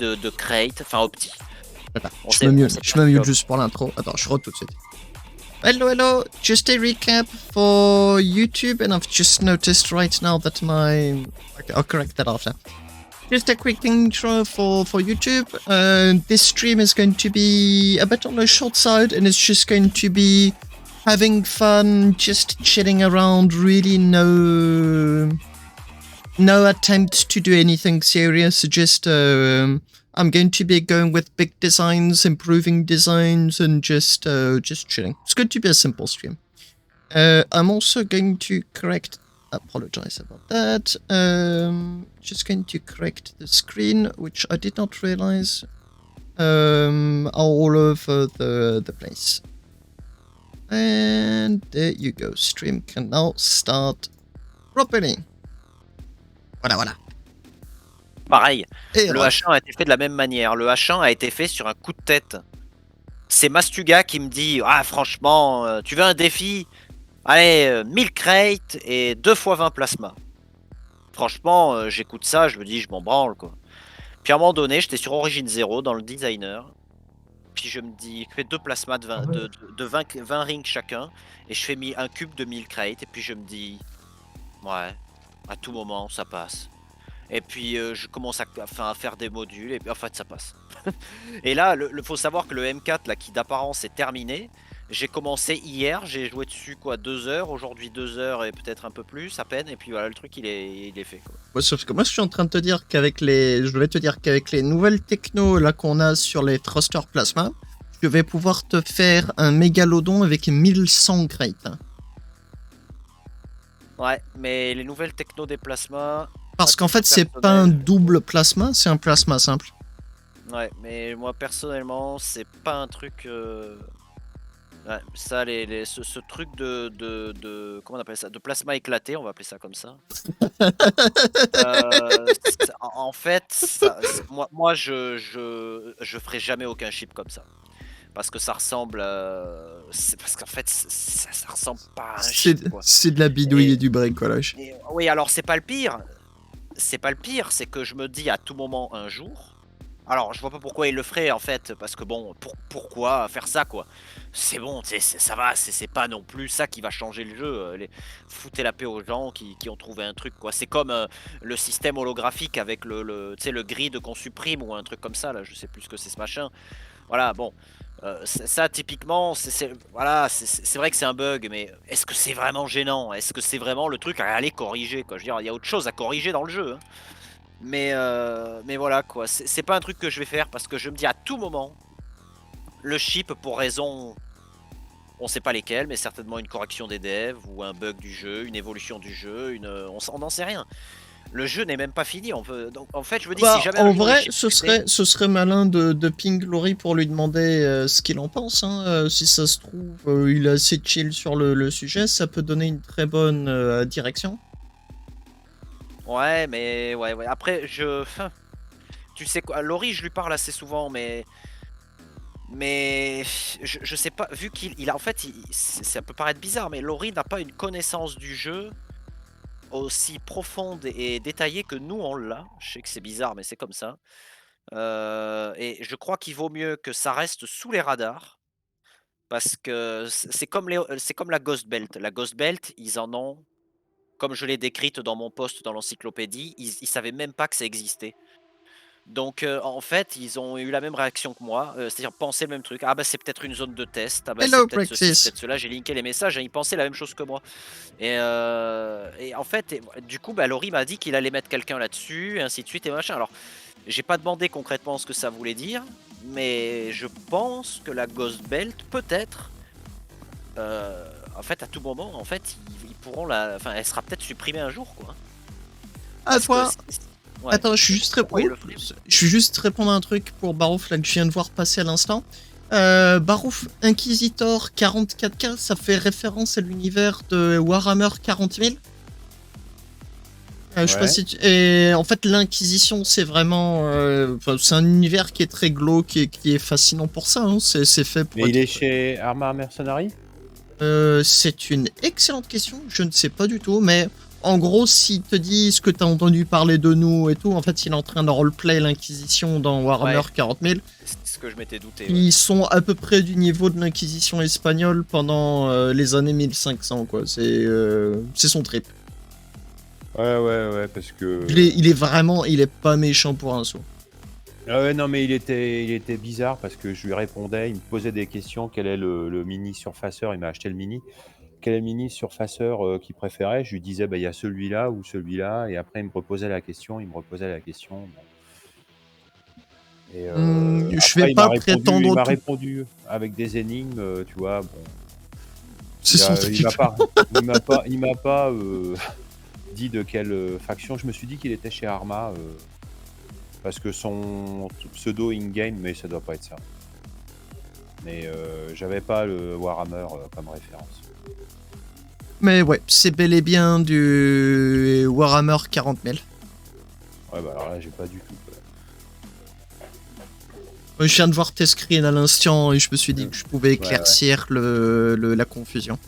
de crate, enfin opti. Attends, je me mute juste pour l'intro. Attends, je rentre tout de suite. Hello, just a recap for YouTube, and I've just noticed right now that my... Okay, I'll correct that after. Just a quick intro for YouTube. This stream is going to be a bit on the short side, and it's just going to be having fun, just chilling around, really no attempt to do anything serious, just I'm going to be going with big designs, improving designs, and just chilling. It's going to be a simple stream. I'm also going to correct... Apologize about that. Just going to correct the screen, which I did not realize are all over the place. And there you go. Stream can now start properly. Voilà. Pareil, Et le H1 a été fait de la même manière. Le H1 a été fait sur un coup de tête. C'est Mastuga qui me dit « Ah franchement, tu veux un défi ? Allez, 1000 crates et 2 x 20 plasma. » Franchement, j'écoute ça, je me dis « Je m'en branle quoi. » Puis à un moment donné, j'étais sur Origin 0 dans le designer. Puis je me dis « Je fais 2 plasmas de 20 rings chacun. » Et je fais un cube de 1000 crates. Et puis je me dis « Ouais, à tout moment ça passe. » Et puis je commence à faire des modules et puis en fait ça passe. Et là, faut savoir que le M4 là, qui d'apparence est terminé, j'ai commencé hier, j'ai joué dessus quoi 2 heures, aujourd'hui 2 heures et peut-être un peu plus à peine, et puis voilà, le truc il est fait quoi. Ouais, sauf que moi je suis en train de te dire qu'avec les nouvelles technos là qu'on a sur les thrusters plasma, je vais pouvoir te faire un mégalodon avec 1100 crates. Ouais, mais les nouvelles techno des plasmas... Parce qu'en fait, c'est pas un double plasma, c'est un plasma simple. Ouais, mais moi personnellement, c'est pas un truc... Ouais, ça, ce truc de... Comment on appelle ça ? De plasma éclaté, on va appeler ça comme ça. En fait, moi je ferai jamais aucun chip comme ça. Parce que ça ressemble parce qu'en fait ça ressemble pas à un chip, quoi. C'est de la bidouille et du bricolage. Oui, alors c'est pas le pire, c'est que je me dis à tout moment un jour, alors je vois pas pourquoi il le ferait en fait, parce que bon, pourquoi faire ça quoi, c'est bon, ça va, c'est pas non plus ça qui va changer le jeu, foutez la paix aux gens qui ont trouvé un truc quoi, c'est comme le système holographique avec le grid qu'on supprime ou un truc comme ça là, je sais plus ce que c'est ce machin, voilà bon. Ça typiquement, voilà, c'est vrai que c'est un bug, mais est-ce que c'est vraiment gênant? Est-ce que c'est vraiment le truc à aller corriger quoi? Je veux dire, il y a autre chose à corriger dans le jeu, hein. Mais voilà quoi, c'est pas un truc que je vais faire parce que je me dis à tout moment, le chip pour raison, on sait pas lesquelles, mais certainement une correction des devs ou un bug du jeu, une évolution du jeu, on n'en sait rien. Le jeu n'est même pas fini, donc en fait je me dis si jamais en vrai ce serait malin de ping Laurie pour lui demander ce qu'il en pense, hein. Si ça se trouve il est assez chill sur le sujet, ça peut donner une très bonne direction. Ouais mais ouais après tu sais quoi, Laurie je lui parle assez souvent mais je sais pas, vu qu'il a en fait ça peut paraître bizarre mais Laurie n'a pas une connaissance du jeu aussi profonde et détaillée que nous on l'a. Je sais que c'est bizarre mais c'est comme ça. Et je crois qu'il vaut mieux que ça reste sous les radars parce que c'est comme la Ghost Belt. La Ghost Belt, ils en ont, comme je l'ai décrite dans mon post dans l'encyclopédie, ils savaient même pas que ça existait. Donc en fait, ils ont eu la même réaction que moi, c'est-à-dire penser le même truc. Ah bah c'est peut-être une zone de test, ah bah c'est peut-être ceci, c'est peut-être cela. J'ai linké les messages et ils pensaient la même chose que moi. Et en fait, du coup, bah, Laurie m'a dit qu'il allait mettre quelqu'un là-dessus, et ainsi de suite et machin. Alors, j'ai pas demandé concrètement ce que ça voulait dire, mais je pense que la Ghost Belt, peut-être, en fait, à tout moment, en fait, ils pourront enfin, elle sera peut-être supprimée un jour, quoi. À toi. Ouais. Attends, je suis juste répondre à un truc pour Barouf là que je viens de voir passer à l'instant. Barouf Inquisitor 44K, ça fait référence à l'univers de Warhammer 40 000. Je sais pas si Et en fait, l'Inquisition, c'est vraiment... c'est un univers qui est très glauque et qui est fascinant pour ça. Hein. C'est fait pour... Mais il est chez Arma Mercenary ? C'est une excellente question. Je ne sais pas du tout, mais En gros, s'il te dit ce que t'as entendu parler de nous et tout, en fait, il est en train de roleplay l'Inquisition dans Warhammer Ouais, 40 000. c'est ce que je m'étais douté. Ouais. Ils sont à peu près du niveau de l'Inquisition espagnole pendant les années 1500, quoi. C'est son trip. Ouais, parce que... Il est pas méchant pour un saut. Ah ouais, non, mais il était bizarre parce que je lui répondais, il me posait des questions. Quel est le mini surfaceur? Il m'a acheté le mini. Quel est le mini surfaceur qu'il préférait? Je lui disais, bah, il y a celui-là ou celui-là. Et après, il me reposait la question. Bon. Et Je vais après, pas il prétendre m'a tout. répondu avec des énigmes, tu vois. Bon, C'est son il trip. il m'a pas dit de quelle faction. Je me suis dit qu'il était chez Arma parce que son pseudo in-game, mais ça doit pas être ça. Mais j'avais pas le Warhammer comme référence. Mais ouais, c'est bel et bien du Warhammer 40 000. Ouais, bah alors là, j'ai pas du tout. Je viens de voir tes screens à l'instant et je me suis dit que je pouvais éclaircir la confusion.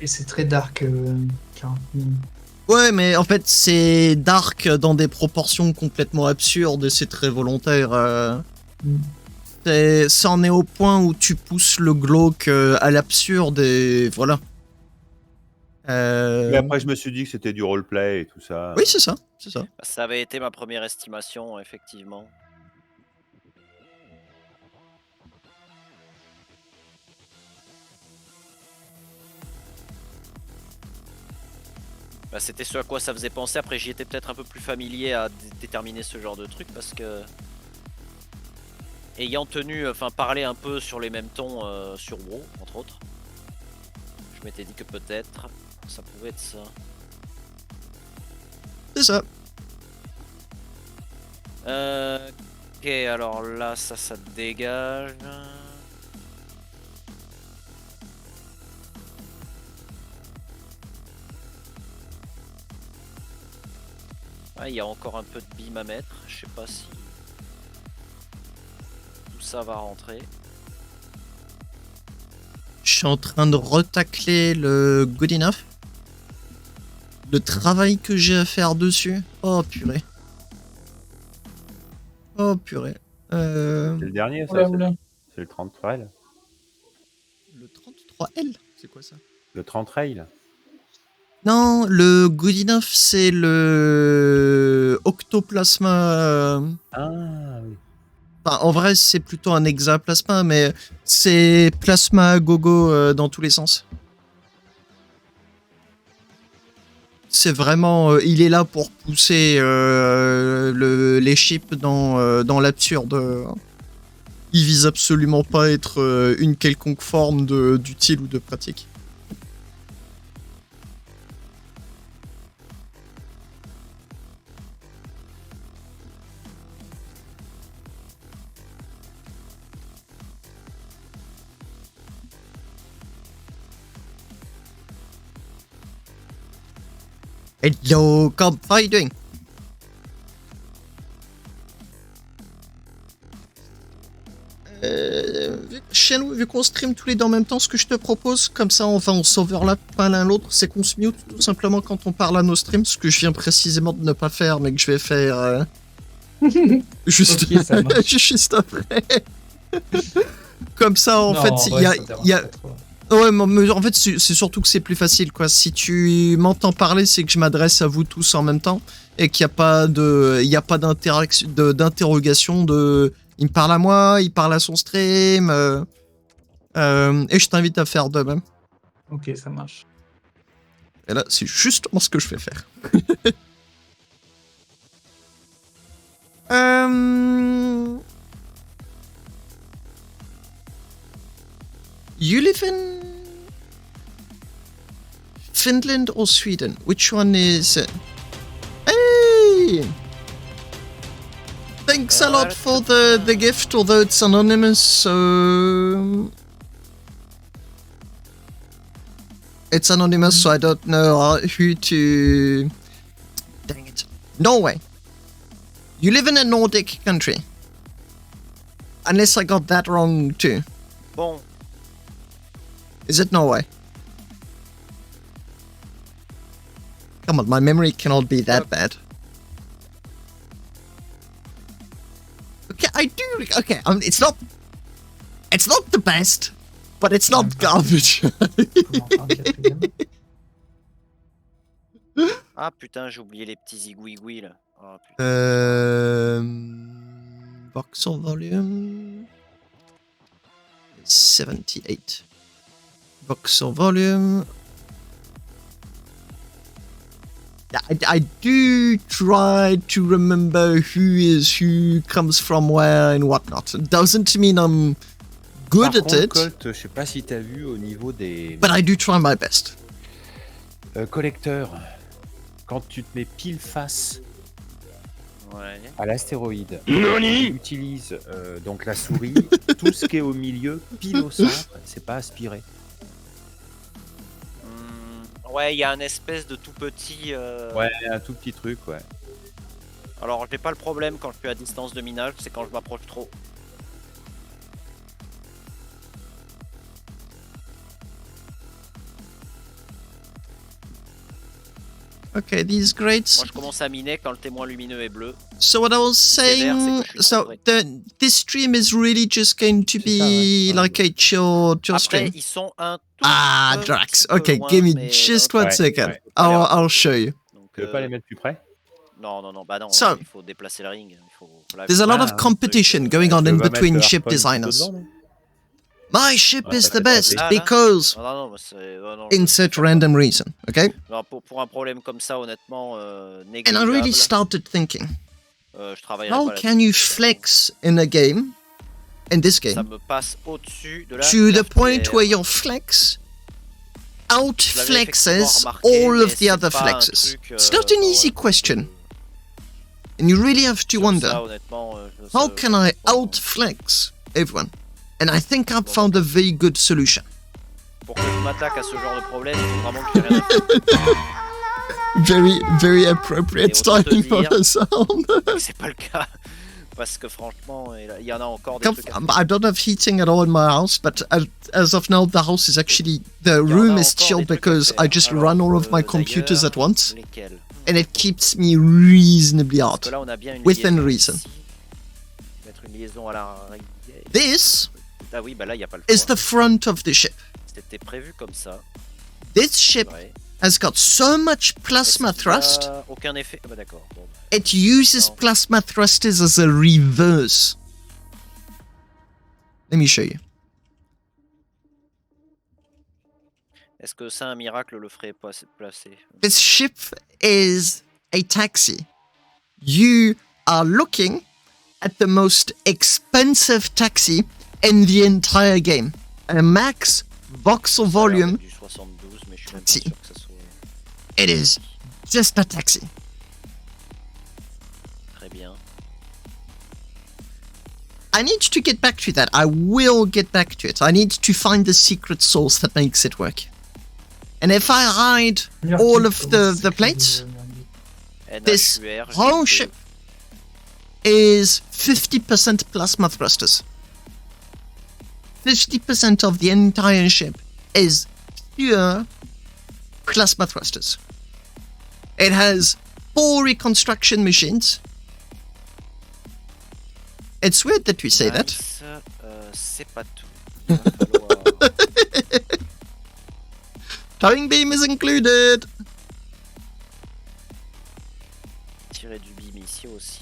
Et c'est très dark. 40 000. Ouais, mais en fait, c'est dark dans des proportions complètement absurdes et c'est très volontaire. Ça en est au point où tu pousses le glauque à l'absurde et voilà. Mais après, je me suis dit que c'était du roleplay et tout ça. Oui, c'est ça. Ça avait été ma première estimation, effectivement. Bah, c'était ce à quoi ça faisait penser. Après, j'y étais peut-être un peu plus familier à déterminer ce genre de truc parce que ayant parlé un peu sur les mêmes tons sur WoW, entre autres, je m'étais dit que peut-être ça pouvait être ça. C'est ça. Ok, alors là, ça dégage. Ah, il y a encore un peu de bim à mettre. Je sais pas si tout ça va rentrer. Je suis en train de retacler le good enough. Le travail que j'ai à faire dessus. Oh purée. C'est le dernier, ça. C'est le 30 trail. Le 33L, c'est quoi ça? Le 30 trail. Non, le good enough, c'est le octoplasma. Ah oui. Enfin, en vrai, c'est plutôt un hexaplasma, mais c'est plasma à gogo dans tous les sens. C'est vraiment, il est là pour pousser les chips dans l'absurde. Il vise absolument pas à être une quelconque forme d'utile ou de pratique. Hello, Cobb, how are you doing? Chez nous, vu qu'on stream tous les deux en même temps, ce que je te propose, comme ça on s'overlap pas l'un l'autre, c'est qu'on se mute tout simplement quand on parle à nos streams, ce que je viens précisément de ne pas faire, mais que je vais faire juste, Ok, ça marche. juste après. Comme ça, en Non, fait, vrai, ça dérange y a... pas trop. Ouais, mais en fait, c'est surtout que c'est plus facile, quoi. Si tu m'entends parler, c'est que je m'adresse à vous tous en même temps et qu'il n'y a pas d'interaction, d'interrogation de. Il me parle à moi, il parle à son stream. Et je t'invite à faire de même. Ok, ça marche. Et là, c'est justement ce que je vais faire. You live in Finland or Sweden? Which one is it? Hey! Thanks a lot for the gift, although it's anonymous, so... It's anonymous, so I don't know who to... Dang it. Norway. You live in a Nordic country. Unless I got that wrong too. Bon. Is it Norway? Come on, my memory cannot be that bad. Okay, I do. Okay, it's not the best, but it's not garbage. Ah putain, j'ai oublié les petits zigouigouis là. Oh, putain. Voxel volume 78. Voxel volume. I do try to remember who is who, comes from where, and whatnot. It doesn't mean I'm good Par at contre, it, Colt, je sais pas si t'as vu au niveau des but I do try my best. collecteurs, quand tu te mets pile face Ouais. à l'astéroïde, tu utilises donc la souris, tout ce qui est au milieu, pile au centre, c'est pas aspiré. Ouais, il y a un espèce de tout petit. Ouais, un tout petit truc, ouais. Alors, j'ai pas le problème quand je suis à distance de minage, c'est quand je m'approche trop. Okay, these grates. Moi, je commence à miner quand le témoin lumineux est bleu. So what I was saying, so this stream is really just going to be like a chill Après, stream. ils sont un tout Drax. petit peu Okay, loin, give me mais just l'autre- one second. ouais. I'll show you. Donc, Tu veux pas les mettre plus près? non, bah non, So- il faut déplacer le ring. Il faut... Là, There's a lot of Ah, competition going on Tu in veux pas between mettre le ship harpon designers. dedans, non? My ship Ouais, is ça the fait pas best Ah, là because non, c'est... non, insert random reason. Okay, non, pour un problème comme ça, honnêtement, and I négligeable, really started thinking, je travaillerai how pas là-dessus. can you flex in a game, in this Ça game, me passe au-dessus de la to the point cafetière. where your flex Je l'avais effectivement outflexes remarqué, all mais of the c'est other pas un flexes. truc, It's not an enfin, easy voilà, question, and you really have to sur wonder, ça, honnêtement, how can I outflex everyone? And I think I've found a very good solution. Pour que je m'attaque à ce genre de problème, il faut vraiment que j'ai rien à faire. Very appropriate Et autant te styling for dire- the sound. C'est pas le cas. Parce que franchement, il y en a encore des Come- trucs à faire. I don't have heating at all in my house, but as of now, the house is actually, the Il y en a room is encore chill des trucs à because I faire. just Alors, run all of my computers d'ailleurs, at once, Lesquels? and it keeps me reasonably Parce que hard. là, on a bien une Within liaison reason. ici. Mettre une liaison à la... This Ah oui, bah là, il n'y a pas le is choix. the front of the ship. C'était prévu comme ça. This ship Ouais. has got so much plasma Est-ce qu'il y a thrust, Aucun effet. Ah bah d'accord. Bon. it uses Non. plasma thrusters as a reverse. Let me show you. Est-ce que ça, un miracle, le ferait placer? This ship is a taxi. You are looking at the most expensive taxi in the entire game. A max voxel volume. Du 72, mais je suis même pas Si. sûr que ça soit It is just a taxi. très bien. I need to get back to that. I will get back to it. I need to find the secret sauce that makes it work. And if I hide all of the plates, this NHUR, whole GT. ship is 50% plasma thrusters. 50% of the entire ship is pure plasma thrusters. It has 4 reconstruction machines. It's weird that we say that. Nice, c'est pas tout. Il va falloir- Towing beam is included. tirer du beam ici aussi.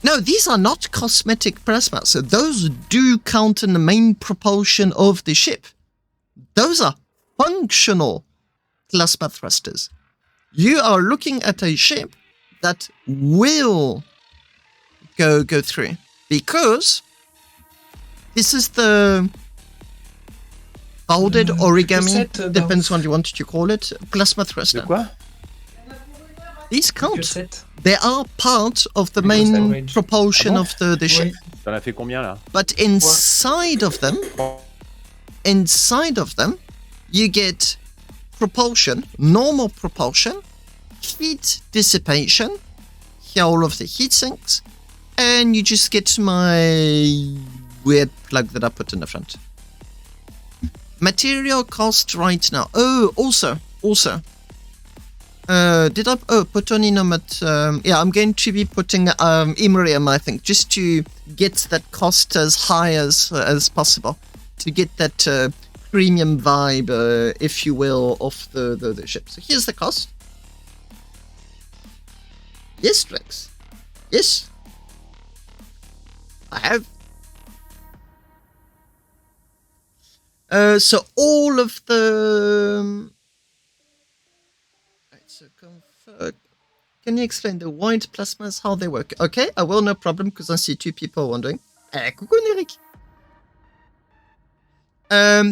No, these are not cosmetic plasma. So those do count in the main propulsion of the ship. Those are functional plasma thrusters. You are looking at a ship that will go through because this is the folded origami, cassette, depends what you want to call it, plasma De thruster. quoi? These count. Cassette. They are part of the Because main they're range. propulsion Ah bon? of the ship. Oui. T'en as fait combien là? But inside of them, you get propulsion, normal propulsion, heat dissipation, here all of the heat sinks, and you just get my weird plug that I put in the front. Material cost right now. Oh, also. Did I put on Inum at... yeah, I'm going to be putting Imrium, I think, just to get that cost as high as possible. To get that premium vibe, if you will, of the ship. So here's the cost. Yes, Drex. Yes. I have. So all of the... Right, so can you explain the white plasmas, how they work? Okay, I will, no problem, because I see 2 people wondering. Coucou, Eric.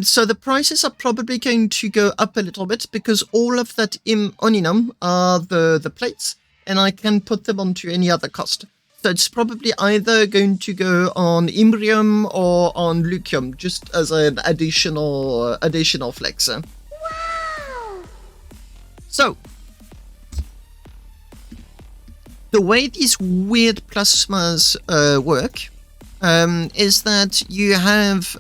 So the prices are probably going to go up a little bit, because all of that Oninum are the plates, and I can put them onto any other cost. So it's probably either going to go on Imbrium or on Lucium, just as an additional flex. Wow. So, the way these weird plasmas work is that you have...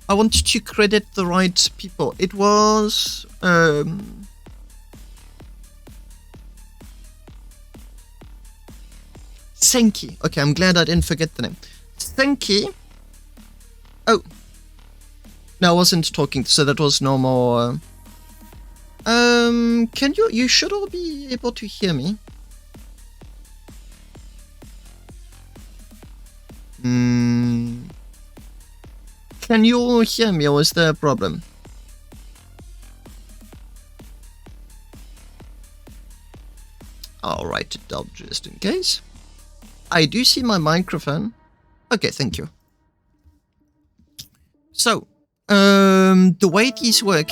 I want to credit the right people. It was... Senki. Okay, I'm glad I didn't forget the name. Senki. Oh. No, I wasn't talking, so that was no more... can you should all be able to hear me. Can you all hear me, or is there a problem? I'll write it down just in case. I do see my microphone. Okay, thank you. So, the way these work...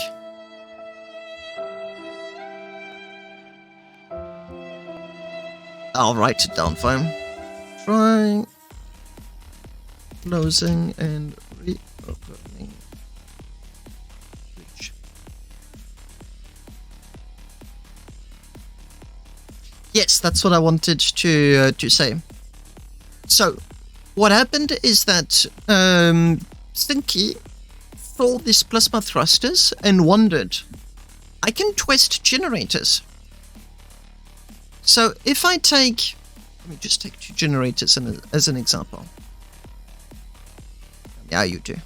I'll write it down, fine. Try... Closing and reopening. Yes, that's what I wanted to say. So, what happened is that Stinky saw these plasma thrusters and wondered, I can twist generators. So, if I take... Let me just take 2 generators as an example. Yeah, you do.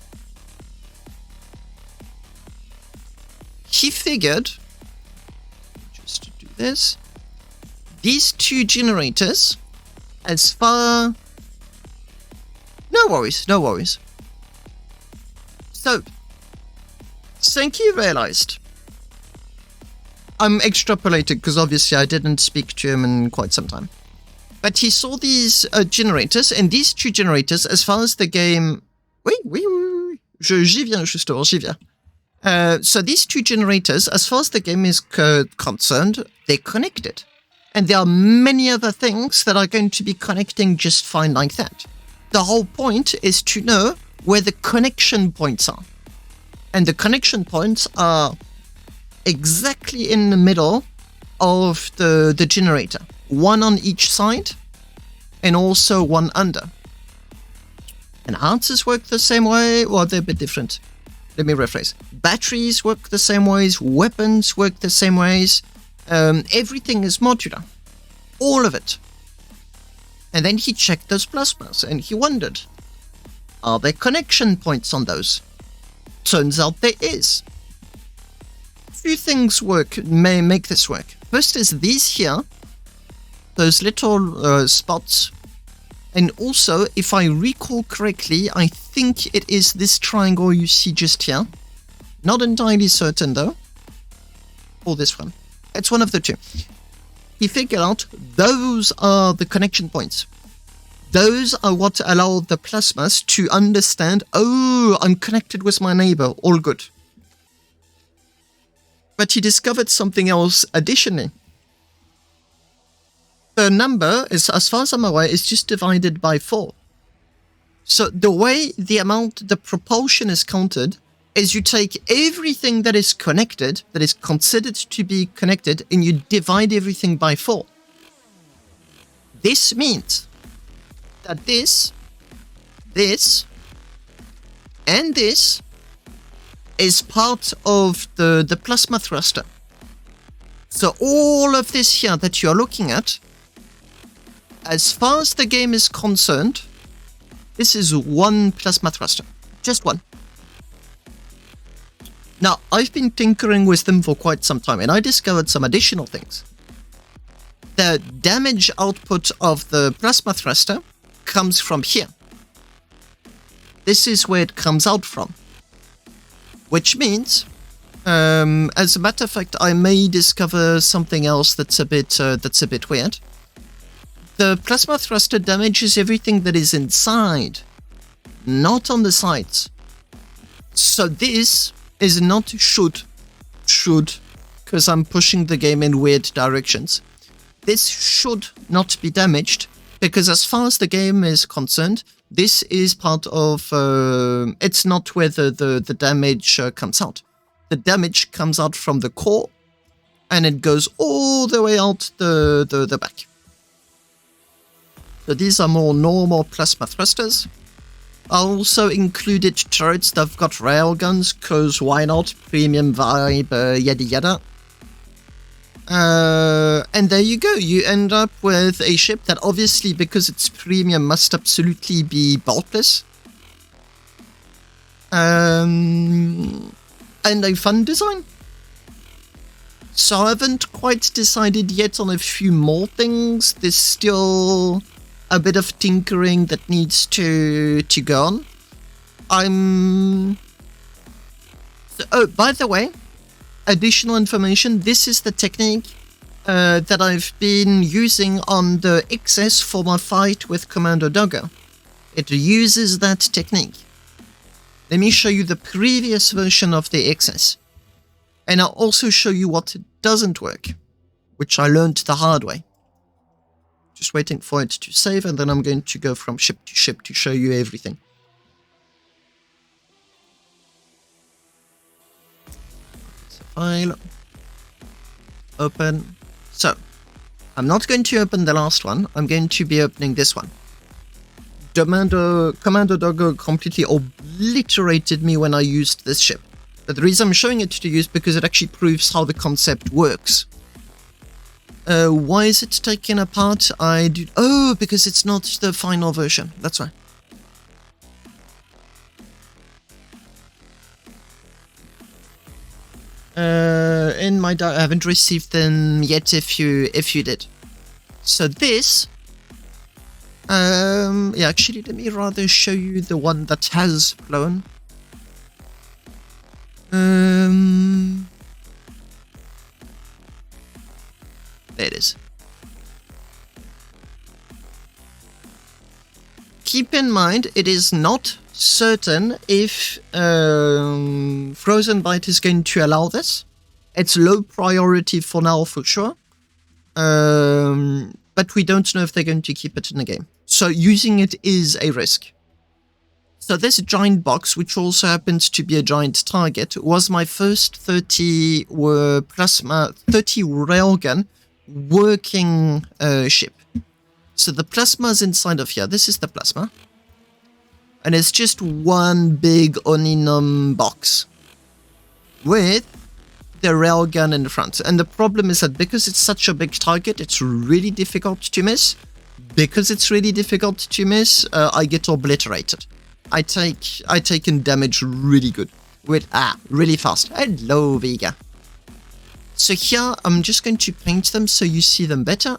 He figured... Just to do this... These 2 generators, as far... No worries, no worries. So, Senki realized... I'm extrapolating because obviously I didn't speak to him in quite some time. But he saw these generators, and these 2 generators, as far as the game... Oui. J'y viens, justement, j'y viens. So these 2 generators, as far as the game is concerned, they're connected. And there are many other things that are going to be connecting just fine like that. The whole point is to know where the connection points are. And the connection points are exactly in the middle of the generator. One on each side, and also one under. Enhancers work the same way, or they're a bit different. Let me rephrase. Batteries work the same ways, weapons work the same ways. Everything is modular. All of it. And then he checked those plasmas, and he wondered, are there connection points on those? Turns out there is. Few things may make this work. First is these here, those little spots. And also, if I recall correctly, I think it is this triangle you see just here. Not entirely certain though. Or this one. It's one of the 2. He figured out those are the connection points. Those are what allow the plasmas to understand, oh, I'm connected with my neighbor, all good. But he discovered something else additionally. The number, is, as far as I'm aware, is just divided by 4. So the way the proportion is counted is you take everything that is connected, that is considered to be connected, and you divide everything by 4. This means that this, And this is part of the plasma thruster. So all of this here that you're looking at, as far as the game is concerned, this is one plasma thruster. Just one. Now, I've been tinkering with them for quite some time, and I discovered some additional things. The damage output of the plasma thruster comes from here. This is where it comes out from. Which means, as a matter of fact, I may discover something else that's a bit weird. The plasma thruster damages everything that is inside, not on the sides. So this is not should, because I'm pushing the game in weird directions. This should not be damaged, because as far as the game is concerned, this is part of, it's not where the damage comes out. The damage comes out from the core, and it goes all the way out the back. So these are more normal plasma thrusters. I also included turrets that have got railguns, cause why not? Premium vibe, yada yada. And there you go, you end up with a ship that obviously, because it's premium, must absolutely be bulkless. And a fun design. So I haven't quite decided yet on a few more things. There's still a bit of tinkering that needs to go on. Oh, by the way, additional information, this is the technique that I've been using on the XS for my fight with Commander Doggo. It uses that technique. Let me show you the previous version of the XS. And I'll also show you what doesn't work, which I learned the hard way. Just waiting for it to save, and then I'm going to go from ship to show you everything. File. Open. So, I'm not going to open the last one. I'm going to be opening this one. Commander Doggo completely obliterated me when I used this ship. But the reason I'm showing it to you is because it actually proves how the concept works. Why is it taken apart? Oh, because it's not the final version. That's why. In my I haven't received them yet. If you did, so this. Yeah, actually, let me rather show you the one that has flown. There it is. Keep in mind, it is not certain if Frozen Byte is going to allow this. It's low priority for now, for sure. But we don't know if they're going to keep it in the game. So using it is a risk. So this giant box, which also happens to be a giant target, was my first 30 railgun working ship. So the plasma is inside of here. This is the plasma. And it's just one big Oninum box with the railgun in the front. And the problem is that because it's such a big target, it's really difficult to miss. Because it's really difficult to miss, I get obliterated. I take in damage really good. Really fast. Hello, Vega. So here, I'm just going to paint them so you see them better.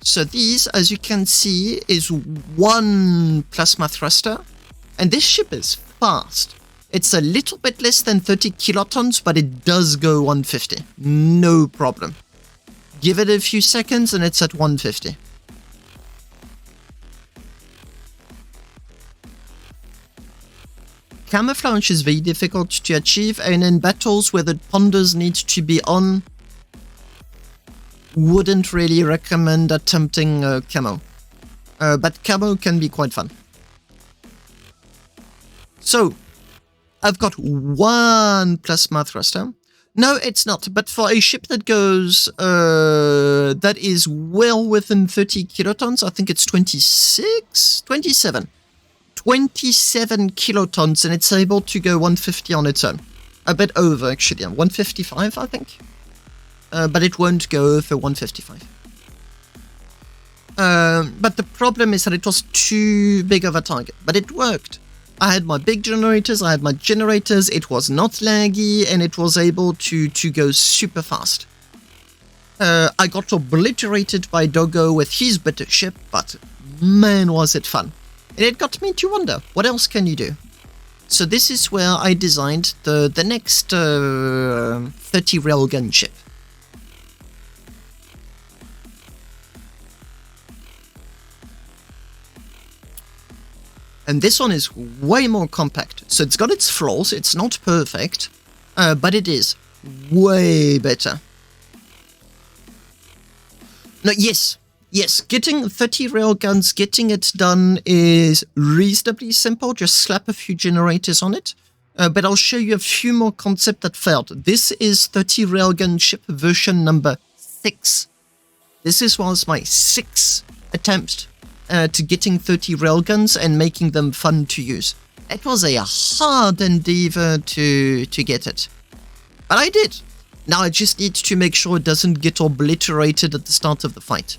So these, as you can see, is one plasma thruster. And this ship is fast. It's a little bit less than 30 kilotons, but it does go 150. No problem. Give it a few seconds and it's at 150. Camouflage is very difficult to achieve, and in battles where the ponders need to be on, wouldn't really recommend attempting camo. But camo can be quite fun. So, I've got one plasma thruster. No, it's not, but for a ship that goes, that is well within 30 kilotons, I think it's 26? 27. 27 kilotons, and it's able to go 150 on its own. A bit over, actually. 155, I think. But it won't go over 155. But the problem is that it was too big of a target. But it worked. I had my big generators, I had my generators, it was not laggy, and it was able to go super fast. I got obliterated by Doggo with his better ship, but man was it fun. And it got me to wonder, what else can you do? So this is where I designed the next 30 railgun ship. And this one is way more compact. So it's got its flaws, it's not perfect, but it is way better. No, yes, getting 30 railguns, getting it done is reasonably simple. Just slap a few generators on it. But I'll show you a few more concepts that failed. This is 30 railgun ship version number 6. This was my 6th attempt to getting 30 railguns and making them fun to use. It was a hard endeavor to get it. But I did. Now I just need to make sure it doesn't get obliterated at the start of the fight.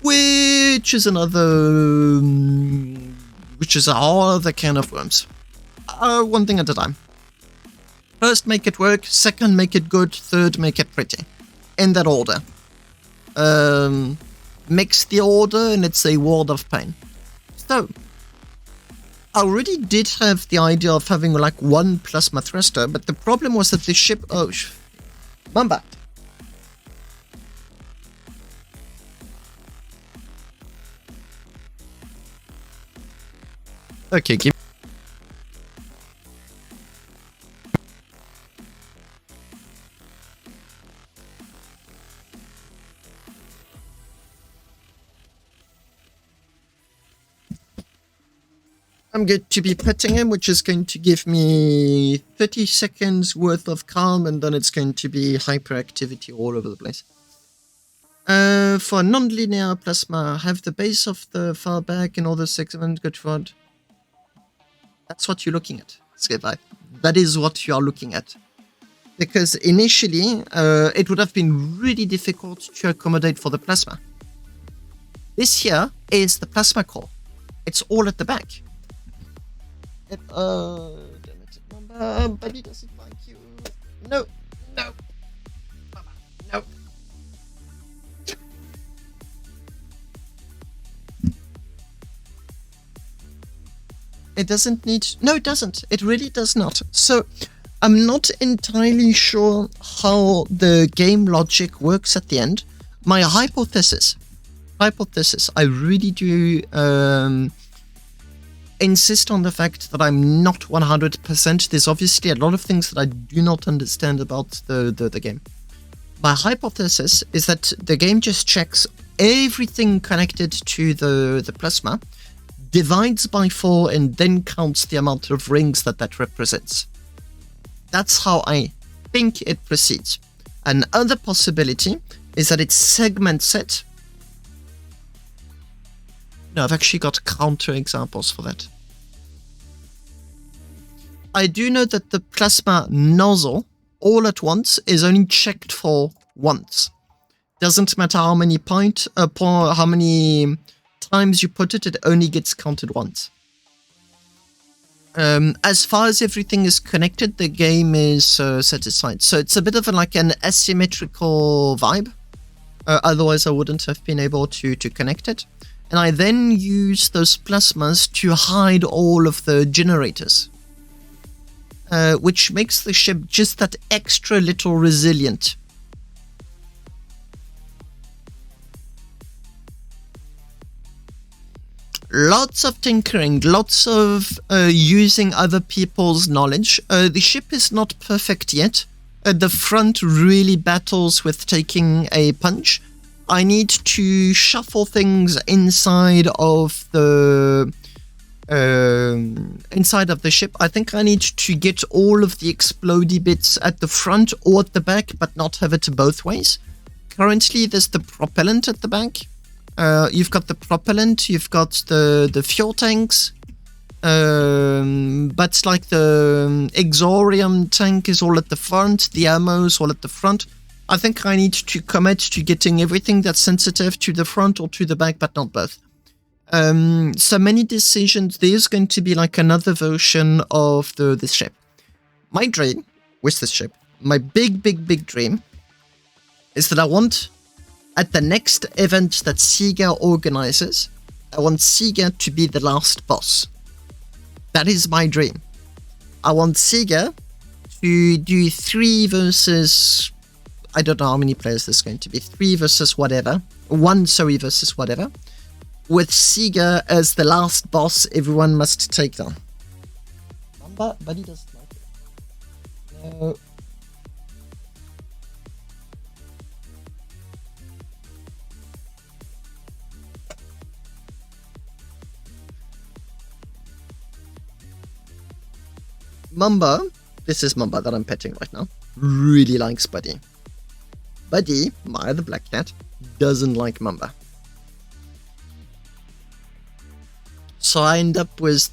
Which is another... which is a whole other can of worms. One thing at a time. First, make it work. Second, make it good. Third, make it pretty. In that order. Mix the order and it's a world of pain. So, I already did have the idea of having like one plasma thruster, but the problem was that the ship... oh, Mamba. Okay, give... I'm going to be petting him, which is going to give me 30 seconds worth of calm, and then it's going to be hyperactivity all over the place. For non-linear plasma, have the base of the far back and all the segments go forward. That's what you're looking at. That is what you are looking at. Because initially, it would have been really difficult to accommodate for the plasma. This here is the plasma core. It's all at the back. Damn it, Buddy doesn't like you. No. No. It doesn't need... no, it doesn't. It really does not. So, I'm not entirely sure how the game logic works at the end. My hypothesis, I really do insist on the fact that I'm not 100%. There's obviously a lot of things that I do not understand about the game. My hypothesis is that the game just checks everything connected to the plasma, divides by 4, and then counts the amount of rings that represents. That's how I think it proceeds. Another possibility is that it segments it. No, I've actually got counter examples for that. I do know that the plasma nozzle, all at once, is only checked for once. Doesn't matter how many how many times you put it, it only gets counted once. As far as everything is connected, the game is satisfied. So it's a bit of like an asymmetrical vibe. Otherwise, I wouldn't have been able to connect it. And I then use those plasmas to hide all of the generators. Which makes the ship just that extra little resilient. Lots of tinkering, lots of using other people's knowledge. The ship is not perfect yet. The front really battles with taking a punch. I need to shuffle things inside of the ship. I think I need to get all of the explodey bits at the front or at the back, but not have it both ways. Currently, there's the propellant at the back. You've got the propellant, you've got the fuel tanks, but like the Exorium tank is all at the front, the ammo is all at the front. I think I need to commit to getting everything that's sensitive to the front or to the back, but not both. So many decisions. There's going to be like another version of this ship. My dream with this ship, my big dream, is that I want, at the next event that Sega organizes, I want Sega to be the last boss. That is my dream. I want Sega to do 3 versus... I don't know how many players there's going to be. 3 versus whatever. 1, sorry, versus whatever. With Sega as the last boss everyone must take down. Buddy doesn't like it. No. Mamba, this is Mamba that I'm petting right now, really likes Buddy. Buddy, Maya the black cat, doesn't like Mamba. So I end up with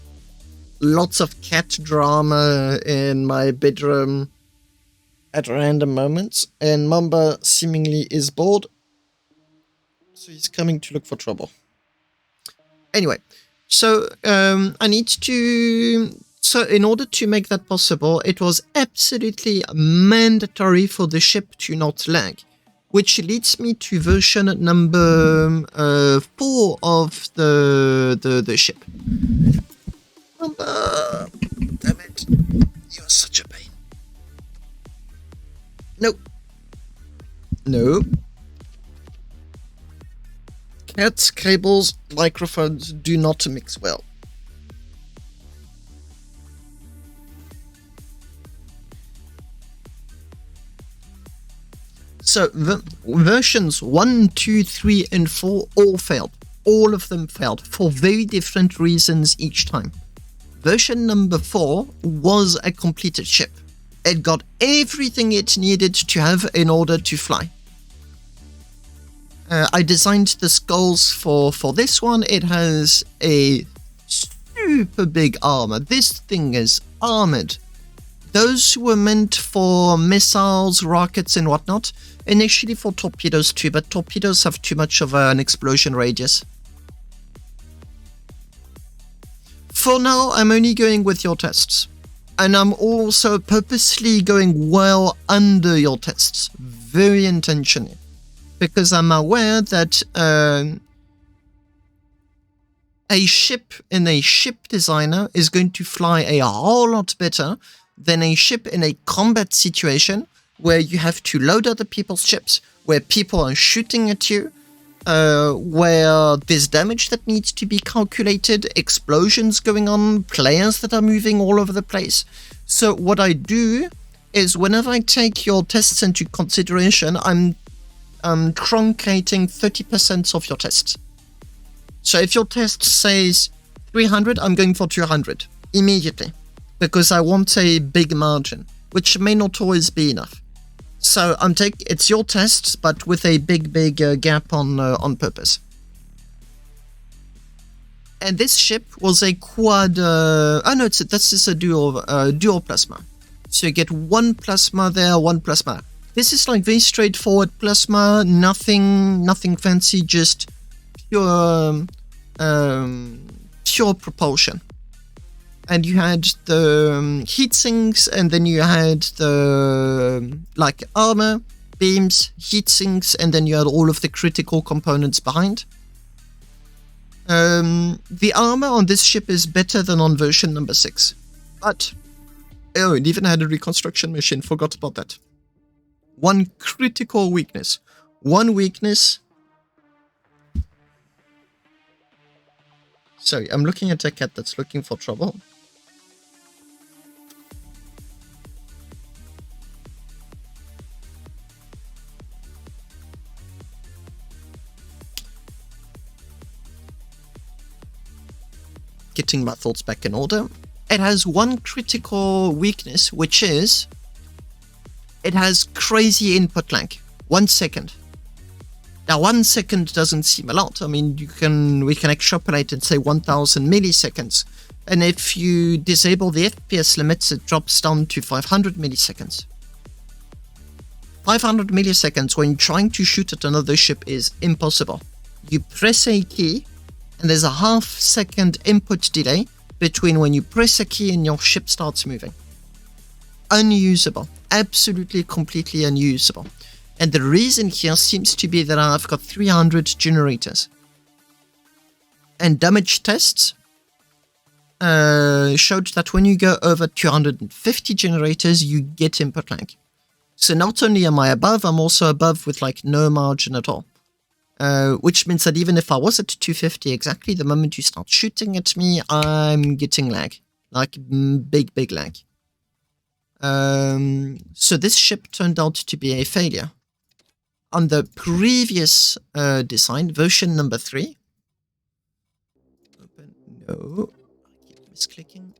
lots of cat drama in my bedroom at random moments, and Mamba seemingly is bored, so he's coming to look for trouble. Anyway, so I need to... So in order to make that possible, it was absolutely mandatory for the ship to not lag, which leads me to version number 4 of the ship. Damn it, you're such a pain. No. No. Cats, cables, microphones do not mix well. So versions 1, 2, 3, and 4 all failed. All of them failed for very different reasons each time. Version number 4 was a completed ship. It got everything it needed to have in order to fly. I designed the skulls for this one. It has a super big armor. This thing is armored. Those were meant for missiles, rockets, and whatnot. Initially for torpedoes too, but torpedoes have too much of an explosion radius. For now, I'm only going with your tests. And I'm also purposely going well under your tests. Very intentionally. Because I'm aware that a ship in a ship designer is going to fly a whole lot better than a ship in a combat situation where you have to load other people's ships, where people are shooting at you, where there's damage that needs to be calculated, explosions going on, players that are moving all over the place. So what I do is whenever I take your tests into consideration, I'm truncating 30% of your tests. So if your test says 300, I'm going for 200 immediately, because I want a big margin, which may not always be enough. So it's your tests, but with a big gap on purpose. And this ship was a quad. This is a dual plasma. So you get 1 plasma there, 1 plasma. This is like very straightforward plasma, nothing fancy, just pure propulsion. And you had the heat sinks, and then you had the armor, beams, heat sinks, and then you had all of the critical components behind. The armor on this ship is better than on version number 6. But, it even had a reconstruction machine, forgot about that. One critical weakness. One weakness. Sorry, I'm looking at a cat that's looking for trouble. Getting my thoughts back in order. It has one critical weakness, which is it has crazy input lag. 1 second. Now 1 second doesn't seem a lot. I mean, we can extrapolate and say 1000 milliseconds. And if you disable the FPS limits, it drops down to 500 milliseconds. 500 milliseconds when trying to shoot at another ship is impossible. You press a key, and there's a half-second input delay between when you press a key and your ship starts moving. Unusable. Absolutely, completely unusable. And the reason here seems to be that I've got 300 generators. And damage tests showed that when you go over 250 generators, you get input lag. So not only am I above, I'm also above with like no margin at all. Which means that even if I was at 250 exactly, the moment you start shooting at me, I'm getting lag. Like big lag. So this ship turned out to be a failure. On the previous design, version number 3. Open, no. I keep misclicking.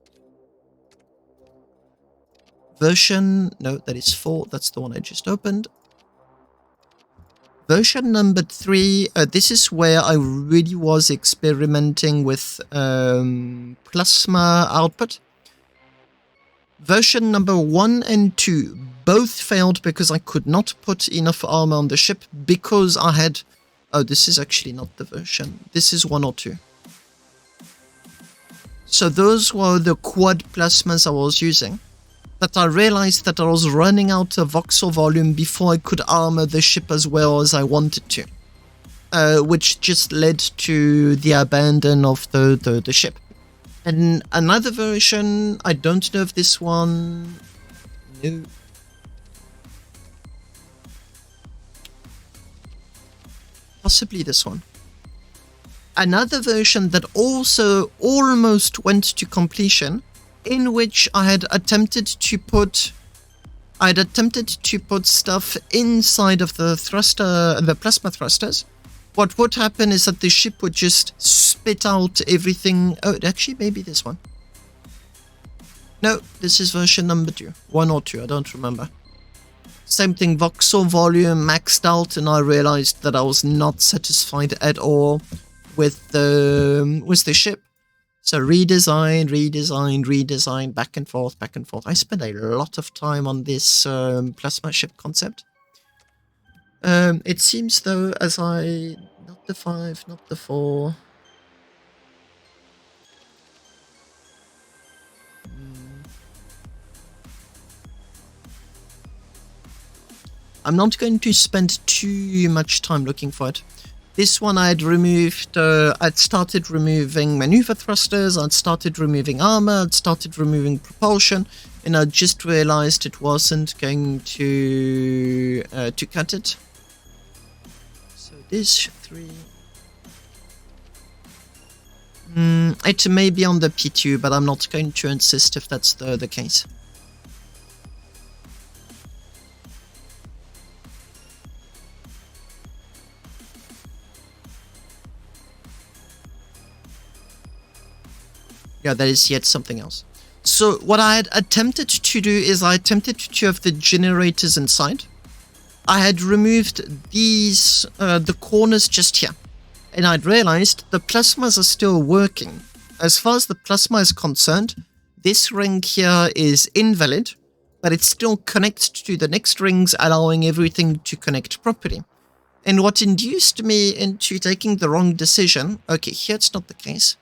Version, no, that is 4. That's the one I just opened. Version number 3, this is where I really was experimenting with plasma output. Version number 1 and 2 both failed because I could not put enough armor on the ship because I had... Oh, this is actually not the version. This is 1 or 2. So those were the quad plasmas I was using. But I realized that I was running out of voxel volume before I could armor the ship as well as I wanted to. Which just led to the abandon of the ship. And another version, I don't know if this one... No. Possibly this one. Another version that also almost went to completion, in which I had attempted to put stuff inside of the thruster, the plasma thrusters. What would happen is that the ship would just spit out everything. Oh, actually, maybe this one. No, this is version number 2. 1 or 2, I don't remember. Same thing, voxel volume maxed out, and I realized that I was not satisfied at all with the ship. So redesign, back and forth. I spent a lot of time on this plasma ship concept. It seems though, as I... Not the 5, not the 4. I'm not going to spend too much time looking for it. This one I had removed, I'd started removing maneuver thrusters, I'd started removing armor, I'd started removing propulsion, and I just realized it wasn't going to cut it. So this 3... it may be on the P2, but I'm not going to insist if that's the case. Yeah, that is yet something else. So what I had attempted to do is I attempted to have the generators inside. I had removed these, the corners just here. And I'd realized the plasmas are still working. As far as the plasma is concerned, this ring here is invalid, but it still connects to the next rings, allowing everything to connect properly. And what induced me into taking the wrong decision... Okay, here it's not the case.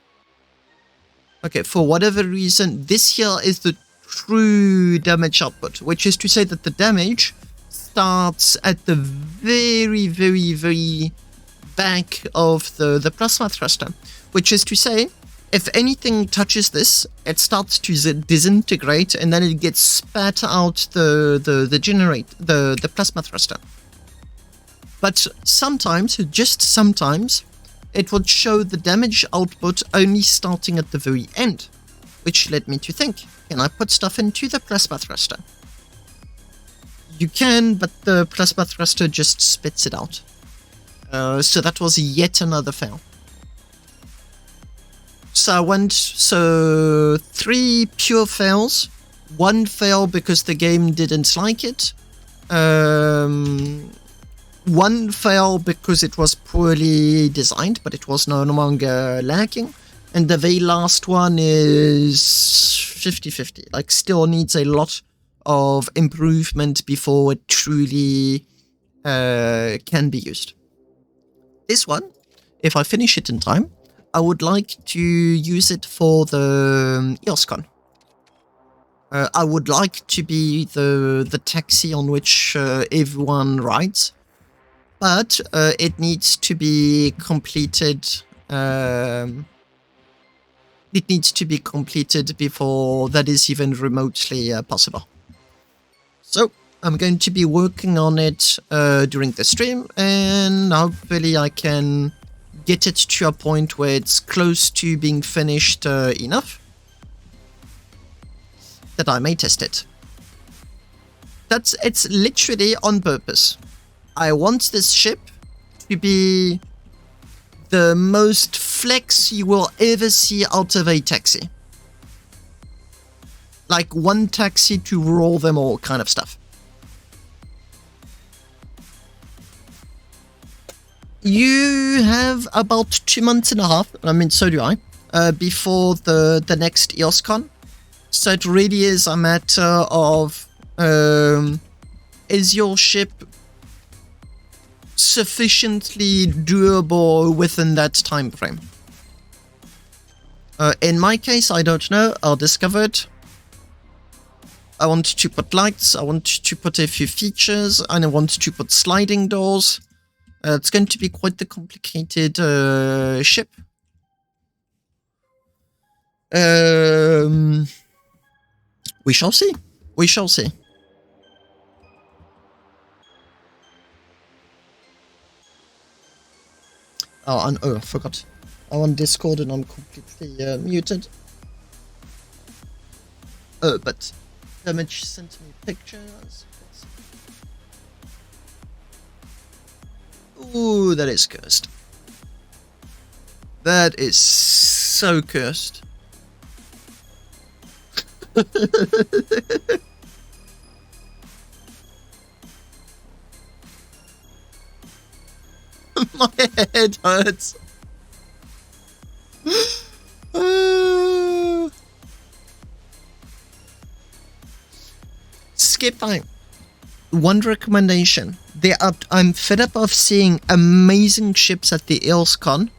Okay, for whatever reason, this here is the true damage output, which is to say that the damage starts at the very, very, very back of the plasma thruster, which is to say, if anything touches this, it starts to disintegrate, and then it gets spat out the plasma thruster. But sometimes, just sometimes, it would show the damage output only starting at the very end, which led me to think, can I put stuff into the plasma thruster? You can, but the plasma thruster just spits it out. So that was yet another fail. So 3 pure fails, 1 fail because the game didn't like it, 1 fail because it was poorly designed, but it was no longer lagging, and the very last one is 50-50. Like, still needs a lot of improvement before it truly can be used. This one, if I finish it in time, I would like to use it for the EOSCon. I would like to be the taxi on which everyone rides, but it needs to be completed. It needs to be completed before that is even remotely possible. So I'm going to be working on it during the stream, and hopefully I can get it to a point where it's close to being finished enough that I may test it. It's literally on purpose. I want this ship to be the most flex you will ever see out of a taxi. Like one taxi to roll them all kind of stuff. You have about 2 months and a half, I mean, so do I, before the next EOSCon. So it really is a matter of, is your ship sufficiently doable within that time frame? In my case, I don't know. I'll discover it. I want to put lights, I want to put a few features, and I want to put sliding doors. It's going to be quite the complicated ship. We shall see. We shall see. Oh, and I forgot. I'm on Discord and I'm completely muted. But Damage sent me pictures. Ooh, that is cursed. That is so cursed. My head hurts. Skip time. One recommendation. I'm fed up of seeing amazing ships at the EOSCon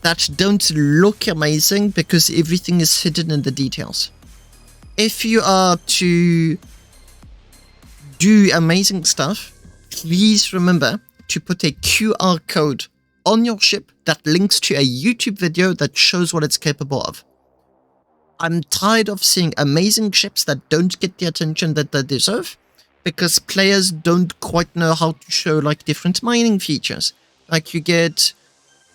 that don't look amazing because everything is hidden in the details. If you are to do amazing stuff, please remember to put a QR code on your ship that links to a YouTube video that shows what it's capable of. I'm tired of seeing amazing ships that don't get the attention that they deserve because players don't quite know how to show like different mining features. Like you get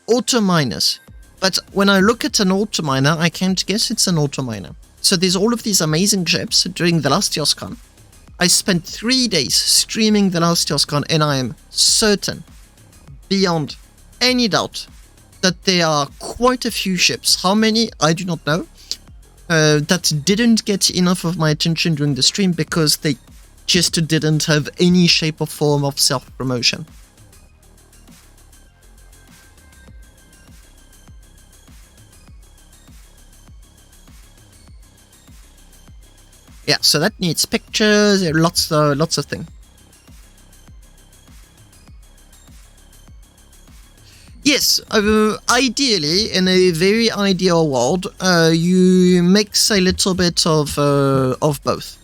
auto miners, but when I look at an auto miner, I can't guess it's an auto miner. So there's all of these amazing ships during the last EOSCon. I spent 3 days streaming the last EOSCon, and I am certain, beyond any doubt, that there are quite a few ships. How many? I do not know. That didn't get enough of my attention during the stream because they just didn't have any shape or form of self-promotion. Yeah, so that needs pictures, lots of things. Yes, ideally, in a very ideal world, you mix a little bit of both.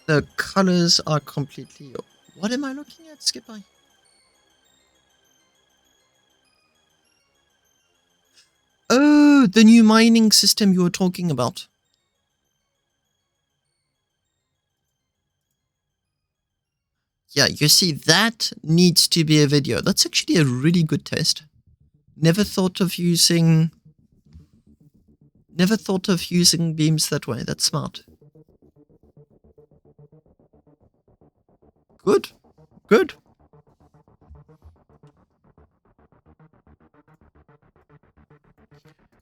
The colors are completely... What am I looking at, Skipper? Oh, the new mining system you were talking about. Yeah, you see, that needs to be a video. That's actually a really good test. Never thought of using beams that way. That's smart. Good. Good.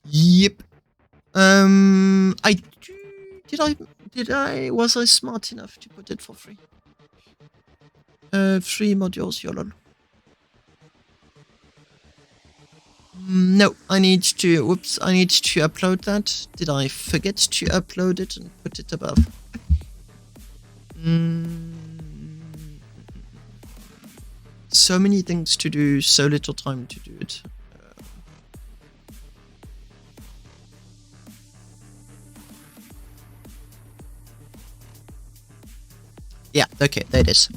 Yep. Was I smart enough to put it for free? 3 modules, YOLO. No, I need to, whoops, I need to upload that. Did I forget to upload it and put it above? So many things to do, so little time to do it. Yeah, okay, there it is.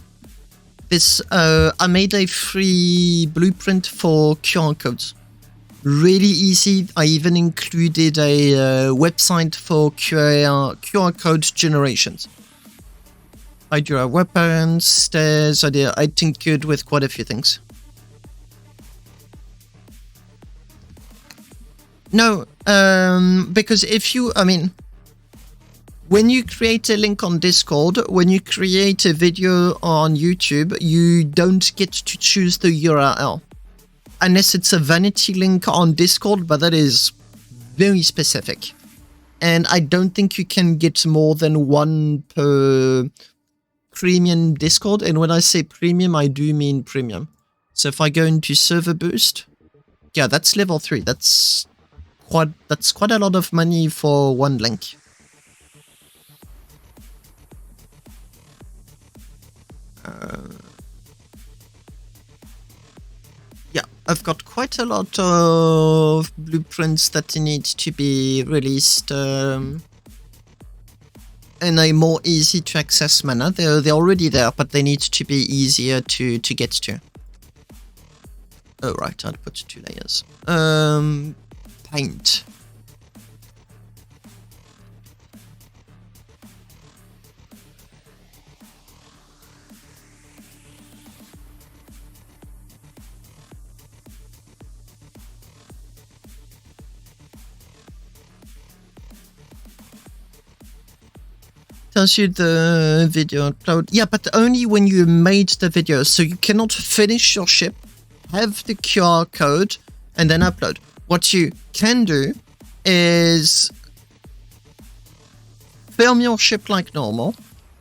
This, I made a free blueprint for QR codes. Really easy. I even included a website for QR code generations. I drew weapons, stairs, I tinkered with quite a few things. No, because if you, I mean, when you create a link on Discord, when you create a video on YouTube, you don't get to choose the URL. Unless it's a vanity link on Discord, but that is very specific. And I don't think you can get more than one per premium Discord. And when I say premium, I do mean premium. So if I go into server boost, yeah, that's level 3. That's quite a lot of money for one link. Yeah, I've got quite a lot of blueprints that need to be released in a more easy to access manner. They're already there, but they need to be easier to get to. Oh right, I'd put 2 layers. Paint. Tells you the video upload. Yeah, but only when you made the video. So you cannot finish your ship, have the QR code, and then upload. What you can do is film your ship like normal,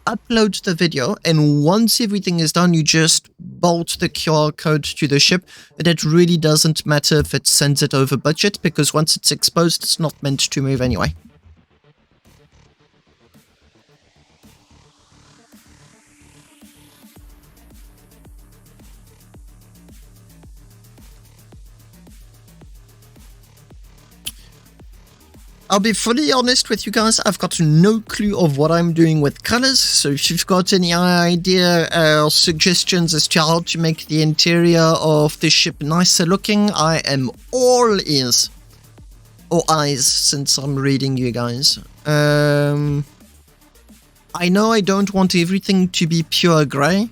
upload the video, and once everything is done, you just bolt the QR code to the ship. And it really doesn't matter if it sends it over budget, because once it's exposed, it's not meant to move anyway. I'll be fully honest with you guys, I've got no clue of what I'm doing with colors, so if you've got any idea or suggestions as to how to make the interior of the ship nicer looking, I am all ears. Or eyes, since I'm reading you guys. I know I don't want everything to be pure grey.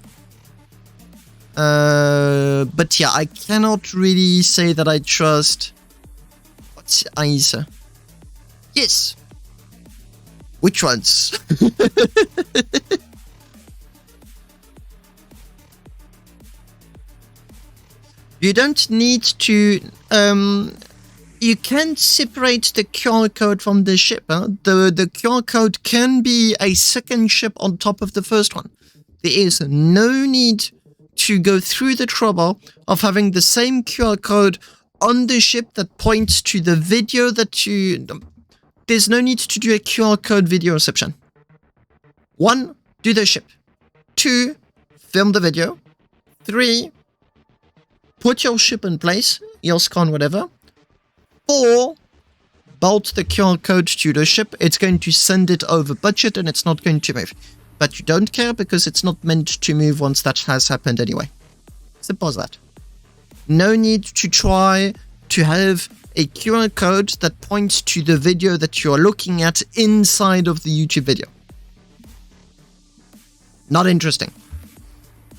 But yeah, I cannot really say that I trust... What's eyes? Yes. Which ones? You don't need to... you can separate the QR code from the ship. Huh? The QR code can be a second ship on top of the first one. There is no need to go through the trouble of having the same QR code on the ship that points to the video that you... There's no need to do a QR code video reception. 1, do the ship. 2, film the video. 3, put your ship in place, your scan, whatever. 4, bolt the QR code to the ship. It's going to send it over budget and it's not going to move. But you don't care because it's not meant to move once that has happened anyway. Simple as that. No need to try to have a QR code that points to the video that you are looking at inside of the YouTube video. Not interesting.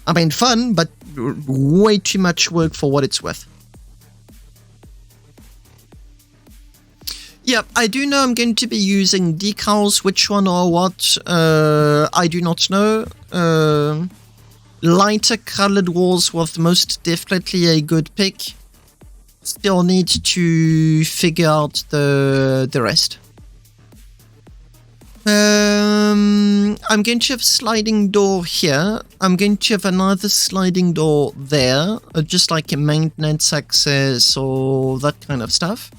I mean, fun, but way too much work for what it's worth. Yeah, I do know I'm going to be using decals. Which one or what, I do not know. Lighter colored walls was most definitely a good pick. Still need to figure out the rest. I'm going to have a sliding door here. I'm going to have another sliding door there, just like a maintenance access or that kind of stuff.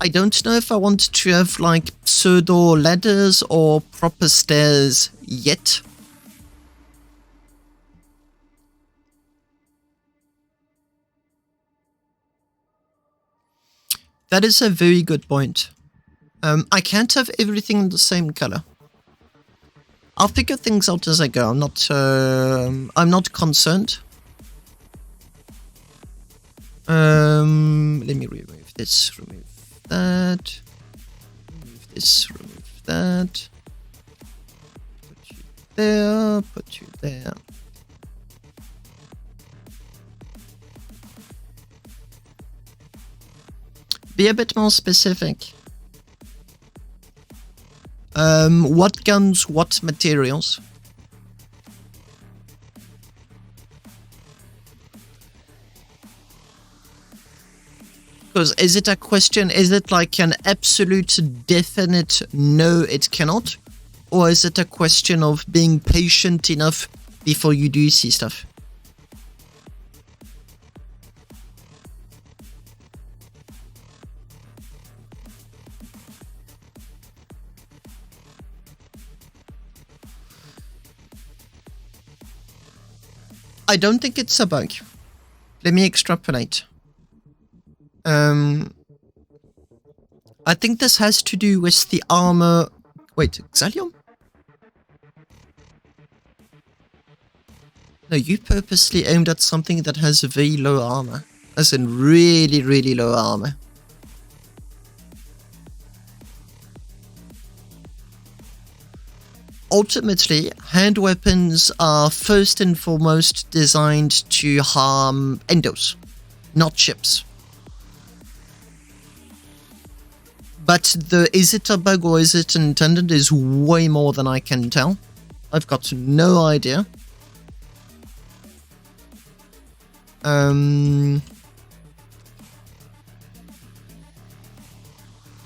I don't know if I want to have like pseudo ladders or proper stairs yet. That is a very good point. I can't have everything in the same color. I'll figure things out as I go. I'm not concerned. Let me remove this, remove that, remove this, remove that. Put you there, put you there. Be a bit more specific. What guns, what materials? Because is it a question, is it like an absolute definite no, it cannot? Or is it a question of being patient enough before you do see stuff? I don't think it's a bug. Let me extrapolate. I think this has to do with the armor. Wait, Xalium? No, you purposely aimed at something that has very low armor. As in really, really low armor. Ultimately, hand weapons are first and foremost designed to harm endos, not ships. But is it a bug or is it intended is way more than I can tell. I've got no idea.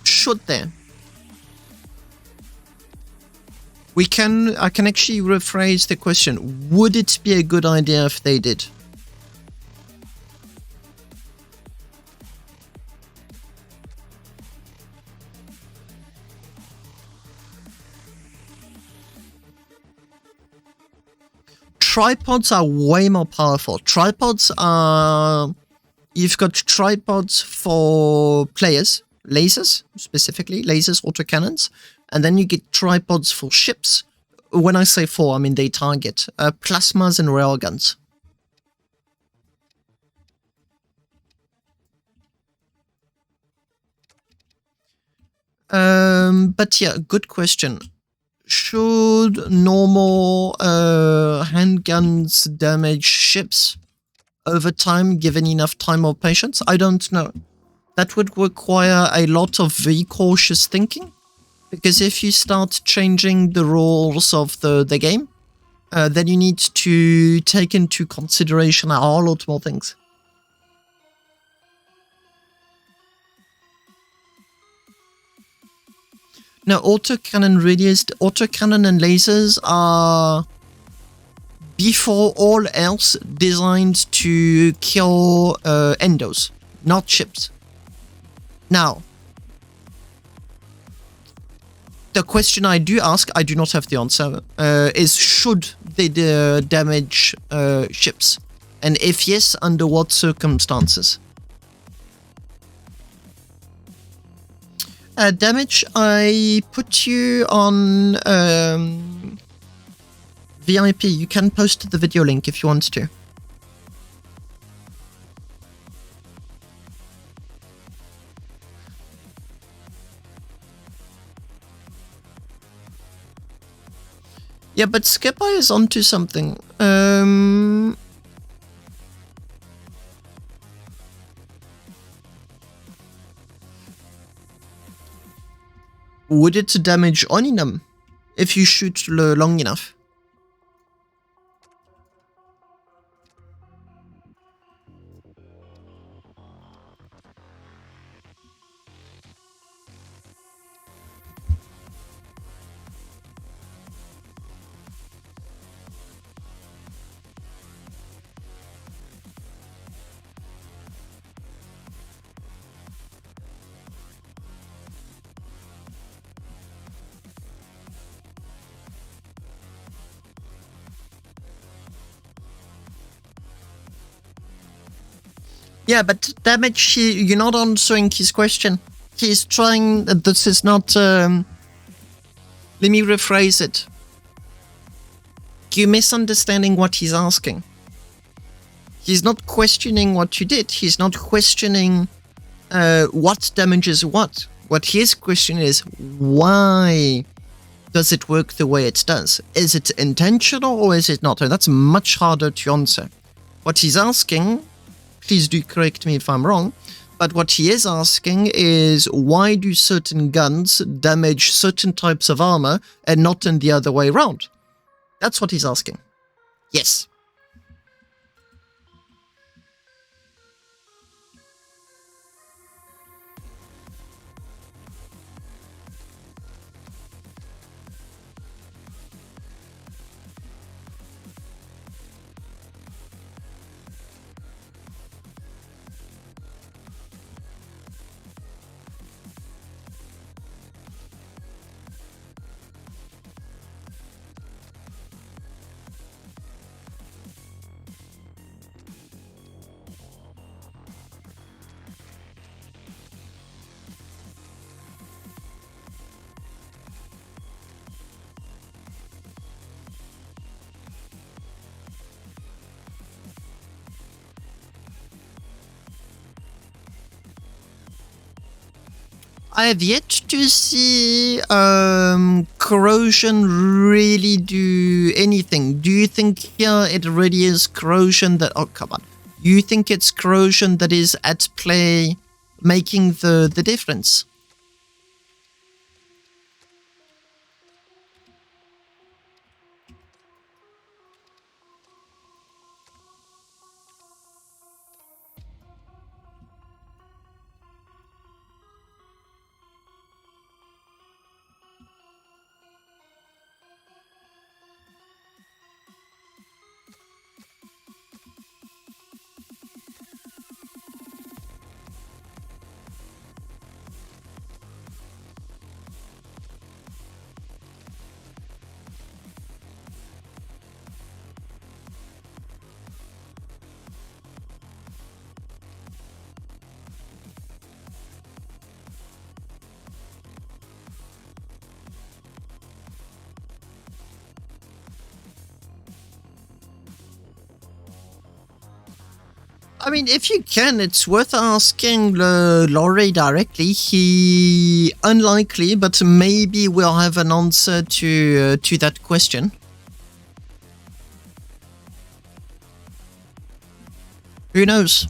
Should there? I can actually rephrase the question. Would it be a good idea if they did? Tripods are way more powerful. Tripods are... You've got tripods for players, lasers, specifically, lasers, autocannons, and then you get tripods for ships. When I say for, I mean they target plasmas and railguns. But yeah, good question. Should normal handguns damage ships over time, given enough time or patience? I don't know. That would require a lot of very cautious thinking, because if you start changing the rules of the game, then you need to take into consideration a whole lot more things. No, autocannon and lasers are, before all else, designed to kill endos, not ships. Now, the question I do ask, I do not have the answer, is should they damage ships? And if yes, under what circumstances? Damage, I put you on VIP. You can post the video link if you want to. Yeah, but Skipper is onto something. Would it damage Oninum if you shoot long enough? Yeah, but damage, you're not answering his question. He's trying... This is not... let me rephrase it. You're misunderstanding what he's asking. He's not questioning what you did. He's not questioning what damages what. What his question is, why does it work the way it does? Is it intentional or is it not? And that's much harder to answer. What he's asking, please do correct me if I'm wrong, but what he is asking is, why do certain guns damage certain types of armor and not in the other way around? That's what he's asking. Yes. I have yet to see corrosion really do anything. Do you think here it really is corrosion that... Oh, come on. You think it's corrosion that is at play making the difference? I mean, if you can, it's worth asking Laurie directly. He unlikely, but maybe we'll have an answer to that question. Who knows?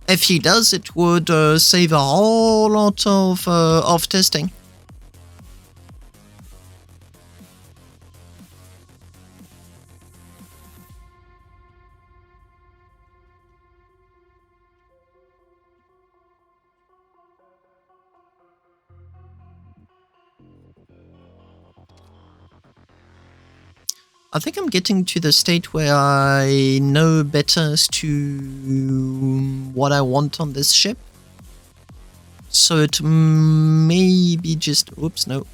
If he does, it would save a whole lot of testing. I think I'm getting to the state where I know better as to what I want on this ship. So it may be just... Oops, no.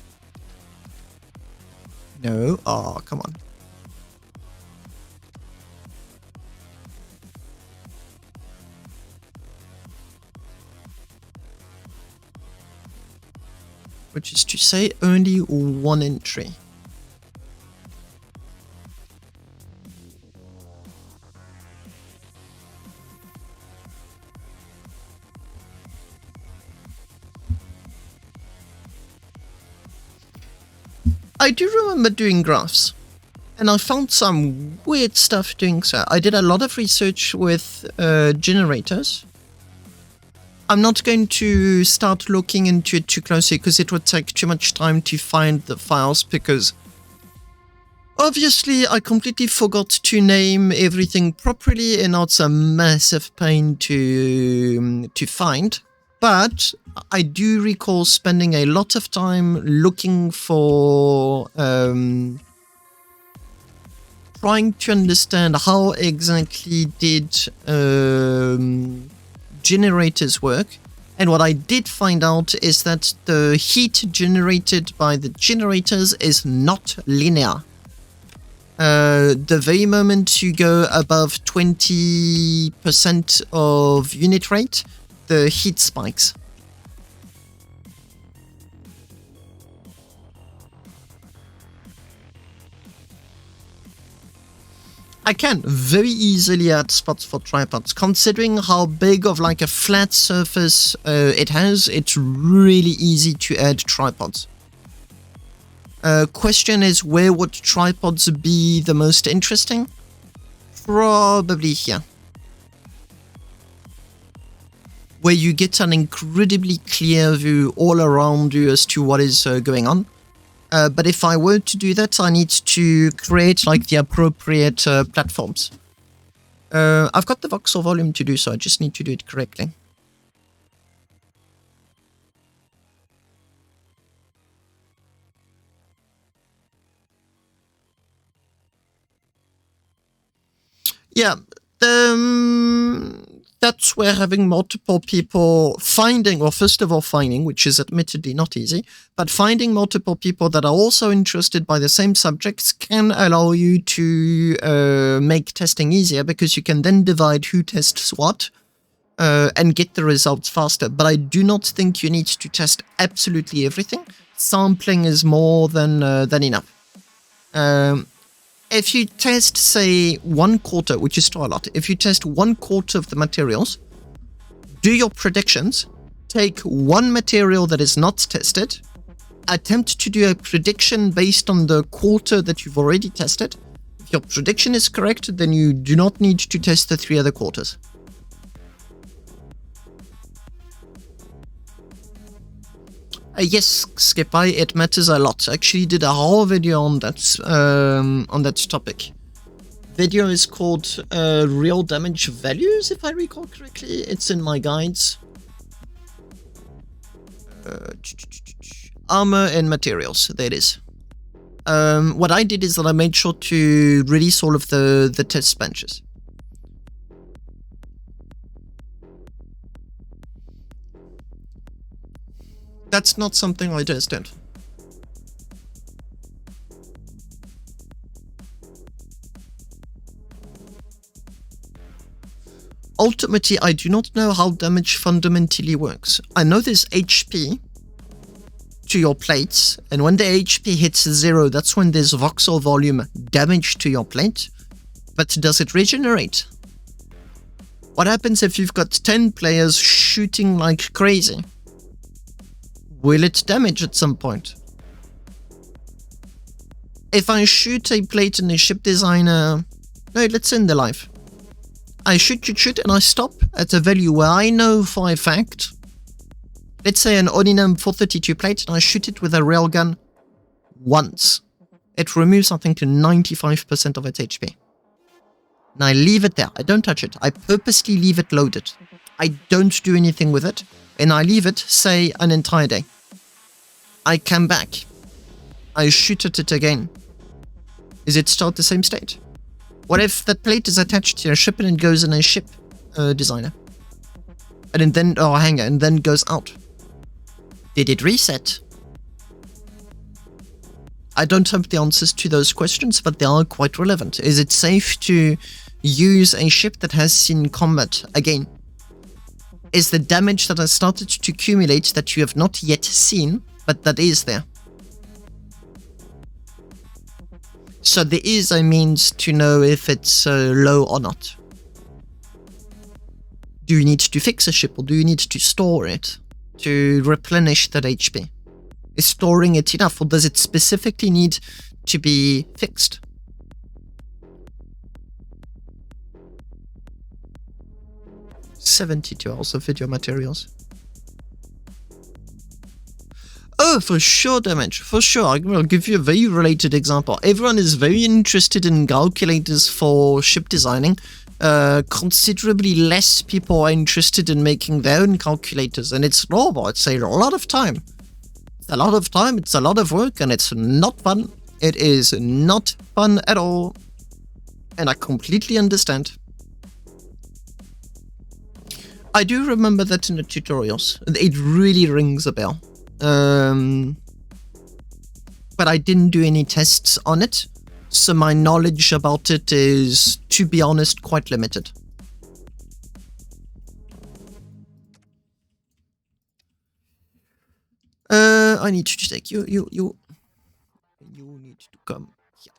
No, oh, come on. Which is to say, only one entry. I do remember doing graphs, and I found some weird stuff doing so. I did a lot of research with generators. I'm not going to start looking into it too closely because it would take too much time to find the files, because obviously I completely forgot to name everything properly, and now it's a massive pain to find. But I do recall spending a lot of time looking for trying to understand how exactly did generators work. And what I did find out is that the heat generated by the generators is not linear. The very moment you go above 20% of unit rate, the heat spikes. I can very easily add spots for tripods. Considering how big of like a flat surface it has, it's really easy to add tripods. Question is, where would tripods be the most interesting? Probably here. Where you get an incredibly clear view all around you as to what is going on. But if I were to do that, I need to create like the appropriate platforms. I've got the voxel volume to do so, I just need to do it correctly. Yeah, that's where having multiple people finding, or first of all finding, which is admittedly not easy, but finding multiple people that are also interested by the same subjects can allow you to make testing easier, because you can then divide who tests what and get the results faster. But I do not think you need to test absolutely everything. Sampling is more than enough. If you test, say, 1/4, which is still a lot, if you test 1/4 of the materials, do your predictions, take one material that is not tested, attempt to do a prediction based on the quarter that you've already tested. If your prediction is correct, then you do not need to test the 3 other quarters. Yes, Skipper, it matters a lot. I actually did a whole video on that topic. Video is called Real Damage Values, if I recall correctly. It's in my guides. Armor and materials, there it is. What I did is that I made sure to release all of the test benches. That's not something I tested. Ultimately, I do not know how damage fundamentally works. I know there's HP to your plates, and when the HP hits 0, that's when there's voxel volume damage to your plate. But does it regenerate? What happens if you've got 10 players shooting like crazy? Will it damage at some point? If I shoot a plate in a ship designer... No, let's end the life. I shoot, and I stop at a value where I know for a fact... Let's say an Oninam 432 plate, and I shoot it with a railgun once. It removes, I think, 95% of its HP. And I leave it there. I don't touch it. I purposely leave it loaded. I don't do anything with it. And I leave it, say, an entire day. I come back. I shoot at it again. Is it still at the same state? What if that plate is attached to a ship and it goes in a ship designer? And then, or hangar, and then goes out? Did it reset? I don't have the answers to those questions, but they are quite relevant. Is it safe to use a ship that has seen combat again? Is the damage that has started to accumulate that you have not yet seen, but that is there? So there is a means to know if it's low or not. Do you need to fix a ship, or do you need to store it to replenish that HP? Is storing it enough, or does it specifically need to be fixed? $72 of video materials. Oh, for sure damage, for sure. I will give you a very related example. Everyone is very interested in calculators for ship designing. Considerably less people are interested in making their own calculators, and it's normal. It's a lot of time. It's a lot of time, it's a lot of work, and it's not fun. It is not fun at all. And I completely understand. I do remember that in the tutorials. It really rings a bell. But I didn't do any tests on it, So my knowledge about it is, to be honest, quite limited. I need to take you need to come here.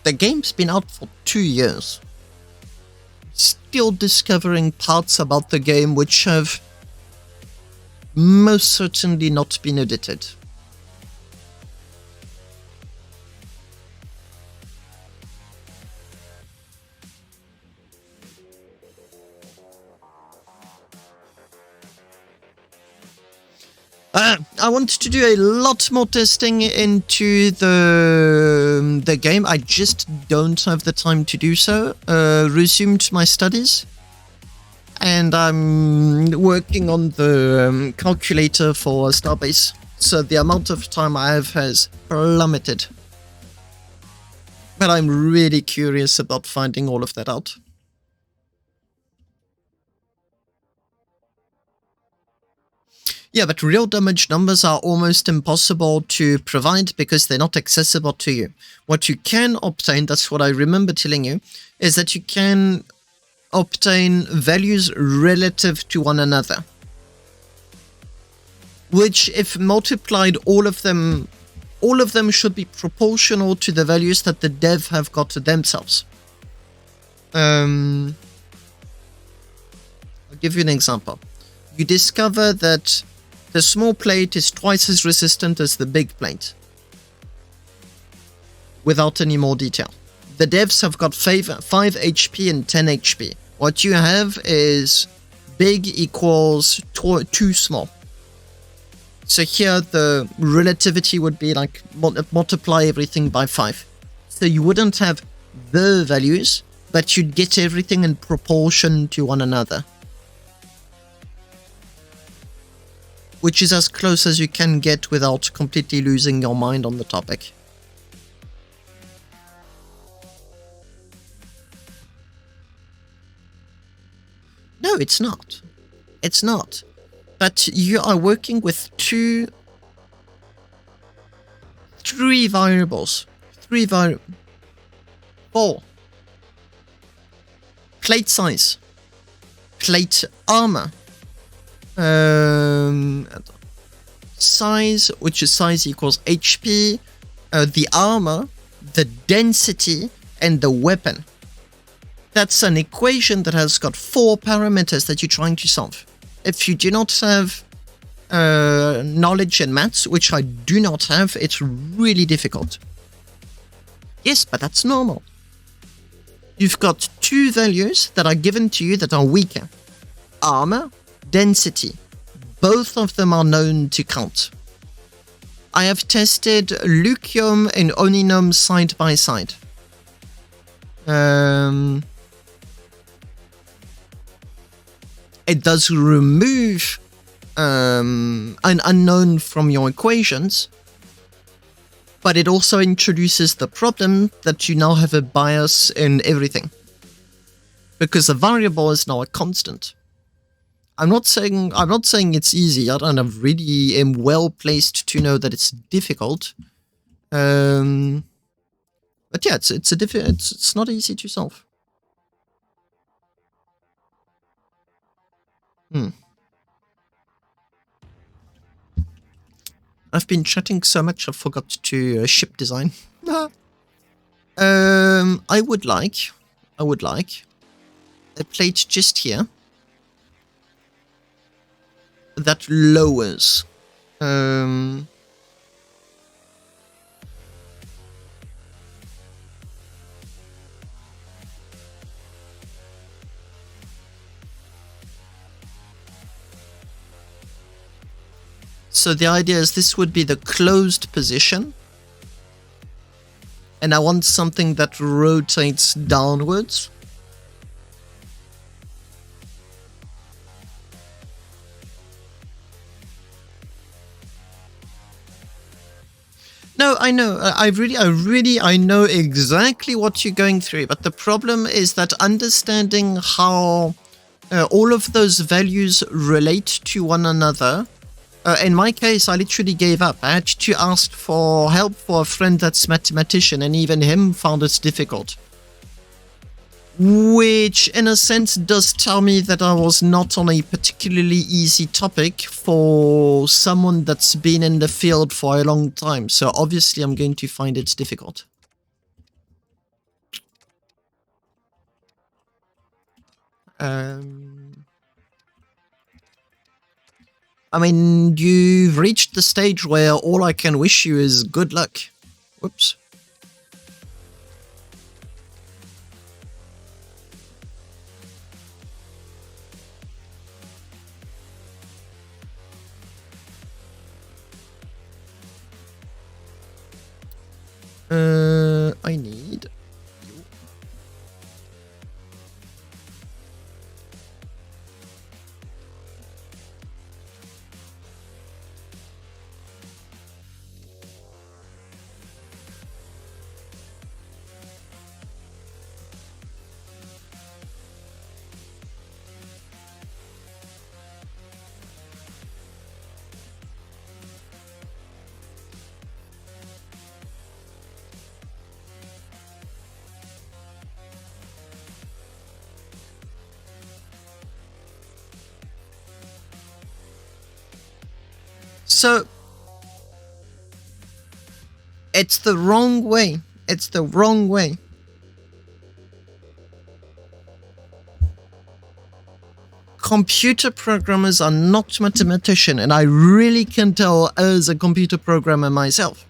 The game's been out for 2 years. Still discovering parts about the game which have most certainly not been edited. I want to do a lot more testing into the game. I just don't have the time to do so. Resumed my studies, and I'm working on the calculator for Starbase. So the amount of time I have has plummeted. But I'm really curious about finding all of that out. Yeah, but real damage numbers are almost impossible to provide because they're not accessible to you. What you can obtain, that's what I remember telling you, is that you can obtain values relative to one another. Which, if multiplied, all of them should be proportional to the values that the dev have got to themselves. I'll give you an example. You discover that the small plate is twice as resistant as the big plate. Without any more detail. The devs have got 5 HP and 10 HP. What you have is big equals too small. So here the relativity would be like multiply everything by 5. So you wouldn't have the values, but you'd get everything in proportion to one another. Which is as close as you can get without completely losing your mind on the topic. No, it's not. It's not. But you are working with 3 variables. 4. Plate size. Plate armor. Size, which is size equals HP, the armor, the density, and the weapon. That's an equation that has got 4 parameters that you're trying to solve. If you do not have knowledge in maths, which I do not have, it's really difficult. Yes, but that's normal. You've got 2 values that are given to you that are weaker. Armor, density. Both of them are known to count. I have tested Lucium and Oninum side by side. It does remove an unknown from your equations, but it also introduces the problem that you now have a bias in everything. Because a variable is now a constant. I'm not saying it's easy. I don't really am well placed to know that it's difficult. But yeah, it's not easy to solve. I've been chatting so much I forgot to ship design. I would like a plate just here that lowers so the idea is this would be the closed position, and I want something that rotates downwards. No, I know. I know exactly what you're going through. But the problem is that understanding how all of those values relate to one another. In my case, I literally gave up. I had to ask for help for a friend that's a mathematician, and even him found it difficult. Which, in a sense, does tell me that I was not on a particularly easy topic for someone that's been in the field for a long time. So obviously I'm going to find it difficult. I mean, you've reached the stage where all I can wish you is good luck. Whoops. I need... So, it's the wrong way. It's the wrong way. Computer programmers are not mathematicians, and I really can tell as a computer programmer myself.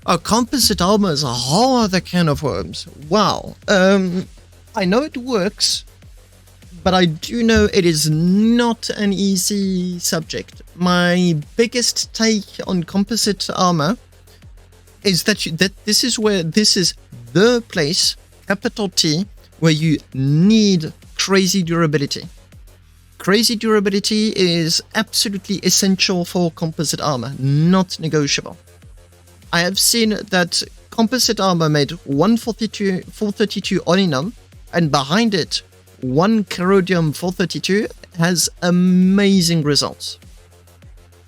Oh, composite armor is a whole other can of worms. Wow. I know it works, but I do know it is not an easy subject. My biggest take on composite armor is that this is the place, capital T, where you need crazy durability. Crazy durability is absolutely essential for composite armor, not negotiable. I have seen that composite armor made 432 Oninum, and behind it, one Corrodium 432 has amazing results.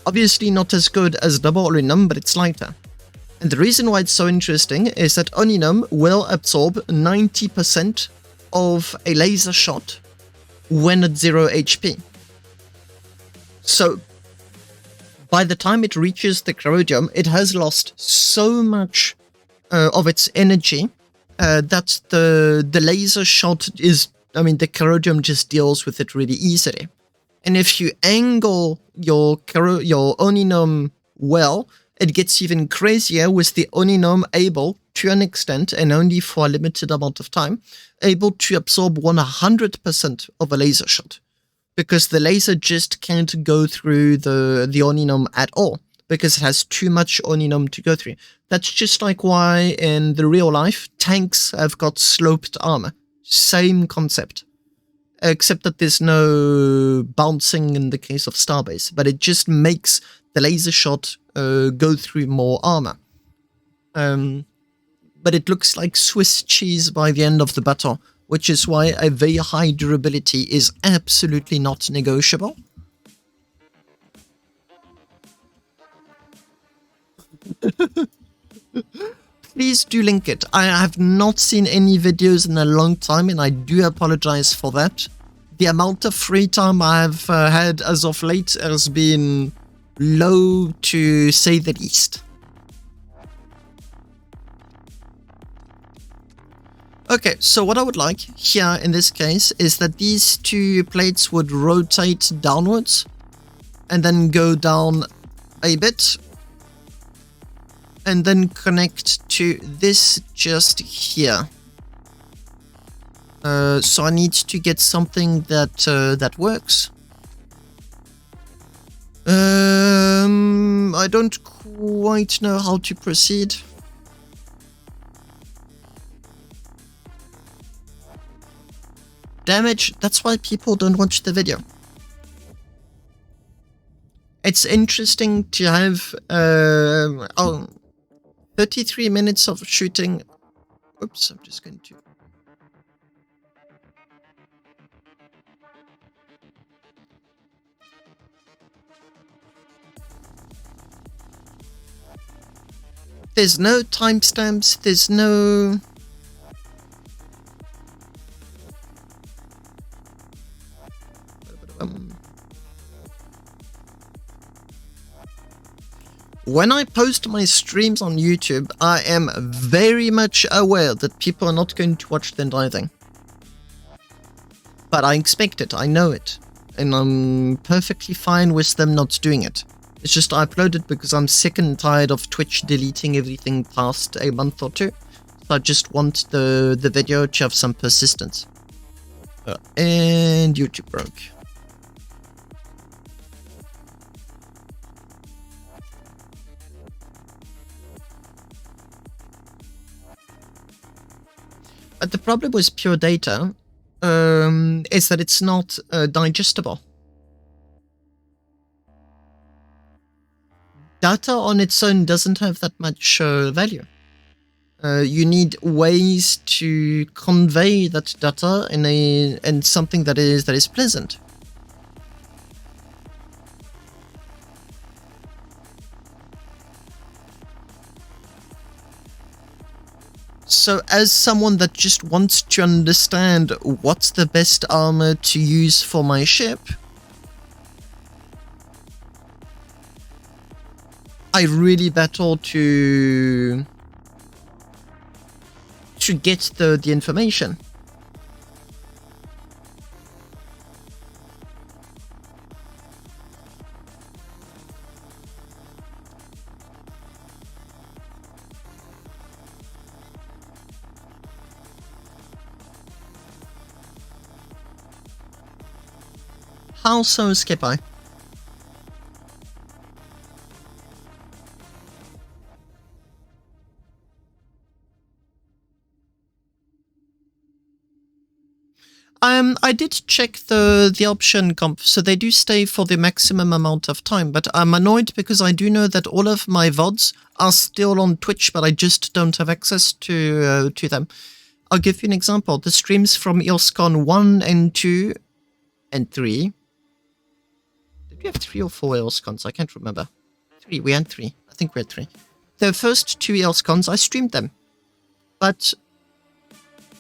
Obviously not as good as double Oninum, but it's lighter. And the reason why it's so interesting is that Oninum will absorb 90% of a laser shot when at 0 HP. So, by the time it reaches the Corrodium, it has lost so much of its energy that the laser shot is... I mean, the Corrodium just deals with it really easily. And if you angle your Oninum well, it gets even crazier with the Oninum able, to an extent, and only for a limited amount of time, able to absorb 100% of a laser shot. Because the laser just can't go through the Oninum at all, because it has too much Oninum to go through. That's just like why in the real life, tanks have got sloped armor. Same concept, except that there's no bouncing in the case of Starbase, but it just makes the laser shot go through more armor. But it looks like Swiss cheese by the end of the battle, which is why a very high durability is absolutely not negotiable. Please do link it. I have not seen any videos in a long time, and I do apologize for that. The amount of free time I've had as of late has been low, to say the least. Okay, so what I would like here in this case is that these two plates would rotate downwards and then go down a bit, and then connect to this just here. So I need to get something that that works. I don't quite know how to proceed. Damage, that's why people don't watch the video. It's interesting to have 33 minutes of shooting. Oops, I'm just going to... There's no timestamps, there's no... When I post my streams on YouTube, I am very much aware that people are not going to watch the entire thing. But I expect it, I know it. And I'm perfectly fine with them not doing it. It's just I upload it because I'm sick and tired of Twitch deleting everything past a month or two. So I just want the video to have some persistence. And YouTube broke. But the problem with pure data is that it's not digestible. Data on its own doesn't have that much value. You need ways to convey that data in something that is pleasant. So as someone that just wants to understand what's the best armor to use for my ship, I really battle to get the information. How so, Skipper? I did check the option comp, so they do stay for the maximum amount of time, but I'm annoyed because I do know that all of my VODs are still on Twitch, but I just don't have access to them. I'll give you an example. The streams from EOSCon 1 and 2 and 3. Did we have 3 or 4 EOSCons? I can't remember. 3, we had 3. I think we had 3. The first 2 EOSCons, I streamed them. But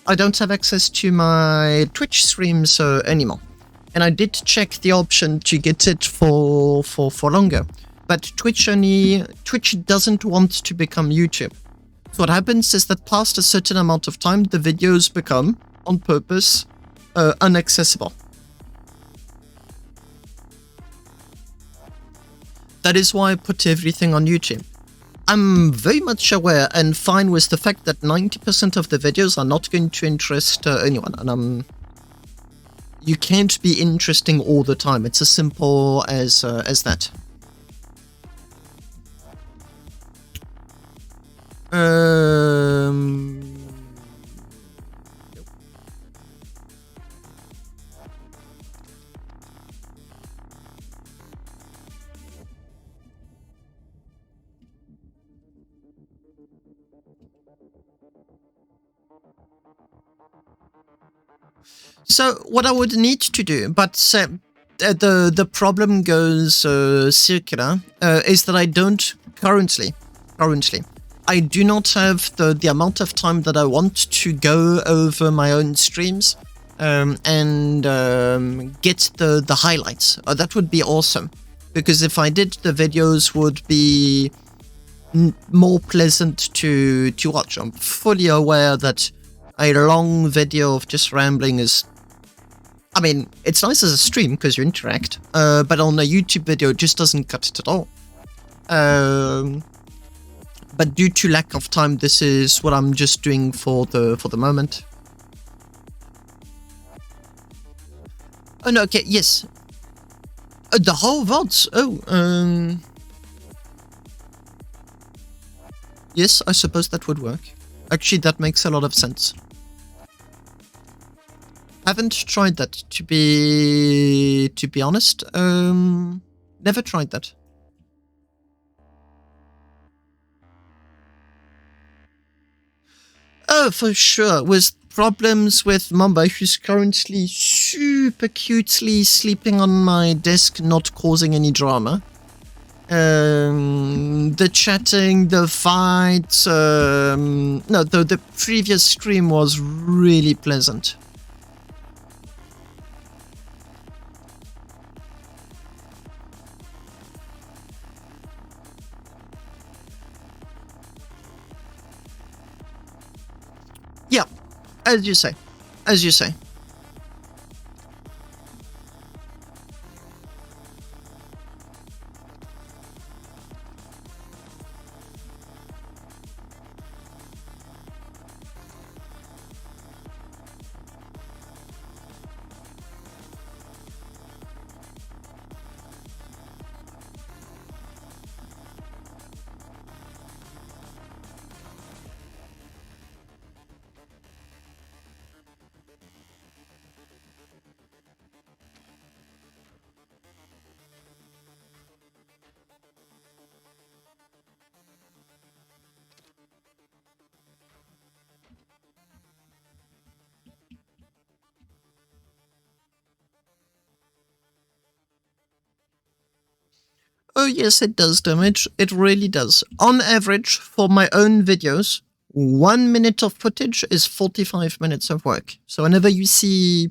I don't have access to my Twitch streams anymore. And I did check the option to get it for longer. But Twitch doesn't want to become YouTube. So what happens is that past a certain amount of time, the videos become, on purpose, inaccessible. That is why I put everything on YouTube. I'm very much aware and fine with the fact that 90% of the videos are not going to interest anyone, and you can't be interesting all the time. It's as simple as that. So what I would need to do, but the problem goes circular, is that I don't currently, I do not have the amount of time that I want to go over my own streams and get the highlights. That would be awesome, because if I did, the videos would be more pleasant to watch. I'm fully aware that a long video of just rambling is... I mean, it's nice as a stream because you interact, but on a YouTube video, it just doesn't cut it at all. But due to lack of time, this is what I'm just doing for the moment. Oh no, okay, yes. The whole VODs? Oh, yes, I suppose that would work. Actually, that makes a lot of sense. Haven't tried that, to be honest. Never tried that. Oh, for sure. With problems with Mamba, who's currently super cutely sleeping on my desk, not causing any drama. The chatting, the fights. No, the previous stream was really pleasant. Yeah, as you say. As you say. Oh yes, it does damage. It really does. On average, for my own videos, 1 minute of footage is 45 minutes of work. So whenever you see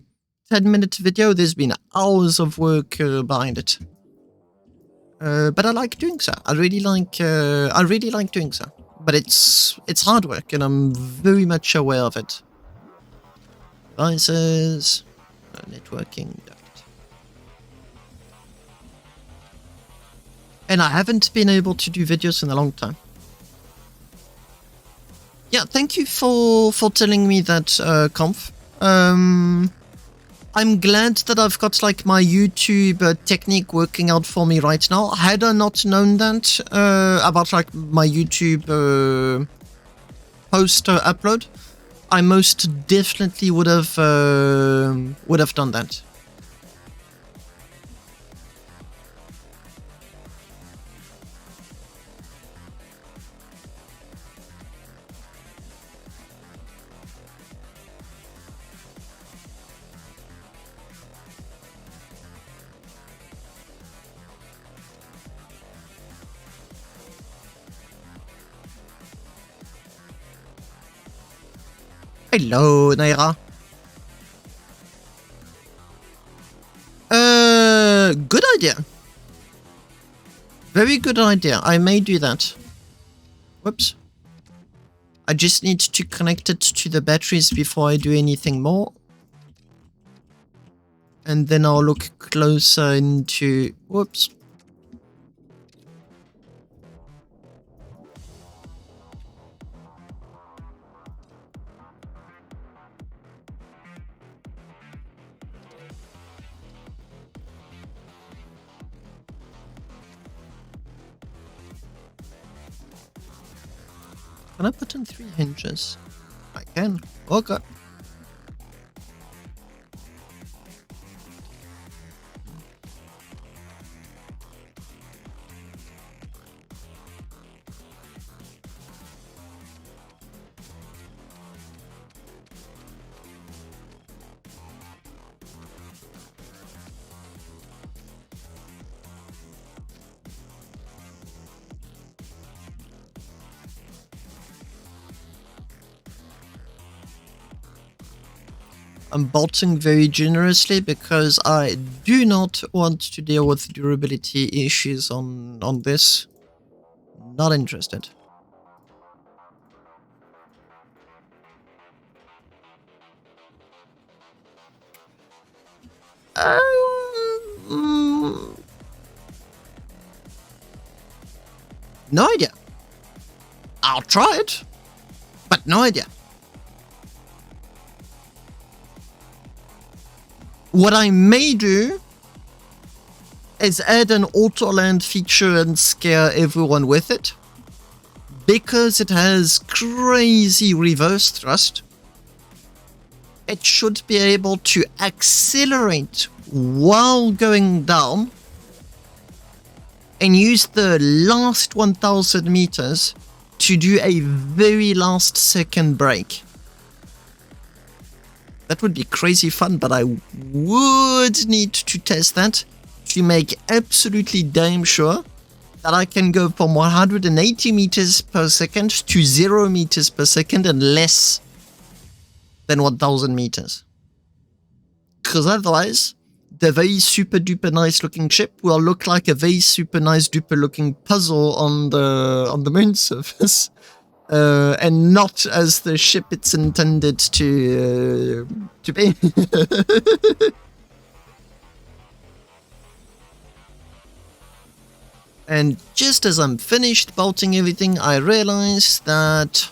10-minute video, there's been hours of work behind it. But I like doing so. I really like doing so. But it's hard work, and I'm very much aware of it. Devices, networking. And I haven't been able to do videos in a long time. Yeah, thank you for telling me that, Conf. I'm glad that I've got like my YouTube technique working out for me right now. Had I not known that about like my YouTube post upload, I most definitely would have done that. Hello, Naira. Good idea. Very good idea. I may do that. Whoops. I just need to connect it to the batteries before I do anything more. And then I'll look closer into... Whoops. Can I put in 3 hinges? I can. Okay. I'm bolting very generously because I do not want to deal with durability issues on this. Not interested. No idea. I'll try it, but no idea. What I may do has had an auto-land feature and scare everyone with it. Because it has crazy reverse thrust, it should be able to accelerate while going down and use the last 1000 meters to do a very last second brake. That would be crazy fun, but I would need to test that to make absolutely damn sure that I can go from 180 meters per second to 0 meters per second and less than 1000 meters. Because otherwise, the very super duper nice looking ship will look like a very super nice duper looking puzzle on the moon surface, and not as the ship it's intended to be. And just as I'm finished bolting everything, I realize that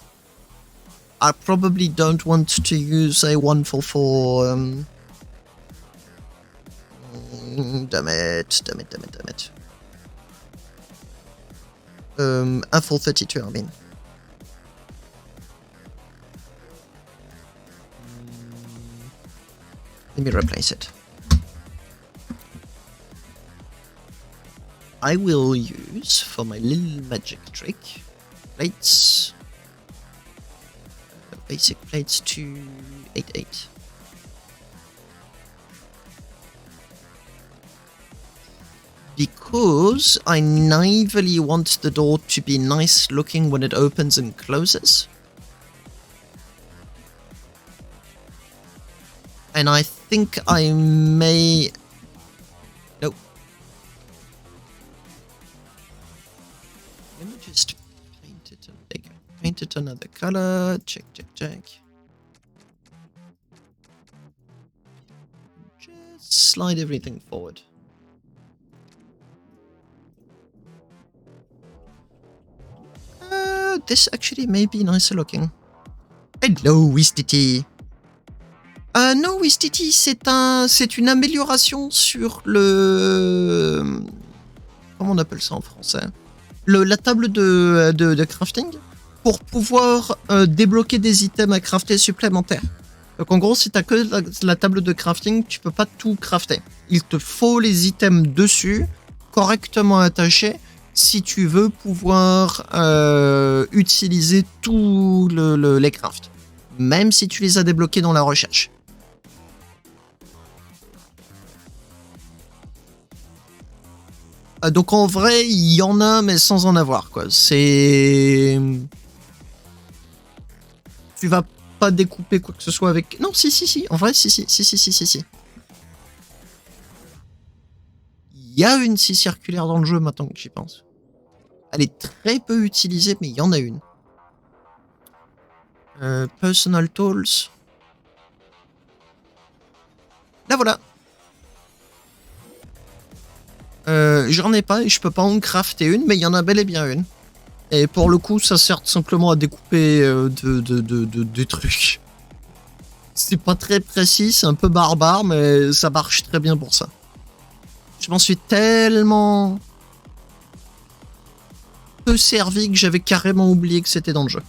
I probably don't want to use a 144. Damn it. A 432, I mean. Let me replace it. I will use, for my little magic trick, plates. Basic plates 288. Because I naively want the door to be nice looking when it opens and closes. And I think I may... Nope. Let me just paint it bigger. Paint it another color. Check. Just slide everything forward. This actually may be nicer looking. Hello, Wistiti. Non, Wistiti, c'est une amélioration sur le... Comment on appelle ça en français? La table de crafting pour pouvoir débloquer des items à crafter supplémentaires. Donc en gros, si t'as que la table de crafting, tu peux pas tout crafter. Il te faut les items dessus, correctement attachés, si tu veux pouvoir utiliser tous les crafts. Même si tu les as débloqués dans la recherche. Donc en vrai, il y en a, mais sans en avoir, quoi. C'est... Tu vas pas découper quoi que ce soit avec... Non, si. En vrai, si. Il y a une scie circulaire dans le jeu, maintenant que j'y pense. Elle est très peu utilisée, mais il y en a une. Personal Tools. Là, voilà. J'en ai pas et je peux pas en crafter une, mais il y en a bel et bien une. Et pour le coup, ça sert simplement à découper des trucs. C'est pas très précis, c'est un peu barbare, mais ça marche très bien pour ça. Je m'en suis tellement peu servi que j'avais carrément oublié que c'était dans le jeu.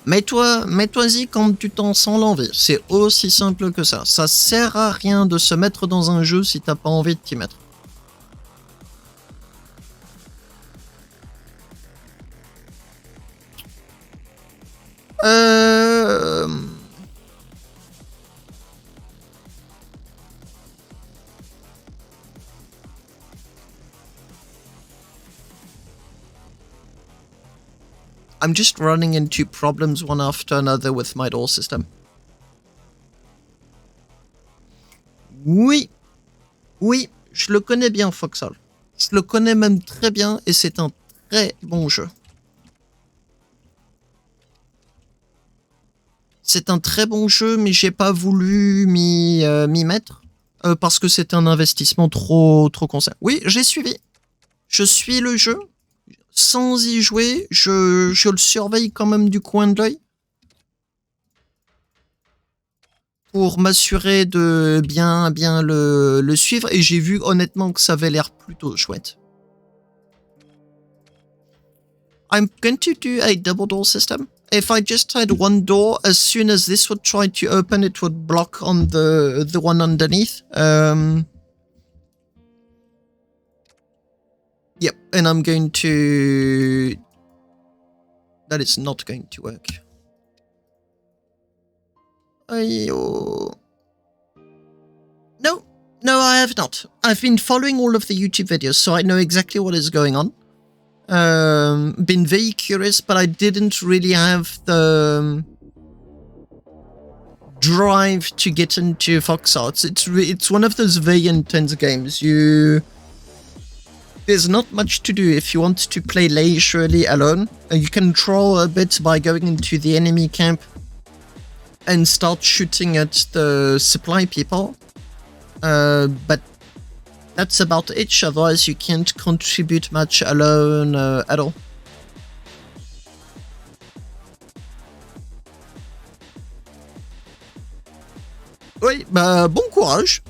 Mets-toi-y quand tu t'en sens l'envie. C'est aussi simple que ça. Ça sert à rien de se mettre dans un jeu si t'as pas envie de t'y mettre. I'm just running into problems one after another with my door system. Oui, je le connais bien, Voxel. Je le connais même très bien et c'est un très bon jeu. C'est un très bon jeu, mais j'ai pas voulu m'y mettre parce que c'est un investissement trop conséquent. Oui, j'ai suivi. Je suis le jeu. Sans y jouer, je le surveille quand même du coin de l'œil. pour m'assurer de bien le suivre et j'ai vu honnêtement que ça avait l'air plutôt chouette. I'm going to do a double door system. If I just had one door, as soon as this would try to open, it would block on the one underneath. Yep, and I'm going to... That is not going to work. No, I have not. I've been following all of the YouTube videos, so I know exactly what is going on. Been very curious, but I didn't really have the drive to get into Voxel. It's one of those very intense games. There's not much to do if you want to play leisurely alone. You can troll a bit by going into the enemy camp and start shooting at the supply people. But that's about it, otherwise you can't contribute much alone at all. Oui, bah bon courage.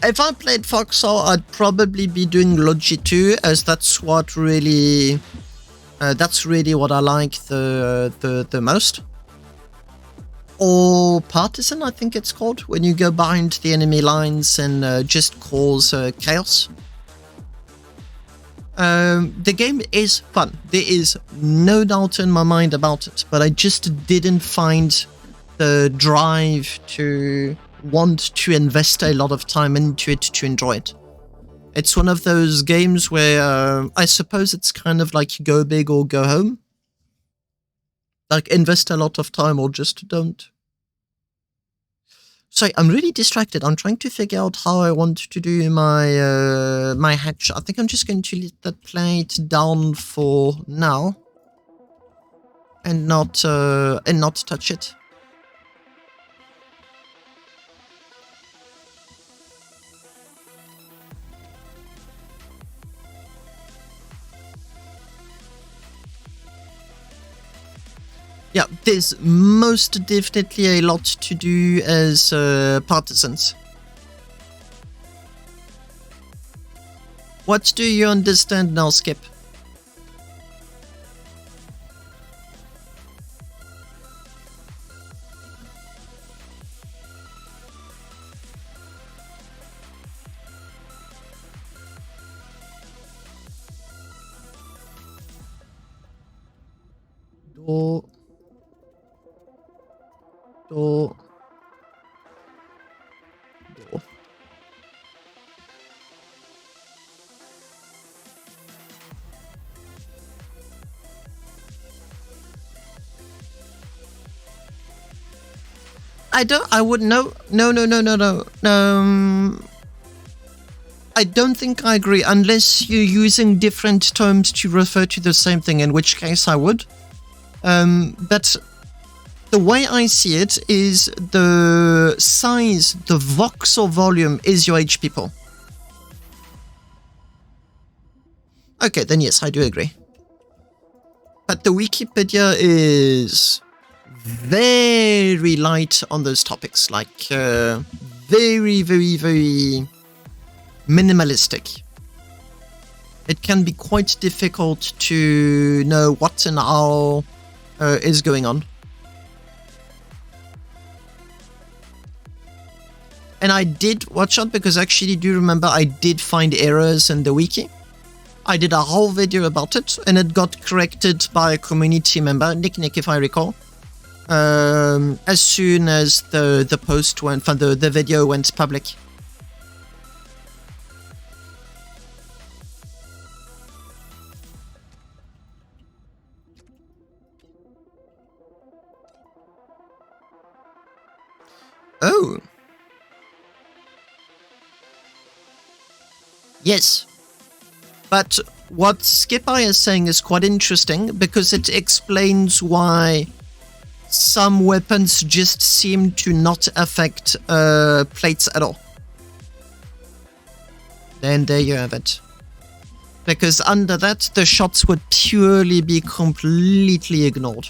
If I played Voxel, I'd probably be doing Logi 2, as that's what really, what I like the most. Or Partisan, I think it's called, when you go behind the enemy lines and just cause chaos. The game is fun. There is no doubt in my mind about it, but I just didn't find the drive to want to invest a lot of time into it to enjoy it. It's one of those games where I suppose it's kind of like go big or go home. Like invest a lot of time or just don't. Sorry, I'm really distracted. I'm trying to figure out how I want to do my my hatch. I think I'm just going to let that plate down for now and not touch it. Yeah, there's most definitely a lot to do as partisans. What do you understand now, Skip? Door. Door. Door. I wouldn't know. No. I don't think I agree, unless you're using different terms to refer to the same thing, in which case I would. But the way I see it is the size, the voxel volume is your HP pool. Okay, then yes, I do agree. But the Wikipedia is very light on those topics, like very minimalistic. It can be quite difficult to know what and how is going on. And I did watch out because actually do remember I did find errors in the wiki. I did a whole video about it and it got corrected by a community member, Nick if I recall. As soon as the post went, the video went public. Oh. Yes. But what Skipper is saying is quite interesting because it explains why some weapons just seem to not affect plates at all. And there you have it. Because under that, the shots would purely be completely ignored.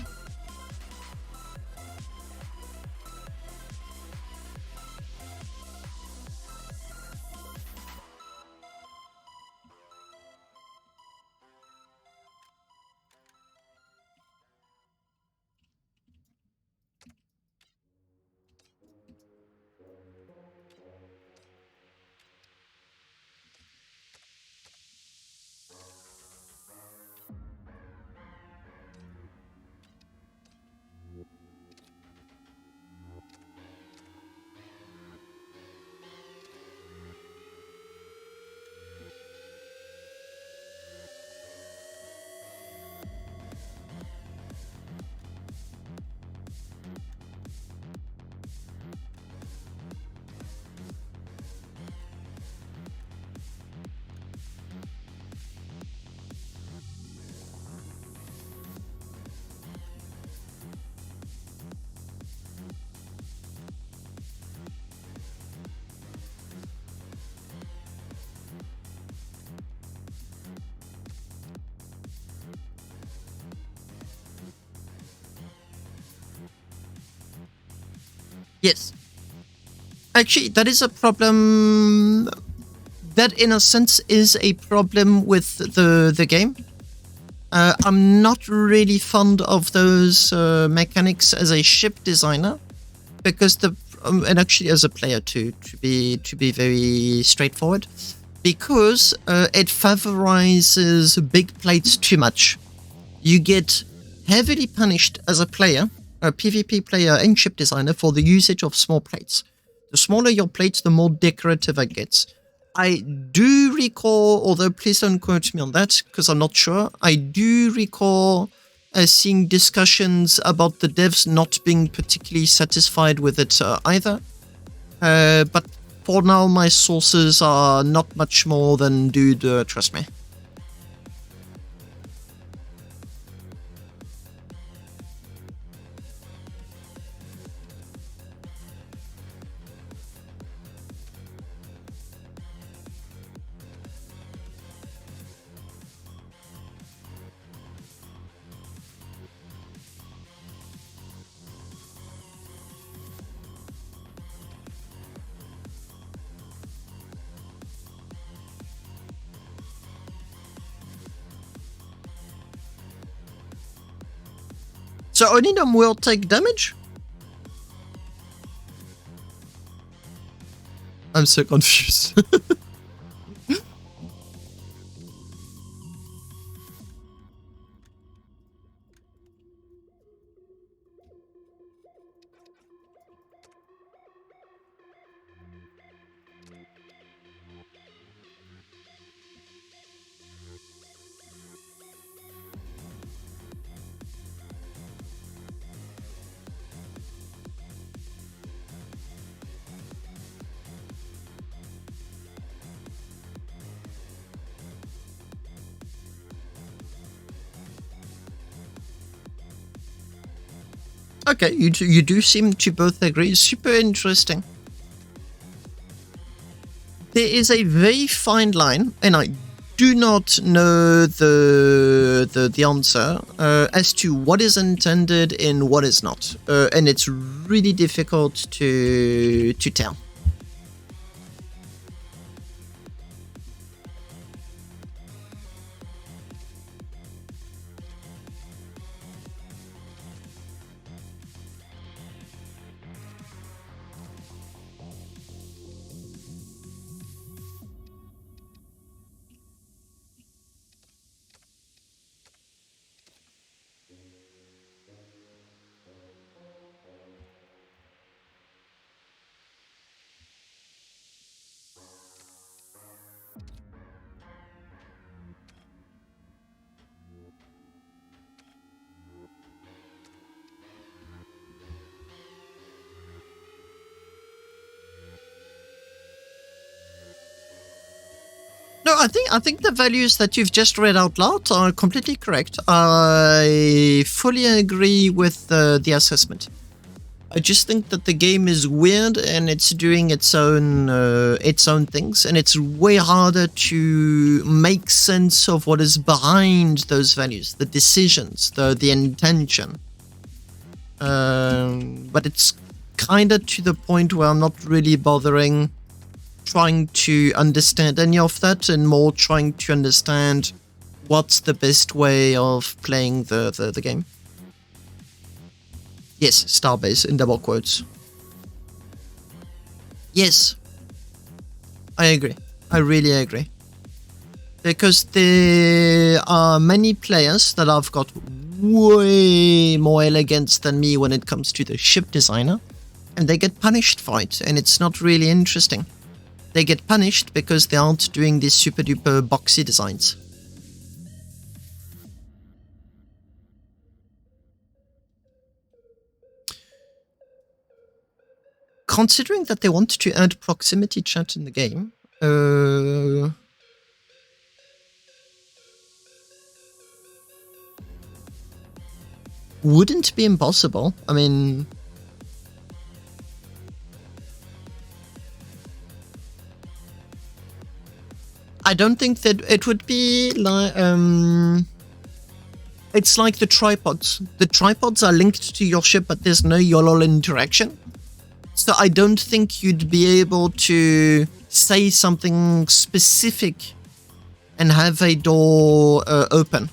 Yes. Actually, that is a problem. That, in a sense, is a problem with the game. I'm not really fond of those mechanics as a ship designer, because and actually as a player too, to be very straightforward, because it favorizes big plates too much. You get heavily punished as a player, a PvP player and ship designer, for the usage of small plates. The smaller your plates, the more decorative it gets. I do recall, although please don't quote me on that because I'm not sure, I do recall seeing discussions about the devs not being particularly satisfied with it either. But for now, my sources are not much more than dude, trust me. So Oninum will take damage? I'm so confused. Okay, you do seem to both agree. Super interesting. There is a very fine line, and I do not know the answer as to what is intended and what is not, and it's really difficult to tell. No, I think the values that you've just read out loud are completely correct. I fully agree with the assessment. I just think that the game is weird and it's doing its own things, and it's way harder to make sense of what is behind those values, the decisions, the intention. But it's kind of to the point where I'm not really bothering trying to understand any of that, and more trying to understand what's the best way of playing the game. Yes, Starbase in double quotes. Yes, I agree. I really agree. Because there are many players that have got way more elegance than me when it comes to the ship designer, and they get punished for it, and it's not really interesting. They get punished because they aren't doing these super duper boxy designs. Considering that they want to add proximity chat in the game, wouldn't be impossible. I mean, I don't think that it would be like it's like the tripods. The tripods are linked to your ship, but there's no YOLOL interaction. So I don't think you'd be able to say something specific and have a door open.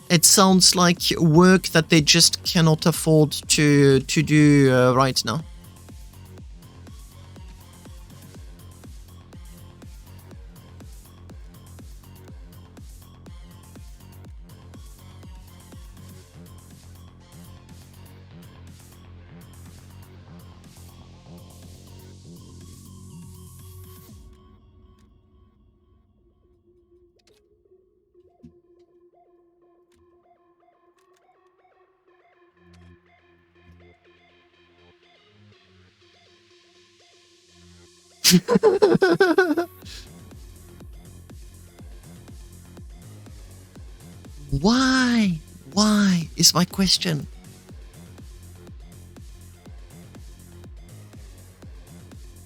It sounds like work that they just cannot afford to do right now. Why? Why is my question.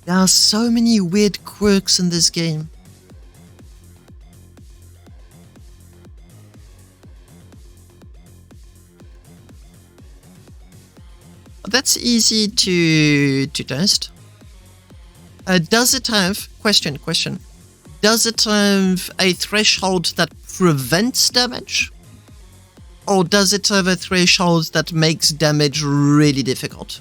There are so many weird quirks in this game. That's easy to test. Does it have, question, does it have a threshold that prevents damage? Or does it have a threshold that makes damage really difficult?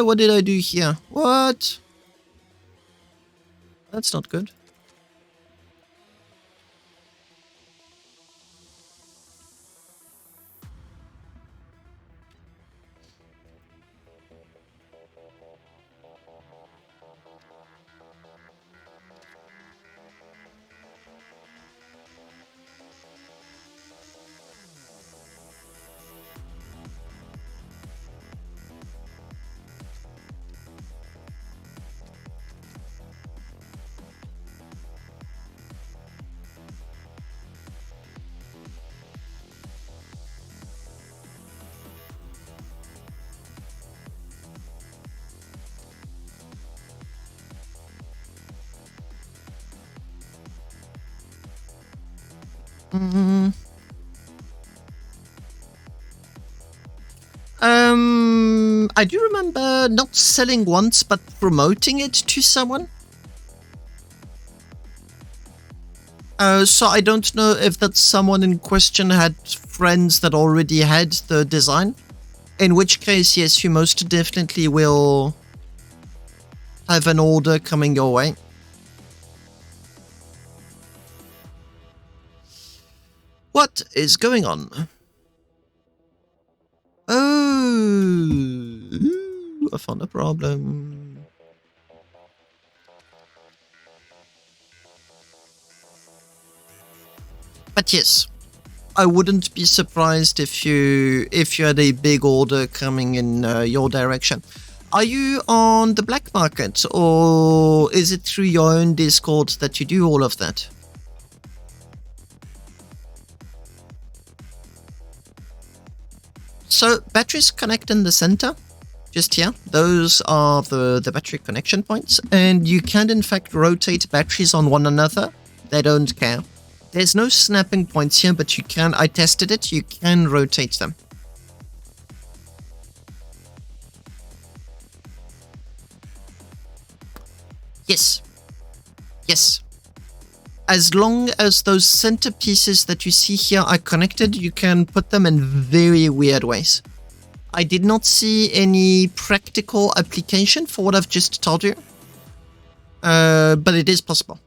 What did I do here? What? That's not good. I do remember not selling once, but promoting it to someone. So I don't know if that someone in question had friends that already had the design. In which case, yes, you most definitely will have an order coming your way. What is going on? Oh, I found a problem. But yes, I wouldn't be surprised if you had a big order coming in your direction. Are you on the black market, or is it through your own Discord that you do all of that? So batteries connect in the center, just here. Those are the battery connection points, and you can in fact rotate batteries on one another. They don't care. There's no snapping points here, but you can, I tested it, you can rotate them. Yes. Yes. As long as those center pieces that you see here are connected, you can put them in very weird ways. I did not see any practical application for what I've just told you, but it is possible.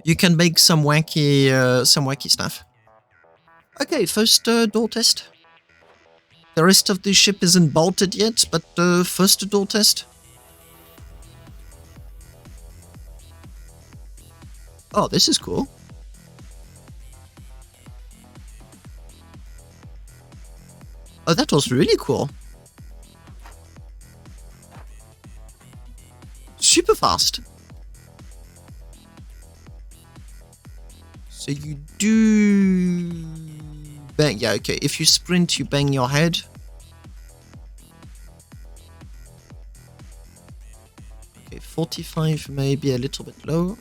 You can make some wacky stuff. Okay, first door test. The rest of the ship isn't bolted yet, but first door test. Oh, this is cool. Oh, that was really cool. Super fast. So you do bang, yeah, okay. If you sprint, you bang your head. Okay, 45 maybe a little bit low.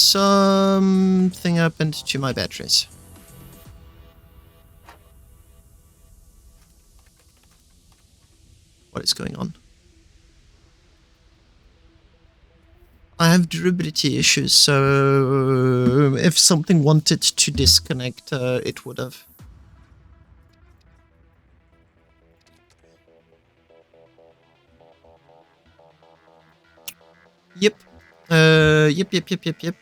Something happened to my batteries. What is going on? I have durability issues, so if something wanted to disconnect, it would have. Yep. Yep.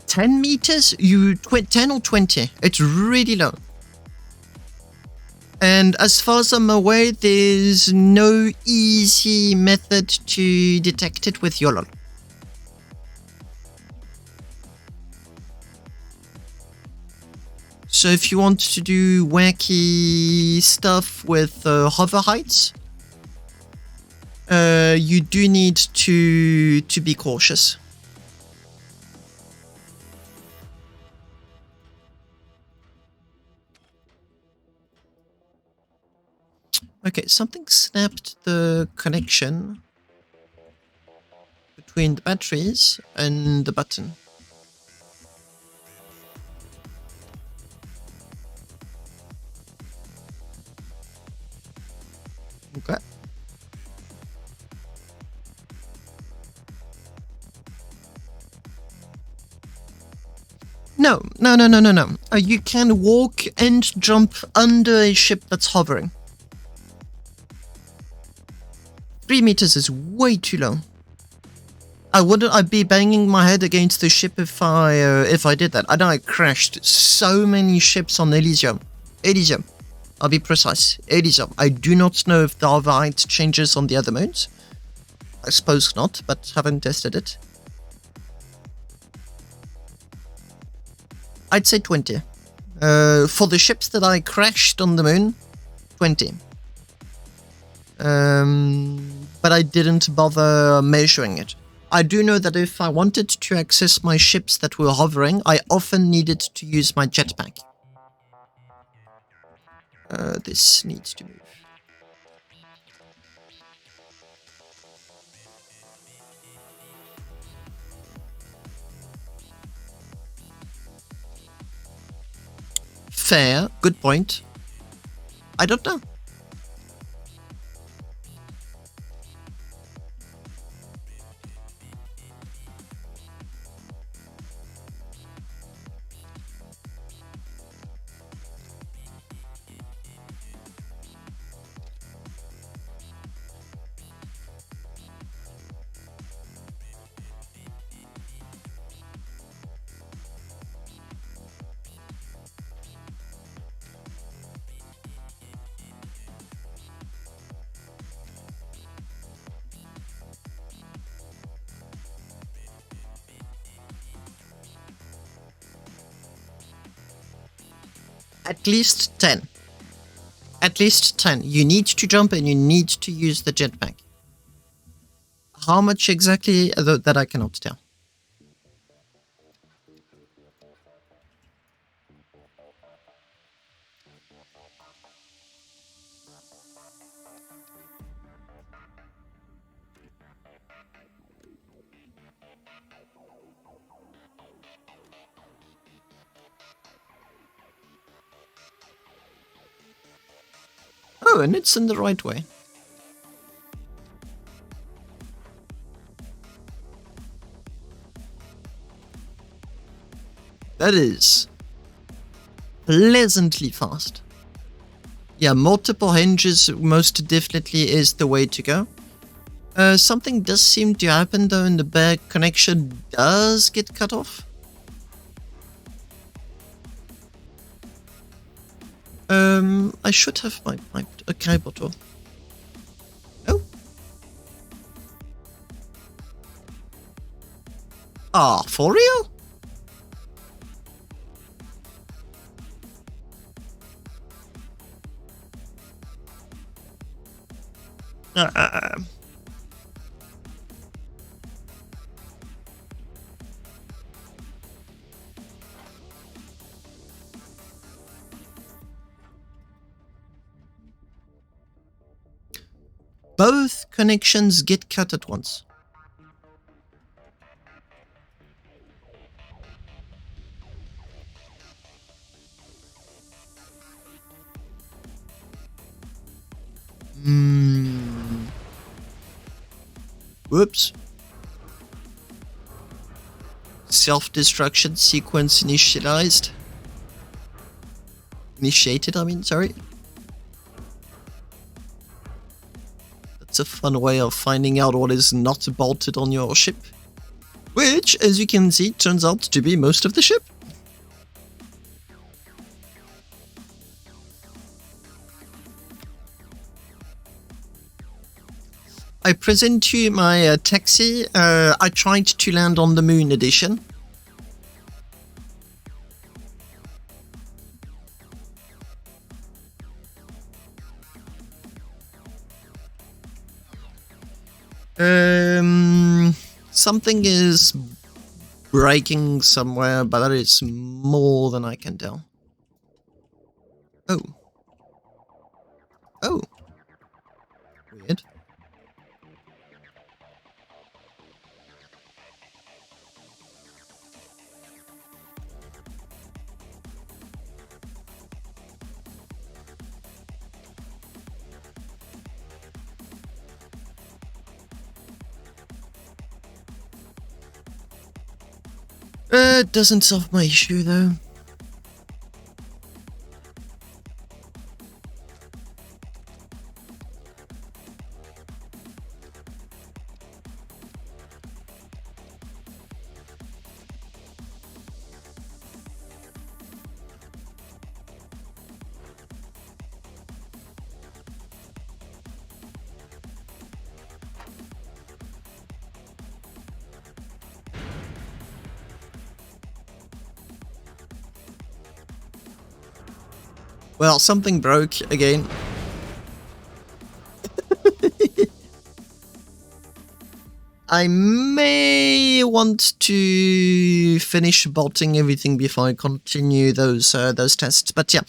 10 meters? 10 or 20? It's really low. And as far as I'm aware, there's no easy method to detect it with YOLO. So if you want to do wacky stuff with hover heights, you do need to be cautious. Okay, something snapped the connection between the batteries and the button. Okay. No. You can walk and jump under a ship that's hovering. 3 meters is way too low. I'd be banging my head against the ship if I did that. I know I crashed so many ships on Elysium. I'll be precise. Elysium. I do not know if the hover height changes on the other moons. I suppose not, but haven't tested it. I'd say 20. For the ships that I crashed on the moon, 20. But I didn't bother measuring it. I do know that if I wanted to access my ships that were hovering, I often needed to use my jetpack. This needs to move. Fair, good point. I don't know. At least 10. At least 10. You need to jump and you need to use the jetpack. How much exactly, that I cannot tell. Oh, and it's in the right way. That is pleasantly fast. Yeah, multiple hinges most definitely is the way to go. Something does seem to happen though, and the back connection does get cut off. I should have my okay bottle. Oh. Ah, for real? Both connections get cut at once. Whoops. Self-destruction sequence initiated, I mean, sorry. That's a fun way of finding out what is not bolted on your ship. Which, as you can see, turns out to be most of the ship. I present you my taxi. I tried to land on the Moon edition. Something is breaking somewhere, but that is more than I can tell. Oh. Oh. Weird. Doesn't solve my issue though. Well, something broke again. I may want to finish bolting everything before I continue those tests, but yeah.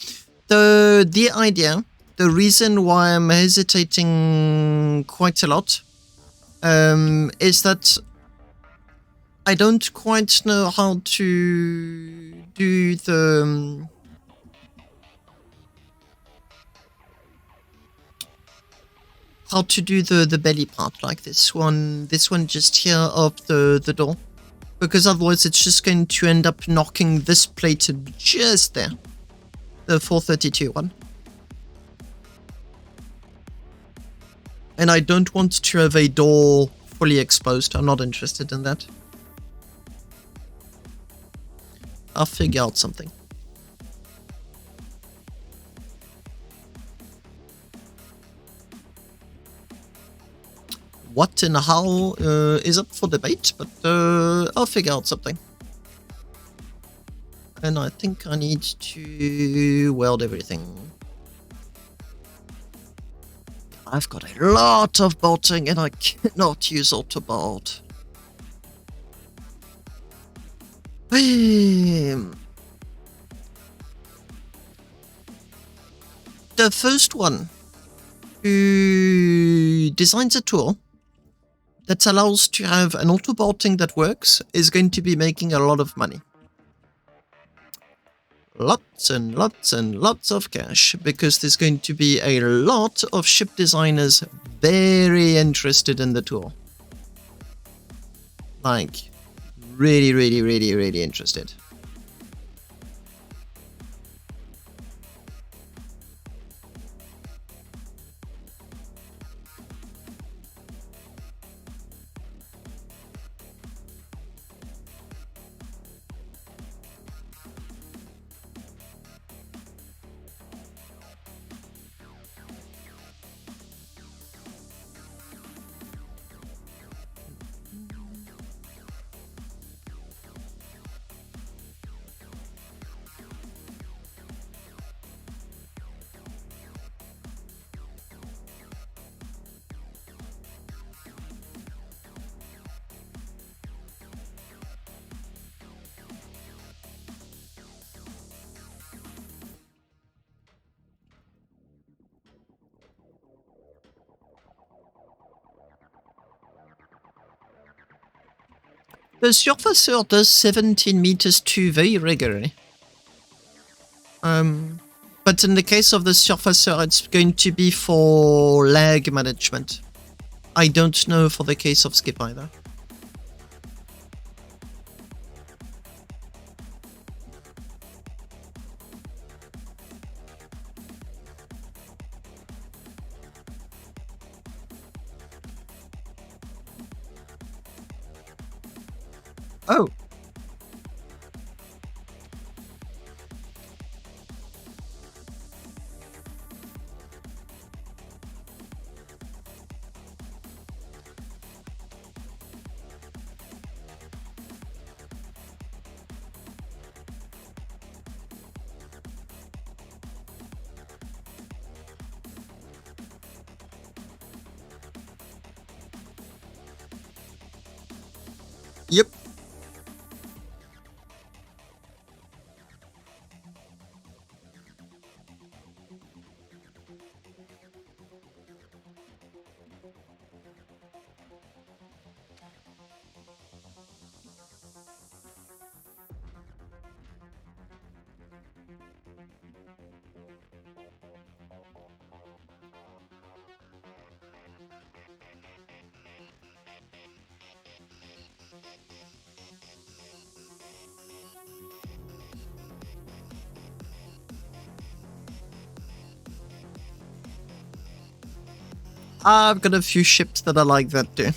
the idea, the reason why I'm hesitating quite a lot, is that I don't quite know how to do the belly part, like this one just here of the door, because otherwise it's just going to end up knocking this plate just there, the 432 one. And I don't want to have a door fully exposed. I'm not interested in that. I'll figure out something. What and how is up for debate, but I'll figure out something. And I think I need to weld everything. I've got a lot of bolting and I cannot use auto bolt. The first one who designs a tool that allows to have an auto bolting that works is going to be making a lot of money. Lots and lots and lots of cash, because there's going to be a lot of ship designers very interested in the tool. Like, really, really, really, really interested. The surfacer does 17 meters 2V regularly. But in the case of the surfacer, it's going to be for lag management. I don't know for the case of skip either. Oh. Yep. I've got a few ships that are like that too.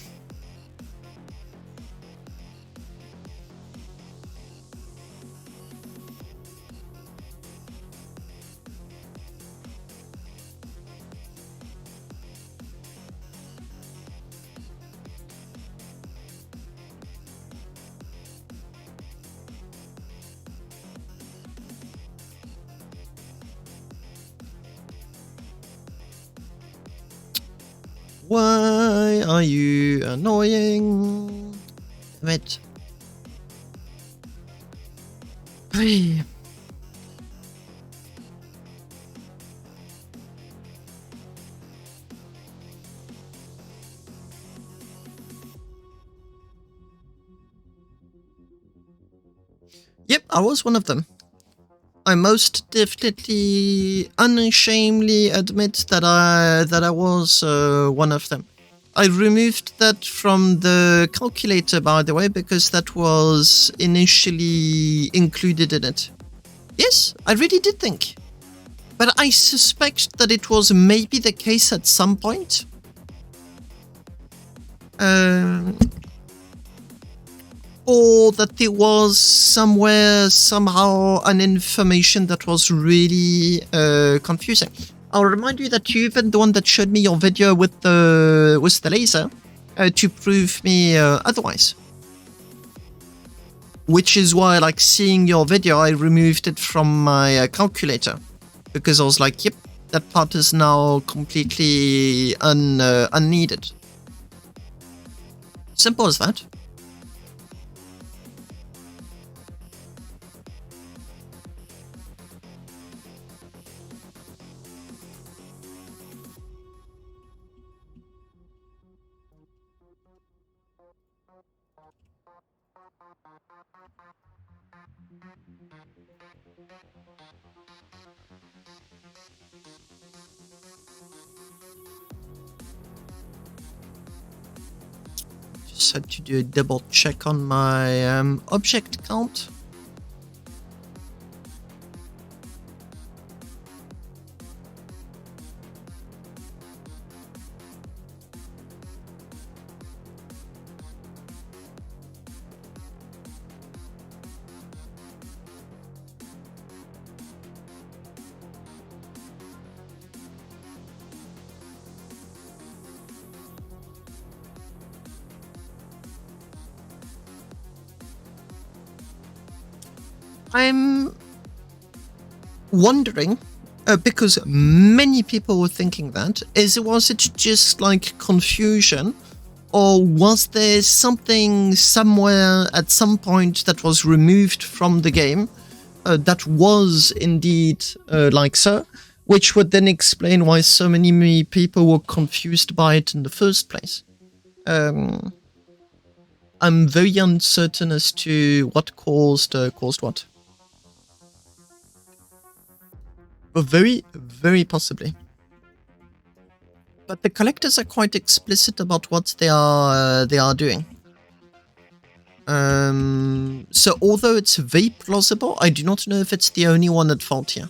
Why are you annoying? Damn it. Hey. I was one of them. I most definitely, unashamedly admit that I was one of them. I removed that from the calculator, by the way, because that was initially included in it. Yes, I really did think. But I suspect that it was maybe the case at some point. Or that there was somewhere, somehow, an information that was really confusing. I'll remind you that you're even the one that showed me your video with the laser to prove me otherwise. Which is why, like, seeing your video, I removed it from my calculator. Because I was like, yep, that part is now completely unneeded. Simple as that. Just had to do a double check on my object count. I'm wondering, because many people were thinking that, was it just like confusion, or was there something somewhere at some point that was removed from the game that was indeed like so, which would then explain why so many people were confused by it in the first place. I'm very uncertain as to what caused what. But very, very possibly. But the collectors are quite explicit about what they are doing. So although it's very plausible, I do not know if it's the only one at fault here.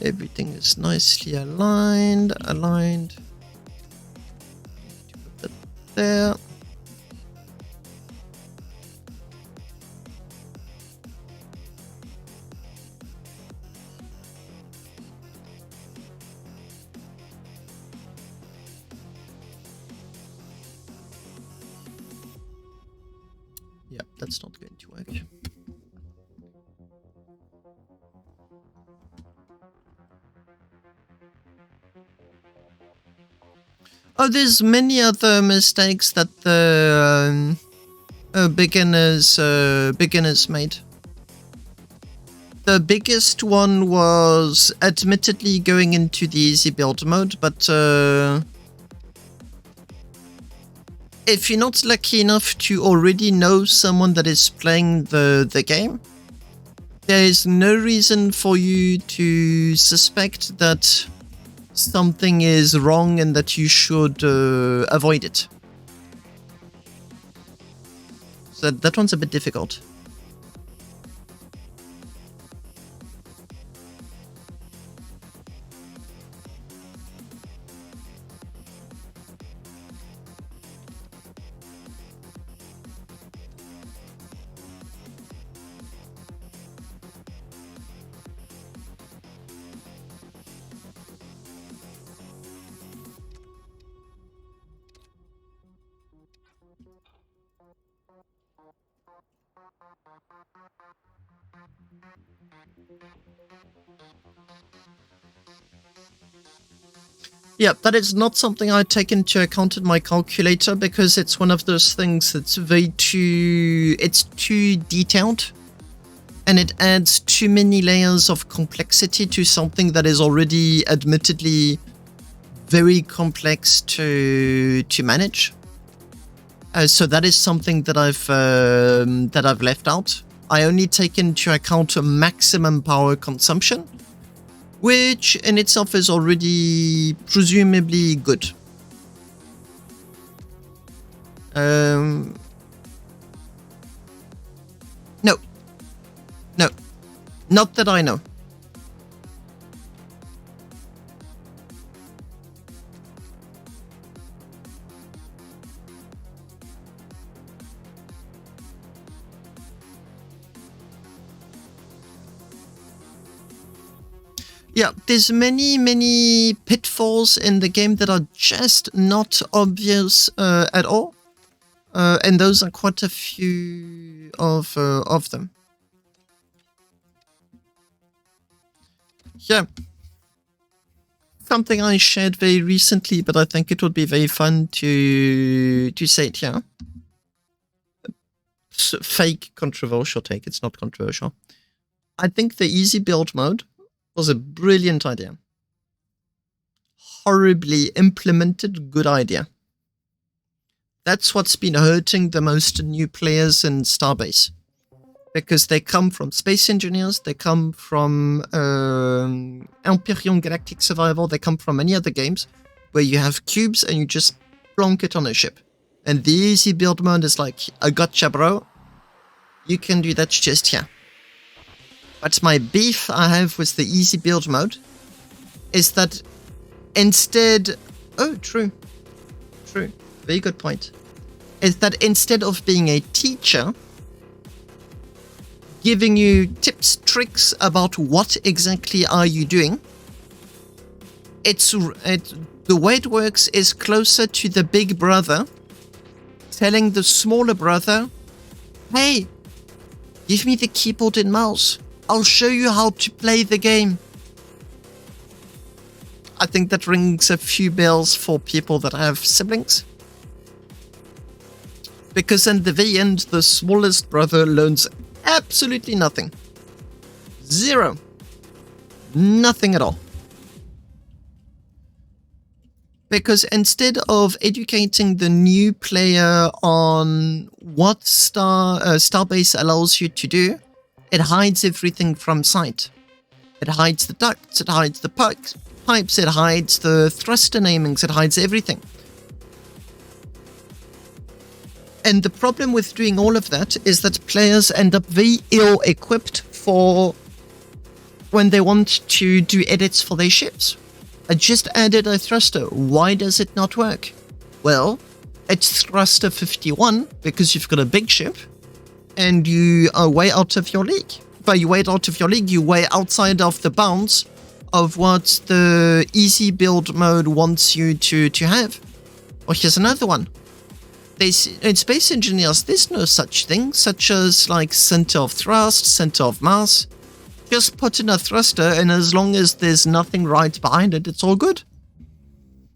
Everything is nicely aligned. Put that there. Yep, that's not going to work. Oh, there's many other mistakes that the beginners made. The biggest one was admittedly going into the easy build mode, but if you're not lucky enough to already know someone that is playing the game, there is no reason for you to suspect that something is wrong and that you should avoid it. So that one's a bit difficult. Yeah, that is not something I take into account in my calculator because it's one of those things that's it's too detailed and it adds too many layers of complexity to something that is already admittedly very complex to manage. So that is something that I've left out. I only take into account a maximum power consumption, which in itself is already presumably good. No. No. Not that I know. Yeah, there's many pitfalls in the game that are just not obvious at all, and those are quite a few of them. Yeah, something I shared very recently, but I think it would be very fun to say it here. Fake controversial take. It's not controversial. I think the easy build mode was a brilliant idea. Horribly implemented, good idea. That's what's been hurting the most new players in Starbase. Because they come from space engineers, they come from Empyrean Galactic Survival, they come from many other games where you have cubes and you just plonk it on a ship. And the easy build mode is like, I gotcha bro, you can do that just here. But my beef I have with the easy build mode is that instead... Oh, true. Very good point. Is that instead of being a teacher, giving you tips, tricks about what exactly are you doing, the way it works is closer to the big brother telling the smaller brother, hey, give me the keyboard and mouse. I'll show you how to play the game. I think that rings a few bells for people that have siblings. Because in the very end, the smallest brother learns absolutely nothing. Zero. Nothing at all. Because instead of educating the new player on what Starbase allows you to do, it hides everything from sight. It hides the ducts, it hides the pipes, it hides the thruster namings, it hides everything. And the problem with doing all of that is that players end up very ill-equipped for when they want to do edits for their ships. I just added a thruster. Why does it not work? Well, it's thruster 51 because you've got a big ship and you are way out of your league. But you way out of your league, you're way outside of the bounds of what the easy build mode wants you to have. Or here's another one. In Space Engineers, there's no such thing, such as like center of thrust, center of mass. Just put in a thruster, and as long as there's nothing right behind it, it's all good.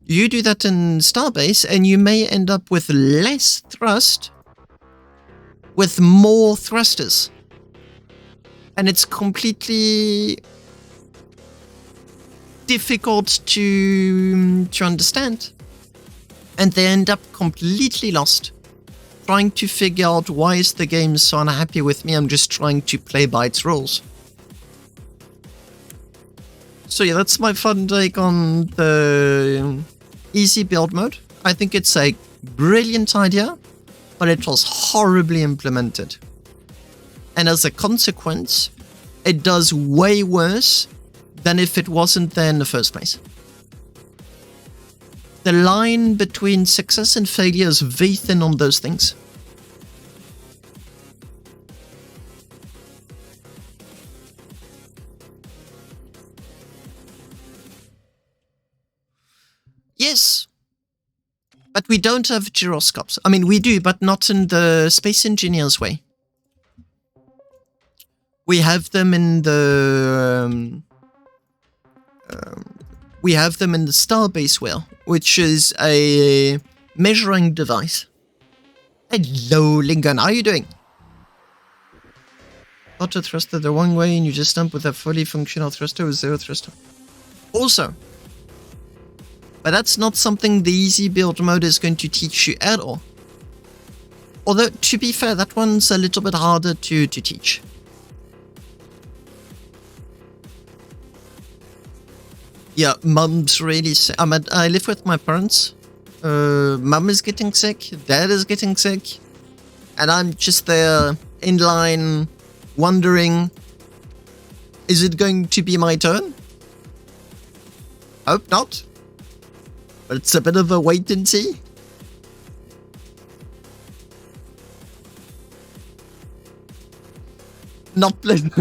You do that in Starbase, and you may end up with less thrust, with more thrusters. And it's completely difficult to understand. And they end up completely lost, trying to figure out why is the game so unhappy with me. I'm just trying to play by its rules. So yeah, that's my fun take on the easy build mode. I think it's a brilliant idea, but it was horribly implemented. And as a consequence, it does way worse than if it wasn't there in the first place. The line between success and failure is very thin on those things. Yes, but we don't have gyroscopes. I mean, we do, but not in the Space Engineers way. We have them in the we have them in the Starbase wheel, which is a measuring device. Hello, Lincoln, how are you doing? Auto thruster the wrong way and you just dump with a fully functional thruster with zero thruster. Also, but that's not something the easy build mode is going to teach you at all. Although, to be fair, that one's a little bit harder to teach. Yeah, mum's really sick. I live with my parents. Mum is getting sick, dad is getting sick, and I'm just there in line wondering, is it going to be my turn? Hope not. But it's a bit of a wait and see. Not pleasant.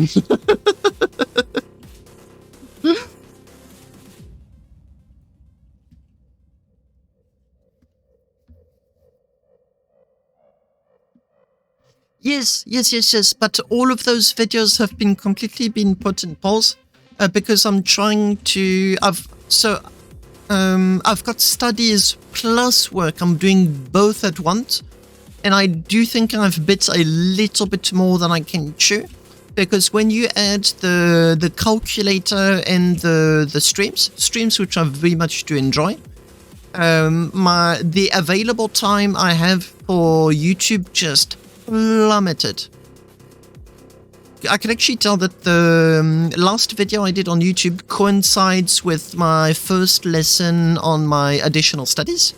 Yes, but all of those videos have been completely put in pause because I'm trying to. I've got studies plus work. I'm doing both at once, and I do think I've bit a little bit more than I can chew, because when you add the calculator and the streams which I very much do enjoy, the available time I have for YouTube just plummeted. I can actually tell that the last video I did on YouTube coincides with my first lesson on my additional studies,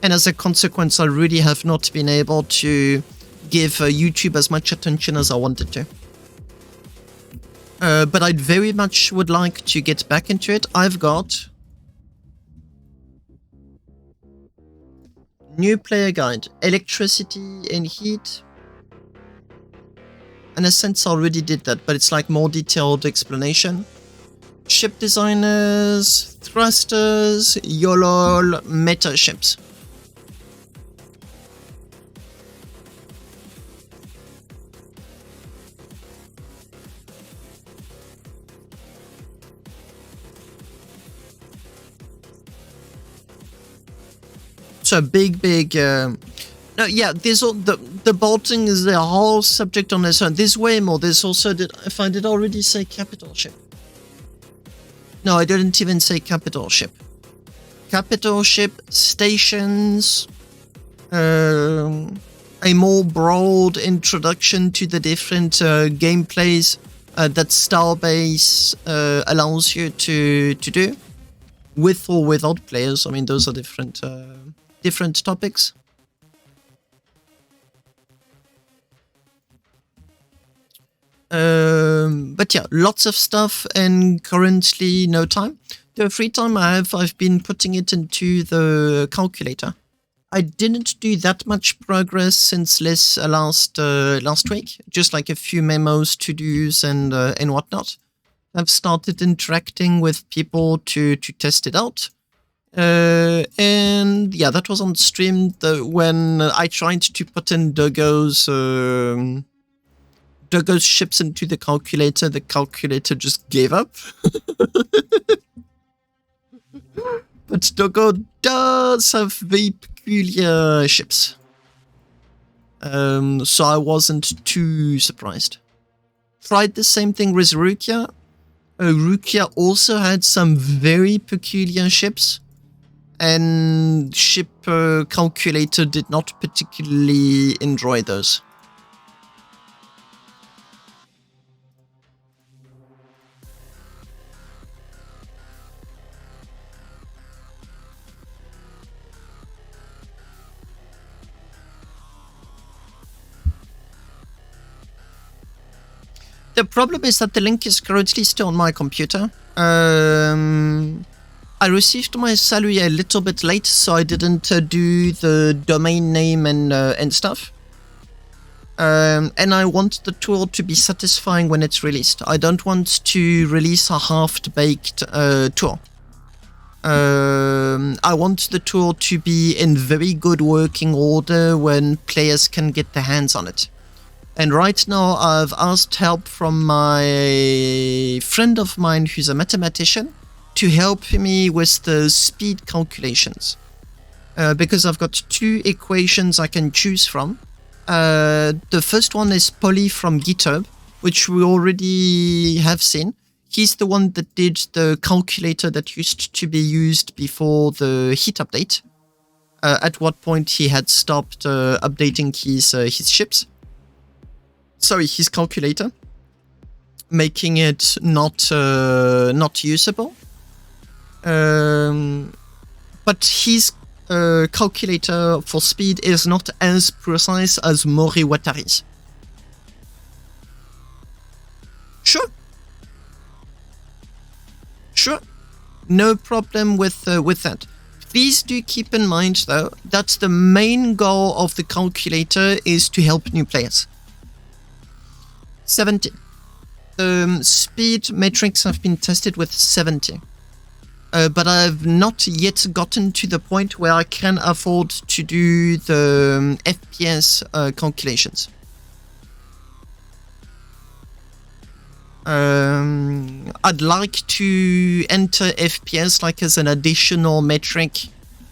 and as a consequence I really have not been able to give YouTube as much attention as I wanted to. But I very much would like to get back into it. I've got new player guide, electricity and heat. In a sense, I already did that, but it's like more detailed explanation. Ship designers, thrusters, YOLOL, meta ships. So big. No, yeah. There's all the bolting is the whole subject on its own. There's way more. There's also if I did already say capital ship. No, I didn't even say capital ship. Capital ship stations. A more broad introduction to the different gameplays that Starbase allows you to do, with or without players. I mean, those are different topics. But yeah, lots of stuff, and currently no time. The free time I have, I've been putting it into the calculator. I didn't do that much progress since last week, just like a few memos, to-dos, and whatnot. I've started interacting with people to test it out. And yeah, that was on stream when I tried to put in Doggo's ships into the calculator just gave up. But Doggo does have very peculiar ships. So I wasn't too surprised. Tried the same thing with Rukia. Rukia also had some very peculiar ships, and ship calculator did not particularly enjoy those. The problem is that the link is currently still on my computer. I received my salary a little bit late, so I didn't do the domain name and stuff. And I want the tool to be satisfying when it's released. I don't want to release a half-baked tool. I want the tool to be in very good working order when players can get their hands on it. And right now I've asked help from my friend of mine who's a mathematician, to help me with the speed calculations. Because I've got two equations I can choose from. The first one is Polly from GitHub, which we already have seen. He's the one that did the calculator that used to be used before the heat update. At what point he had stopped updating his ships. Sorry, his calculator, making it not usable. But his calculator for speed is not as precise as Mori Watari's. Sure, no problem with that. Please do keep in mind though that the main goal of the calculator is to help new players. 70. The speed metrics have been tested with 70. But I've not yet gotten to the point where I can afford to do the FPS calculations. I'd like to enter FPS like as an additional metric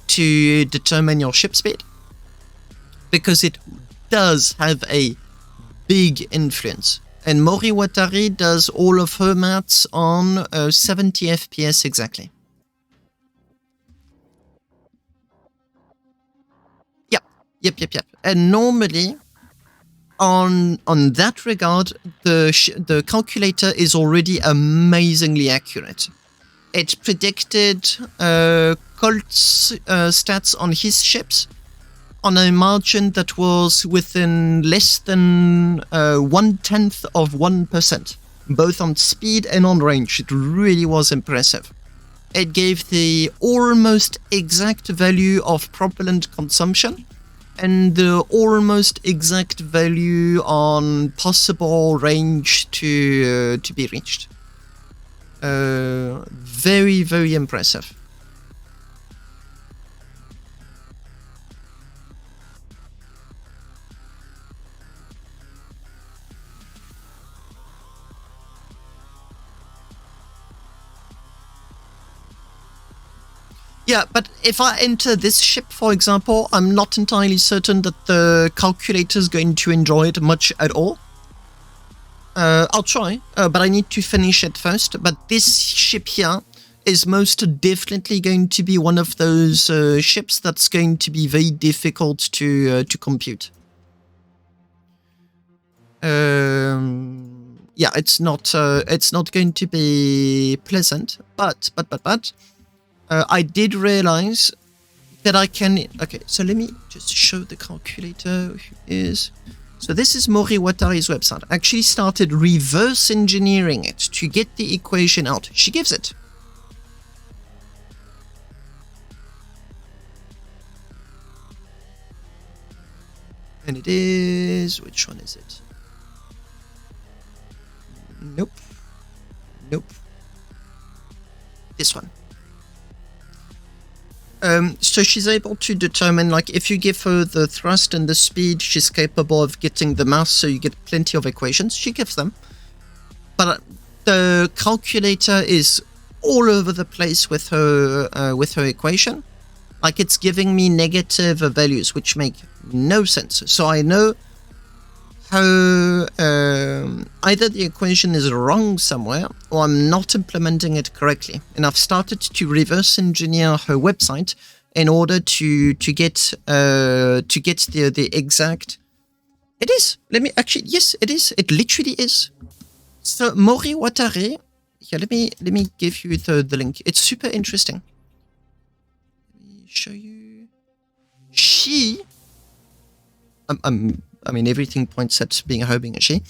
to determine your ship speed, because it does have a big influence. And Mori Watari does all of her maths on 70 FPS exactly. Yep. And normally, on that regard, the calculator is already amazingly accurate. It predicted Colt's stats on his ships on a margin that was within less than 1/10 of 1%, both on speed and on range. It really was impressive. It gave the almost exact value of propellant consumption and the almost exact value on possible range to be reached. Very, very impressive. Yeah, but if I enter this ship, for example, I'm not entirely certain that the calculator is going to enjoy it much at all. I'll try, but I need to finish it first. But this ship here is most definitely going to be one of those ships that's going to be very difficult to compute. Yeah, it's not going to be pleasant, but I did realize that I can... Okay, so let me just show the calculator. So this is Mori Watari's website. I actually started reverse engineering it to get the equation out. She gives it. And it is... Which one is it? Nope. This one. So she's able to determine, like, if you give her the thrust and the speed, she's capable of getting the mass, so you get plenty of equations. She gives them. But the calculator is all over the place with her equation. Like, it's giving me negative values, which make no sense. So I know how either the equation is wrong somewhere or I'm not implementing it correctly. And I've started to reverse engineer her website in order to get the exact... It is. Let me actually... Yes, it is. It literally is. So Mori Watari... Yeah, let me give you the link. It's super interesting. Let me show you. She... I mean, everything points at being her being a she.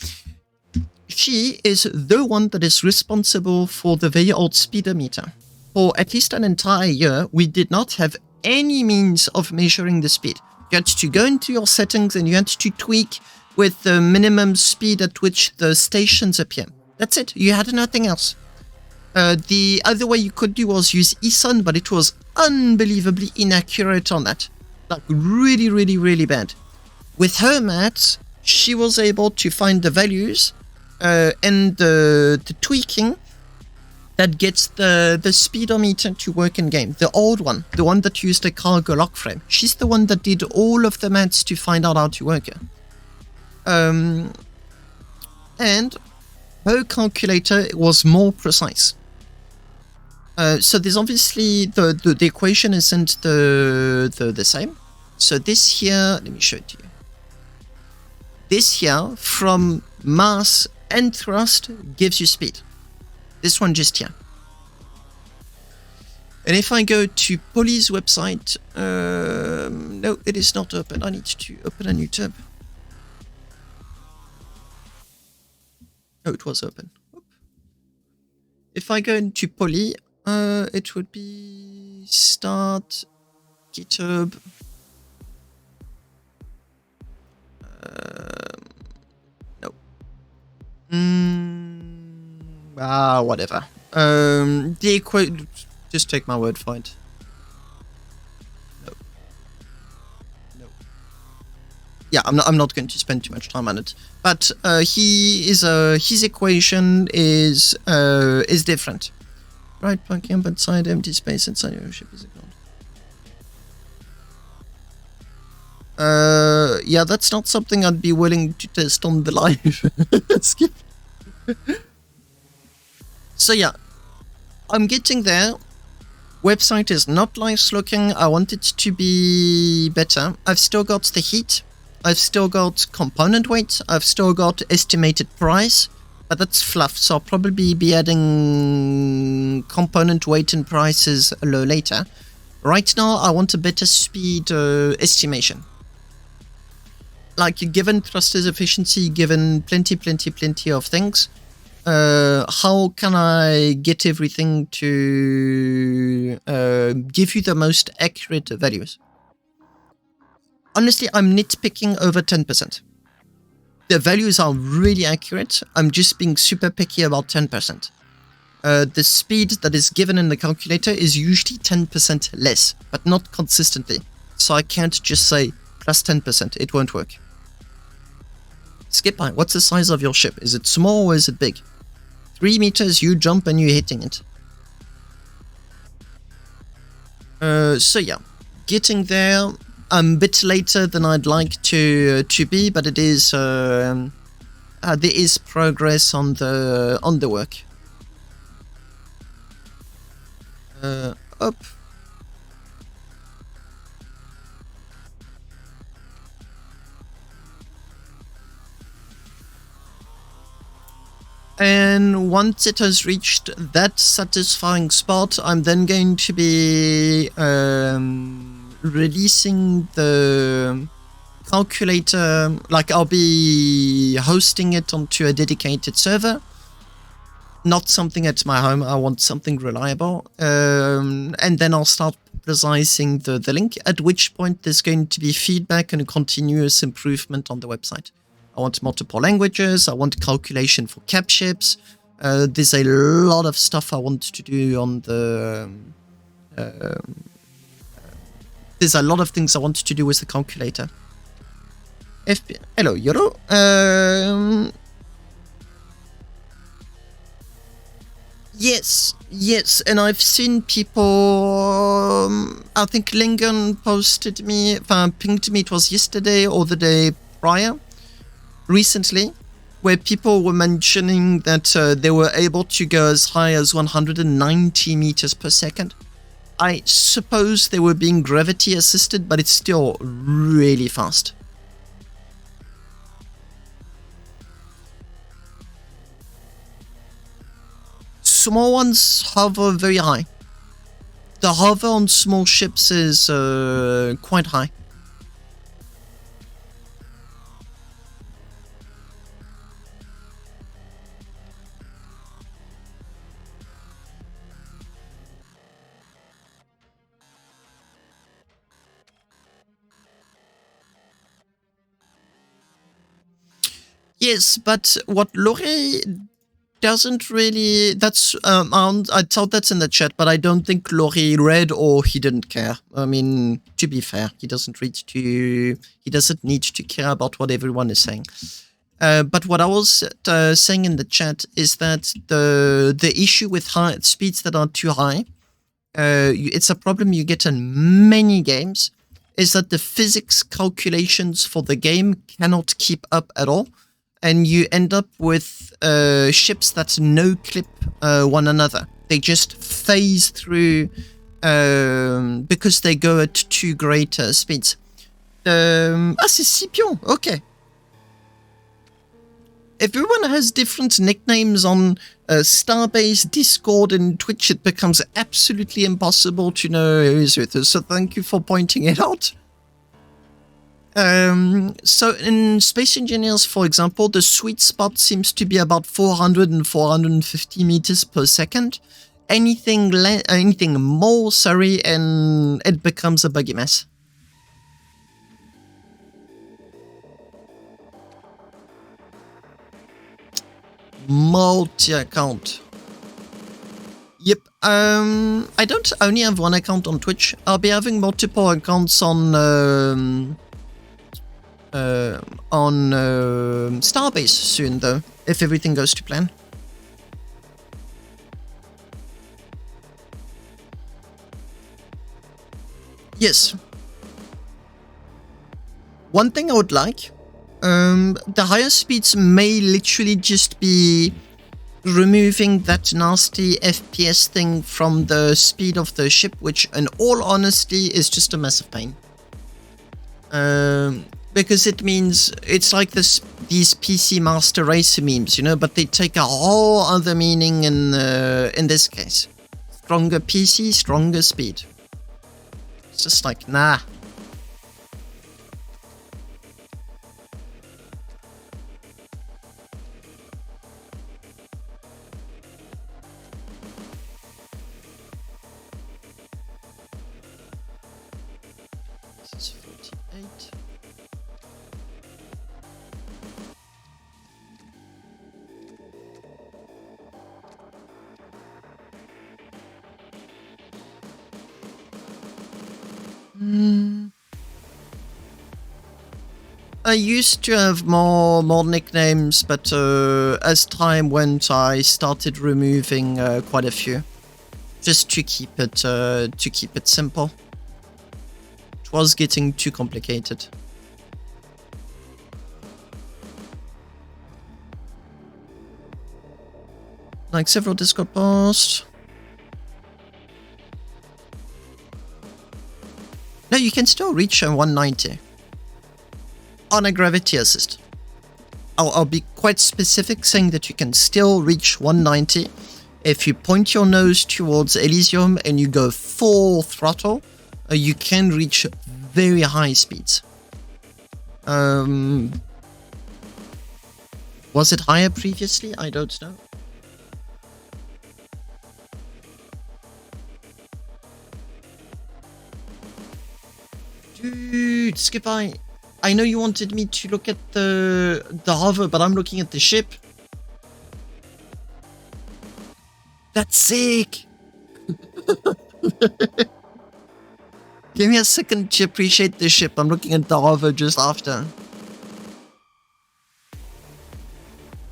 She is the one that is responsible for the very old speedometer. For at least an entire year, we did not have any means of measuring the speed. You had to go into your settings and you had to tweak with the minimum speed at which the stations appear. That's it. You had nothing else. The other way you could do was use ESUN, but it was unbelievably inaccurate on that. Like, really, really, really bad. With her maths, she was able to find the values and the tweaking that gets the speedometer to work in game. The old one, the one that used a cargo lock frame. She's the one that did all of the maths to find out how to work it. And her calculator was more precise. So there's obviously the equation isn't the same. So this here, let me show it to you. This here from mass and thrust gives you speed. This one just here. And if I go to Poly's website, no, it is not open. I need to open a new tab. Oh, it was open. If I go into Poly, it would be start GitHub. No. Whatever. The equation. Just take my word for it. No. No. Yeah, I'm not going to spend too much time on it. But his equation is different. Right, parking up inside empty space inside your ship is ignored. Yeah, that's not something I'd be willing to test on the live. Skip. So yeah, I'm getting there. Website is not nice looking. I want it to be better. I've still got the heat. I've still got component weight. I've still got estimated price. But that's fluff, so I'll probably be adding component weight and prices a little later. Right now, I want a better speed estimation. Like, given thrusters efficiency, given plenty of things, how can I get everything to give you the most accurate values? Honestly, I'm nitpicking over 10%. The values are really accurate. I'm just being super picky about 10%. The speed that is given in the calculator is usually 10% less, but not consistently. So I can't just say plus 10%. It won't work. Skip by. What's the size of your ship? Is it small or is it big? 3 meters, you jump and you're hitting it. So yeah, getting there. I'm a bit later than I'd like to be, but it is there is progress on the work. Up. And once it has reached that satisfying spot, I'm then going to be releasing the calculator, like I'll be hosting it onto a dedicated server. Not something at my home, I want something reliable. And then I'll start publicizing the link, at which point there's going to be feedback and a continuous improvement on the website. I want multiple languages, I want calculation for cap ships. There's a lot of stuff I want to do on the... there's a lot of things I want to do with the calculator. Hello, Yoro. Yes, and I've seen people... I think Lingon pinged me, it was yesterday or the day prior, recently, where people were mentioning that they were able to go as high as 190 meters per second. I suppose they were being gravity assisted, but it's still really fast. Small ones hover very high. The hover on small ships is quite high. Yes, but what Laurie doesn't really... That's I thought that's in the chat, but I don't think Laurie read or he didn't care. I mean, to be fair, he doesn't need to care about what everyone is saying. But what I was saying in the chat is that the issue with high speeds that are too high, it's a problem you get in many games, is that the physics calculations for the game cannot keep up at all, and you end up with ships that no-clip one another. They just phase through because they go at too great speeds. C'est Scipion, okay. Everyone has different nicknames on Starbase, Discord, and Twitch. It becomes absolutely impossible to know who is with us, so thank you for pointing it out. So in Space Engineers, for example, the sweet spot seems to be about 400 and 450 meters per second. Anything more, sorry, and it becomes a buggy mess. Multi-account. Yep. I don't only have one account on Twitch. I'll be having multiple accounts on Starbase soon, though, if everything goes to plan. Yes. One thing I would like. The higher speeds may literally just be removing that nasty FPS thing from the speed of the ship, which in all honesty is just a massive pain. Because it means it's like these PC Master Racer memes, you know, but they take a whole other meaning in this case. Stronger PC, stronger speed. It's just like, nah. I used to have more nicknames, but as time went, I started removing quite a few, just to keep it simple. It was getting too complicated. Like several Discord posts. No, you can still reach 190 on a gravity assist. I'll be quite specific, saying that you can still reach 190 if you point your nose towards Elysium and you go full throttle. You can reach very high speeds. Was it higher previously? I don't know. Dude, Skip, I know you wanted me to look at the hover, but I'm looking at the ship. That's sick! Give me a second to appreciate the ship. I'm looking at the hover just after.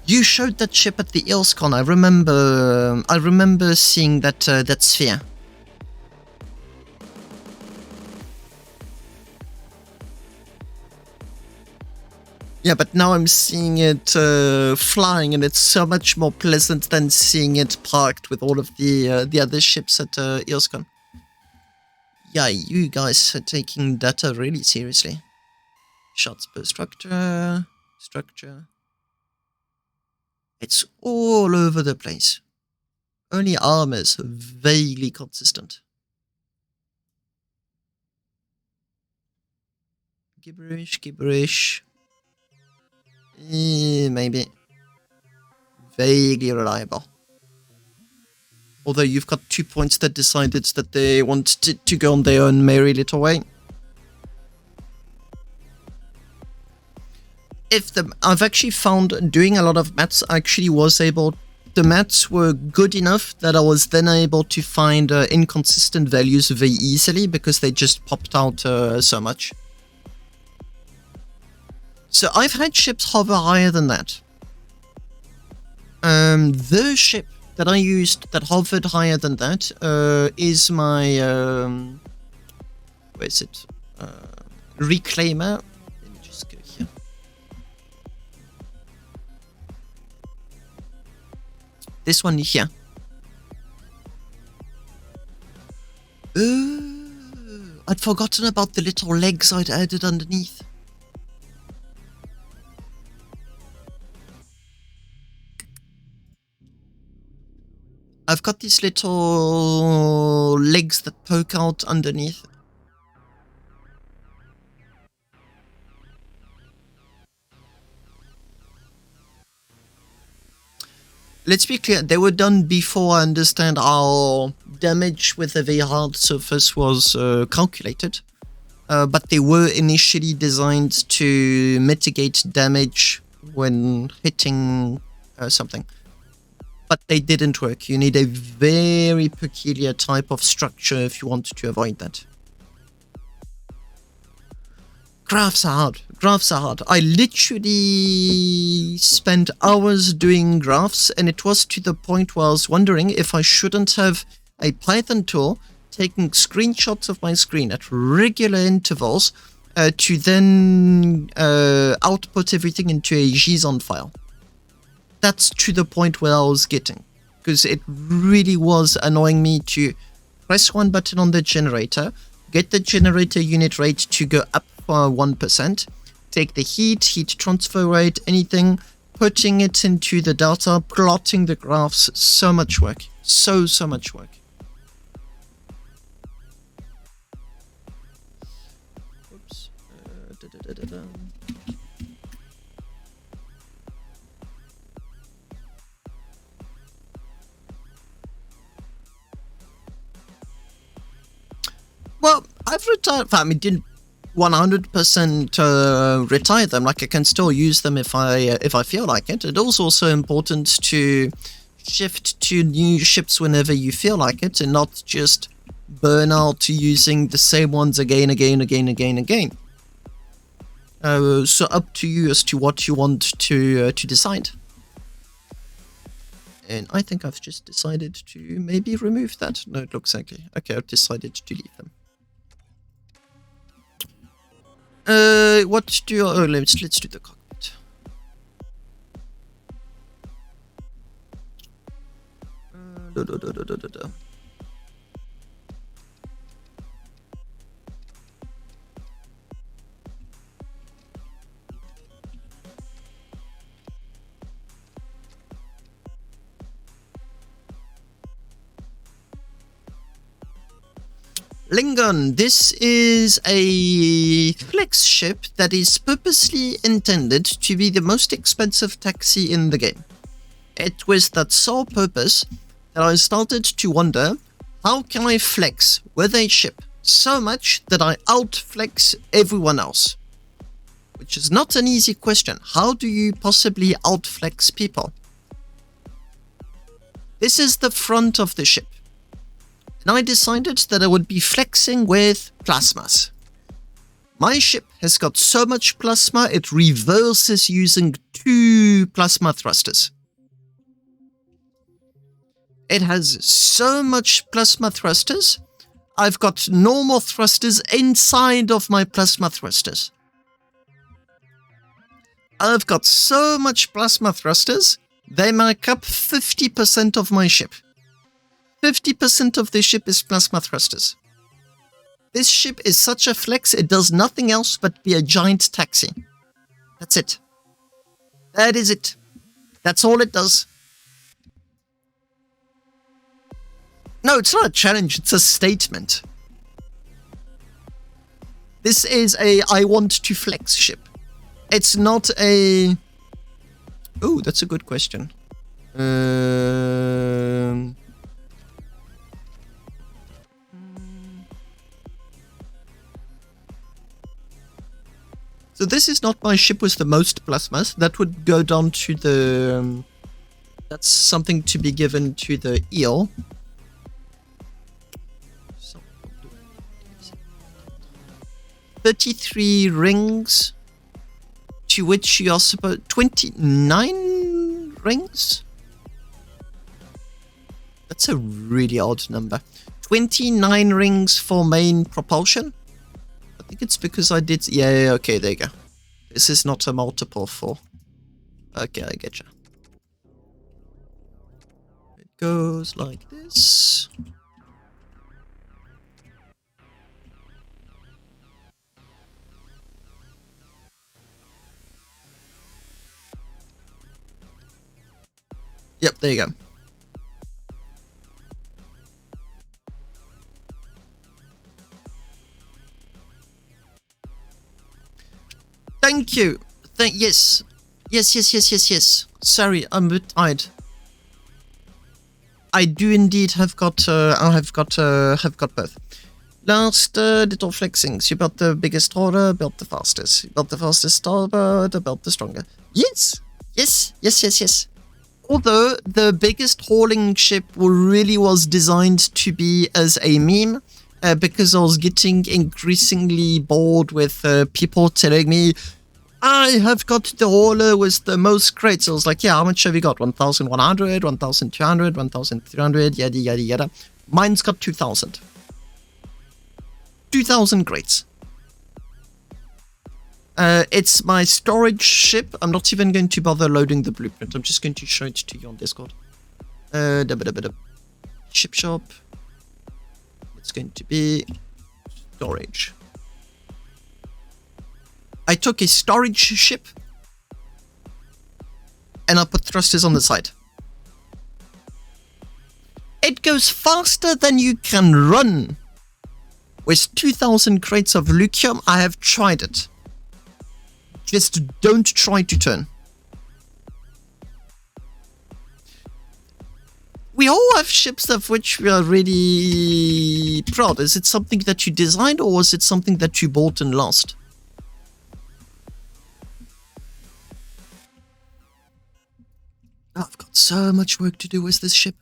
You showed that ship at the EOSCon. I remember seeing that that sphere. Yeah, but now I'm seeing it flying, and it's so much more pleasant than seeing it parked with all of the other ships at EOSCon. Yeah, you guys are taking data really seriously. Shots per structure. It's all over the place. Only armor's vaguely consistent. Gibberish. Maybe. Vaguely reliable. Although you've got 2 points that decided that they wanted to go on their own merry little way. I've actually found doing a lot of maths, the maths were good enough that I was then able to find inconsistent values very easily because they just popped out so much. So I've had ships hover higher than that. The ship that I used that hovered higher than that is my where is it? Reclaimer. Let me just go here. This one here. I'd forgotten about the little legs I'd added underneath. I've got these little legs that poke out underneath. Let's be clear, they were done before I understand how damage with a very hard surface was calculated. But they were initially designed to mitigate damage when hitting something. But they didn't work. You need a very peculiar type of structure if you want to avoid that. Graphs are hard. Graphs are hard. I literally spent hours doing graphs, and it was to the point where I was wondering if I shouldn't have a Python tool taking screenshots of my screen at regular intervals to then output everything into a JSON file. That's to the point where I was getting, because it really was annoying me to press one button on the generator, get the generator unit rate to go up for 1%, take the heat transfer rate, anything, putting it into the data, plotting the graphs. So much work. So much work. Oops. Well, I've retired. I mean, didn't 100% retire them. Like, I can still use them if I feel like it. It is also important to shift to new ships whenever you feel like it, and not just burn out to using the same ones again. So up to you as to what you want to decide. And I think I've just decided to maybe remove that. No, it looks ugly. Okay, I've decided to leave them. What do you... Oh, let's do the cockpit. Lingon, this is a flex ship that is purposely intended to be the most expensive taxi in the game. It was that sole purpose that I started to wonder, how can I flex with a ship so much that I outflex everyone else? Which is not an easy question. How do you possibly outflex people? This is the front of the ship. And I decided that I would be flexing with plasmas. My ship has got so much plasma, it reverses using 2 plasma thrusters. It has so much plasma thrusters, I've got normal thrusters inside of my plasma thrusters. I've got so much plasma thrusters, they make up 50% of my ship. 50% of the ship is plasma thrusters. This ship is such a flex, it does nothing else but be a giant taxi. That's it. That is it. That's all it does. No, it's not a challenge, it's a statement. This is a I want to flex ship. It's not a... Oh, that's a good question. So this is not my ship with the most plasmas. That would go down to the... that's something to be given to the eel. 33 rings to to which you are supposed 29 rings. That's a really odd number. 29 rings for main propulsion. I think it's because I did. Yeah, okay, there you go. This is not a multiple 4. Okay, I get you. It goes like this. Yep, there you go. Thank you. Yes. Yes. Sorry, I'm a bit tired. I do indeed have got. I have got both. Last little flexings. You built the biggest hauler, built the fastest. You built the fastest starboard, built the stronger. Yes. Although the biggest hauling ship really was designed to be as a meme, because I was getting increasingly bored with people telling me, I have got the hauler with the most crates. I was like, yeah, how much have you got? 1,100, 1,200, 1,300, yada, yada, yada. Mine's got 2,000. 2,000 crates. It's my storage ship. I'm not even going to bother loading the blueprint. I'm just going to show it to you on Discord. Ship shop. It's going to be storage. I took a storage ship and I put thrusters on the side. It goes faster than you can run. With 2,000 crates of lithium, I have tried it. Just don't try to turn. We all have ships of which we are really proud. Is it something that you designed or was it something that you bought and lost? I've got so much work to do with this ship.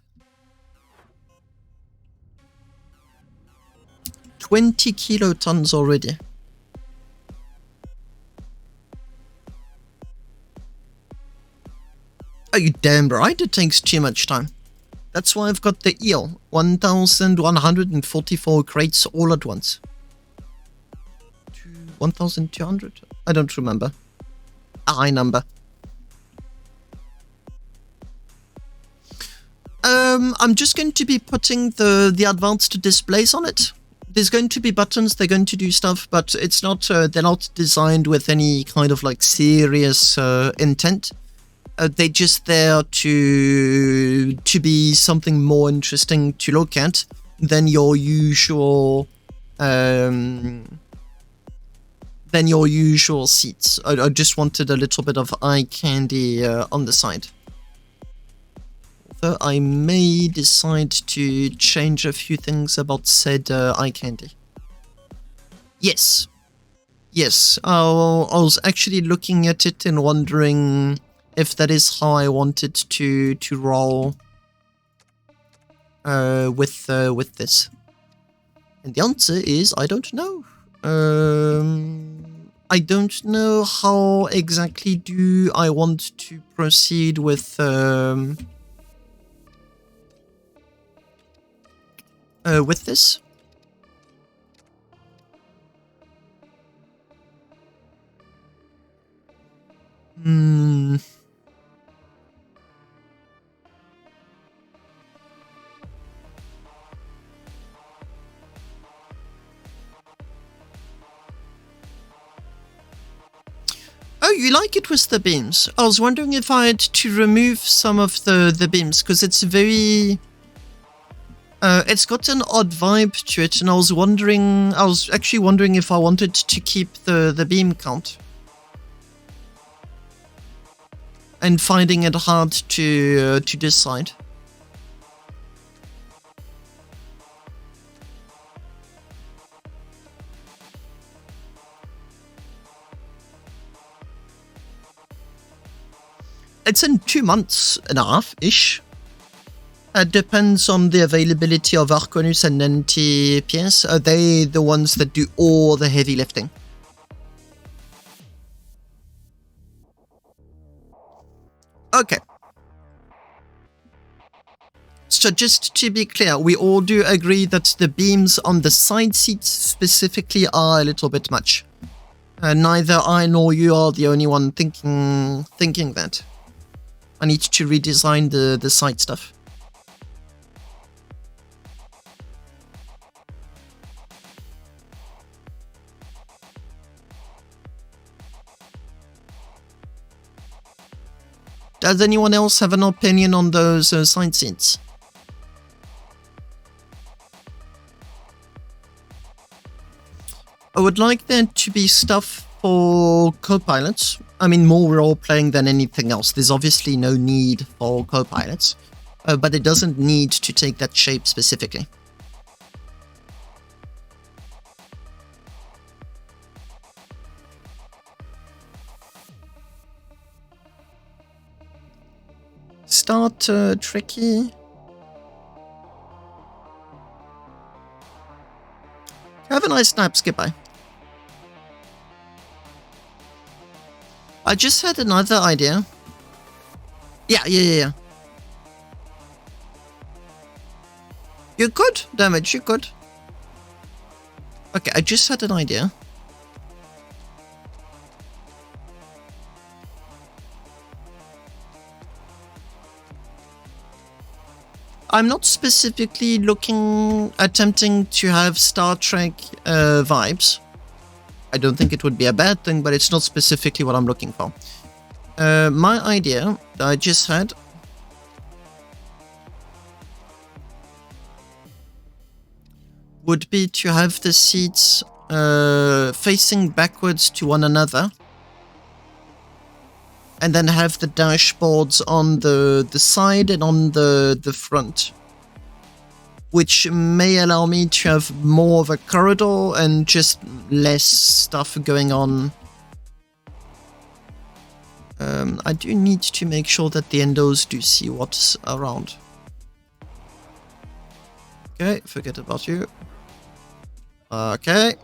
20 kilotons already. Are you damn right it takes too much time? That's why I've got the eel. 1,144 crates all at once. 1,200? I don't remember. A high number. I'm just going to be putting the advanced displays on it. There's going to be buttons, they're going to do stuff, but it's not. They're not designed with any kind of like serious intent. They're just there to be something more interesting to look at than your usual seats. I just wanted a little bit of eye candy on the side. Although I may decide to change a few things about said eye candy. Yes. I was actually looking at it and wondering if that is how I wanted to roll with this. And the answer is I don't know. I don't know how exactly do I want to proceed with this. Oh, you like it with the beams? I was wondering if I had to remove some of the beams, because it's very... it's got an odd vibe to it, and I was actually wondering if I wanted to keep the beam count. And finding it hard to decide. It's in 2 months and a half-ish. It depends on the availability of Arconus and NTPS. Are they the ones that do all the heavy lifting? Okay. So just to be clear, we all do agree that the beams on the side seats specifically are a little bit much. Neither I nor you are the only one thinking that. I need to redesign the side stuff. Does anyone else have an opinion on those side seats? I would like there to be stuff for co-pilots. I mean, more role-playing than anything else. There's obviously no need for co-pilots, but it doesn't need to take that shape specifically. Start tricky. Have a nice nap, Skipper. I just had another idea. Yeah. You could, damage, you could. Okay, I just had an idea. I'm not specifically attempting to have Star Trek vibes. I don't think it would be a bad thing, but it's not specifically what I'm looking for. My idea that I just had would be to have the seats facing backwards to one another, and then have the dashboards on the side and on the front, which may allow me to have more of a corridor and just less stuff going on. I do need to make sure that the endos do see what's around. Okay, forget about you. Okay,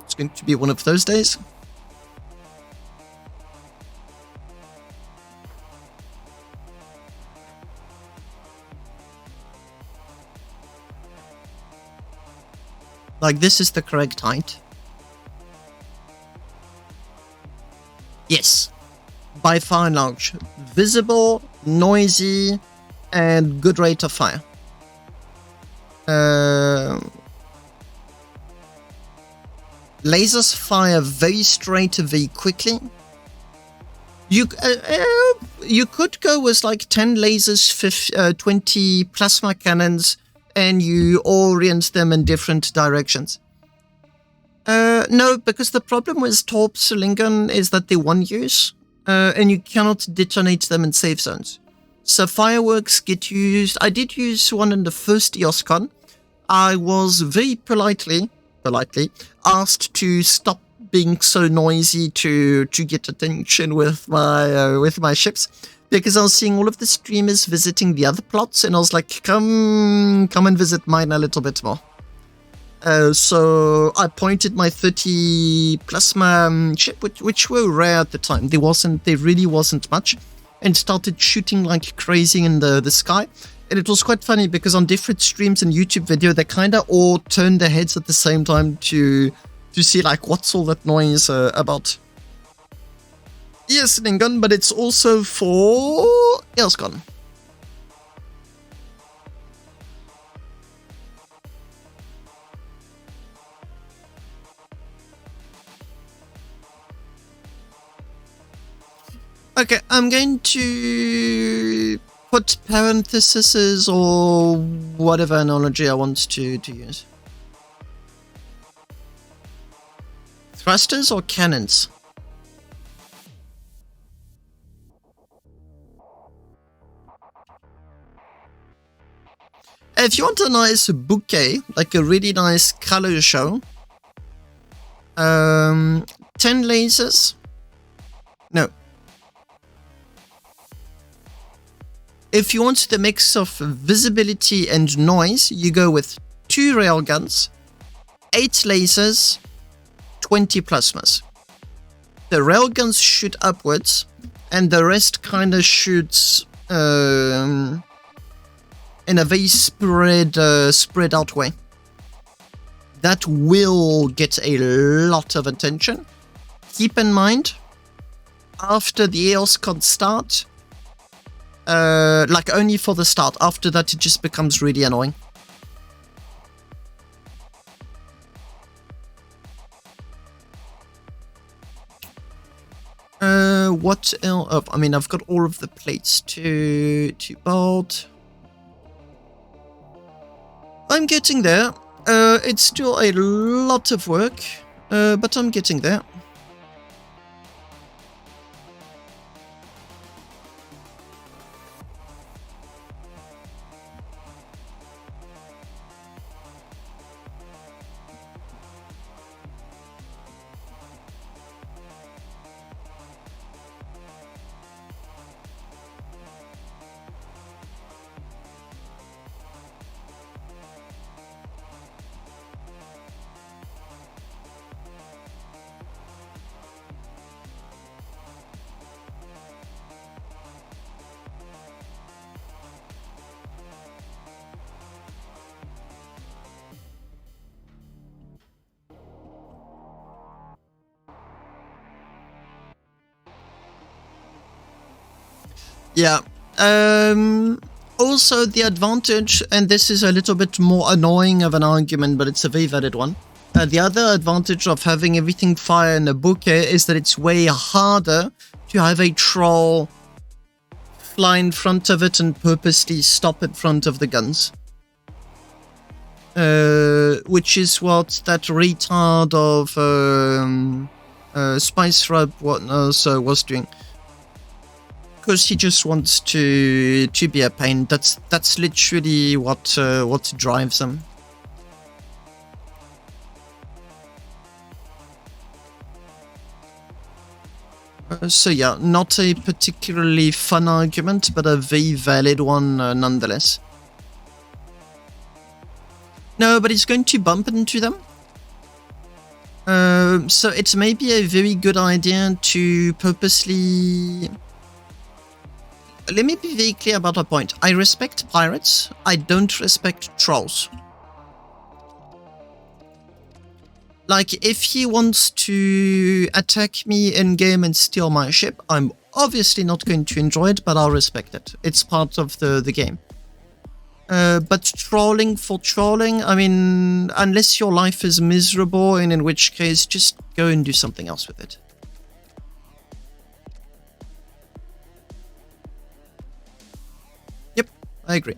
it's going to be one of those days. Like, this is the correct height. Yes. By far and large. Visible, noisy, and good rate of fire. Lasers fire very straight, very quickly. You could go with like 10 lasers, 20 plasma cannons, and you orient them in different directions. No, because the problem with torps, Lincoln, is that they're one use, and you cannot detonate them in safe zones. So fireworks get used. I did use one in the first EOSCon. I was very politely asked to stop being so noisy to get attention with my ships, because I was seeing all of the streamers visiting the other plots, and I was like, come and visit mine a little bit more. So I pointed my 30 plasma ship, which were rare at the time. There really wasn't much, and started shooting like crazy in the sky. And it was quite funny because on different streams and YouTube video, they kind of all turned their heads at the same time to see like, what's all that noise about. Yes, Lincoln, but it's also for EOSCon. Okay, I'm going to put parentheses or whatever analogy I want to use. Thrusters or cannons? If you want a nice bouquet, like a really nice color show, 10 lasers. No. If you want the mix of visibility and noise, you go with 2 railguns, 8 lasers, 20 plasmas. The railguns shoot upwards, and the rest kind of shoots in a very spread out way. That will get a lot of attention. Keep in mind, after the Eos can't start, like only for the start, after that it just becomes really annoying. What else? Oh, I mean, I've got all of the plates to build. I'm getting there. It's still a lot of work, but I'm getting there. Yeah. Also, the advantage, and this is a little bit more annoying of an argument, but it's a very valid one. The other advantage of having everything fire in a bouquet is that it's way harder to have a troll fly in front of it and purposely stop in front of the guns. Which is what that retard of Spice Rub was doing. Because he just wants to be a pain. That's literally what drives him. So yeah, not a particularly fun argument, but a very valid one nonetheless. No, but it's going to bump into them. So it's maybe a very good idea to purposely... Let me be very clear about a point. I respect pirates. I don't respect trolls. Like, if he wants to attack me in-game and steal my ship, I'm obviously not going to enjoy it, but I'll respect it. It's part of the game. But trolling for trolling, I mean, unless your life is miserable, and in which case, just go and do something else with it. Yep, I agree.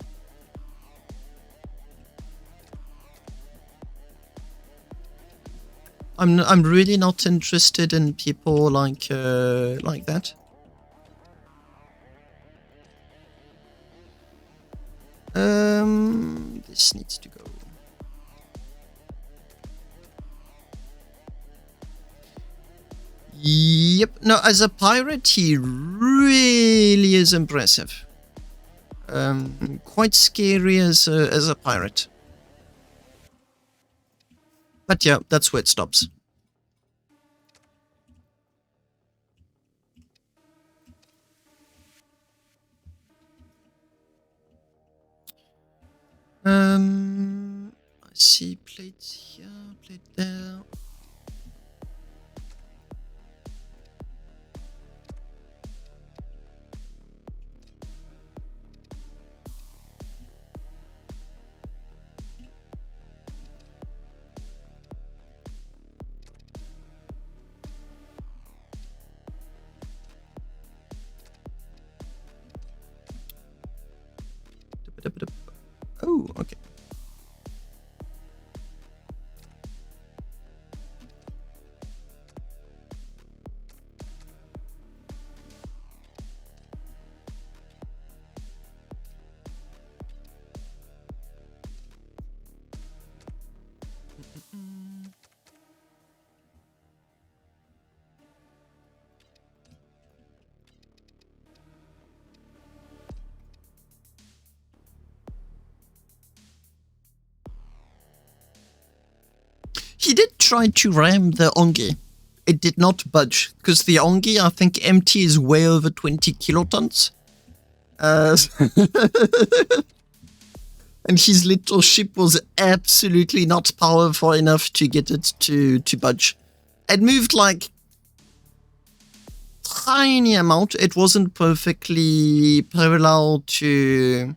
I'm really not interested in people like that. This needs to go. Yep. No, as a pirate, he really is impressive. Quite scary as a pirate. But yeah, that's where it stops. I see plates here, plate there. Oh, okay. He did try to ram the Ongi. it did not budge, because the Ongi, I think empty is way over 20 kilotons. And his little ship was absolutely not powerful enough to get it to budge. It moved like tiny amount. It wasn't perfectly parallel to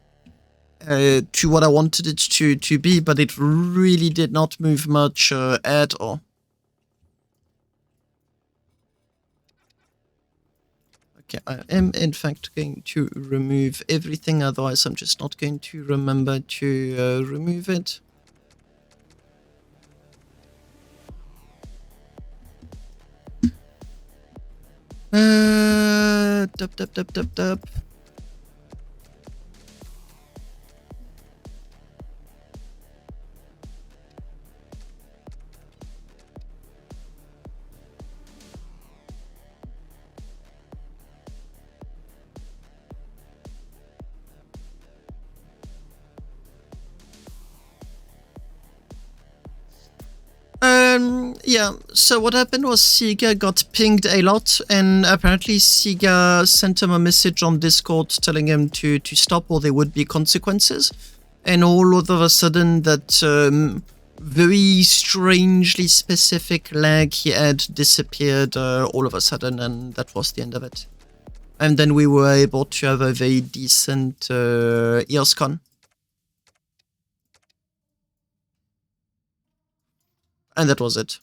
what I wanted it to be, but it really did not move much at all. Okay, I am in fact going to remove everything, otherwise I'm just not going to remember to remove it. Dup. Yeah, so what happened was Sega got pinged a lot, and apparently Sega sent him a message on Discord telling him to stop or there would be consequences. And all of a sudden that very strangely specific lag he had disappeared all of a sudden, and that was the end of it. And then we were able to have a very decent EOSCon. And that was it.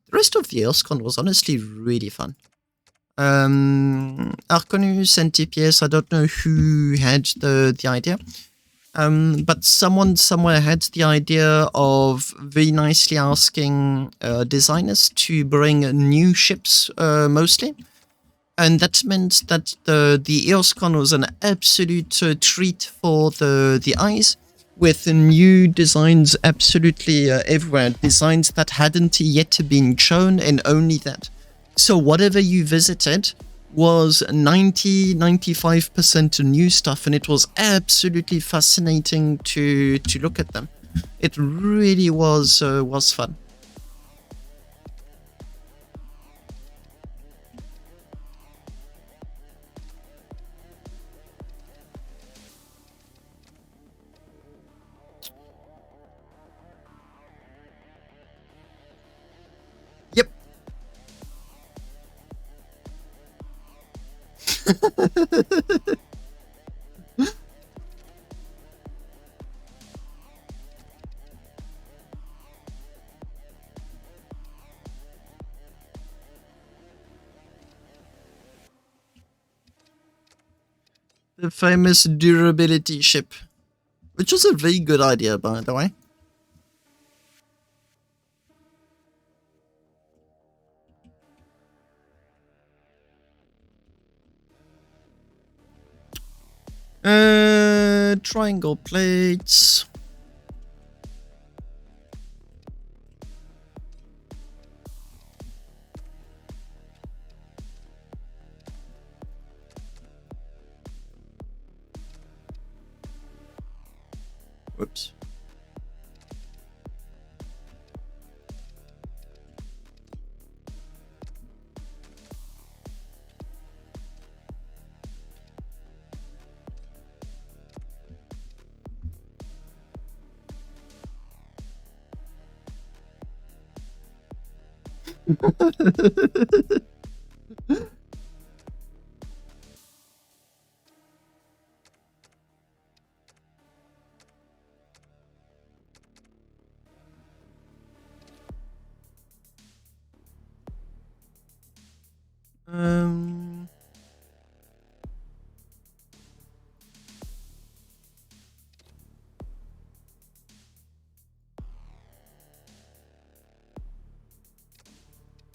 The rest of the EOSCon was honestly really fun. Arconus and TPS, I don't know who had the idea. But someone somewhere had the idea of very nicely asking designers to bring new ships mostly. And that meant that the EOSCon was an absolute treat for the eyes, with new designs absolutely everywhere, designs that hadn't yet been shown, and only that. So whatever you visited was 90-95% new stuff, and it was absolutely fascinating to look at them. It really was fun. Yep. The famous durability ship, which was a very good idea, by the way. Triangle plates. Whoops.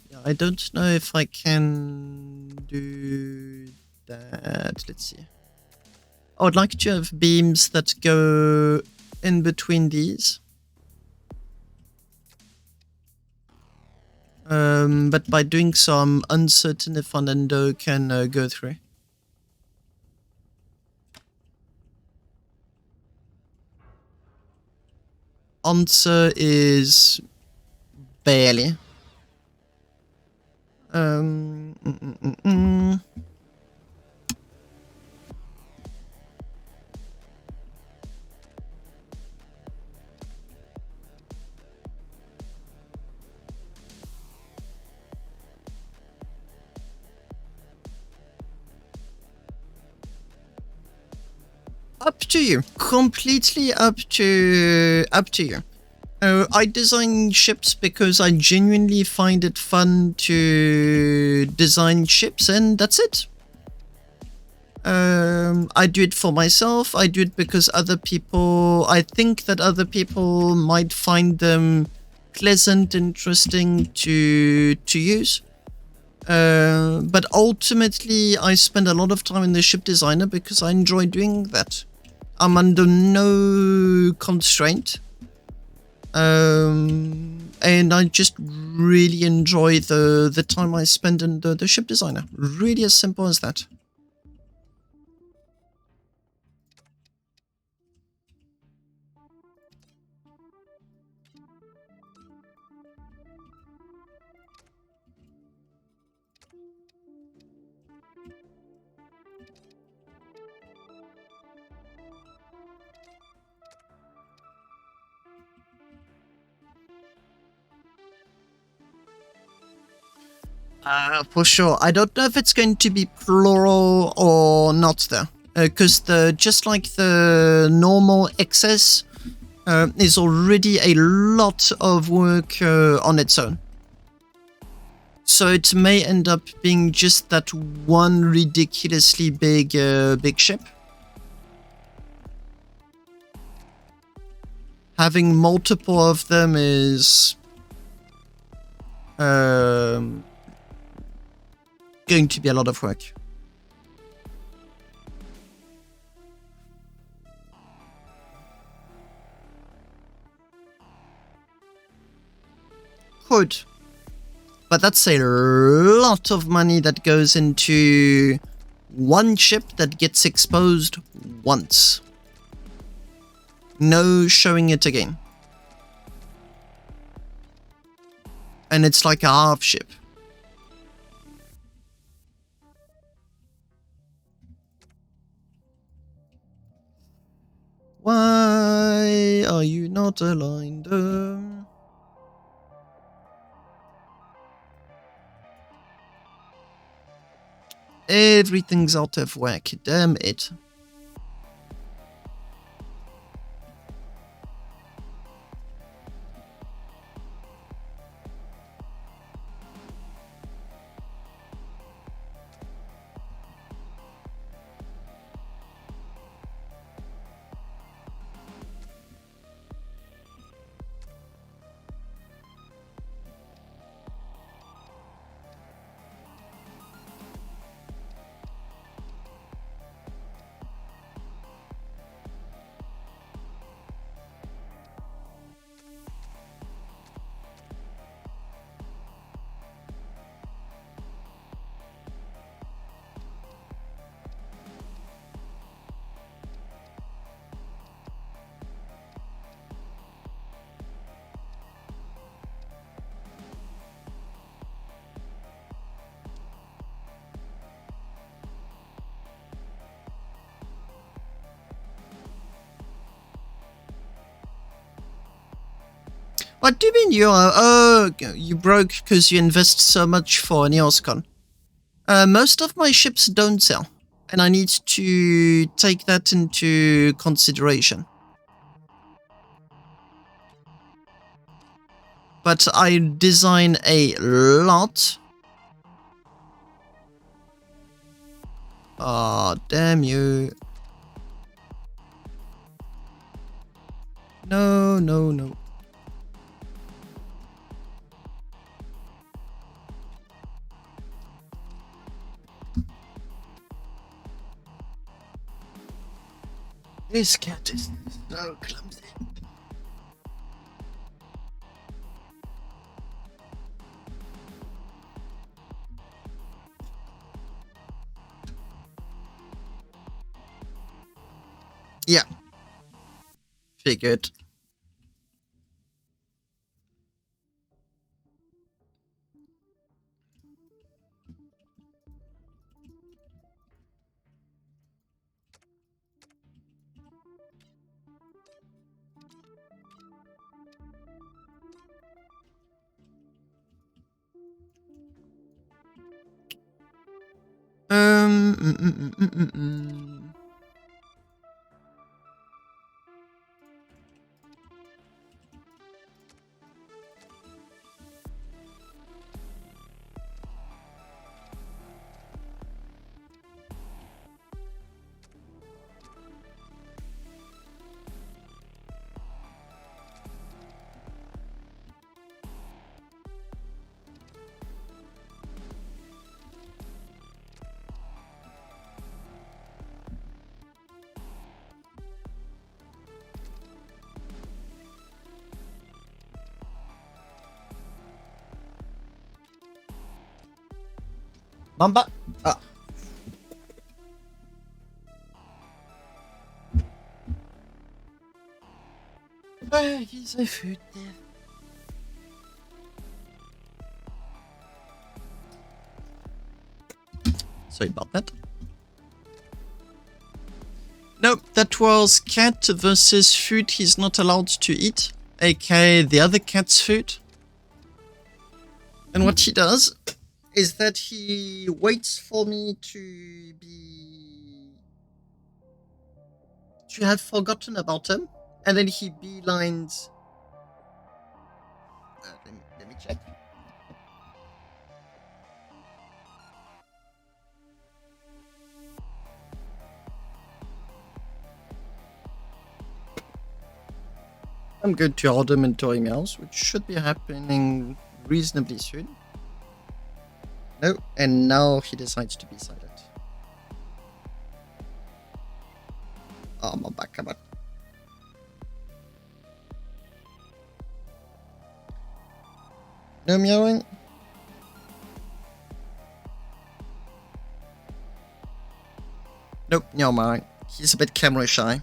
Yeah, I don't know if I can do that. Let's see. I would like to have beams that go in between these. But by doing so, I'm uncertain if Fernando can go through. Answer is barely. Um, mm, mm, mm, mm. Up to you. Completely up to you. I design ships because I genuinely find it fun to design ships, and that's it. I do it for myself. I do it because I think that other people might find them pleasant, interesting to use. But ultimately, I spend a lot of time in the ship designer because I enjoy doing that. I'm under no constraint. And I just really enjoy the time I spend in the ship designer. Really as simple as that. For sure. I don't know if it's going to be plural or not though. Because just like the normal XS is already a lot of work on its own. So it may end up being just that one ridiculously big ship. Having multiple of them is going to be a lot of work. Could. But that's a lot of money that goes into one ship that gets exposed once. No showing it again. And it's like a half ship. Why are you not aligned? Everything's out of whack, damn it. What do you mean you are? Oh, you broke because you invest so much for an EOSCon. Most of my ships don't sell, and I need to take that into consideration. But I design a lot. Ah, oh, damn you. No, no, no. This cat is so clumsy. Yeah. Figured. Mm, mm, mm, mm, mm, mm. Mamba. Ah. He's a food there. Sorry about that. Nope, that was cat versus food he's not allowed to eat, aka the other cat's food. And what he does is that he waits for me to have forgotten about him, and then he beelines. Let me check. I'm going to add him into emails, which should be happening reasonably soon. No, and now he decides to be silent. Oh, my back, come on. No meowing. Nope, no meowing. He's a bit camera shy.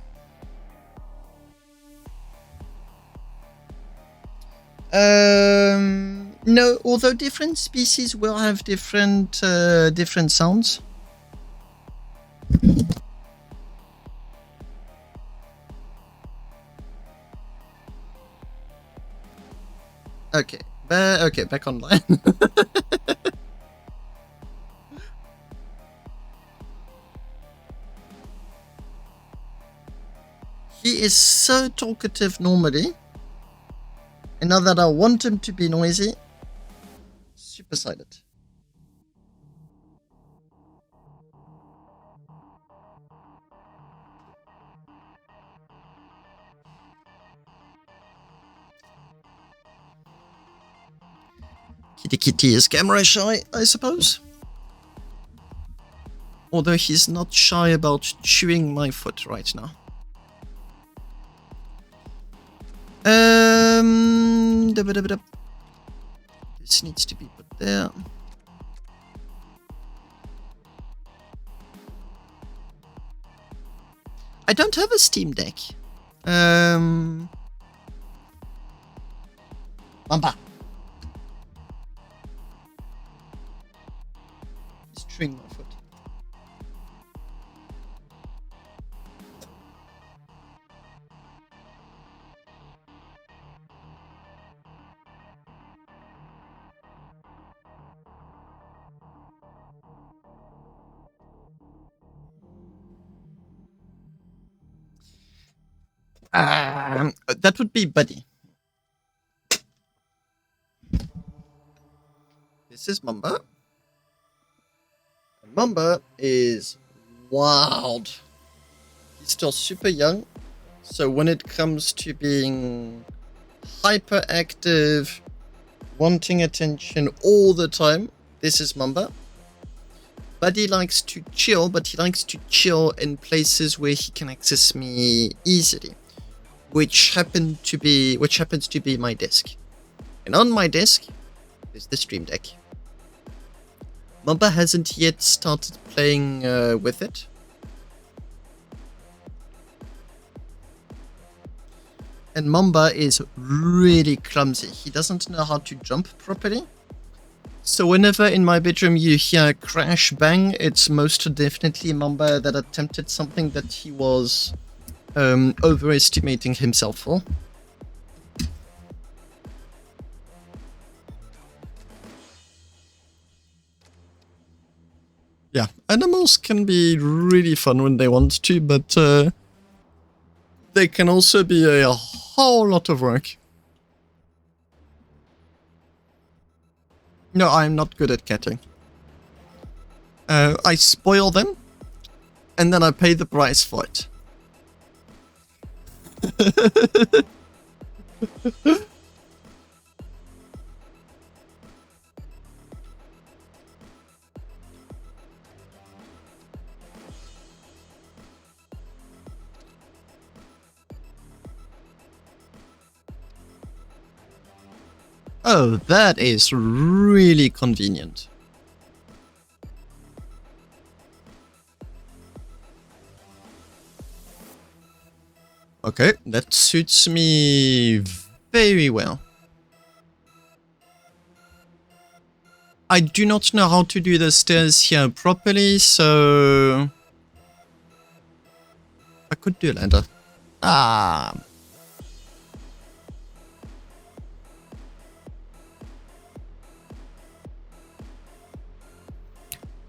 No, although different species will have different sounds. Okay, okay, back online. He is so talkative normally. And now that I want him to be noisy, super silent. Kitty is camera shy, I suppose. Although he's not shy about chewing my foot right now. This needs to be put there. I don't have a Steam Deck. Mamba. He's chewing my foot. That would be Buddy. This is Mamba. And Mamba is wild. He's still super young, so when it comes to being hyperactive, wanting attention all the time, this is Mamba. Buddy likes to chill, but he likes to chill in places where he can access me easily. Which happens to be my desk. And on my desk is the Stream Deck. Mamba hasn't yet started playing with it. And Mamba is really clumsy. He doesn't know how to jump properly. So whenever in my bedroom you hear crash bang, it's most definitely a member that attempted something that he was overestimating himself for. Yeah, animals can be really fun when they want to, but they can also be a whole lot of work. No, I'm not good at catting. I spoil them, and then I pay the price for it. Oh, that is really convenient. Okay, that suits me very well. I do not know how to do the stairs here properly, so I could do a ladder. Ah.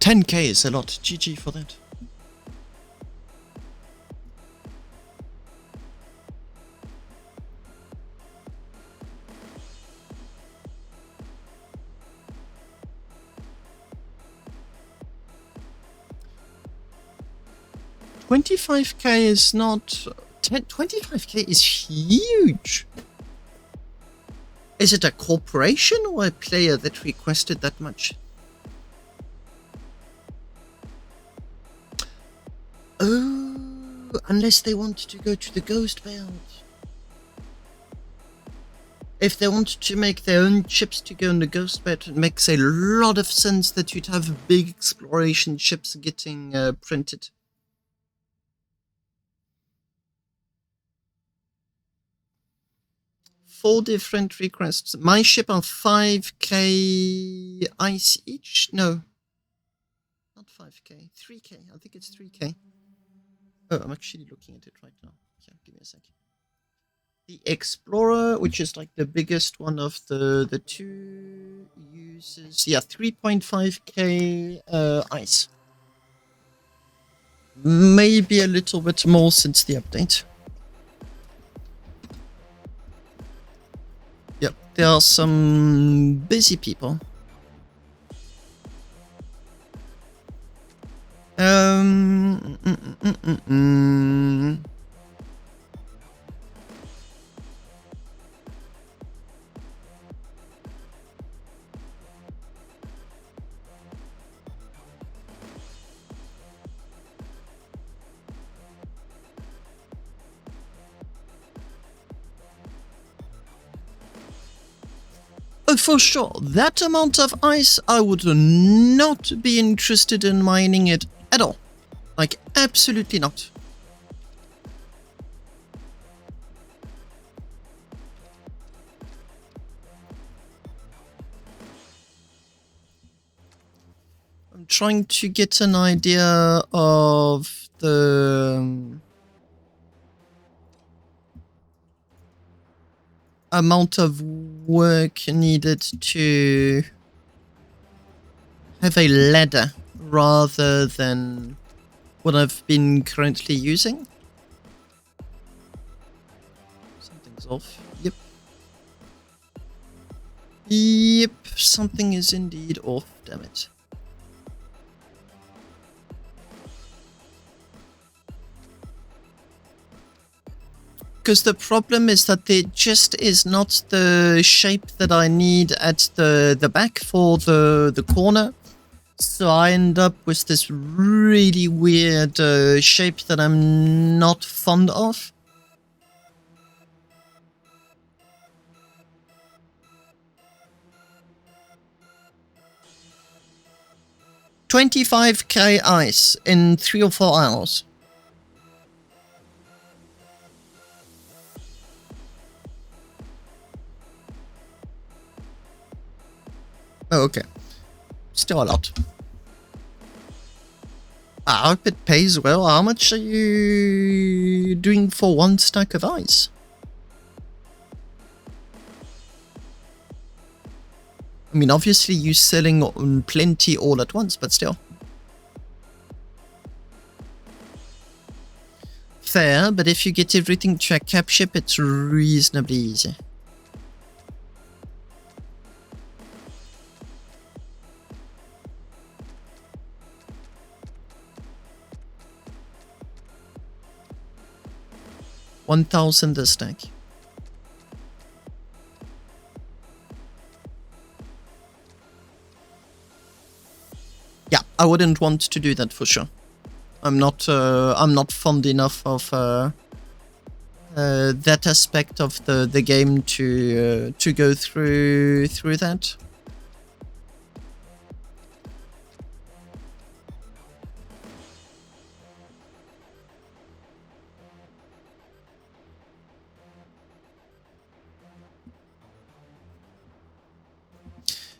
$10K is a lot. GG for that. $25K is not... 25K is huge! Is it a corporation or a player that requested that much? Oh, unless they want to go to the Ghost Belt. If they want to make their own ships to go in the Ghost Belt, it makes a lot of sense that you'd have big exploration ships getting printed. Four different requests. My ship are 5K ice each? No. Not 5K. 3K. I think it's 3K. Oh, I'm actually looking at it right now. Yeah, give me a sec. The Explorer, which is like the biggest one of the two, uses... Yeah, 3.5K ice. Maybe a little bit more since the update. Yep, there are some busy people. Oh, for sure. That amount of ice, I would not be interested in mining it at all. Like, absolutely not. I'm trying to get an idea of the amount of work needed to have a ladder rather than what I've been currently using. Something's off. Yep. Yep, something is indeed off, damn it. Because the problem is that there just is not the shape that I need at the back for the corner. So I end up with this really weird shape that I'm not fond of. $25K ice in 3 or 4 hours. Oh, okay. Still a lot. I hope it pays well. How much are you doing for one stack of ice? I mean, obviously you're selling plenty all at once, but still. Fair, but if you get everything to a cap ship, it's reasonably easy. $1,000 a stack. Yeah, I wouldn't want to do that for sure. I'm not fond enough of that aspect of the game to go through that.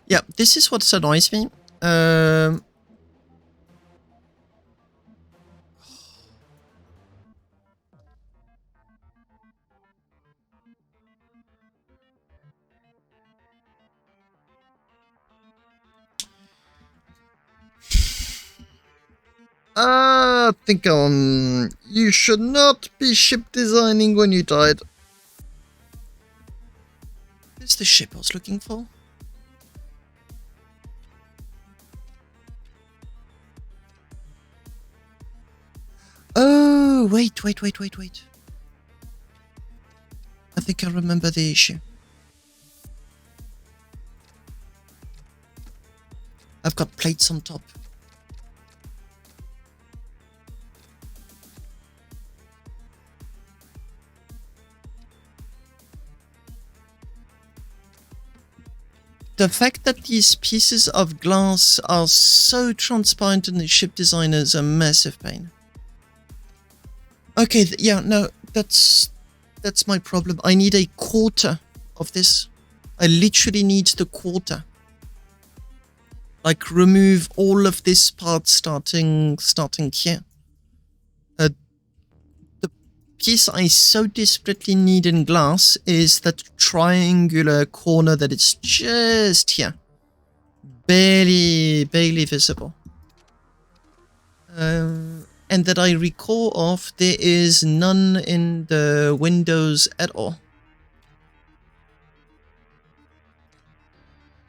Yeah, this is what annoys me. I think you should not be ship designing when you died. Where's the ship I was looking for? Oh, wait. I think I remember the issue. I've got plates on top. The fact that these pieces of glass are so transparent in the ship designer is a massive pain. Okay, yeah, no, that's my problem. I need a quarter of this. I literally need the quarter. Like, remove all of this part starting here. The piece I so desperately need in glass is that triangular corner that is just here. Barely visible. And that I recall of, there is none in the windows at all.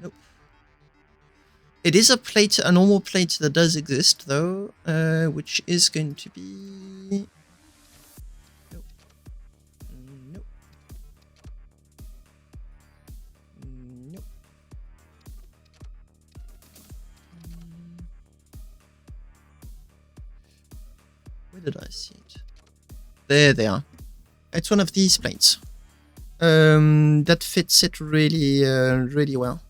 Nope. It is a plate, a normal plate that does exist though, which is going to be... Nope. Nope. Nope. Where did I see it? There they are. It's one of these plates. That fits it really, really well.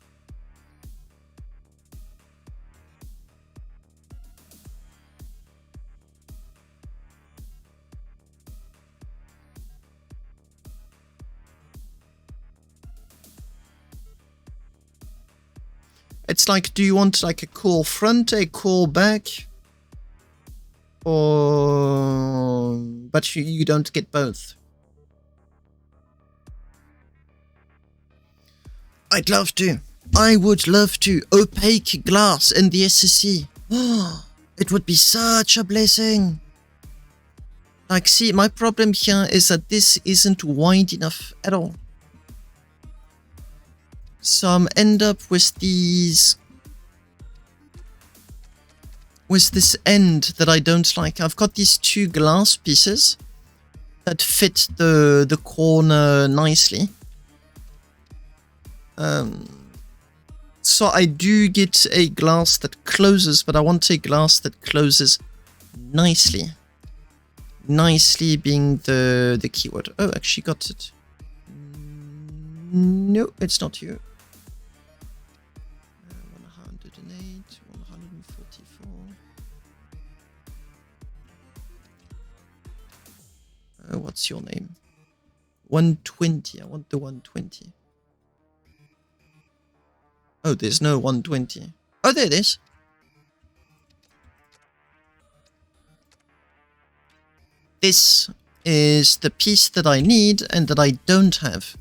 It's like, do you want like a cool front, a cool back? Or... but you don't get both. I'd love to. I would love to. Opaque glass in the SSC. It would be such a blessing. Like, see, my problem here is that this isn't wide enough at all. So I'm end up with these... with this end that I don't like. I've got these two glass pieces that fit the corner nicely. So I do get a glass that closes, but I want a glass that closes nicely. Nicely being the keyword. Oh, actually got it. No, it's not you. 108, 144. What's your name? 120. I want the 120. Oh, there's no 120. Oh, there it is. This is the piece that I need and that I don't have.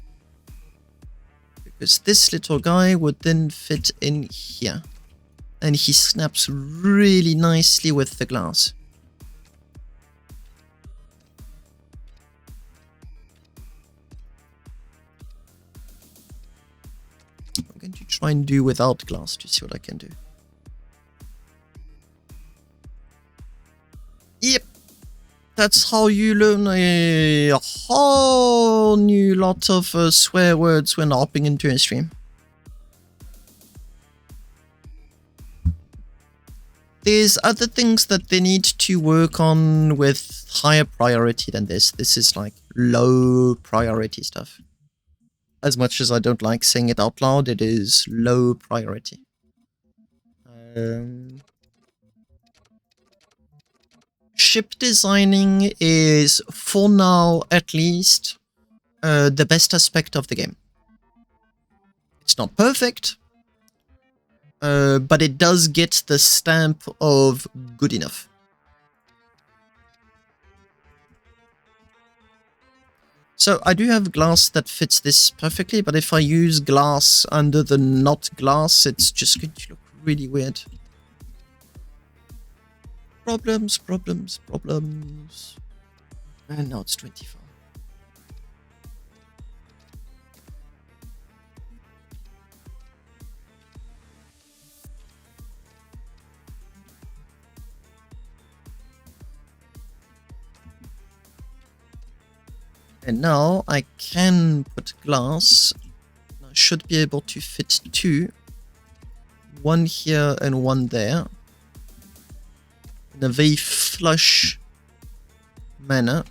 Because this little guy would then fit in here. And he snaps really nicely with the glass. I'm going to try and do without glass to see what I can do. Yep. That's how you learn a whole new lot of swear words when hopping into a stream. There's other things that they need to work on with higher priority than this. This is like low priority stuff. As much as I don't like saying it out loud, it is low priority. Ship designing is, for now at least, the best aspect of the game. It's not perfect, but it does get the stamp of good enough. So I do have glass that fits this perfectly, but if I use glass under the not glass, it's just going to look really weird. Problems, problems, problems. And now it's 24. And now I can put glass. I should be able to fit two. One here and one there. In a very flush manner.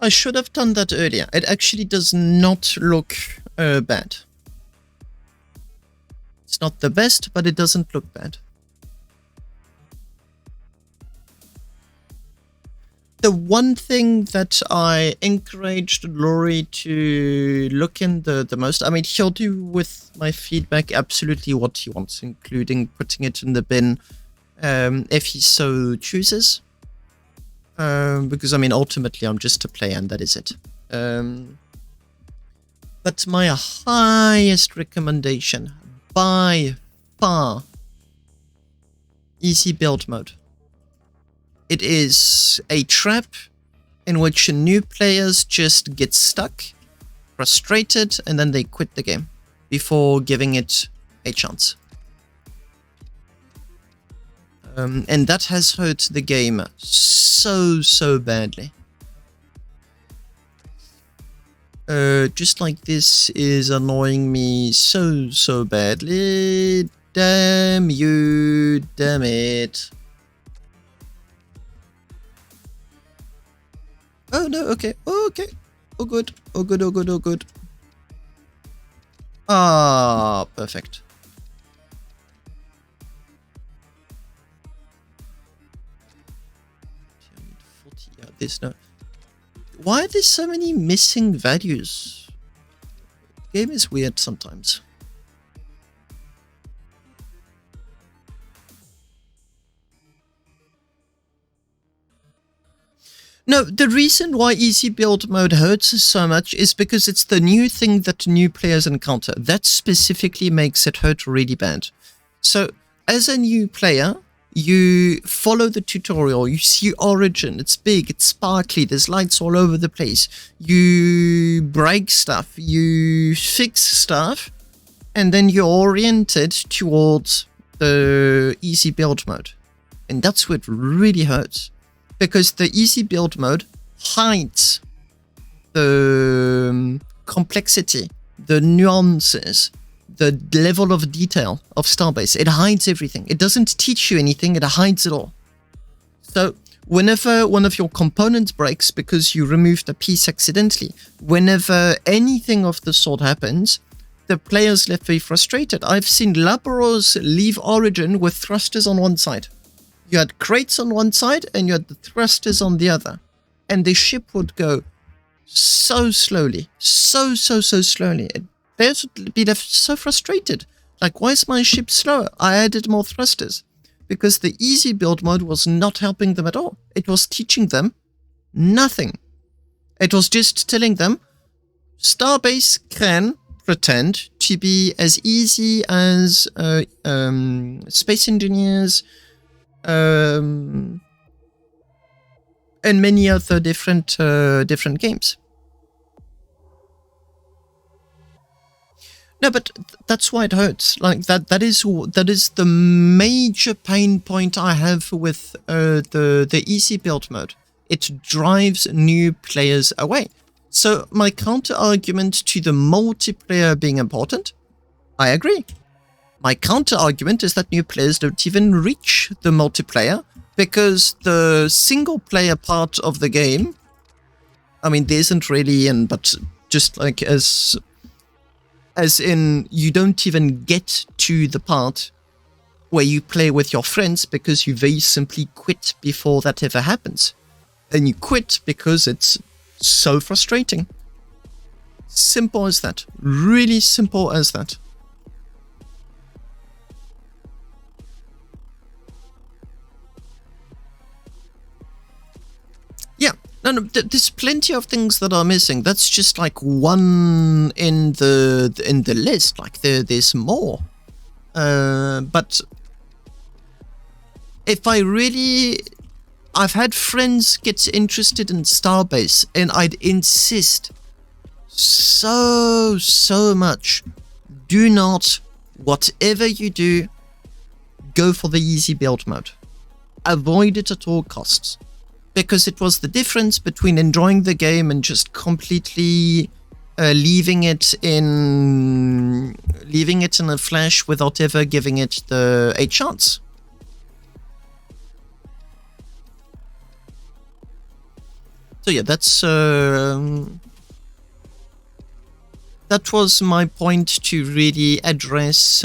I should have done that earlier. It actually does not look bad. It's not the best, but it doesn't look bad. The one thing that I encouraged Laurie to look in the most, I mean, he'll do with my feedback absolutely what he wants, including putting it in the bin if he so chooses. Because, I mean, ultimately, I'm just a player and that is it. But my highest recommendation, by far, easy build mode. It is a trap in which new players just get stuck, frustrated, and then they quit the game before giving it a chance. And that has hurt the game so badly. Just like this is annoying me so badly. Damn you, damn it. Oh no, okay, okay. Oh good, oh good, oh good, oh good. Ah, perfect. Yeah, this no. Why are there so many missing values? Game is weird sometimes. No, the reason why easy build mode hurts so much is because it's the new thing that new players encounter. That specifically makes it hurt really bad. So, as a new player, You follow the tutorial, you see Origin, it's big, it's sparkly, there's lights all over the place. You break stuff, you fix stuff, and then you're oriented towards the easy build mode. And that's what really hurts. Because the easy build mode hides the complexity, the nuances, the level of detail of Starbase. It hides everything. It doesn't teach you anything, it hides it all. So whenever one of your components breaks because you removed a piece accidentally, whenever anything of the sort happens, the players left very frustrated. I've seen Laboros leave Origin with thrusters on one side. You had crates on one side and you had the thrusters on the other. And the ship would go so slowly, so slowly. Players would be left so frustrated. Like, why is my ship slower? I added more thrusters. Because the easy build mode was not helping them at all. It was teaching them nothing. It was just telling them, Starbase can pretend to be as easy as Space Engineers and many other different games. No, but that's why it hurts. Like that is the major pain point I have with the easy build mode. It drives new players away. So my counter argument to the multiplayer being important, I agree. My counter argument is that new players don't even reach the multiplayer because the single player part of the game, I mean, there isn't really, but just like as in, you don't even get to the part where you play with your friends because you very simply quit before that ever happens. And you quit because it's so frustrating. Simple as that. Really simple as that. Yeah. No, there's plenty of things that are missing. That's just like one in the list. Like there's more. But if I've had friends get interested in Starbase, and I'd insist so much, do not, whatever you do, go for the easy build mode. Avoid it at all costs. Because it was the difference between enjoying the game and just completely leaving it in a flash without ever giving it a chance. So yeah, that was my point to really address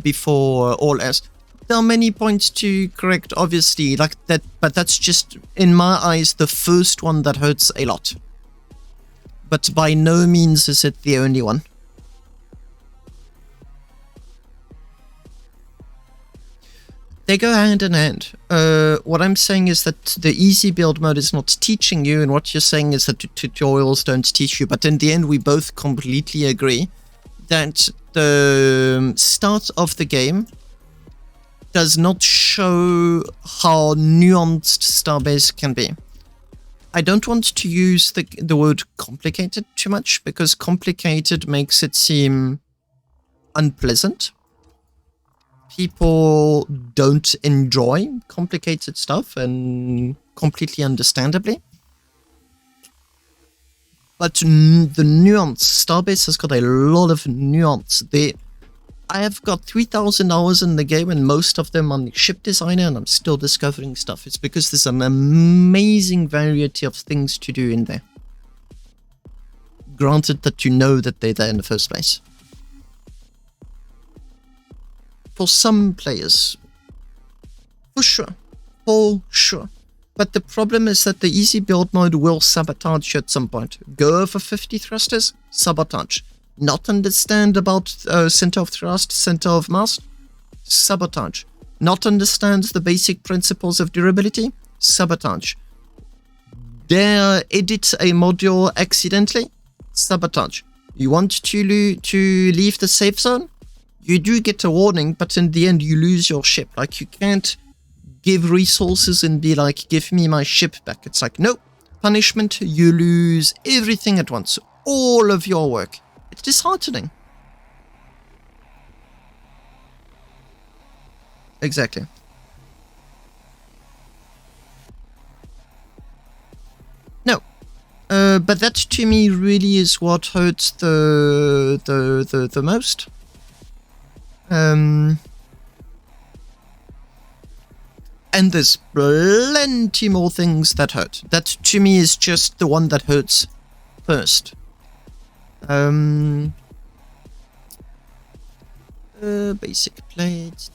before all else. There are many points to correct, obviously, like that, but that's just, in my eyes, the first one that hurts a lot. But by no means is it the only one. They go hand in hand. What I'm saying is that the easy build mode is not teaching you, and what you're saying is that tutorials don't teach you. But in the end, we both completely agree that the start of the game does not show how nuanced Starbase can be. I don't want to use the word complicated too much, because complicated makes it seem unpleasant. People don't enjoy complicated stuff, and completely understandably. But the nuance, Starbase has got a lot of nuance. I have got 3,000 hours in the game, and most of them on ship designer, and I'm still discovering stuff. It's because there's an amazing variety of things to do in there. Granted that you know that they're there in the first place. For some players, for sure. But the problem is that the easy build mode will sabotage you at some point. Go over 50 thrusters, sabotage. Not understand about center of thrust, center of mass, sabotage. Not understand the basic principles of durability, sabotage. Dare edit a module accidentally, sabotage. You want to leave the safe zone? you do get a warning, but in the end you lose your ship. Like, you can't give resources and be like, give me my ship back. It's like, no, punishment, you lose everything at once. All of your work. It's disheartening. Exactly. No. But that to me really is what hurts the most. And there's plenty more things that hurt. That to me is just the one that hurts first. Basic plates.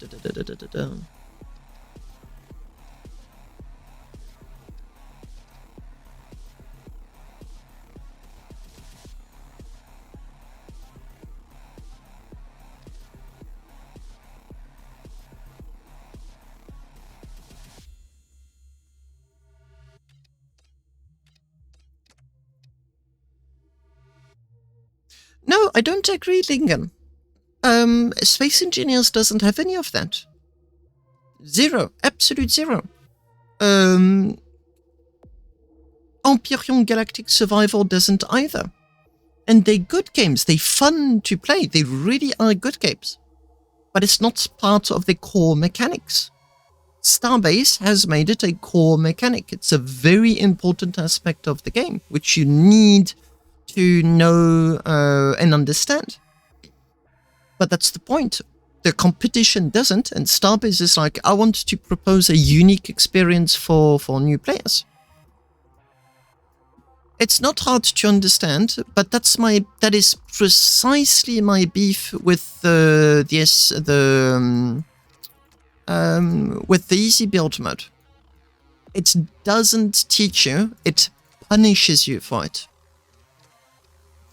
No, I don't agree, Lingen. Space Engineers doesn't have any of that. Zero. Absolute zero. Empyrean Galactic Survival doesn't either. And they're good games. They're fun to play. They really are good games. But it's not part of the core mechanics. Starbase has made it a core mechanic. It's a very important aspect of the game, which you need to know and understand. But that's the point. The competition doesn't, and Starbase is like, I want to propose a unique experience for new players. It's not hard to understand, but that is precisely my beef with the easy build mode. It doesn't teach you, it punishes you for it.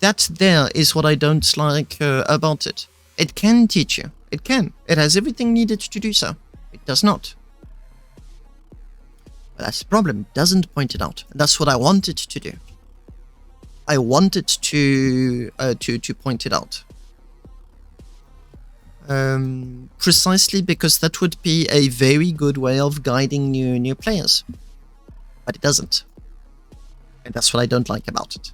That there is what I don't like about it. It can teach you. It can. It has everything needed to do so. It does not. But that's the problem. It doesn't point it out. That's what I wanted to do. I wanted to point it out. Precisely because that would be a very good way of guiding new players. But it doesn't. And that's what I don't like about it.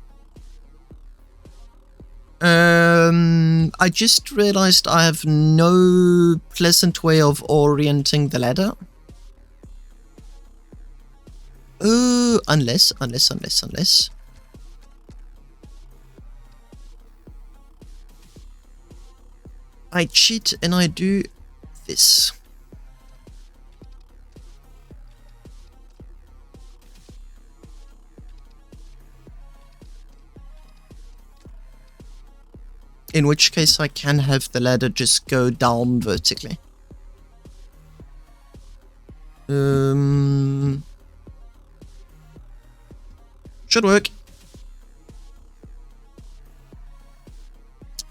I just realized I have no pleasant way of orienting the ladder. Unless. I cheat and I do this. In which case I can have the ladder just go down vertically. Should work.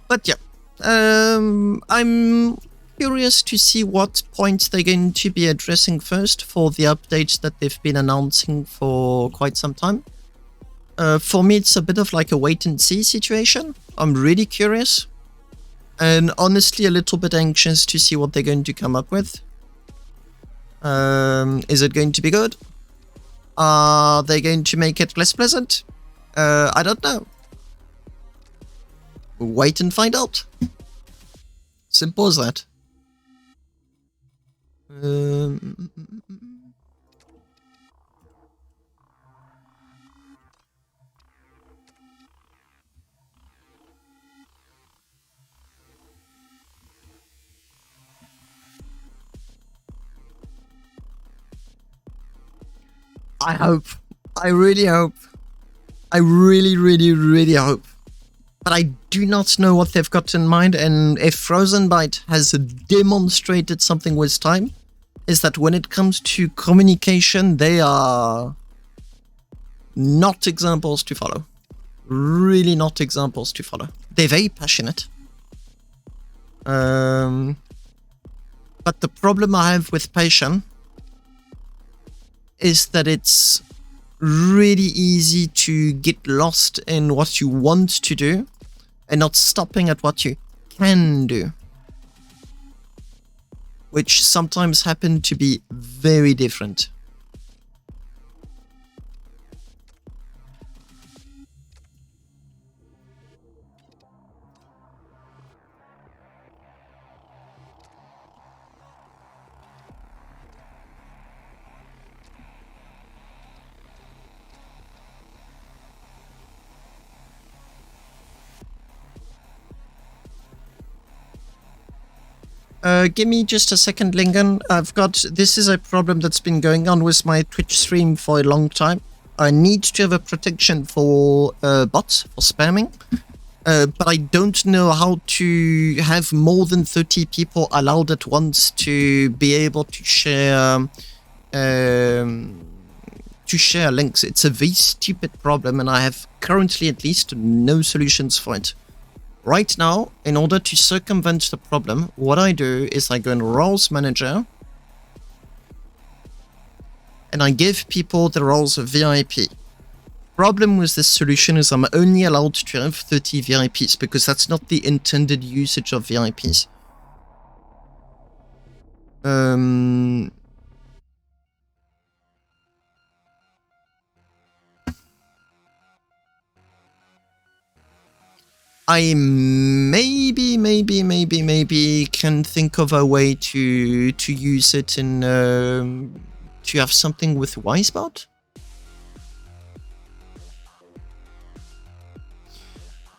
But yeah. I'm curious to see what points they're going to be addressing first for the updates that they've been announcing for quite some time. For me, it's a bit of like a wait-and-see situation. I'm really curious. And honestly, a little bit anxious to see what they're going to come up with. Is it going to be good? Are they going to make it less pleasant? I don't know. Wait and find out. Simple as that. I hope. I really hope. I really, really, really hope. But I do not know what they've got in mind, and if Frozen Byte has demonstrated something with time, is that when it comes to communication, they are not examples to follow. Really not examples to follow. They're very passionate. But the problem I have with passion is that it's really easy to get lost in what you want to do and not stopping at what you can do. which sometimes happen to be very different. Give me just a second, Lingon. This is a problem that's been going on with my Twitch stream for a long time. I need to have a protection for bots, for spamming. But I don't know how to have more than 30 people allowed at once to be able to share links. It's a very stupid problem, and I have currently at least no solutions for it. Right now, in order to circumvent the problem, what I do is I go in Roles Manager and I give people the roles of VIP. Problem with this solution is I'm only allowed to have 30 VIPs because that's not the intended usage of VIPs. I maybe can think of a way to use it in to have something with Wisebot.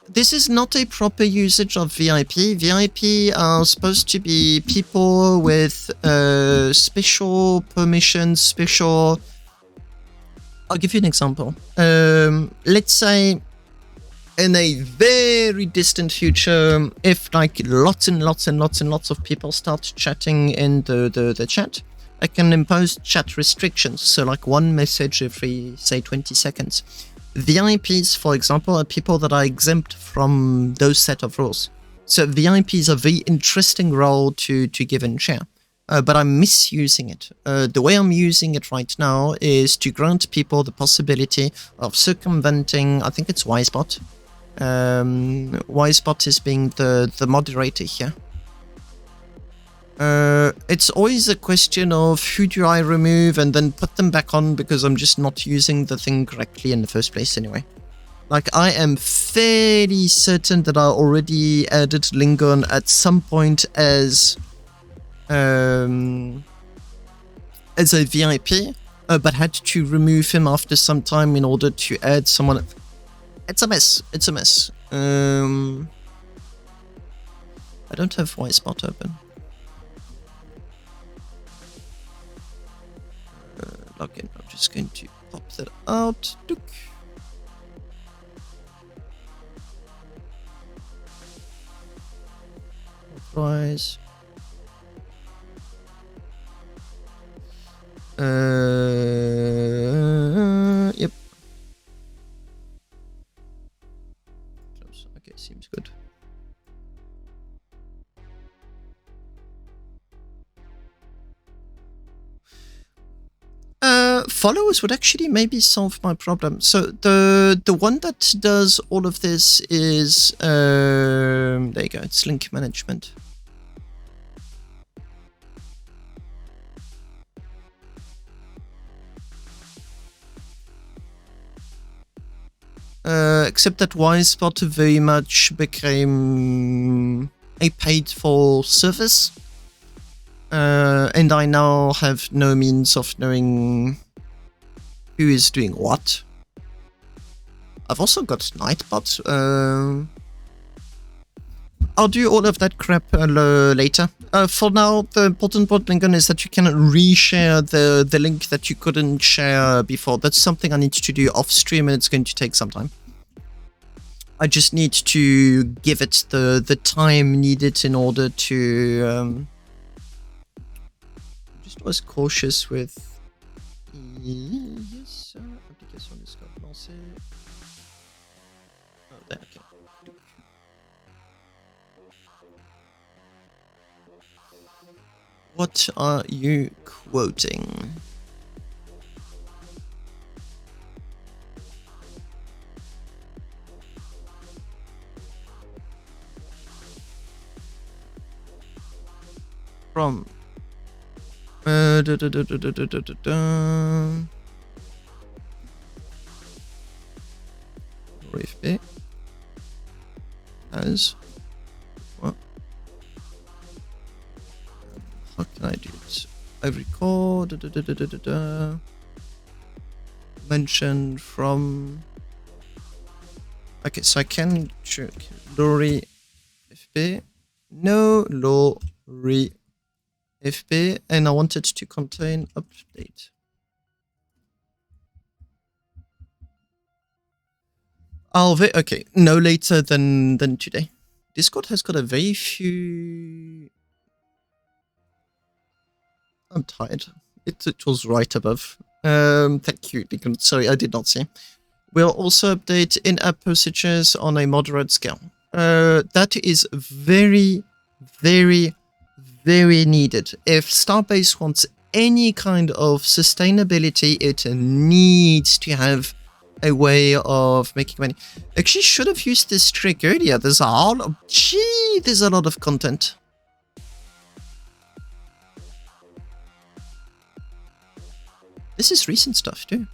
This is not a proper usage of VIP. VIP are supposed to be people with special permissions, special... I'll give you an example. Let's say in a very distant future, if like lots of people start chatting in the chat, I can impose chat restrictions. So like one message every, say, 20 seconds. VIPs, for example, are people that are exempt from those set of rules. So VIP is a very interesting role to give and share. But I'm misusing it. The way I'm using it right now is to grant people the possibility of circumventing, I think it's Wisebot. Wisebot is being the moderator here. It's always a question of who do I remove and then put them back on, because I'm just not using the thing correctly in the first place anyway. Like, I am fairly certain that I already added Lingon at some point as a VIP, but had to remove him after some time in order to add someone. It's a mess. It's a mess. I don't have Wisebot open. Login. I'm just going to pop that out. Dook. Authorize. Yep. Close. Okay, seems good. Followers would actually maybe solve my problem. So the one that does all of this is there you go. It's link management. Except that Wisebot very much became a paid-for service. And I now have no means of knowing who is doing what. I've also got Nightbot. I'll do all of that crap later. For now, the important part, Lincoln, is that you can reshare the link that you couldn't share before. That's something I need to do off stream, and it's going to take some time. I just need to give it the time needed in order to just was cautious with yes, application Discord lancée. Oh, there, okay. What are you quoting? From Da, da, da, da, da, da, da, da, da. FB as what? How can I do it? I record mention from. Okay, so I can check Lori FB. No Lori FB, and I want it to contain update. Okay, no later than today. Discord has got a very few. I'm tired. It was right above. Thank you, Deacon. Sorry, I did not see. We'll also update in-app messages on a moderate scale. That is very, very, very needed. If Starbase wants any kind of sustainability, it needs to have a way of making money. Actually, should have used this trick earlier. There's a lot of content. This is recent stuff too.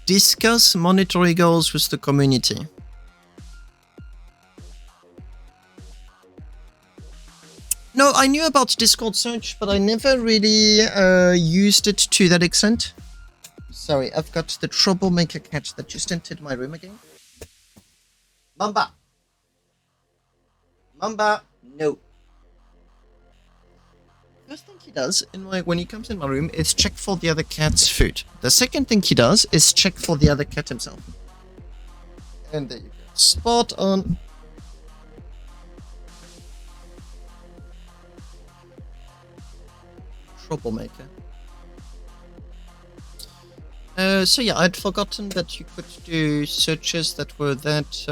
Discuss monetary goals with the community. No, I knew about Discord search, but I never really used it to that extent. Sorry, I've got the troublemaker cat that just entered my room again. Mamba! Mamba! No. First thing he does when he comes in my room is check for the other cat's food. The second thing he does is check for the other cat himself. And there you go. Spot on. Troublemaker. So yeah, I'd forgotten that you could do searches that were that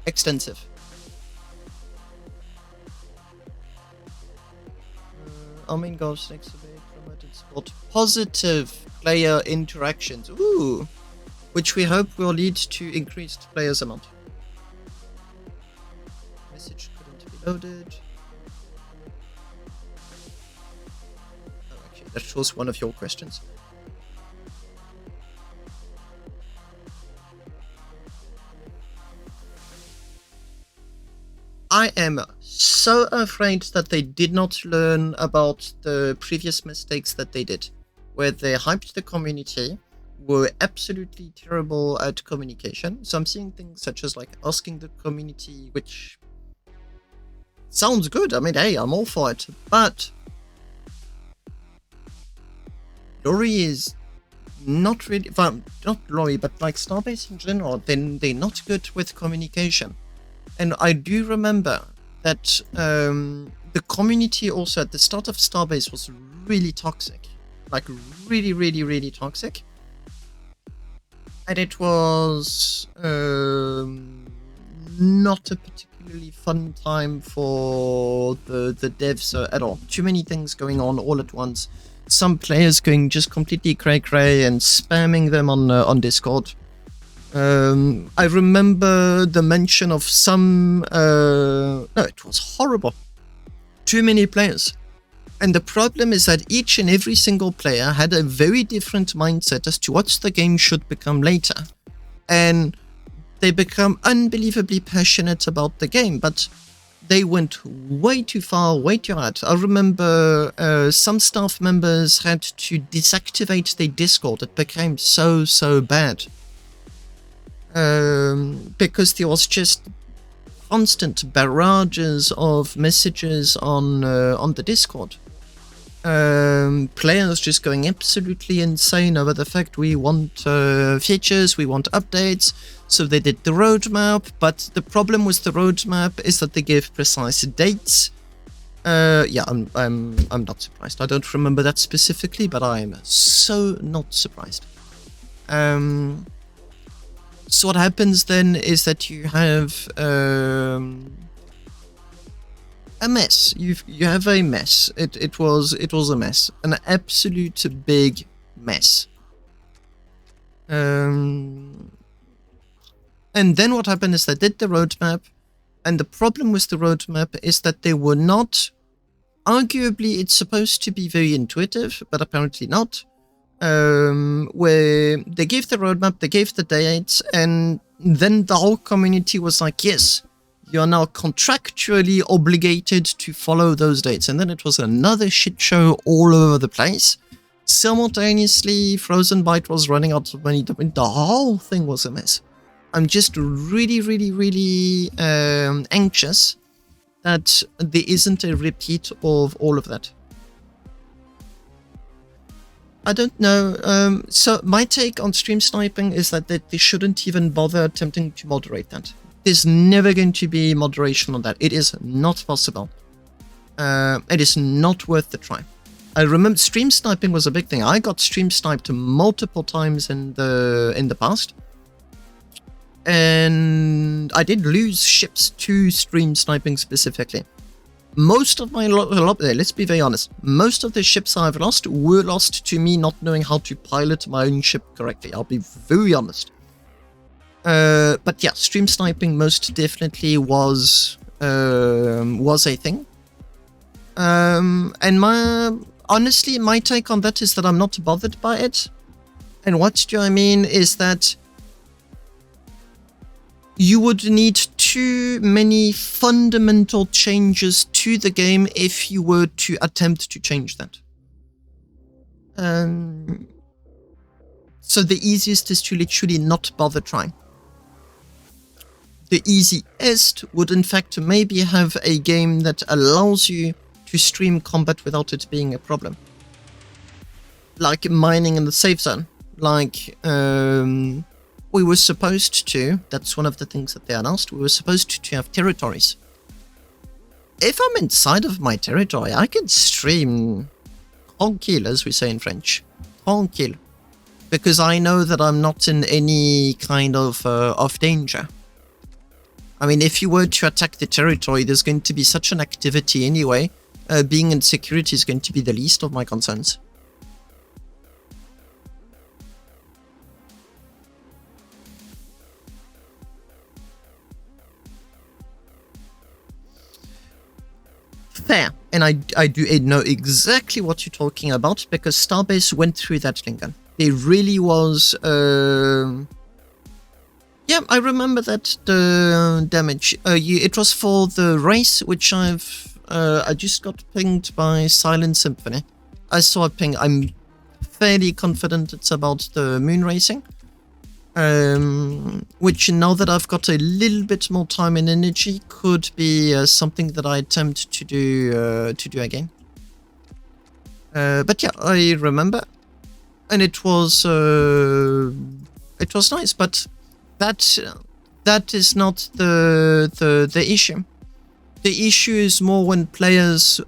extensive. Our main goal is next promoted sport positive player interactions. Ooh, which we hope will lead to increased players amount. Message couldn't be loaded. Oh, actually, that shows one of your questions. I am so afraid that they did not learn about the previous mistakes that they did, where they hyped the community, were absolutely terrible at communication. So I'm seeing things such as like asking the community, which sounds good. I mean, hey, I'm all for it. But Lori is not really, well, not Lori, but like Starbase in general, then they're not good with communication. And I do remember that the community also at the start of Starbase was really toxic. Like really, really, really toxic. And it was not a particularly fun time for the devs at all. Too many things going on all at once. Some players going just completely cray-cray and spamming them on Discord. I remember the mention of some... no, it was horrible. Too many players. And the problem is that each and every single player had a very different mindset as to what the game should become later. And they become unbelievably passionate about the game, but they went way too far, way too hard. I remember some staff members had to deactivate their Discord. It became so bad. Because there was just constant barrages of messages on the Discord. Players just going absolutely insane over the fact we want features, we want updates. So they did the roadmap, but the problem with the roadmap is that they gave precise dates. Yeah, I'm not surprised. I don't remember that specifically, but I'm so not surprised. So what happens then is that you have a mess. You have a mess. It was a mess, an absolute big mess. And then what happened is they did the roadmap, and the problem with the roadmap is that they were not. Arguably, it's supposed to be very intuitive, but apparently not. Where they gave the roadmap, they gave the dates, and then the whole community was like, yes, you are now contractually obligated to follow those dates. And then it was another shit show all over the place. Simultaneously, Frozen Byte was running out of money. The whole thing was a mess. I'm just really, really, really anxious that there isn't a repeat of all of that. I don't know. So my take on stream sniping is that they shouldn't even bother attempting to moderate that. There's never going to be moderation on that. It is not possible. It is not worth the try. I remember stream sniping was a big thing. I got stream sniped multiple times in the past. And I did lose ships to stream sniping specifically. Most of my let's be very honest, most of the ships I've lost were lost to me not knowing how to pilot my own ship correctly. I'll be very honest. But yeah, stream sniping most definitely was a thing. And honestly, my take on that is that I'm not bothered by it. And what do I mean is that you would need too many fundamental changes to the game if you were to attempt to change that. So the easiest is to literally not bother trying. The easiest would in fact maybe have a game that allows you to stream combat without it being a problem. Like mining in the safe zone. Like, we were supposed to, that's one of the things that they announced, we were supposed to have territories. If I'm inside of my territory, I can stream tranquille, as we say in French. Tranquille. Because I know that I'm not in any kind of danger. I mean, if you were to attack the territory, there's going to be such an activity anyway. Being in security is going to be the least of my concerns. Fair, and I do know exactly what you're talking about because Starbase went through that, Lincoln. There really was. Yeah, I remember that the damage. It was for the race, which I just got pinged by Silent Symphony. I saw a ping. I'm fairly confident it's about the moon racing. Which now that I've got a little bit more time and energy could be something that I attempt to do again. But yeah, I remember, and it was nice. But that is not the issue. The issue is more when players.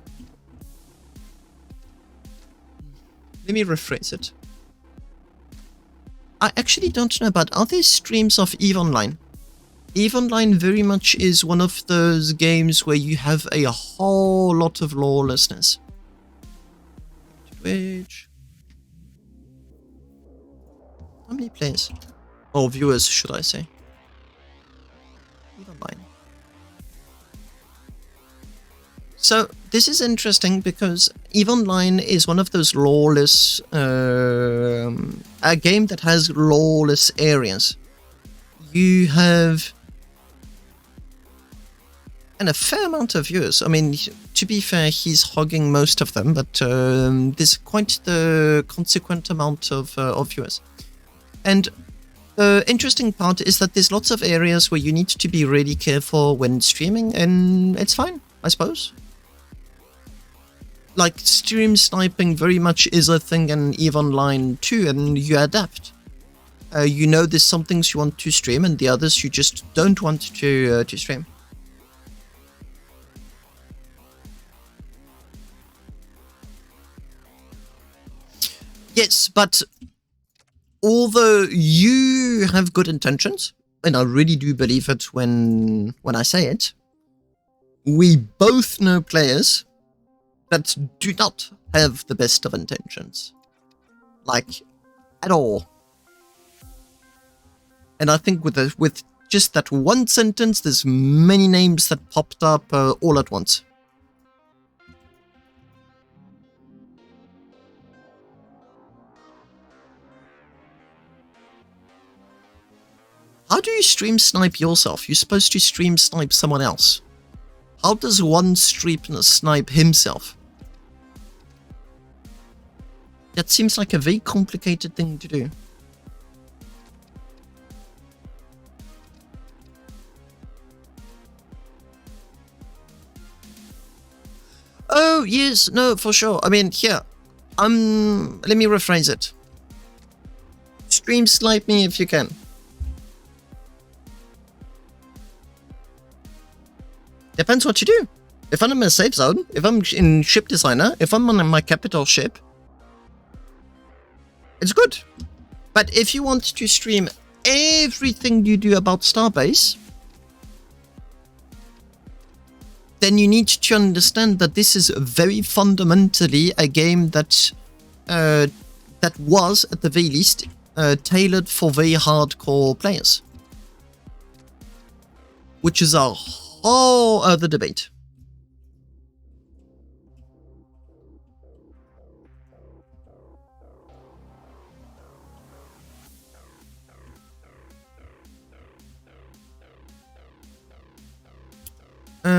Let me rephrase it. I actually don't know, but are there streams of EVE Online? EVE Online very much is one of those games where you have a whole lot of lawlessness. Twitch. How many players? Or viewers, should I say? EVE Online. So this is interesting because EVE Online is one of those lawless, a game that has lawless areas. You have a fair amount of viewers. I mean, to be fair, he's hogging most of them, but there's quite the consequent amount of viewers. And the interesting part is that there's lots of areas where you need to be really careful when streaming, and it's fine, I suppose. Like, stream sniping very much is a thing in EVE Online too, and you adapt. You know there's some things you want to stream, and the others you just don't want to stream. Yes, but although you have good intentions, and I really do believe it when I say it, we both know players that do not have the best of intentions. Like, at all. And I think with just that one sentence, there's many names that popped up all at once. How do you stream snipe yourself? You're supposed to stream snipe someone else. How does one snipe himself? That seems like a very complicated thing to do. Oh, yes, no, for sure. I mean, here, let me rephrase it. Stream snipe me if you can. Depends what you do. If I'm in a safe zone, if I'm in ship designer, if I'm on my capital ship, it's good. But if you want to stream everything you do about Starbase, then you need to understand that this is very fundamentally a game that that was, at the very least, tailored for very hardcore players. Which is a whole other debate. I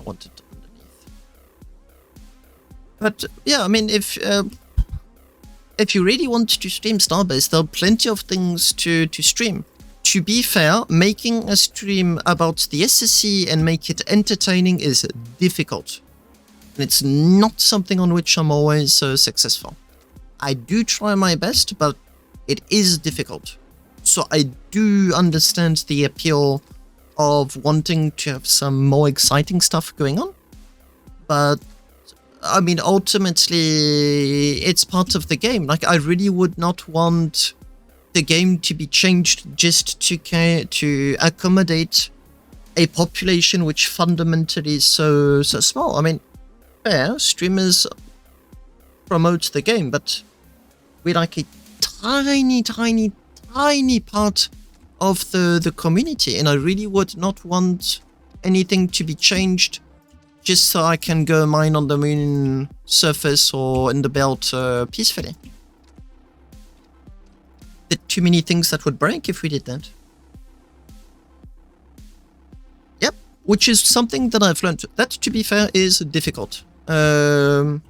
wanted to underneath. But yeah, I mean, if you really want to stream Starbase, there are plenty of things to stream. To be fair, making a stream about the SSC and make it entertaining is difficult. And it's not something on which I'm always successful. I do try my best, but it is difficult. So I do understand the appeal of wanting to have some more exciting stuff going on. But, I mean, ultimately, it's part of the game. Like, I really would not want the game to be changed just to accommodate a population which fundamentally is so small. I mean, fair, streamers promote the game, but we're like a tiny part of the community, and I really would not want anything to be changed just so I can go mine on the moon surface or in the belt peacefully. There are too many things that would break if we did that. Yep, which is something that I've learned. That, to be fair, is difficult. Like,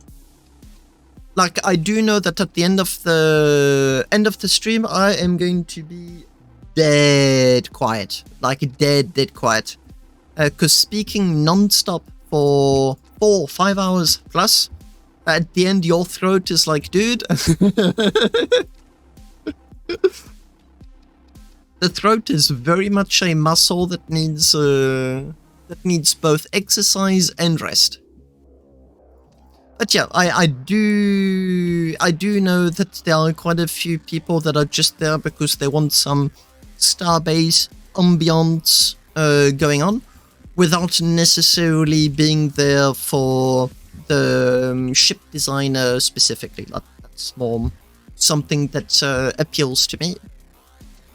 I do know that at the end of the stream, I am going to be dead quiet. Like, dead quiet. Because speaking non-stop for 4 or 5 hours plus, at the end your throat is like, dude. The throat is very much a muscle that needs both exercise and rest. But yeah, I do know that there are quite a few people that are just there because they want some Starbase ambiance going on, without necessarily being there for the ship designer specifically. That's more something that appeals to me,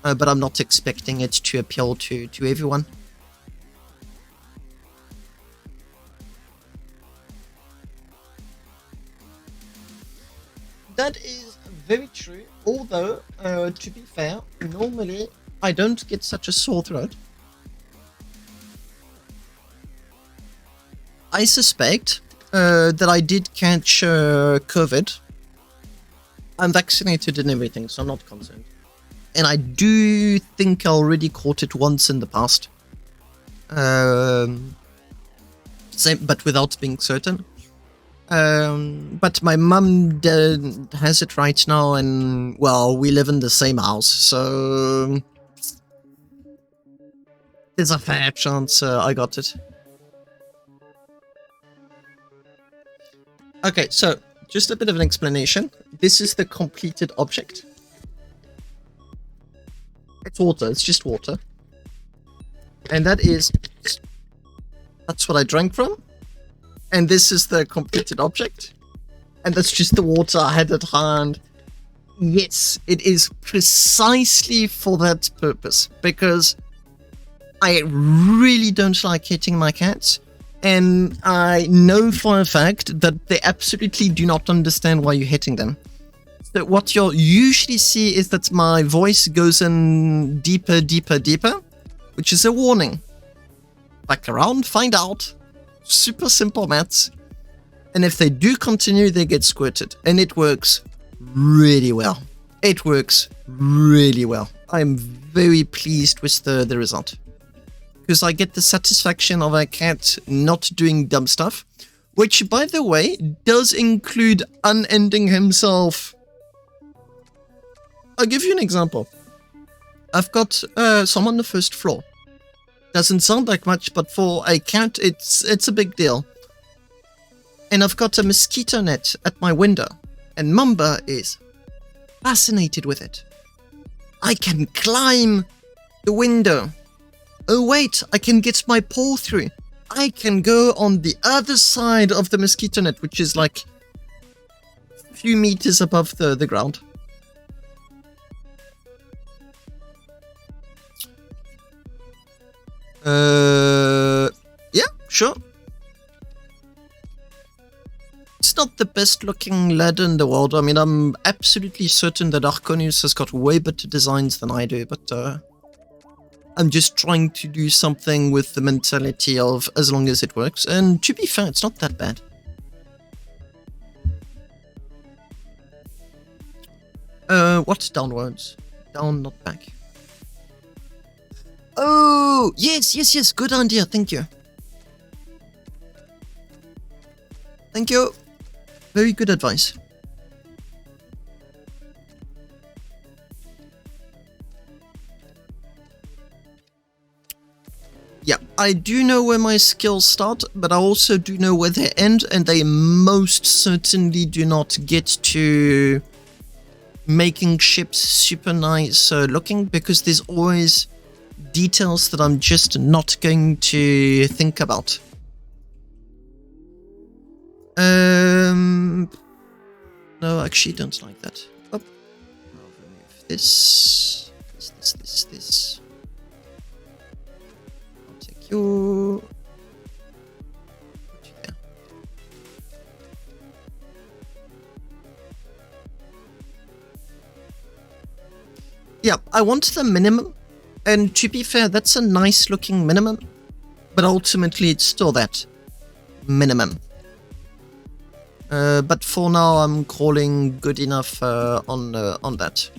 but I'm not expecting it to appeal to everyone. That is very true, although, to be fair, normally I don't get such a sore throat. I suspect that I did catch COVID. I'm vaccinated and everything, so I'm not concerned. And I do think I already caught it once in the past. Same, but without being certain. But my mum has it right now, and, well, we live in the same house, so there's a fair chance I got it. Okay, so just a bit of an explanation. This is the completed object. It's water, it's just water. And that's what I drank from. And this is the completed object. And that's just the water I had at hand. Yes, it is precisely for that purpose. Because I really don't like hitting my cats. And I know for a fact that they absolutely do not understand why you're hitting them. So what you'll usually see is that my voice goes in deeper, deeper, deeper, which is a warning. Back around, find out. Super simple maths. And if they do continue, they get squirted. And it works really well. It works really well. I'm very pleased with the result. Because I get the satisfaction of a cat not doing dumb stuff. Which, by the way, does include unending himself. I'll give you an example. I've got some on the first floor. Doesn't sound like much, but for a cat, it's a big deal. And I've got a mosquito net at my window. And Mamba is fascinated with it. I can climb the window. Oh wait, I can get my paw through. I can go on the other side of the mosquito net, which is like a few meters above the ground. Yeah, sure. It's not the best looking ladder in the world. I mean, I'm absolutely certain that Arconius has got way better designs than I do, but I'm just trying to do something with the mentality of as long as it works. And to be fair, it's not that bad. What's downwards? Down, not back. Oh, yes, good idea, thank you. Thank you. Very good advice. Yeah, I do know where my skills start, but I also do know where they end, and they most certainly do not get to making ships super nice looking, because there's always details that I'm just not going to think about. No, I actually don't like that. Oh, I'll remove this. This. I'll take you. Put you there. Yeah, I want the minimum. And to be fair, that's a nice looking minimum. But ultimately, it's still that minimum. But for now, I'm calling good enough on that.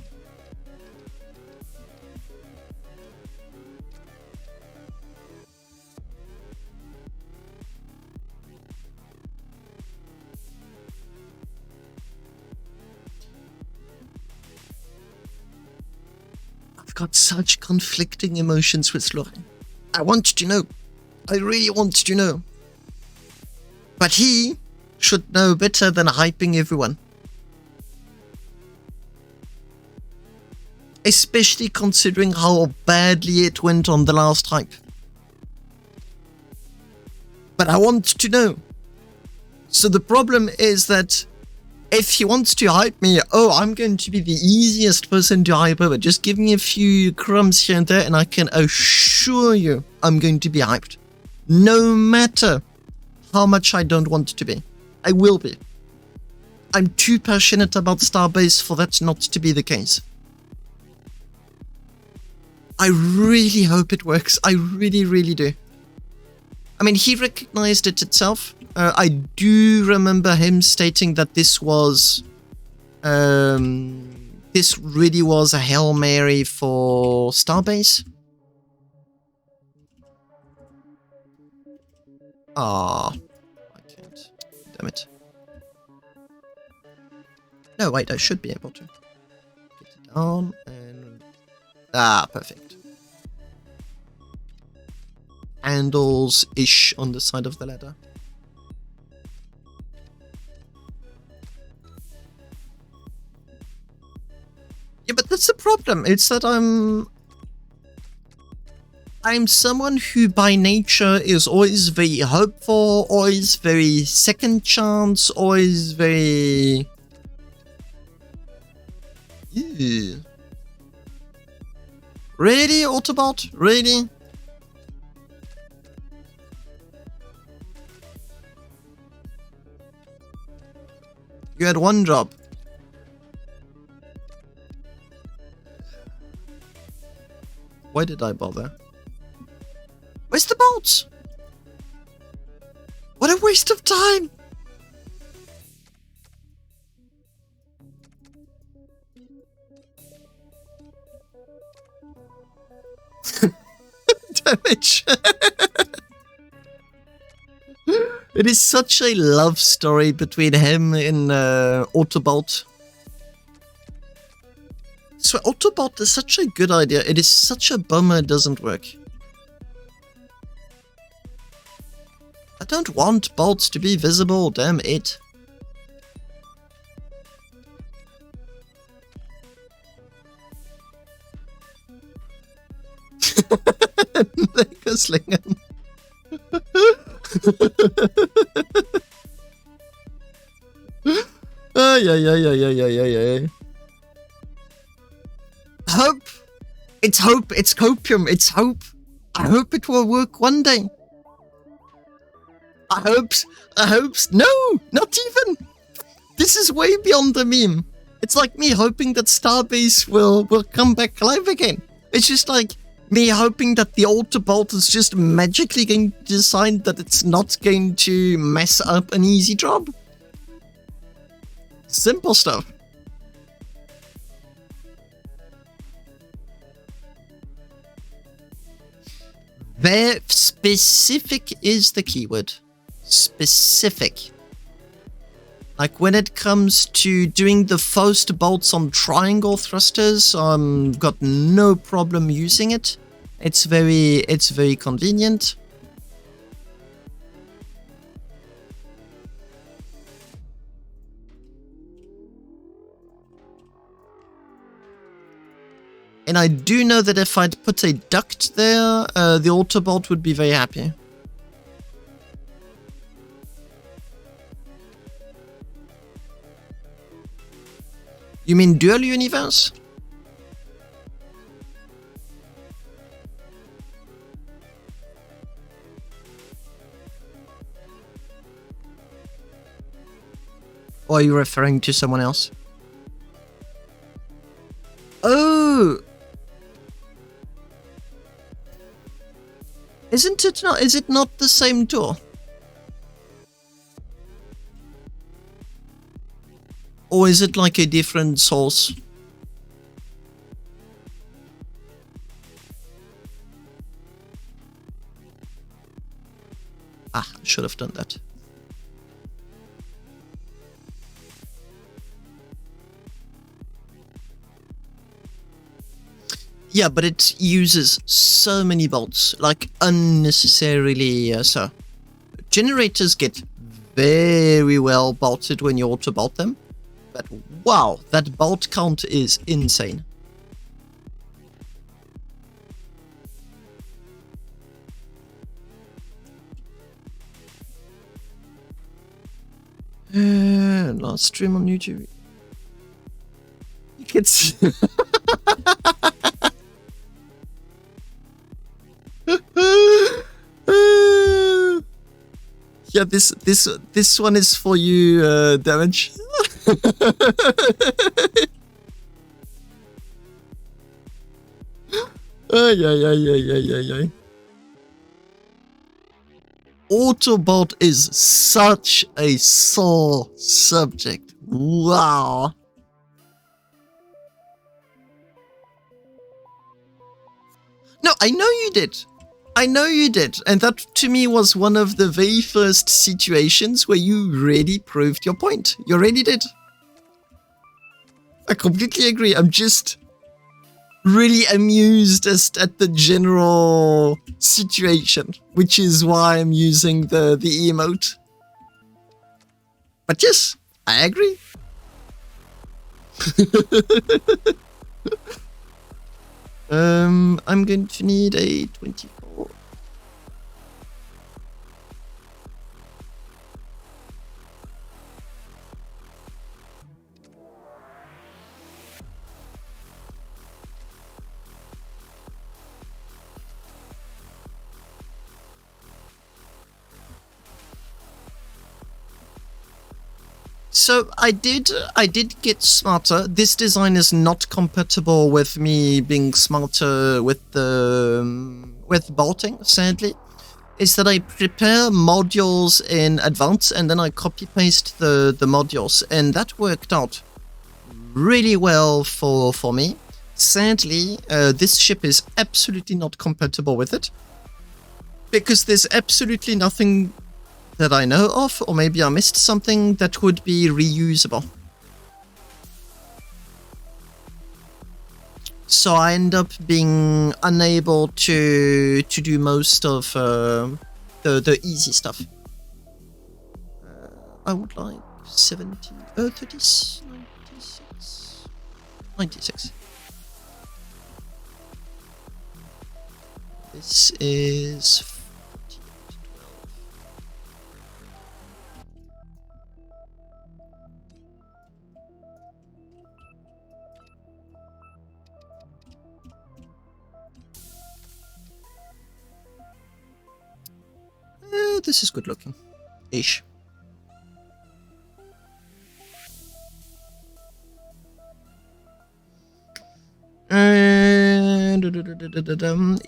I've got such conflicting emotions with Lorin. I want to know. I really want to know. But he should know better than hyping everyone. Especially considering how badly it went on the last hype. But I want to know. So the problem is that if he wants to hype me, oh, I'm going to be the easiest person to hype over. Just give me a few crumbs here and there and I can assure you I'm going to be hyped. No matter how much I don't want to be. I will be. I'm too passionate about Starbase for that not to be the case. I really hope it works. I really, really do. I mean, he recognized it itself. I do remember him stating that this was... this really was a Hail Mary for Starbase. Ah. Damn it. No, wait, I should be able to. Get it down and... Ah, perfect. Handles-ish on the side of the ladder. Yeah, but that's the problem. It's that I'm I'm someone who by nature is always very hopeful, always very second chance, always very... Ew. Really, Autobot? Really? You had one job. Why did I bother? Where's the bolts? What a waste of time! Damage. It is such a love story between him and Autobot. So Autobot is such a good idea. It is such a bummer it doesn't work. I don't want bolts to be visible, damn it. There goes Lingen. Ay. Hope! It's hope, it's copium, it's hope. I hope it will work one day. I hope, no, not even. This is way beyond the meme. It's like me hoping that Starbase will come back alive again. It's just like me hoping that the Autobot is just magically going to decide that it's not going to mess up an easy job. Simple stuff. Very specific is the keyword. Specific. Like when it comes to doing the forced bolts on triangle thrusters, got no problem using it. It's very convenient. And I do know that if I'd put a duct there, the Autobot would be very happy. You mean dual universe? Or are you referring to someone else? Oh! Is it not the same door? Or is it like a different source? Ah, I should have done that. Yeah, but it uses so many bolts, like unnecessarily so. Generators get very well bolted when you auto-bolt them. But wow, that bolt count is insane. Last stream on YouTube. You can see. Yeah, this one is for you, Damage. Ay. Autobot is such a sore subject. Wow. No, I know you did. And that to me was one of the very first situations where you really proved your point. You really did. I completely agree. I'm just really amused at the general situation, which is why I'm using the emote. But yes, I agree. I'm going to need a 24. So I did get smarter. This design is not compatible with me being smarter with bolting, sadly. Is that I prepare modules in advance and then I copy paste the modules, and that worked out really well for me. Sadly, this ship is absolutely not compatible with it, because there's absolutely nothing that I know of, or maybe I missed something that would be reusable. So I end up being unable to do most of the easy stuff. I would like 96, 96. This is 12. This is good looking. Ish.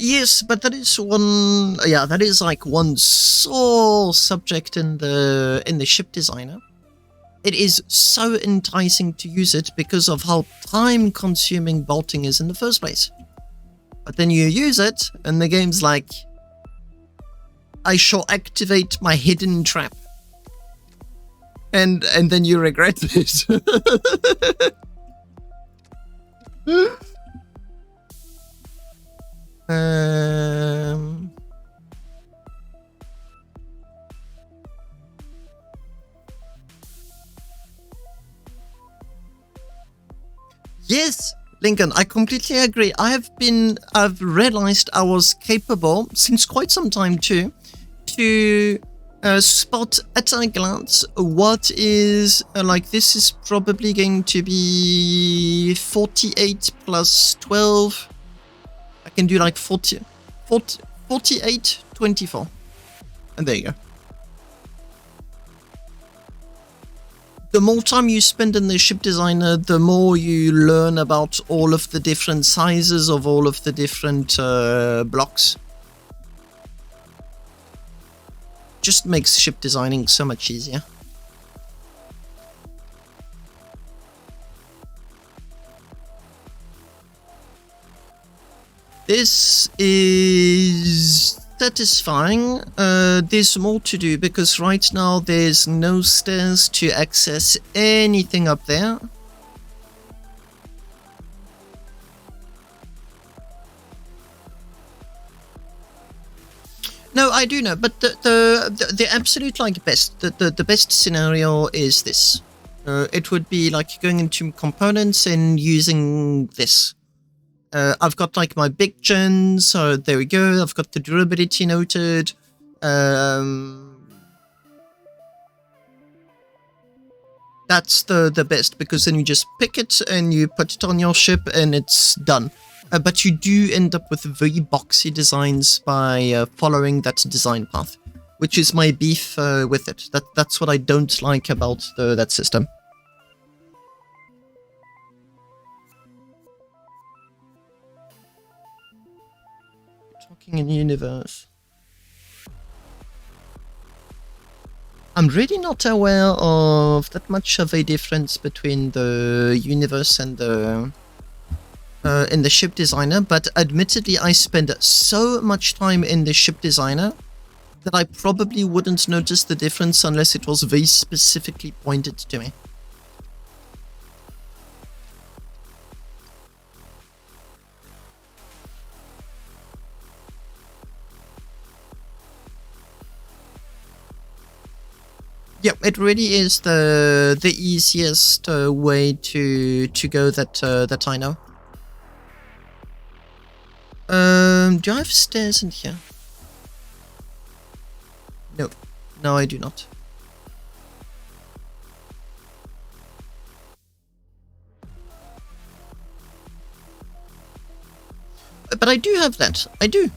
Yes, but that is one. Yeah, that is like one sore subject in the ship designer. It is so enticing to use it because of how time-consuming bolting is in the first place. But then you use it, and the game's like, I shall activate my hidden trap. And then you regret it. Yes, Lincoln, I completely agree. I've realized I was capable, since quite some time too, to spot at a glance what is, like, this is probably going to be 48 plus 12. I can do like 48, 24. And there you go. The more time you spend in the ship designer, the more you learn about all of the different sizes of all of the different blocks. Just makes ship designing so much easier. This is satisfying. There's more to do because right now there's no stairs to access anything up there. No, I do know, but the absolute like best, the best scenario is this. It would be like going into components and using this. I've got like my big gens, so there we go. I've got the durability noted. That's the best, because then you just pick it and you put it on your ship and it's done. But you do end up with very boxy designs by following that design path, which is my beef with it. That's what I don't like about that system. Talking in universe. I'm really not aware of that much of a difference between the universe and the in the ship designer, but admittedly I spend so much time in the ship designer that I probably wouldn't notice the difference unless it was very specifically pointed to me. Yeah, it really is the easiest way to go that I know. Do I have stairs in here? No. No, I do not. But I do have that. I do.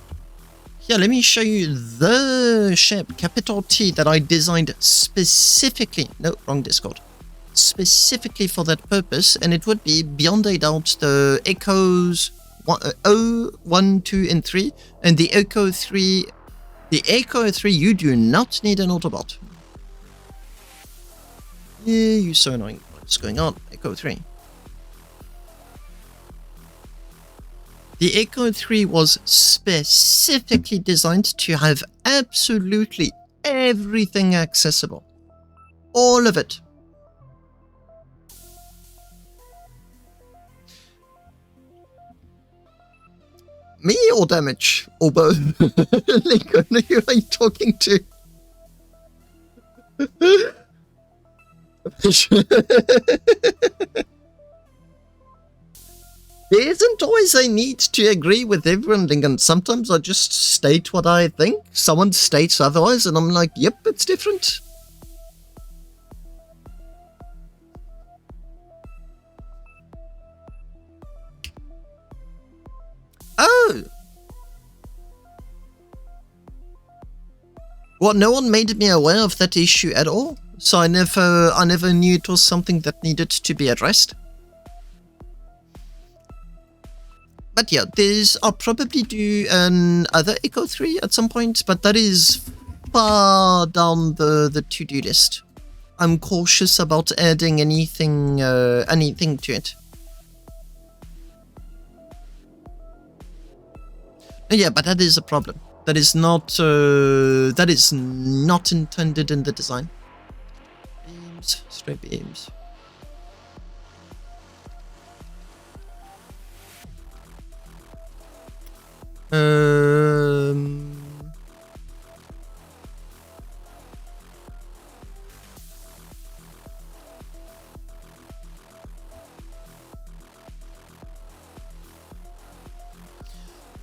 Here, let me show you the ship, capital T, that I designed specifically. No, wrong Discord. Specifically for that purpose, and it would be beyond a doubt the Echoes 1, 2, and 3, and the Echo 3. The Echo 3, you do not need an Autobot. Yeah, you're so annoying. What's going on? Echo 3. The Echo 3 was specifically designed to have absolutely everything accessible. All of it. Me or damage? Or both? Lincoln, who are you talking to? There isn't always a need to agree with everyone, Lincoln. Sometimes I just state what I think. Someone states otherwise, and I'm like, yep, it's different. Oh! Well, no one made me aware of that issue at all, so I never knew it was something that needed to be addressed. But yeah, I'll probably do another Echo 3 at some point, but that is far down the to-do list. I'm cautious about adding anything to it. Yeah, but that is a problem. That is not intended in the design. Beams, straight beams.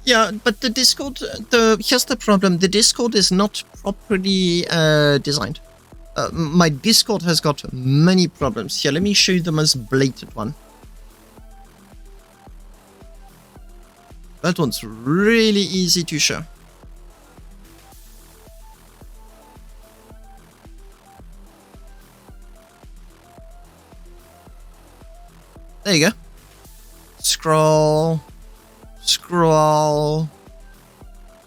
Yeah, but the Discord, here's the problem. The Discord is not properly designed. My Discord has got many problems. Here, let me show you the most blatant one. That one's really easy to show. There you go. Scroll. Scroll.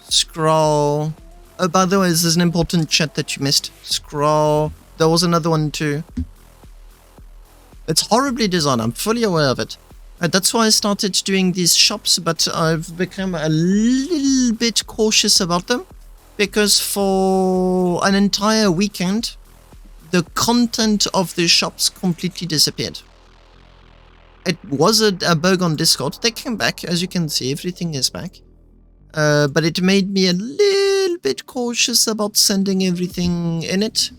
Scroll. Oh, by the way, there's an important chat that you missed. Scroll. There was another one too. It's horribly designed. I'm fully aware of it. That's why I started doing these shops, but I've become a little bit cautious about them, because for an entire weekend, the content of the shops completely disappeared. It was a bug on Discord. They came back, as you can see, everything is back. But it made me a little bit cautious about sending everything in it.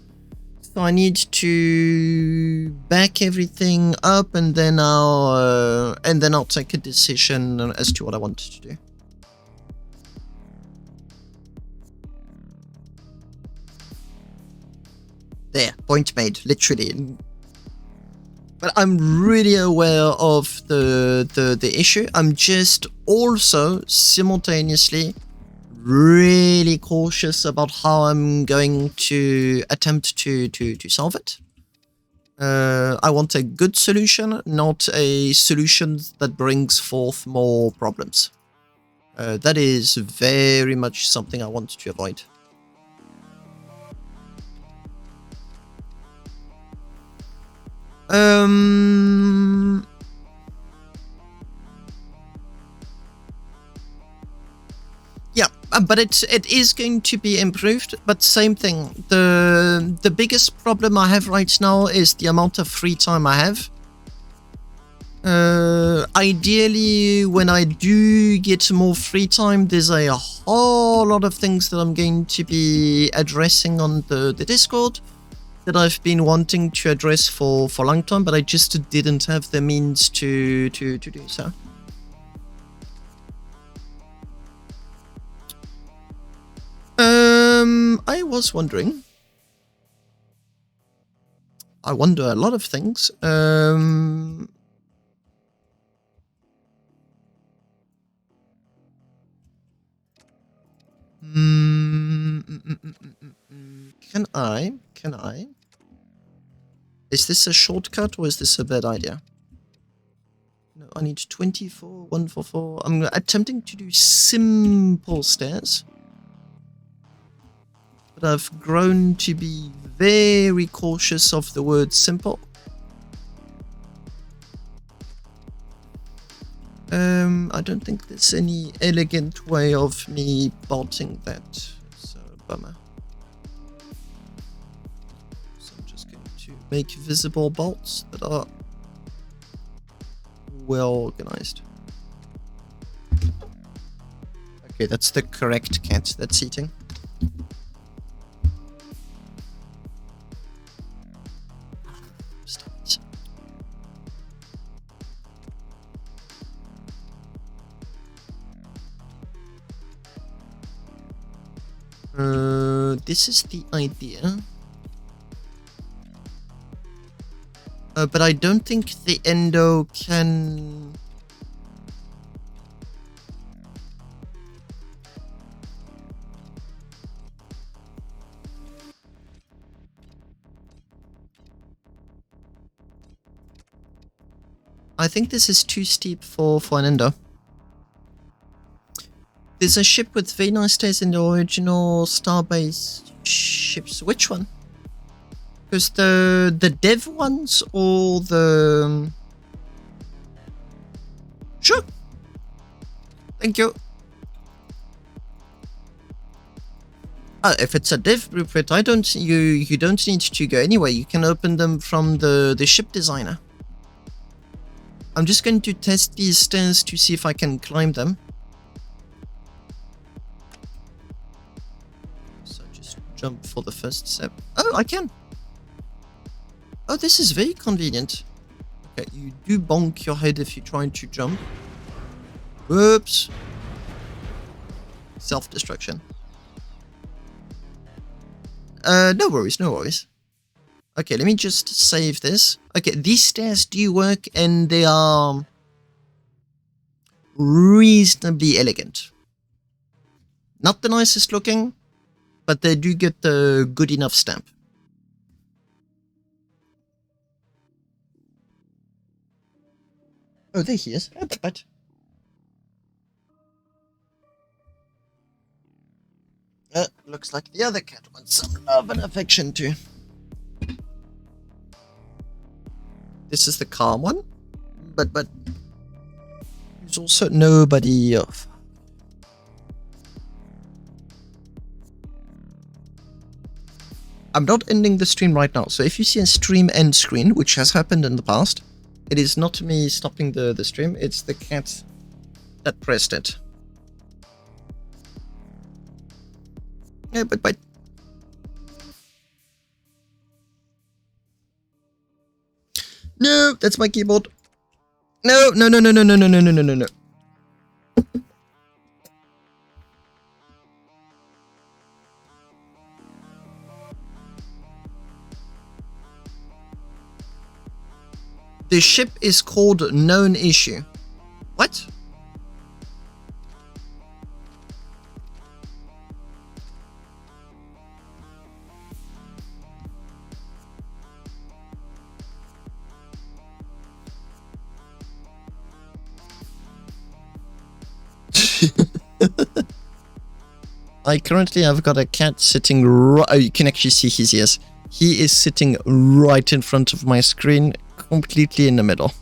So I need to back everything up, and then I'll take a decision as to what I want to do. There, point made, literally. But I'm really aware of the issue. I'm just also simultaneously really cautious about how I'm going to attempt to solve it. I want a good solution, not a solution that brings forth more problems. That is very much something I want to avoid. Yeah, but it is going to be improved, but same thing. The biggest problem I have right now is the amount of free time I have. Ideally, when I do get more free time, there's a whole lot of things that I'm going to be addressing on the Discord that I've been wanting to address for a long time, but I just didn't have the means to do so. I was wondering. I wonder a lot of things. Can I? Is this a shortcut or is this a bad idea? No, I need 24, 144. I'm attempting to do simple stairs. But I've grown to be very cautious of the word simple. I don't think there's any elegant way of me bolting that. So, bummer. So I'm just going to make visible bolts that are well organized. Okay, that's the correct cat that's eating. Stop it. This is the idea. But I don't think the endo can... I think this is too steep for an endo. There's a ship with very nice stairs in the original Starbase ships. Which one? Because the dev ones or the... Sure. Thank you. If it's a dev blueprint, you don't need to go anywhere. You can open them from the ship designer. I'm just going to test these stairs to see if I can climb them. So just jump for the first step. Oh, I can. Oh, this is very convenient. Okay, you do bonk your head if you're trying to jump. Whoops. Self-destruction. No worries, no worries. Okay, let me just save this. Okay, these stairs do work and they are reasonably elegant. Not the nicest looking, but they do get the good enough stamp. Oh, there he is. But looks like the other cat wants some love and affection too. This is the calm one, but there's also nobody else. I'm not ending the stream right now, so if you see a stream end screen, which has happened in the past, it is not me stopping the stream, it's the cat that pressed it. Yeah, but no, that's my keyboard. No. The ship is called Known Issue. What? I currently have got a cat sitting right... Oh, you can actually see his ears. He is sitting right in front of my screen, completely in the middle.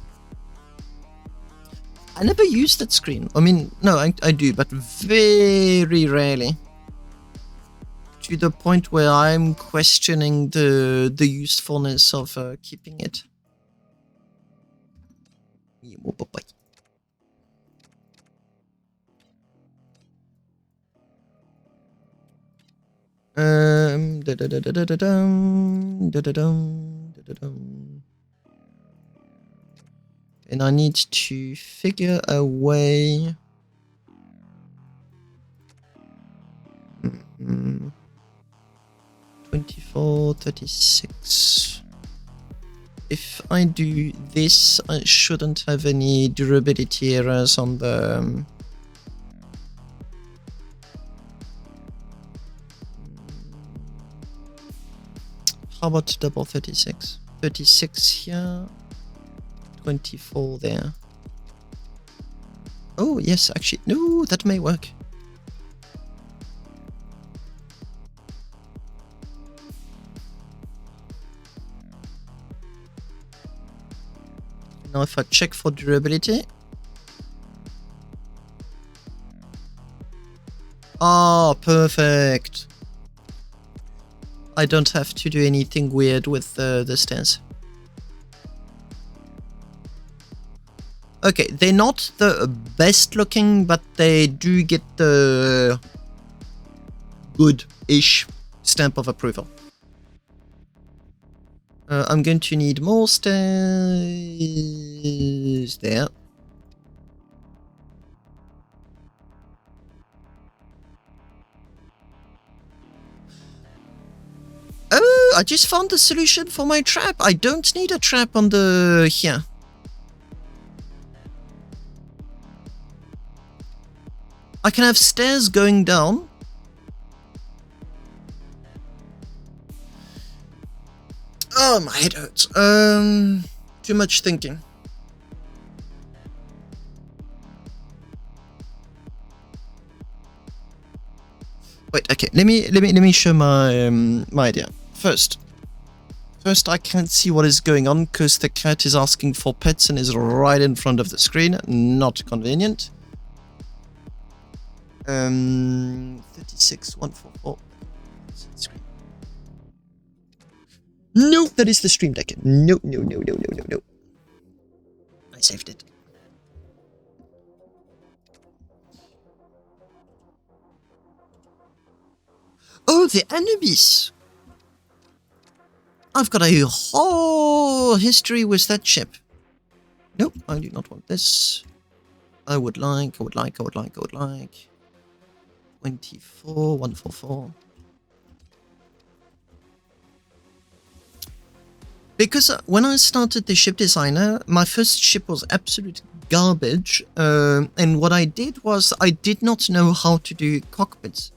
I never use that screen. I mean, no, I do, but very rarely. To the point where I'm questioning the usefulness of keeping it. And I need to figure a way. 24, 36. If I do this, I shouldn't have any durability errors on the... How about double 36? 36 here, 24 there. Oh, yes, actually, no, that may work. Now if I check for durability. Ah, perfect. I don't have to do anything weird with the stairs. Okay, they're not the best looking, but they do get the good-ish stamp of approval. I'm going to need more stairs there. Oh, I just found the solution for my trap. I don't need a trap on the here. I can have stairs going down. Oh, my head hurts. Too much thinking. Wait, okay. Let me show my my idea. First, I can't see what is going on because the cat is asking for pets and is right in front of the screen. Not convenient. 36 144. No, that is the stream deck. No. I saved it. Oh, the Anubis. I've got a whole history with that ship. Nope, I do not want this. I would like. 24, 144. Because when I started the ship designer, my first ship was absolute garbage. And what I did was I did not know how to do cockpits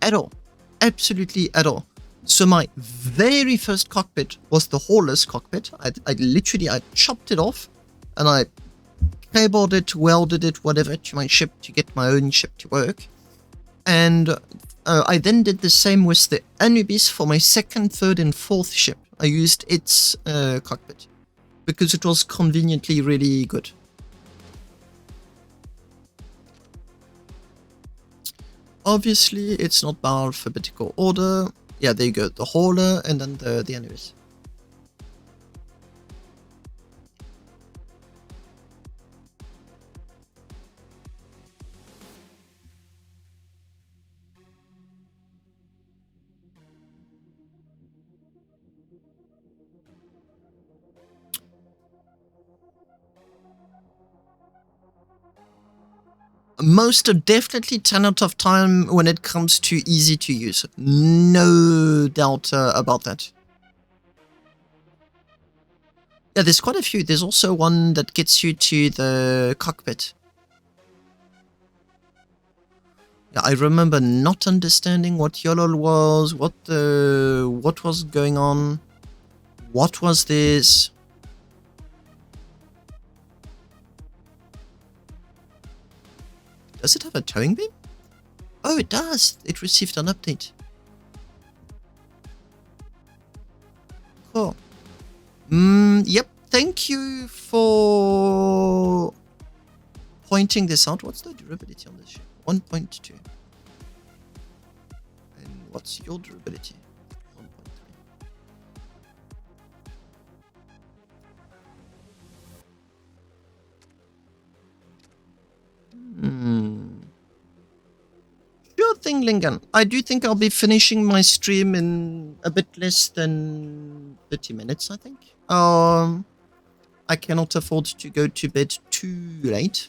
at all. Absolutely at all. So my very first cockpit was the Hauler's cockpit. I chopped it off and I cabled it, welded it, whatever, to my ship to get my own ship to work. And I then did the same with the Anubis for my second, third, and fourth ship. I used its cockpit because it was conveniently really good. Obviously, it's not by alphabetical order. Yeah, there you go. The Hauler and then the Anubis. Most definitely 10 out of 10 when it comes to easy to use. No doubt about that. Yeah, there's quite a few. There's also one that gets you to the cockpit. Yeah, I remember not understanding what YOLOL was, what was going on, what was this. Does it have a towing beam? Oh, it does. It received an update. Cool. Yep. Thank you for pointing this out. What's the durability on this ship? 1.2. And what's your durability? 1.3. Sure thing, Lingan. I do think I'll be finishing my stream in a bit less than 30 minutes, I think. I cannot afford to go to bed too late.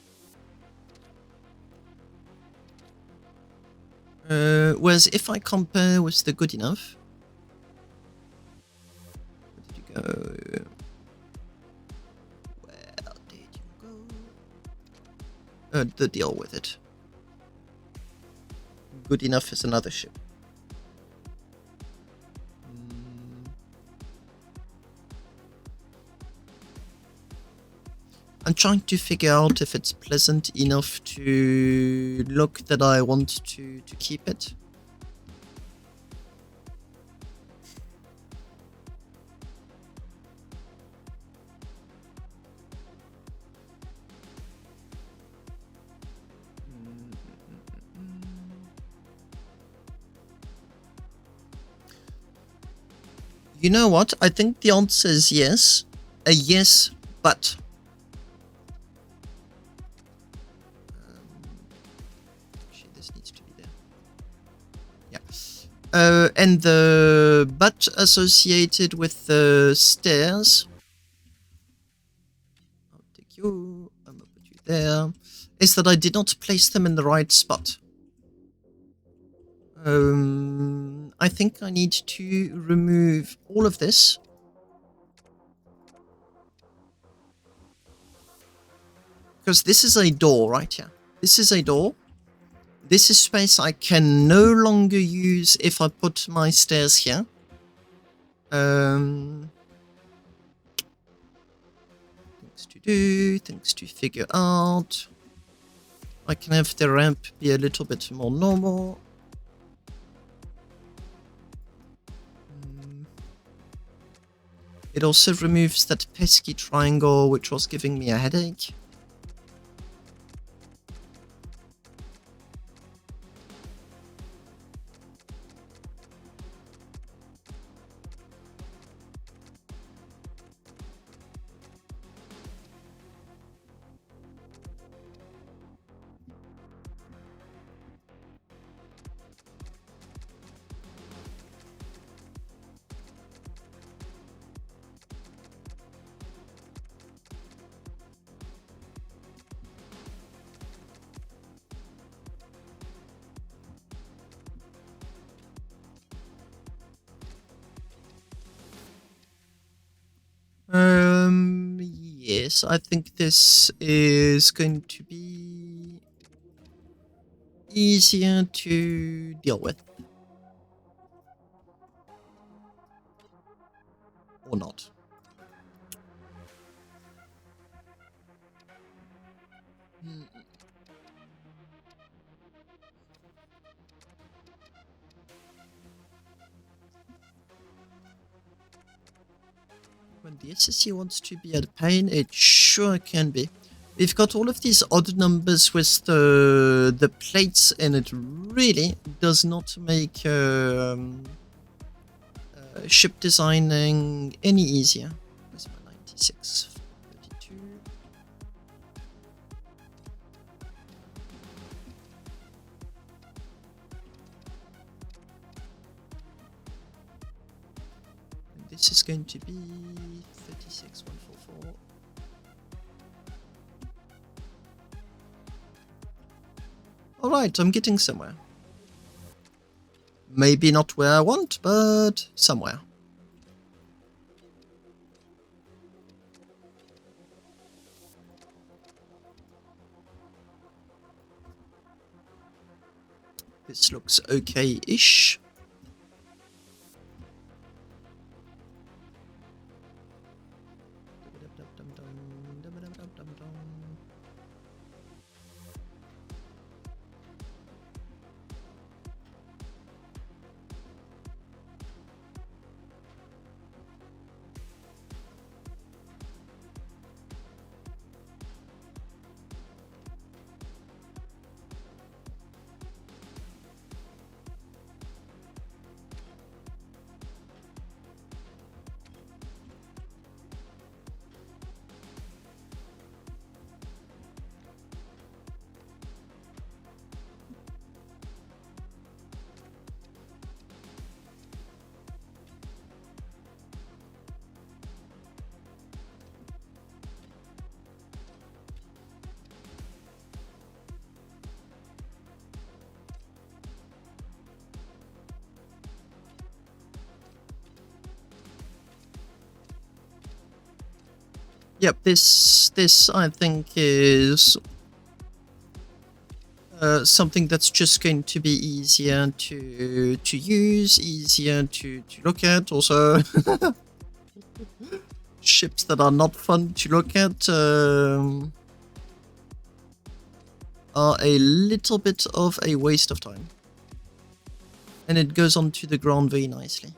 Whereas if I compare with the good enough, go? Where did you go? The deal with it. Good enough is another ship. I'm trying to figure out if it's pleasant enough to look that I want to keep it. You know what? I think the answer is yes. A yes, but. Actually, this needs to be there. Yeah. And the but associated with the stairs. I'll take you. I'm gonna put you there. Is that I did not place them in the right spot. I think I need to remove all of this. Because this is a door, right here. This is a door. This is space I can no longer use if I put my stairs here. Things to do, things to figure out. I can have the ramp be a little bit more normal. It also removes that pesky triangle which was giving me a headache. Yes, I think this is going to be easier to deal with. Or not. When the SSC wants to be a pain, it sure can be. We've got all of these odd numbers with the plates, and it really does not make ship designing any easier. Where's my 96? 32. And this is going to be 36144. Alright, I'm getting somewhere. Maybe not where I want, but somewhere. This looks okay-ish. Yep, this I think is something that's just going to be easier to use, easier to look at. Also, ships that are not fun to look at are a little bit of a waste of time. And it goes onto the ground very nicely.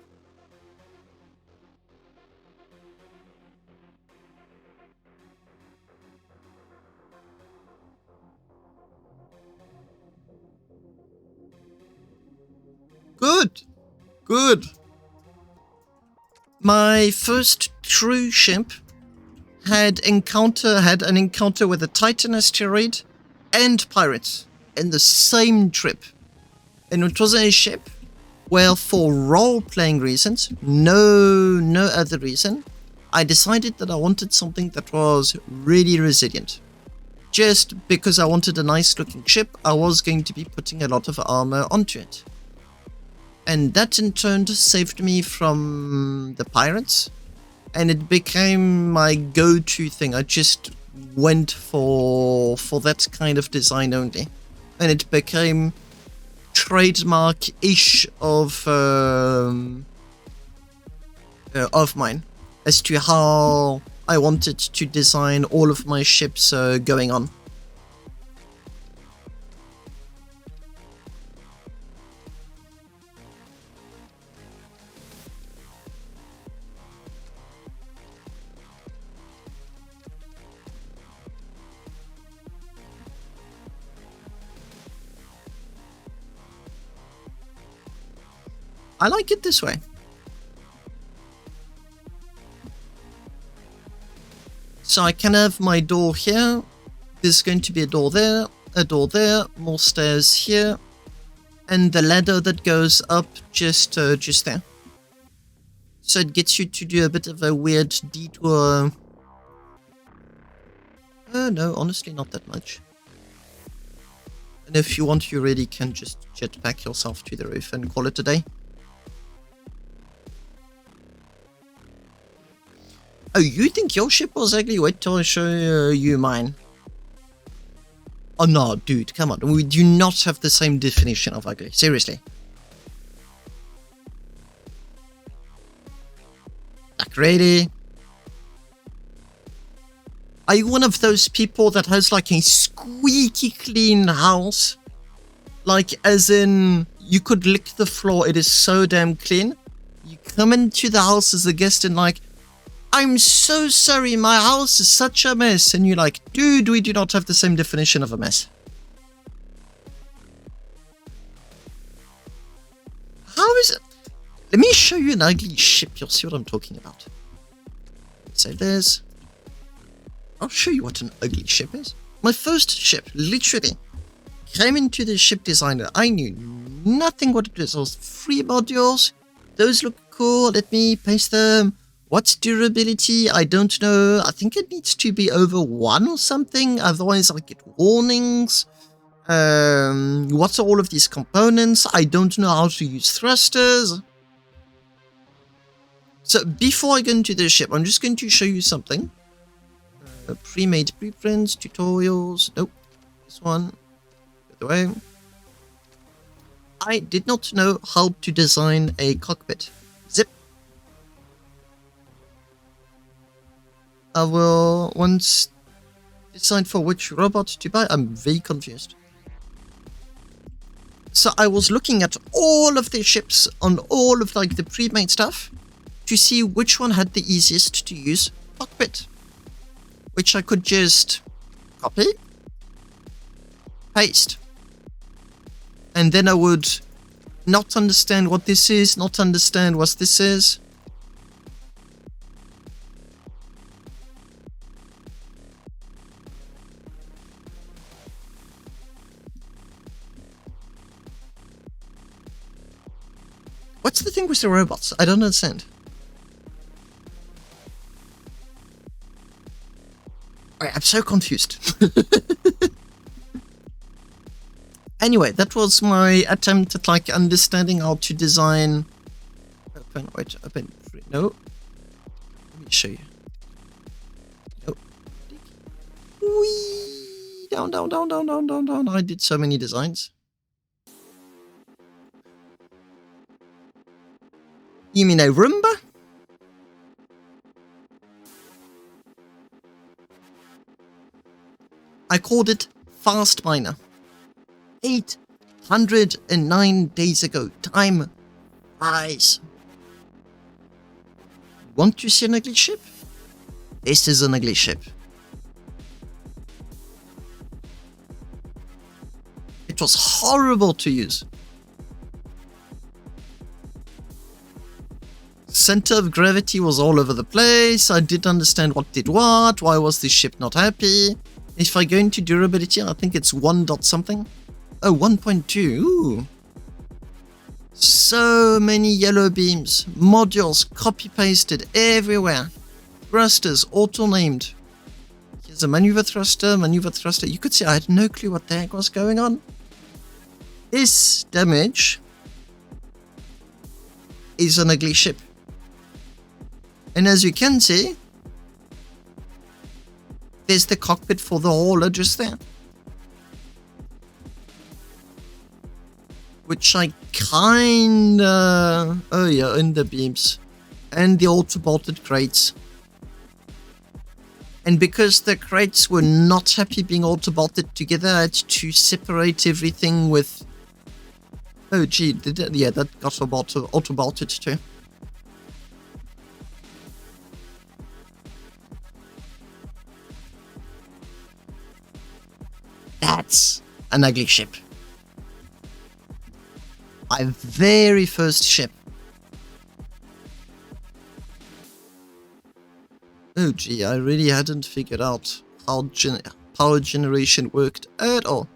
Good! Good! My first true ship had an encounter with a Titan asteroid and pirates in the same trip. And it was a ship where, for role-playing reasons, no other reason, I decided that I wanted something that was really resilient. Just because I wanted a nice-looking ship, I was going to be putting a lot of armor onto it. And that in turn saved me from the pirates, and it became my go-to thing. I just went for that kind of design only, and it became trademark-ish of mine as to how I wanted to design all of my ships going on. I like it this way. So I can have my door here. There's going to be a door there, more stairs here, and the ladder that goes up just there. So it gets you to do a bit of a weird detour. No, honestly, not that much. And if you want, you really can just jetpack yourself to the roof and call it a day. Oh, you think your ship was ugly? Wait till I show you mine. Oh no, dude, come on. We do not have the same definition of ugly. Seriously. Like, really? Are you one of those people that has like a squeaky clean house? Like, as in, you could lick the floor, it is so damn clean. You come into the house as a guest and like, I'm so sorry, my house is such a mess. And you're like, dude, we do not have the same definition of a mess. How is it? Let me show you an ugly ship. You'll see what I'm talking about. So there's... I'll show you what an ugly ship is. My first ship, literally, came into the ship designer. I knew nothing what it was. Those 3 modules. Those look cool. Let me paste them. What's durability? I don't know. I think it needs to be over 1 or something. Otherwise, I'll get warnings. What's all of these components? I don't know how to use thrusters. So before I go into the ship, I'm just going to show you something. Pre-made preprints, tutorials. Nope. This one. By the way. I did not know how to design a cockpit. Zip. I will once decide for which robot to buy. I'm very confused. So I was looking at all of the ships on all of like the pre-made stuff to see which one had the easiest to use cockpit, which I could just copy, paste, and then I would not understand what this is, not understand what this is. What's the thing with the robots? I don't understand. I'm so confused. Anyway, that was my attempt at like understanding how to design. Open. No. Let me show you. No. Whee! Down, down, down, down, down, down, down. I did so many designs. You mean a Roomba? I called it Fast Miner. 809 days ago. Time flies. Want to see an ugly ship? This is an ugly ship. It was horrible to use. Center of gravity was all over the place. I didn't understand what did what. Why was this ship not happy? If I go into durability, I think it's 1 dot something. Oh, 1.2. Ooh. So many yellow beams. Modules copy-pasted everywhere. Thrusters auto-named. Here's a maneuver thruster, maneuver thruster. You could see I had no clue what the heck was going on. This damage is an ugly ship. And as you can see, there's the cockpit for the hauler just there. Which I kinda... Oh yeah, and the beams. And the auto-bolted crates. And because the crates were not happy being auto-bolted together, I had to separate everything with... Oh gee, yeah, that got auto-bolted too. That's an ugly ship. My very first ship. Oh gee, I really hadn't figured out how power generation worked at all.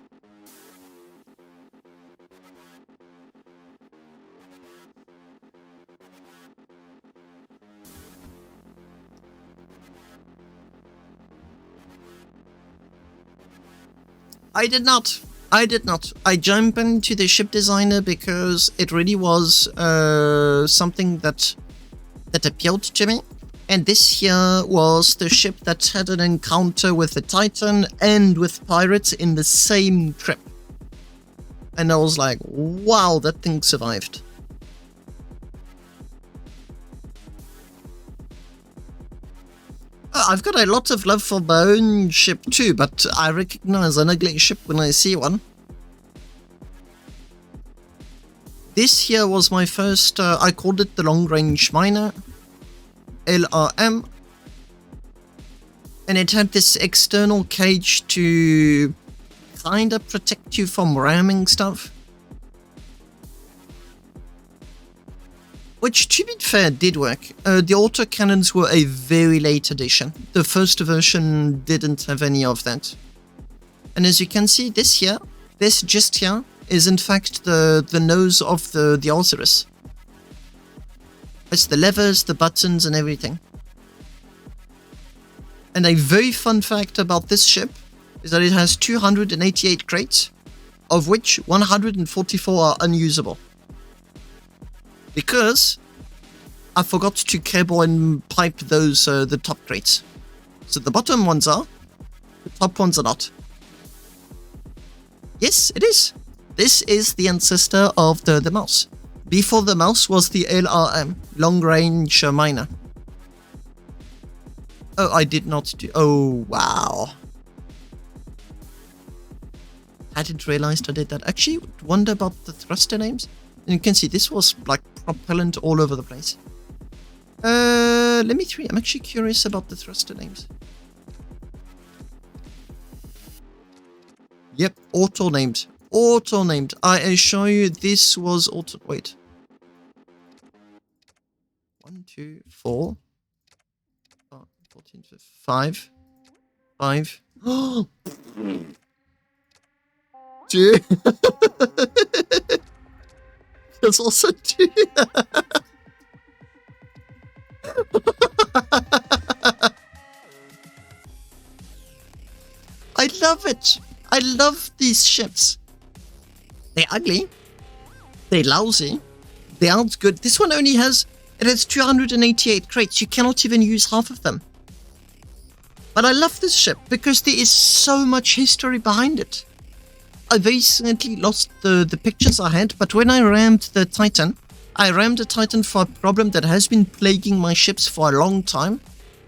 I did not. I jumped into the ship designer because it really was something that appealed to me. And this here was the ship that had an encounter with the Titan and with pirates in the same trip. And I was like, wow, that thing survived. I've got a lot of love for my own ship too, but I recognize an ugly ship when I see one. This here was my first, I called it the Long Range Miner, LRM. And it had this external cage to kind of protect you from ramming stuff. Which, to be fair, did work. The autocannons were a very late addition. The first version didn't have any of that. And as you can see, this just here, is in fact the nose of the Osiris. It's the levers, the buttons, and everything. And a very fun fact about this ship is that it has 288 crates, of which 144 are unusable. Because I forgot to cable and pipe those, the top crates. So the bottom ones are, the top ones are not. Yes, it is. This is the ancestor of the mouse. Before the mouse was the LRM, Long Range Miner. Oh, I did not do... Oh, wow. I didn't realize I did that. Actually, wonder about the thruster names. And you can see this was like propellant all over the place. Let me see. I'm actually curious about the thruster names. Yep, auto named. Auto named. I assure you this was auto. Wait. 1, 2, 4. 14, 5. 5. Oh! Two. There's also 2. I love it. I love these ships. They're ugly. They're lousy. They aren't good. This one only has... It has 288 crates. You cannot even use half of them. But I love this ship because there is so much history behind it. I recently lost the pictures I had, but when I rammed the Titan, I rammed the Titan for a problem that has been plaguing my ships for a long time,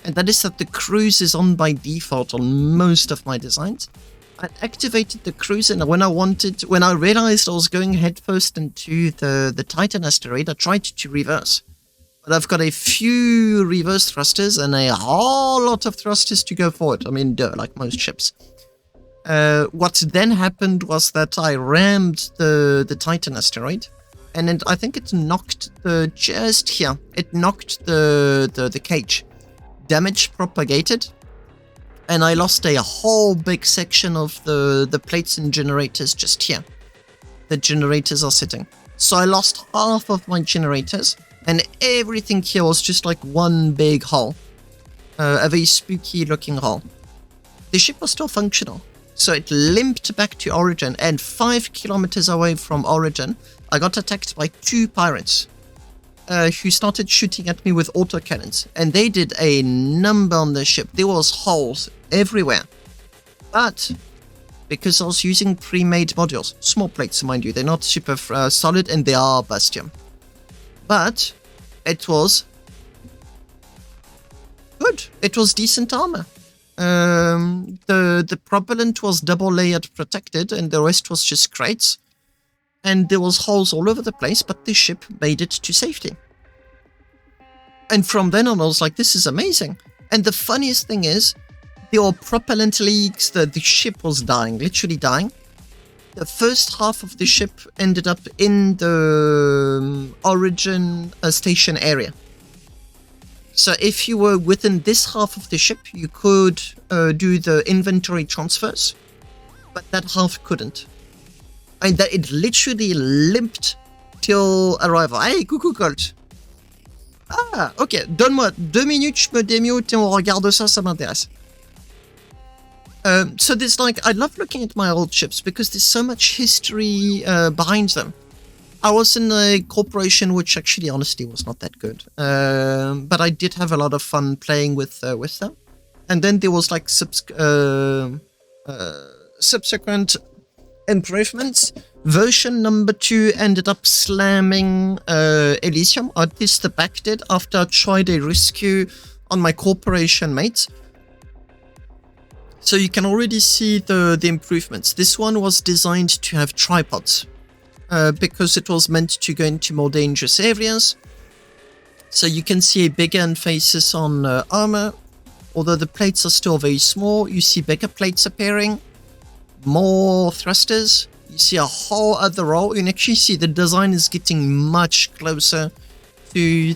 and that is that the cruise is on by default on most of my designs. I activated the cruise, and when I realized I was going headfirst into the Titan asteroid, I tried to reverse. But I've got a few reverse thrusters and a whole lot of thrusters to go forward. I mean, like most ships. What then happened was that I rammed the Titan asteroid, and then I think it knocked just here. It knocked the cage. Damage propagated, and I lost a whole big section of the plates and generators just here. The generators are sitting. So I lost half of my generators, and everything here was just like one big hole. A very spooky looking hole. The ship was still functional, so it limped back to origin, and 5 kilometers away from origin, I got attacked by 2 pirates. Who started shooting at me with autocannons, and they did a number on the ship. There was holes everywhere. But because I was using pre-made modules, small plates mind you, they're not super solid, and they are Bastion. But it was good. It was decent armor. The propellant was double layered protected, and the rest was just crates. And there was holes all over the place, but the ship made it to safety. And from then on, I was like, this is amazing. And the funniest thing is, there were propellant leaks, the ship was dying, literally dying. The first half of the ship ended up in the origin station area. So if you were within this half of the ship, you could do the inventory transfers, but that half couldn't. And that it literally limped till arrival. Hey, coucou Colt. Ah, ok. Donne-moi 2 minutes, je me démute et on regarde ça, ça m'intéresse. So there's like, I love looking at my old ships because there's so much history behind them. I was in a corporation which actually honestly was not that good. But I did have a lot of fun playing with them. And then there was like subsequent improvements. Version number 2 ended up slamming Elysium, or at least the back did, after I tried a rescue on my corporation mates. So you can already see the improvements. This one was designed to have tripods, because it was meant to go into more dangerous areas. So you can see a bigger emphasis on armor. Although the plates are still very small, you see bigger plates appearing. More thrusters, you see a whole other roll. You can actually see the design is getting much closer to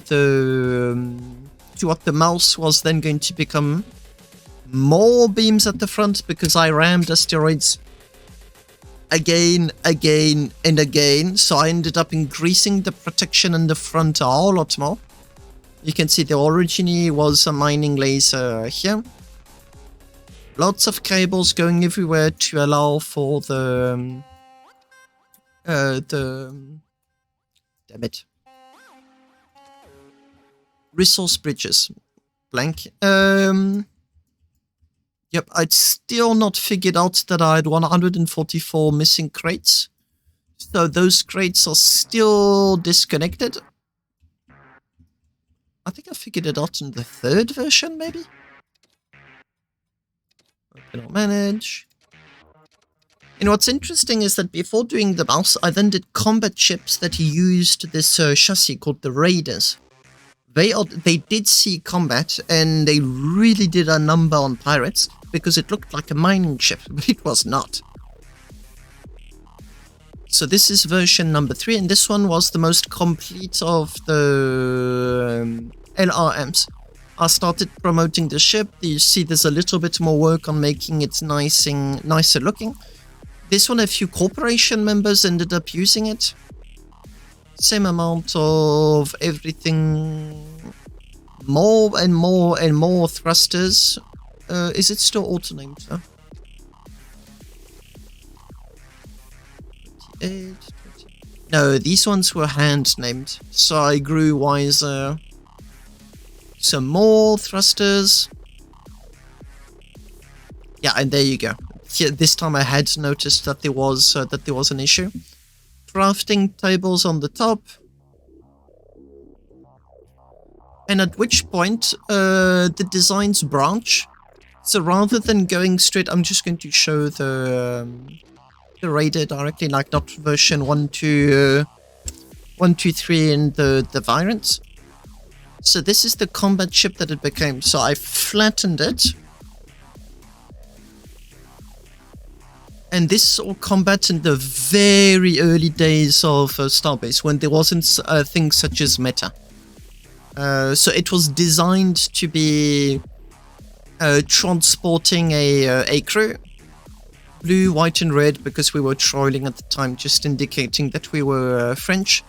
what the mouse was then going to become. More beams at the front because I rammed asteroids again, and again. So I ended up increasing the protection in the front a whole lot more. You can see there originally was a mining laser here. Lots of cables going everywhere to allow for the damn it. Resource bridges. Blank. Yep, I'd still not figured out that I had 144 missing crates. So those crates are still disconnected. I think I figured it out in the 3rd version, maybe? Open or manage. And what's interesting is that before doing the mouse, I then did combat ships that used this chassis called the Raiders. They did see combat, and they really did a number on pirates, because it looked like a mining ship, but it was not. So this is version number 3, and this one was the most complete of the LRMs. I started promoting the ship. You see there's a little bit more work on making it nicer looking. This one, a few corporation members ended up using it. Same amount of everything. More and more and more thrusters. Is it still auto-named? Huh? 28, 20. No, these ones were hand-named, so I grew wiser. Some more thrusters. Yeah, and there you go. Here, this time I had noticed that there was an issue. Crafting tables on the top. And at which point, the designs branch. So rather than going straight, I'm just going to show the raider directly, like not version 1.2.3 in the variants. So this is the combat ship that it became. So I flattened it. And this is all combat in the very early days of Starbase, when there wasn't things such as meta. So it was designed to be transporting a crew. Blue, white and red, because we were trolling at the time, just indicating that we were French.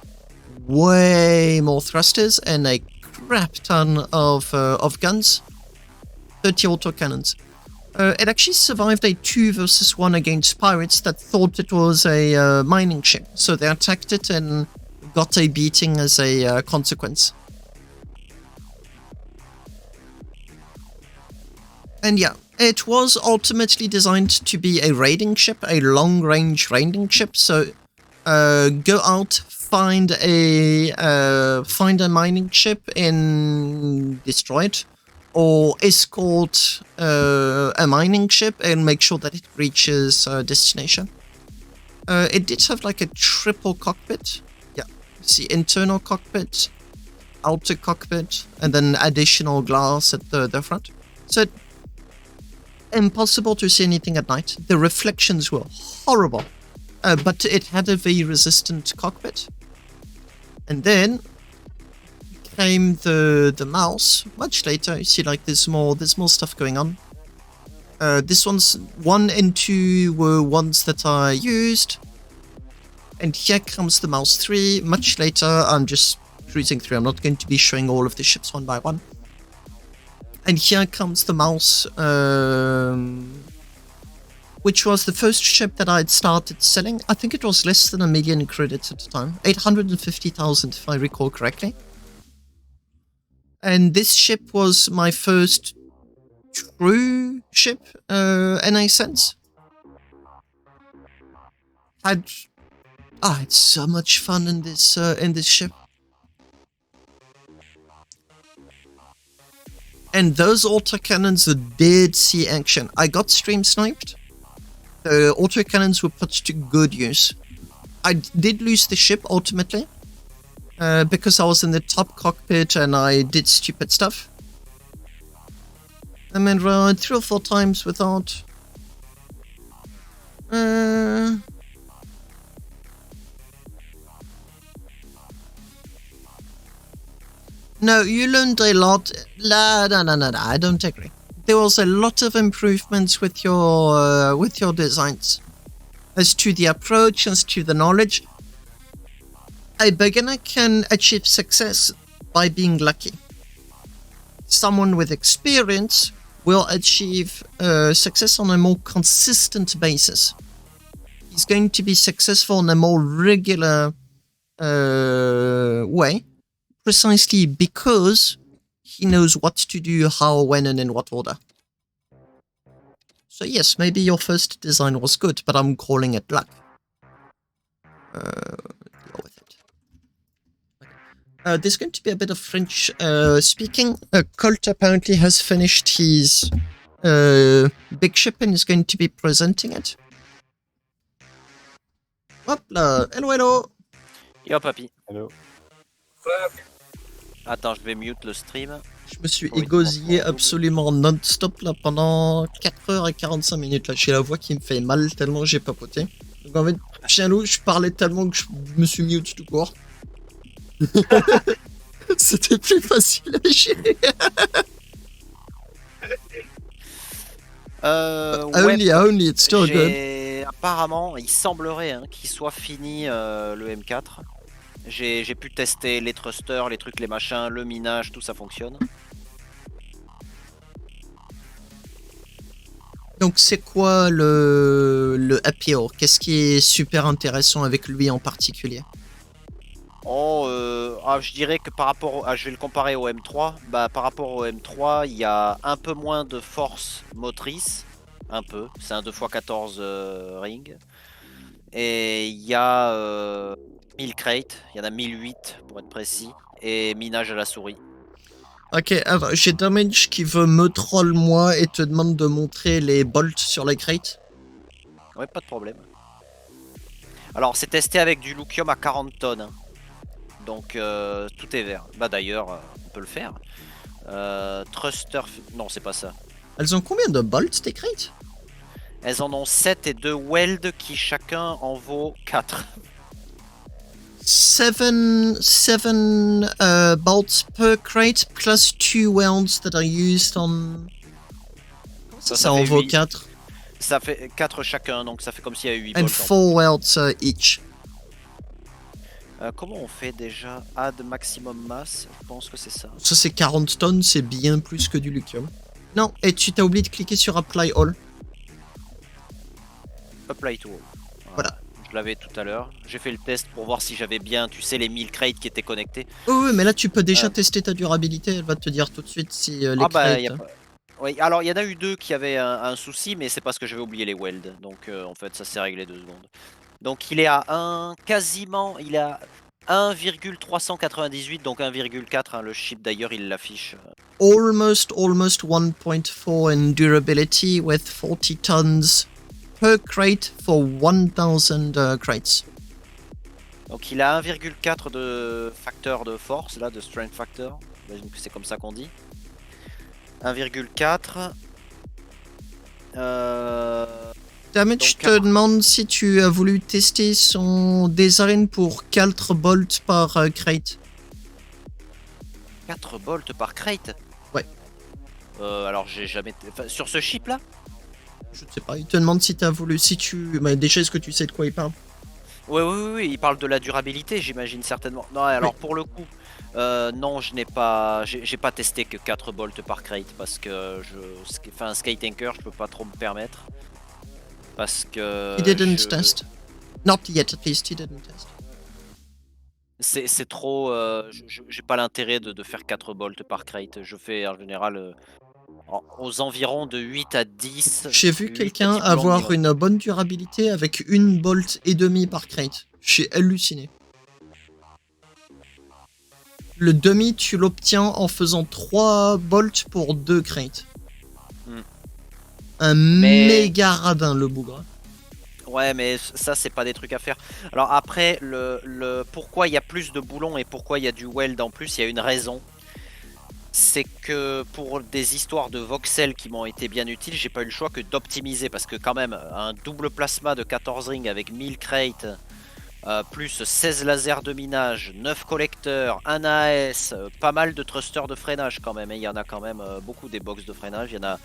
Way more thrusters and a crap ton of guns. 30 autocannons. It actually survived a 2 versus 1 against pirates that thought it was a mining ship. So they attacked it and got a beating as a consequence. And yeah, it was ultimately designed to be a raiding ship, a long-range raiding ship. So go out, find a mining ship and destroy it, or escort a mining ship and make sure that it reaches destination. It did have like a triple cockpit. Yeah, see, internal cockpit, outer cockpit, and then additional glass at the front. So impossible to see anything at night. The reflections were horrible, but it had a very resistant cockpit. And then came the mouse much later. You see, like there's more stuff going on. This one's 1 and 2 were ones that I used, and here comes the mouse 3 much later. I'm just cruising through. I'm not going to be showing all of the ships one by one. And here comes the mouse, which was the first ship that I'd started selling. I think it was less than 1 million credits at the time. 850,000 if I recall correctly. And this ship was my first true ship, in a sense. I had so much fun in this ship. And those autocannons did see action. I got stream sniped. The autocannons were put to good use. I did lose the ship ultimately, because I was in the top cockpit and I did stupid stuff. I mean, 3 or 4 times without... No, you learned a lot. No, I don't agree. There was a lot of improvements with your designs. As to the approach, as to the knowledge. A beginner can achieve success by being lucky. Someone with experience will achieve success on a more consistent basis. He's going to be successful in a more regular way. Precisely because he knows what to do, how, when, and in what order. So yes, maybe your first design was good, but I'm calling it luck. Deal with it. There's going to be a bit of French speaking. Colt apparently has finished his big ship and is going to be presenting it. Hop là, hello. Yo papy. Hello. Attends, je vais mute le stream. Je me suis égosillé absolument non-stop là pendant 4h45 minutes là. J'ai la voix qui me fait mal tellement j'ai papoté. Donc en fait, chien loup, je parlais tellement que je me suis mute tout court. C'était plus facile à gérer. Only, it's still good. Apparemment, il semblerait qu'il soit fini le M4. J'ai pu tester les thrusters, les trucs, les machins, le minage, tout ça fonctionne. Donc c'est quoi le appeal? Qu'est-ce qui est super intéressant avec lui en particulier? Je dirais que par rapport je vais le comparer au M3. Par rapport au M3, il y a un peu moins de force motrice, un peu. C'est un 2x14 ring. Et il y a 1000 crates, il y en a 1008 pour être précis, et minage à la souris. Ok, alors j'ai Damage qui veut me troll moi et te demande de montrer les bolts sur les crates. Ouais, pas de problème. Alors, c'est testé avec du lithium à 40 tonnes. Hein. Donc, tout est vert. Bah, d'ailleurs, on peut le faire. Thruster. Non, c'est pas ça. Elles ont combien de bolts tes crates? Elles en ont 7 et 2 weld qui chacun en vaut 4. 7 bolts per crate plus 2 welds that are used on. Ça en fait vaut 8. 4. Ça fait 4 chacun, donc ça fait comme s'il y avait 8 And bolts. 4 welds each. Comment on fait déjà? Add maximum mass? Je pense que c'est ça. Ça c'est 40 tonnes, c'est bien plus que du lithium. Non, et tu t'as oublié de cliquer sur Apply All. Apply to all. Voilà. Je l'avais tout à l'heure. J'ai fait le test pour voir si j'avais bien, tu sais, les 1000 crates qui étaient connectés. Oui, mais là tu peux déjà tester ta durabilité, elle va te dire tout de suite si les crates... Y a pas... Oui, alors il y en a eu 2 qui avaient un souci, mais c'est parce que j'avais oublié les welds. Donc en fait, ça s'est réglé 2 secondes. Donc il est à 1, quasiment, il est à 1,398, donc 1,4. Hein, le chip d'ailleurs, il l'affiche. Almost 1.4 in durability with 40 tons per crate for 1000 crates. Donc il a 1,4 de facteur de force, là, de strength factor. J'imagine que c'est comme ça qu'on dit. 1,4. Damage te demande si tu as voulu tester son design pour 4 bolts par crate. 4 bolts par crate? Ouais. Alors j'ai jamais... Enfin, sur ce chip là? Je ne sais pas, il te demande si tu as voulu... Si tu... Mais déjà, est-ce que tu sais de quoi il parle? Oui, il parle de la durabilité, j'imagine certainement. Non, alors pour le coup, non, je n'ai pas, j'ai pas testé que 4 bolts par crate parce que enfin, Sky Tanker, je peux pas trop me permettre parce que. He didn't test. Not yet, at least he didn't test. C'est trop, j'ai pas l'intérêt de faire 4 bolts par crate. Je fais en général aux environs de 8 à 10. J'ai vu quelqu'un avoir une bonne durabilité avec une bolt et demi par crate. J'ai halluciné. Le demi, tu l'obtiens en faisant 3 bolts pour 2 crates. Un méga radin, le bougre. Ouais, mais ça, c'est pas des trucs à faire. Alors après, pourquoi il y a plus de boulons et pourquoi il y a du weld en plus, il y a une raison. C'est que pour des histoires de voxel qui m'ont été bien utiles, j'ai pas eu le choix que d'optimiser. Parce que quand même, un double plasma de 14 rings avec 1000 crates, plus 16 lasers de minage, 9 collecteurs, 1 AS, pas mal de thrusters de freinage quand même. Et il y en a quand même beaucoup des box de freinage. Il y en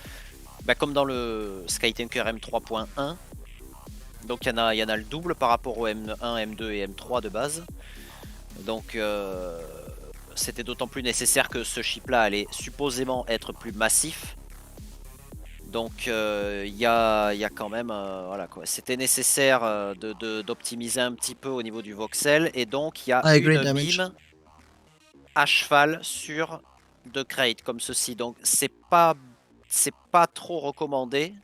a, comme dans le Sky Tanker M3.1. Donc il y en a le double par rapport au M1, M2 et M3 de base. Donc c'était d'autant plus nécessaire que ce chip là allait supposément être plus massif. Donc il y a quand même, voilà quoi, c'était nécessaire d'optimiser un petit peu au niveau du voxel. Et donc il y a une beam à cheval sur 2 crates comme ceci. Donc c'est pas trop recommandé.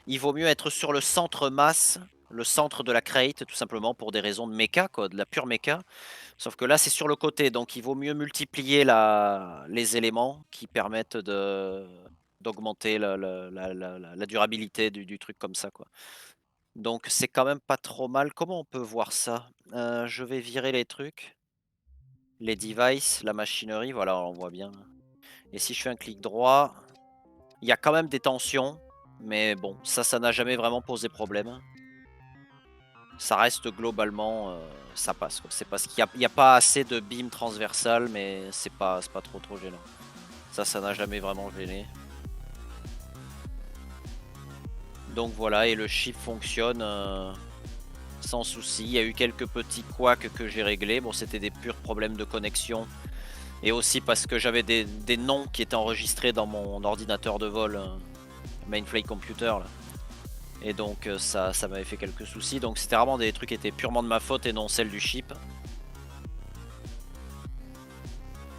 Il vaut mieux être sur le centre masse, le centre de la crate, tout simplement pour des raisons de méca, quoi, de la pure méca. Sauf que là, c'est sur le côté, donc il vaut mieux multiplier les éléments qui permettent d'augmenter la durabilité du truc comme ça, quoi. Donc c'est quand même pas trop mal. Comment on peut voir ça? Je vais virer les trucs. Les devices, la machinerie, voilà, on voit bien. Et si je fais un clic droit, il y a quand même des tensions. Mais bon, ça n'a jamais vraiment posé problème. Ça reste globalement, ça passe. C'est parce qu'il n'y a pas assez de beam transversal, mais c'est pas trop gênant. Ça n'a jamais vraiment gêné. Donc voilà, et le chip fonctionne sans souci. Il y a eu quelques petits couacs que j'ai réglés. Bon, c'était des purs problèmes de connexion. Et aussi parce que j'avais des noms qui étaient enregistrés dans mon ordinateur de vol. Main Flight Computer là. Et donc ça m'avait fait quelques soucis. Donc c'était vraiment des trucs qui étaient purement de ma faute et non celle du chip.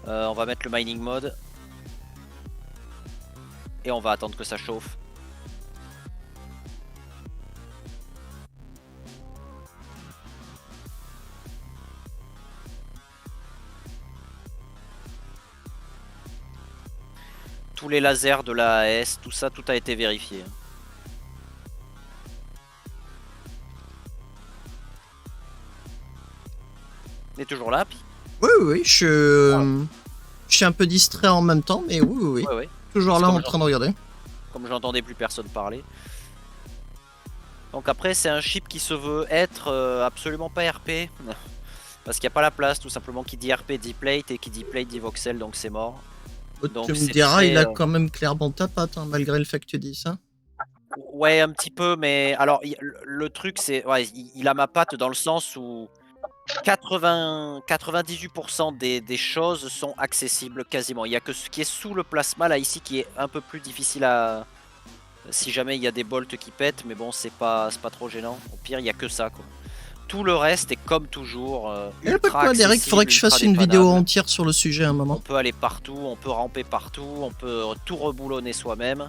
On va mettre le mining mode. Et on va attendre que ça chauffe. tous les lasers de la AS, tout ça, tout a été vérifié. T'es toujours là, Pi? Oui, oui, je suis un peu distrait en même temps, mais oui, oui, oui. Ouais, ouais. Toujours C'est là comme en train de regarder. Comme j'entendais plus personne parler. Donc après, c'est un chip qui se veut être absolument pas RP. Parce qu'il n'y a pas la place, tout simplement. Qui dit RP dit plate, et qui dit plate dit voxel, donc c'est mort. Donc Tu me c'est diras, très, il a quand même clairement ta patte, hein, malgré le fait que tu dis ça. Ouais, un petit peu, mais alors le truc, c'est, ouais, il a ma patte dans le sens où 98% des choses sont accessibles quasiment. Il y a que ce qui est sous le plasma là ici qui est un peu plus difficile à, si jamais il y a des bolts qui pètent, mais bon, c'est pas trop gênant. Au pire, il y a que ça quoi. Tout le reste est comme toujours Et le ultra quoi, Derek, faudrait accessible, que je ultra fasse une vidéo dépannable. entière sur le sujet à un On moment. peut aller partout, on peut ramper partout, on peut tout reboulonner soi-même.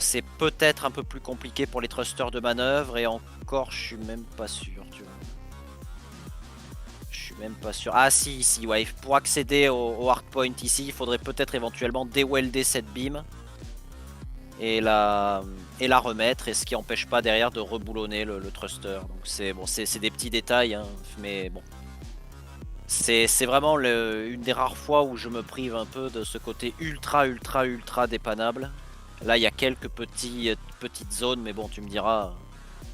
C'est peut-être un peu plus compliqué pour les thrusters de manœuvre et encore je suis même pas sûr, tu vois. Je suis même pas sûr. Ah si, ici, ouais, pour accéder au hardpoint ici, il faudrait peut-être éventuellement déwelder cette beam et la remettre, et ce qui empêche pas derrière de reboulonner le thruster. Donc c'est bon, c'est des petits détails, hein, mais bon. C'est vraiment une des rares fois où je me prive un peu de ce côté ultra dépannable. Là, il y a quelques petites zones, mais bon, tu me diras,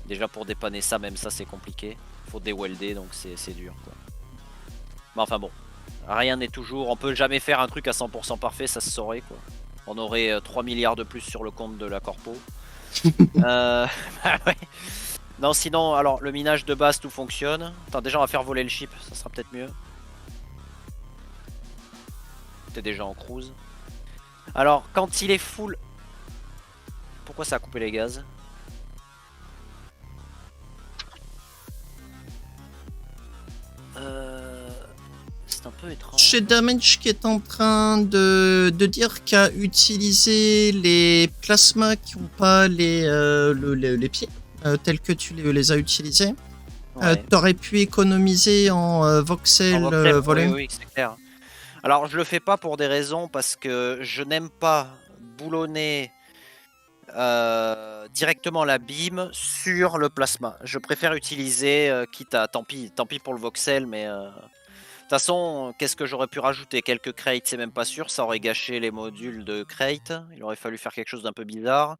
déjà pour dépanner ça, même ça, c'est compliqué. Faut déwelder, donc c'est dur, quoi. Mais enfin bon, rien n'est toujours... On peut jamais faire un truc à 100% parfait, ça se saurait, quoi. On aurait 3 milliards de plus sur le compte de la corpo. Bah ouais. Non, sinon, alors, le minage de base, tout fonctionne. Attends, déjà, on va faire voler le chip, ça sera peut-être mieux. T'es déjà en cruise. Alors, quand il est full... Pourquoi ça a coupé les gaz? C'est un peu étrange. Chez Damage qui est en train de dire qu'à utiliser les plasmas qui n'ont pas les pieds, tels que tu les as utilisés, Ouais. t'aurais pu économiser en voxel, volé. Oui, oui, c'est clair. Alors, je le fais pas pour des raisons parce que je n'aime pas boulonner directement la beam sur le plasma. Je préfère utiliser, quitte à, tant pis pour le voxel, mais de toute façon, qu'est-ce que j'aurais pu rajouter? Quelques crates, c'est même pas sûr, ça aurait gâché les modules de crate. Il aurait fallu faire quelque chose d'un peu bizarre.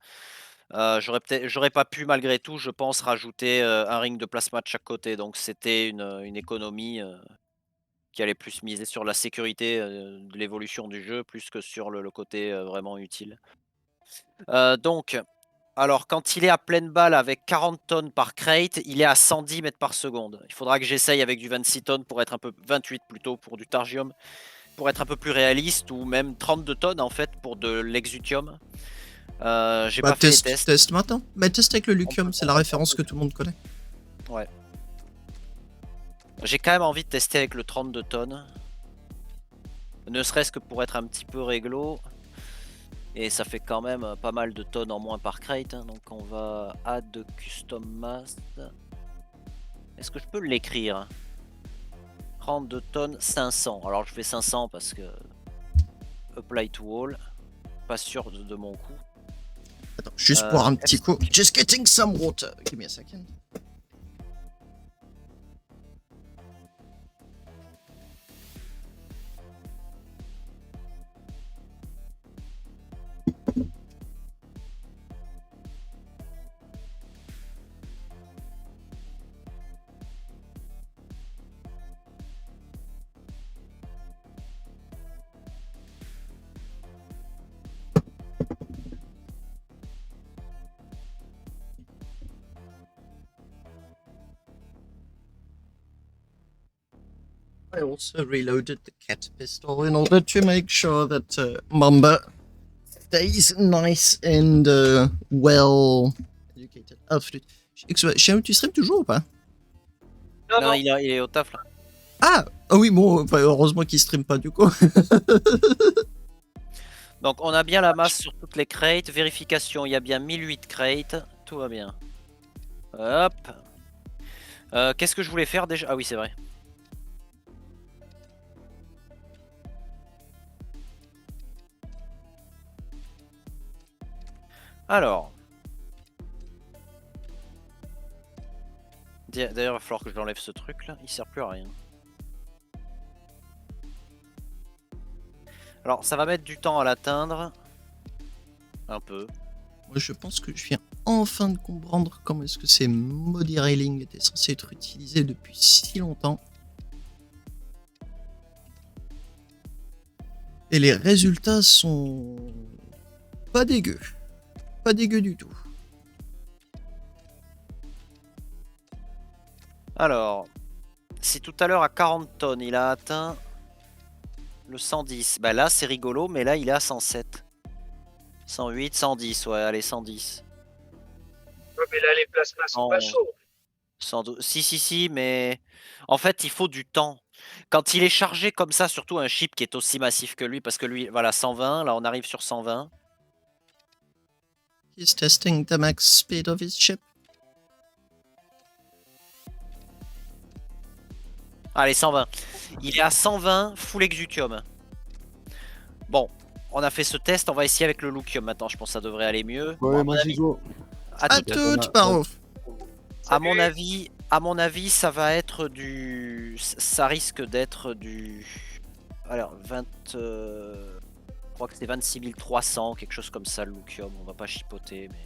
J'aurais pas pu malgré tout, je pense, rajouter un ring de plasma de chaque côté. Donc c'était une économie qui allait plus miser sur la sécurité de l'évolution du jeu, plus que sur le côté vraiment utile. Donc, alors quand il est à pleine balle avec 40 tonnes par crate, il est à 110 mètres par seconde. Il faudra que j'essaye avec du 26 tonnes pour être un peu 28 plutôt pour du targium, pour être un peu plus réaliste, ou même 32 tonnes en fait pour de l'exutium. J'ai Bah, pas fait les tests. test maintenant. Mais test avec le Lucium, c'est la référence que tout le monde connaît. Ouais. J'ai quand même envie de tester avec le 32 tonnes. Ne serait-ce que pour être un petit peu réglo. Et ça fait quand même pas mal de tonnes en moins par crate. Hein. Donc on va add custom mass. Est-ce que je peux l'écrire? 32 tonnes 500. Alors je fais 500 parce que apply to all. Pas sûr de mon coup. Attends, juste pour un petit coup. Just getting some water. Give me a second. I also reloaded the cat pistol in order to make sure that Mamba stays nice and well educated. Ah, flûte. Chez tu stream toujours ou pas? Non, il est au taf là. Ah oui, bon, enfin, heureusement qu'il stream pas du coup. Donc on a bien la masse sur toutes les crates. Vérification, il y a bien 1008 crates. Tout va bien. Hop. Qu'est-ce que je voulais faire déjà? Ah oui, c'est vrai. Alors. D'ailleurs, il va falloir que je l'enlève ce truc là, il sert plus à rien. Alors, ça va mettre du temps à l'atteindre. Un peu. Moi, je pense que je viens enfin de comprendre comment est-ce que ces maudits railings étaient censés être utilisés depuis si longtemps. Et les résultats sont pas dégueux. Pas dégueux du tout. Alors, si tout à l'heure à 40 tonnes, il a atteint le 110. Bah là, c'est rigolo, mais là, il est à 107. 108, 110, ouais, allez, 110. Ouais, mais là, les plasmas sont pas chauds. 112. Si, mais en fait, il faut du temps. Quand il est chargé comme ça, surtout un chip qui est aussi massif que lui, parce que lui, voilà, 120, là, on arrive sur 120. He's testing the max speed of his ship. Allez, 120. Il est à 120, full exutium. Bon, on a fait ce test, on va essayer avec le lucium maintenant, je pense que ça devrait aller mieux. Ouais, Bon, moi j'y go. À toute, Paro. À mon avis, ça va être du... Ça risque d'être du... Alors, 20... Je crois que c'est 26 300, quelque chose comme ça, le lucium. On va pas chipoter, mais...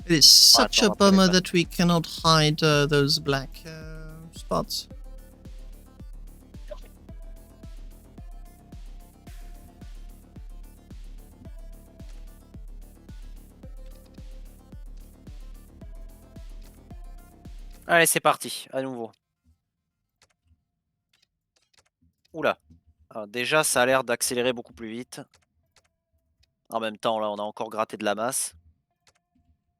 It is such a attends, après les bummer balles. that we cannot hide those black spots. Allez, c'est parti, à nouveau. Oula. Alors, déjà, ça a l'air d'accélérer beaucoup plus vite. En même temps, là, on a encore gratté de la masse.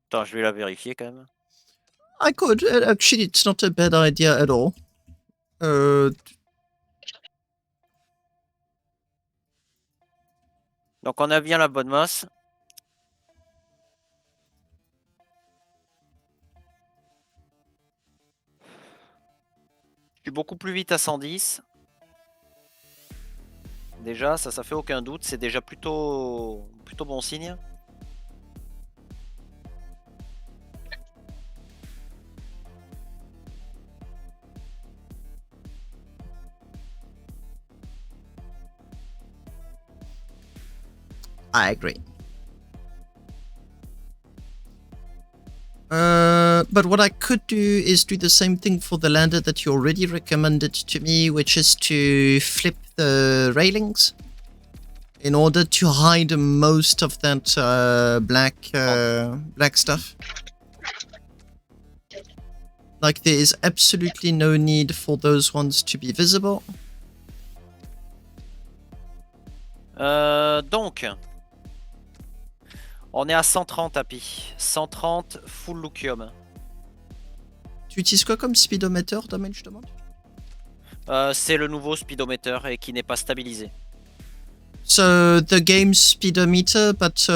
Attends, je vais la vérifier quand même. I could. Actually, it's not a bad idea at all. Donc, on a bien la bonne masse. Je suis beaucoup plus vite à 110. Déjà, ça fait aucun doute. C'est déjà plutôt bon signe. I agree. But what I could do is do the same thing for the lander that you already recommended to me, which is to flip the railings in order to hide most of that black stuff. Like, there is absolutely no need for those ones to be visible. Donc, on est à 130 Happy. 130 full lucium. Tu utilises quoi comme speedometer, Domaine, je demande? C'est le nouveau speedometer et qui n'est pas stabilisé. So, the game speedometer, but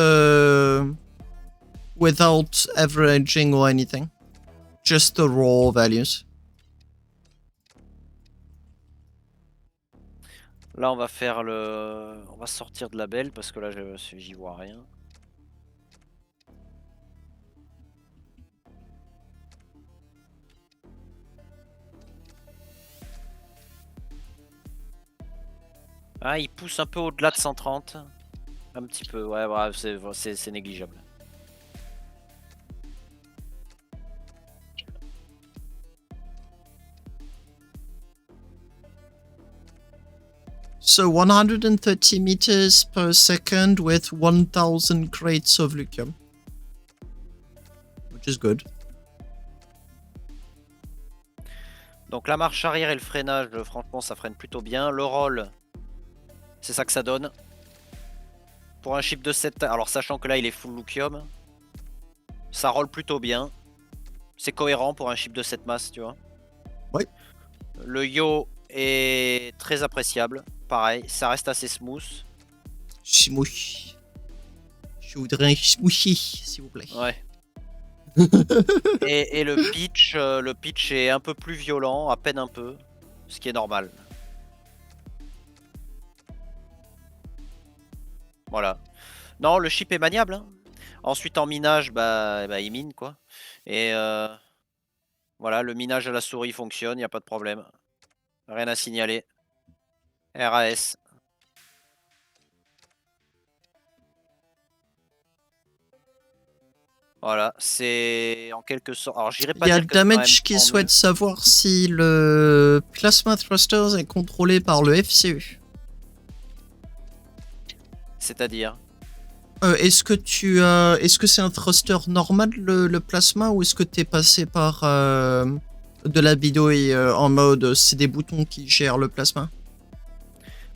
without averaging or anything. Just the raw values. Là, on va faire on va sortir de la belle parce que là, j'y vois rien. Ah, il pousse un peu au-delà de 130. Un petit peu, ouais, bref, c'est négligeable. So 130 meters per second with 1000 crates of lithium. Which is good. Donc la marche arrière et le freinage, franchement, ça freine plutôt bien. Le roll, c'est ça que ça donne. Pour un chip de 7, alors sachant que là, il est full lucium, ça roule plutôt bien. C'est cohérent pour un chip de 7 masses, tu vois. Ouais. Le yaw est très appréciable. Pareil, ça reste assez smooth. Smoothie. Je voudrais un smoothie, s'il vous plaît. Ouais. Et le pitch est un peu plus violent, à peine un peu, ce qui est normal. Voilà. Non, le chip est maniable, hein. Ensuite, en minage, bah, il mine, quoi. Et voilà, le minage à la souris fonctionne, il n'y a pas de problème. Rien à signaler. RAS. Voilà, c'est en quelque sorte. Alors, j'irai Il pas y a dire le que c'est quand même damage qui tant souhaite mieux. savoir si le plasma thrusters est contrôlé par le FCU. C'est-à-dire. Est-ce que c'est un thruster normal le plasma ou est-ce que t'es passé par de la vidéo et en mode c'est des boutons qui gèrent le plasma?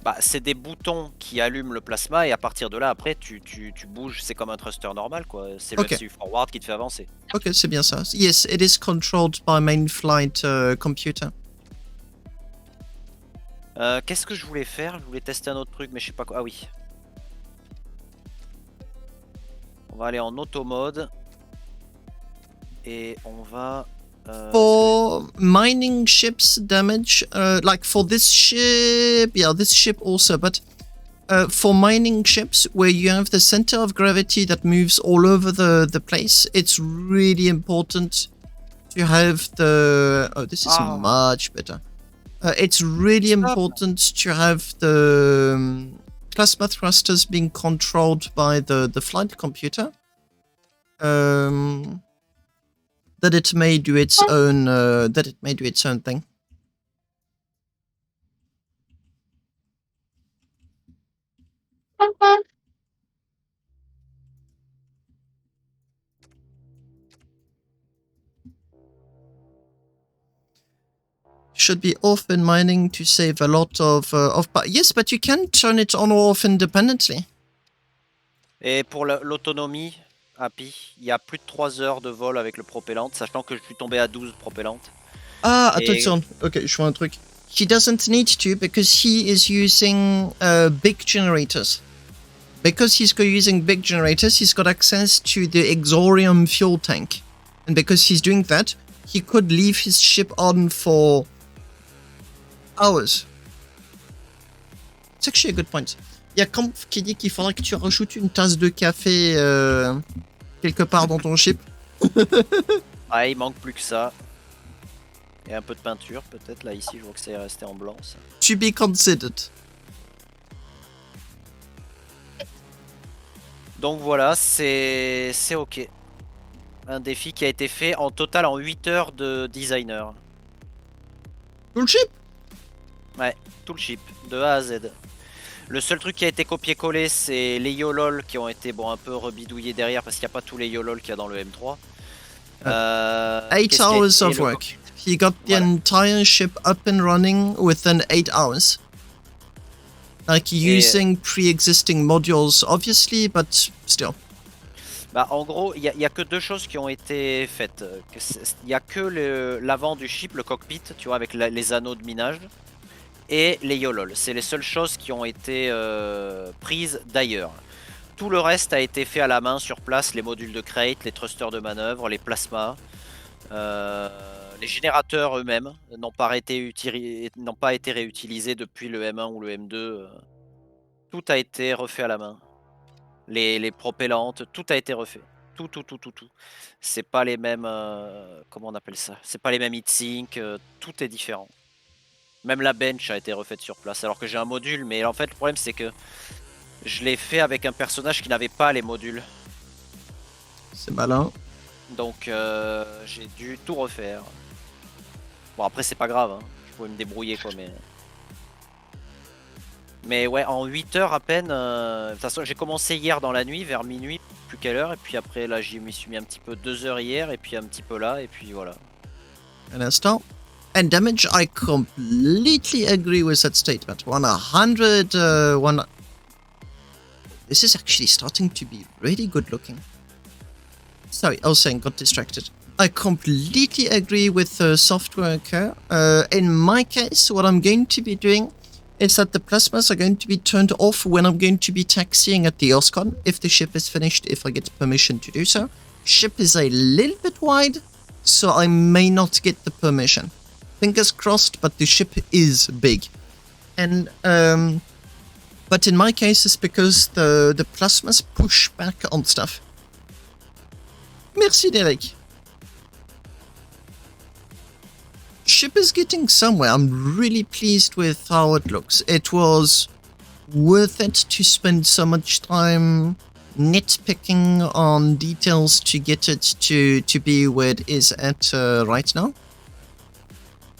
Bah, c'est des boutons qui allument le plasma et à partir de là, après, tu bouges. C'est comme un thruster normal, quoi. C'est le Ok, FCU forward qui te fait avancer. ok, c'est bien ça. Yes, it is controlled by main flight computer. Qu'est-ce que je voulais faire? Je voulais tester un autre truc, mais je sais pas quoi. Ah oui. On va aller en auto mode. Et on va. For mining ships damage, like for this ship, yeah, this ship also, but for mining ships where you have the center of gravity that moves all over the place, it's really important to have the. Oh, this is Ah, much better. It's really stop. important to have the plasma thrusters being controlled by the flight computer. That it may do its own thing. Should be off in mining to save a lot of yes, but you can turn it on or off independently. Et pour l'autonomie, Happy, il y a plus de 3 heures de vol avec le propellante, sachant que je suis tombé à 12 propellantes. Ah, attends, Et ok, je vois un truc. He doesn't need to because he is using big generators. Because he's using big generators, he's got access to the exorium fuel tank. And because he's doing that, he could leave his ship on for hours. It's actually a good point. Il y a Kampf qui dit qu'il faudrait que tu rajoutes une tasse de café quelque part dans ton ship. ah, il manque plus que ça. Et un peu de peinture, peut-être. Là, ici, je vois que c'est resté en blanc. Ça. To be considered. Donc voilà, c'est ok. Un défi qui a été fait en total en 8 heures de designer. Tout le ship? Ouais, tout le chip, de A à Z. Le seul truc qui a été copié-collé, c'est les YOLOL qui ont été un peu rebidouillés derrière parce qu'il n'y a pas tous les YOLOL qu'il y a dans le M3. 8 hours of work. He got the entire ship up and running within 8 hours. Like using pre-existing modules, obviously, but still. Bah, en gros, il y a que deux choses qui ont été faites. Il y a que l'avant du chip, le cockpit, tu vois, avec les anneaux de minage. Et les YOLOL. C'est les seules choses qui ont été prises d'ailleurs. Tout le reste a été fait à la main sur place, les modules de crate, les thrusters de manœuvre, les plasmas. Les générateurs eux-mêmes n'ont pas été réutilisés depuis le M1 ou le M2. Tout a été refait à la main. Les propellantes, tout a été refait. Tout. C'est pas les mêmes... comment on appelle ça? C'est pas les mêmes heatsink, tout est différent. Même la bench a été refaite sur place, alors que j'ai un module, mais en fait le problème c'est que je l'ai fait avec un personnage qui n'avait pas les modules. C'est malin. Donc j'ai dû tout refaire. Bon après c'est pas grave, hein. Je pouvais me débrouiller quoi, mais ouais, en 8 heures à peine. De toute façon j'ai commencé hier dans la nuit, vers minuit, plus quelle heure, et puis après là j'y m'y suis mis un petit peu 2 heures hier, et puis un petit peu là, et puis voilà. Un instant. And damage, I completely agree with that statement. 100, This is actually starting to be really good looking. Sorry, I was saying, got distracted. I completely agree with the software worker. In my case, what I'm going to be doing is that the plasmas are going to be turned off when I'm going to be taxiing at the Oscon, if the ship is finished, if I get permission to do so. Ship is a little bit wide, so I may not get the permission. Fingers crossed, but the ship is big. And, but in my case, it's because the plasmas push back on stuff. Merci, Derek. Ship is getting somewhere. I'm really pleased with how it looks. It was worth it to spend so much time nitpicking on details to get it to be where it is at right now.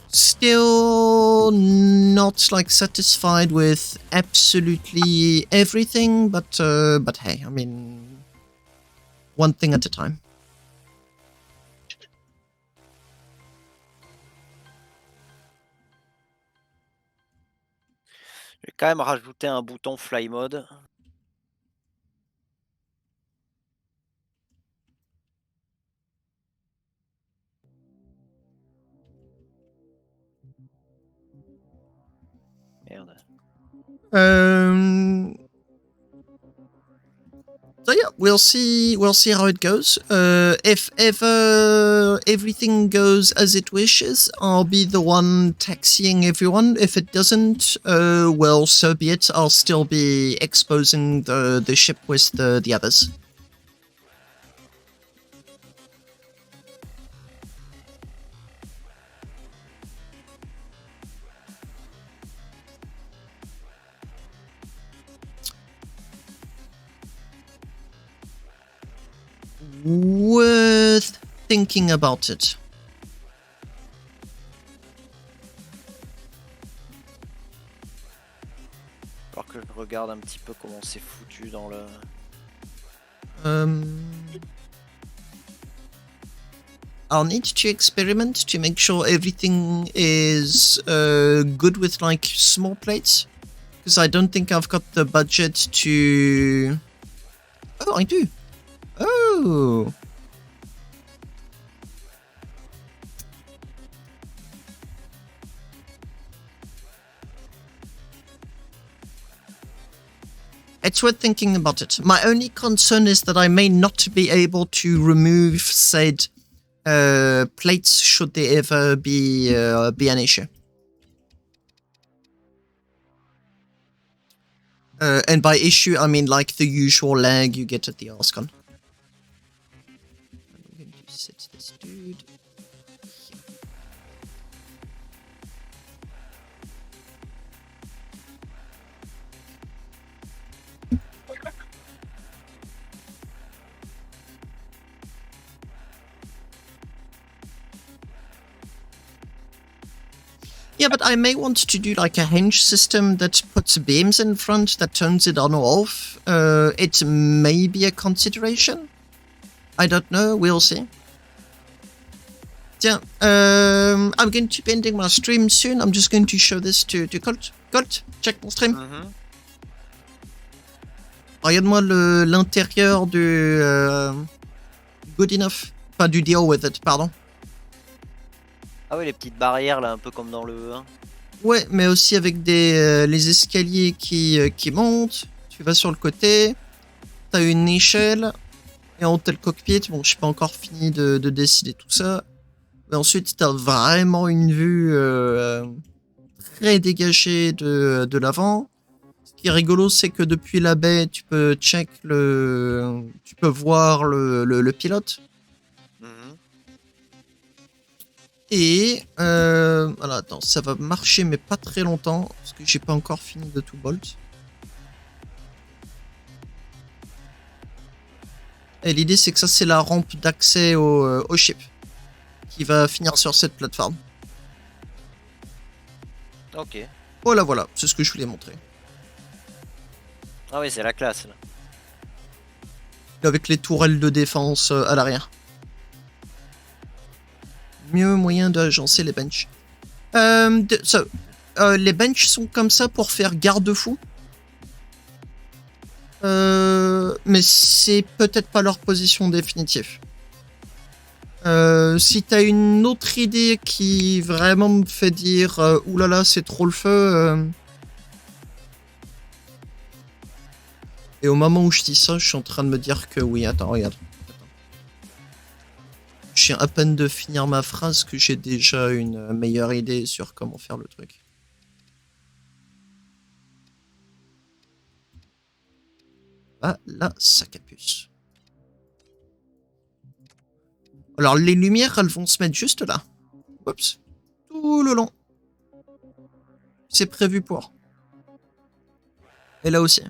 Still not like satisfied with absolutely everything, but hey, I mean, one thing at a time. Je vais quand même rajouter un bouton fly mode. Merde. So yeah, we'll see how it goes. If ever everything goes as it wishes, I'll be the one taxiing everyone. If it doesn't, well, so be it. I'll still be exposing the ship with the others. Worth thinking about it. Alors que je regarde un petit peu comment c'est foutu dans le... I'll need to experiment to make sure everything is good with like small plates, because I don't think I've got the budget to... Oh, I do. Oh. It's worth thinking about it. My only concern is that I may not be able to remove said plates should there ever be an issue. And by issue, I mean like the usual lag you get at the Oscon. I'm going to set this dude here. Yeah, but I may want to do like a hinge system that puts beams in front that turns it on or off. It may be a consideration. I don't know, we'll see. Yeah, I'm going to be ending my stream soon. I'm just going to show this to Colt. Colt, check mon stream. Regarde-moi l'intérieur du good enough. Enfin, du deal with it, pardon. Ah ouais, les petites barrières là, un peu comme dans le 1. Ouais, mais aussi avec les escaliers qui montent. Tu vas sur le côté, t'as une échelle, et en haut t'as le cockpit. Bon, je suis pas encore fini de décider tout ça. Mais ensuite, t'as vraiment une vue très dégagée de l'avant. Ce qui est rigolo, c'est que depuis la baie, tu peux voir le pilote. Et voilà, attends, ça va marcher mais pas très longtemps parce que j'ai pas encore fini de tout bolt. Et l'idée c'est que ça c'est la rampe d'accès au ship qui va finir sur cette plateforme. Ok. Voilà, c'est ce que je voulais montrer. Ah oui, c'est la classe là. Avec les tourelles de défense à l'arrière. Mieux moyen d'agencer les benches. Les benches sont comme ça pour faire garde-fou. Mais c'est peut-être pas leur position définitive. Si t'as une autre idée qui vraiment me fait dire oulala, c'est trop le feu. Et au moment où je dis ça, je suis en train de me dire que oui, attends, regarde. Je viens à peine de finir ma phrase que j'ai déjà une meilleure idée sur comment faire le truc. Ah, là, sac à puce. Alors, les lumières, elles vont se mettre juste là. Oups. Tout le long. C'est prévu pour. Et là aussi.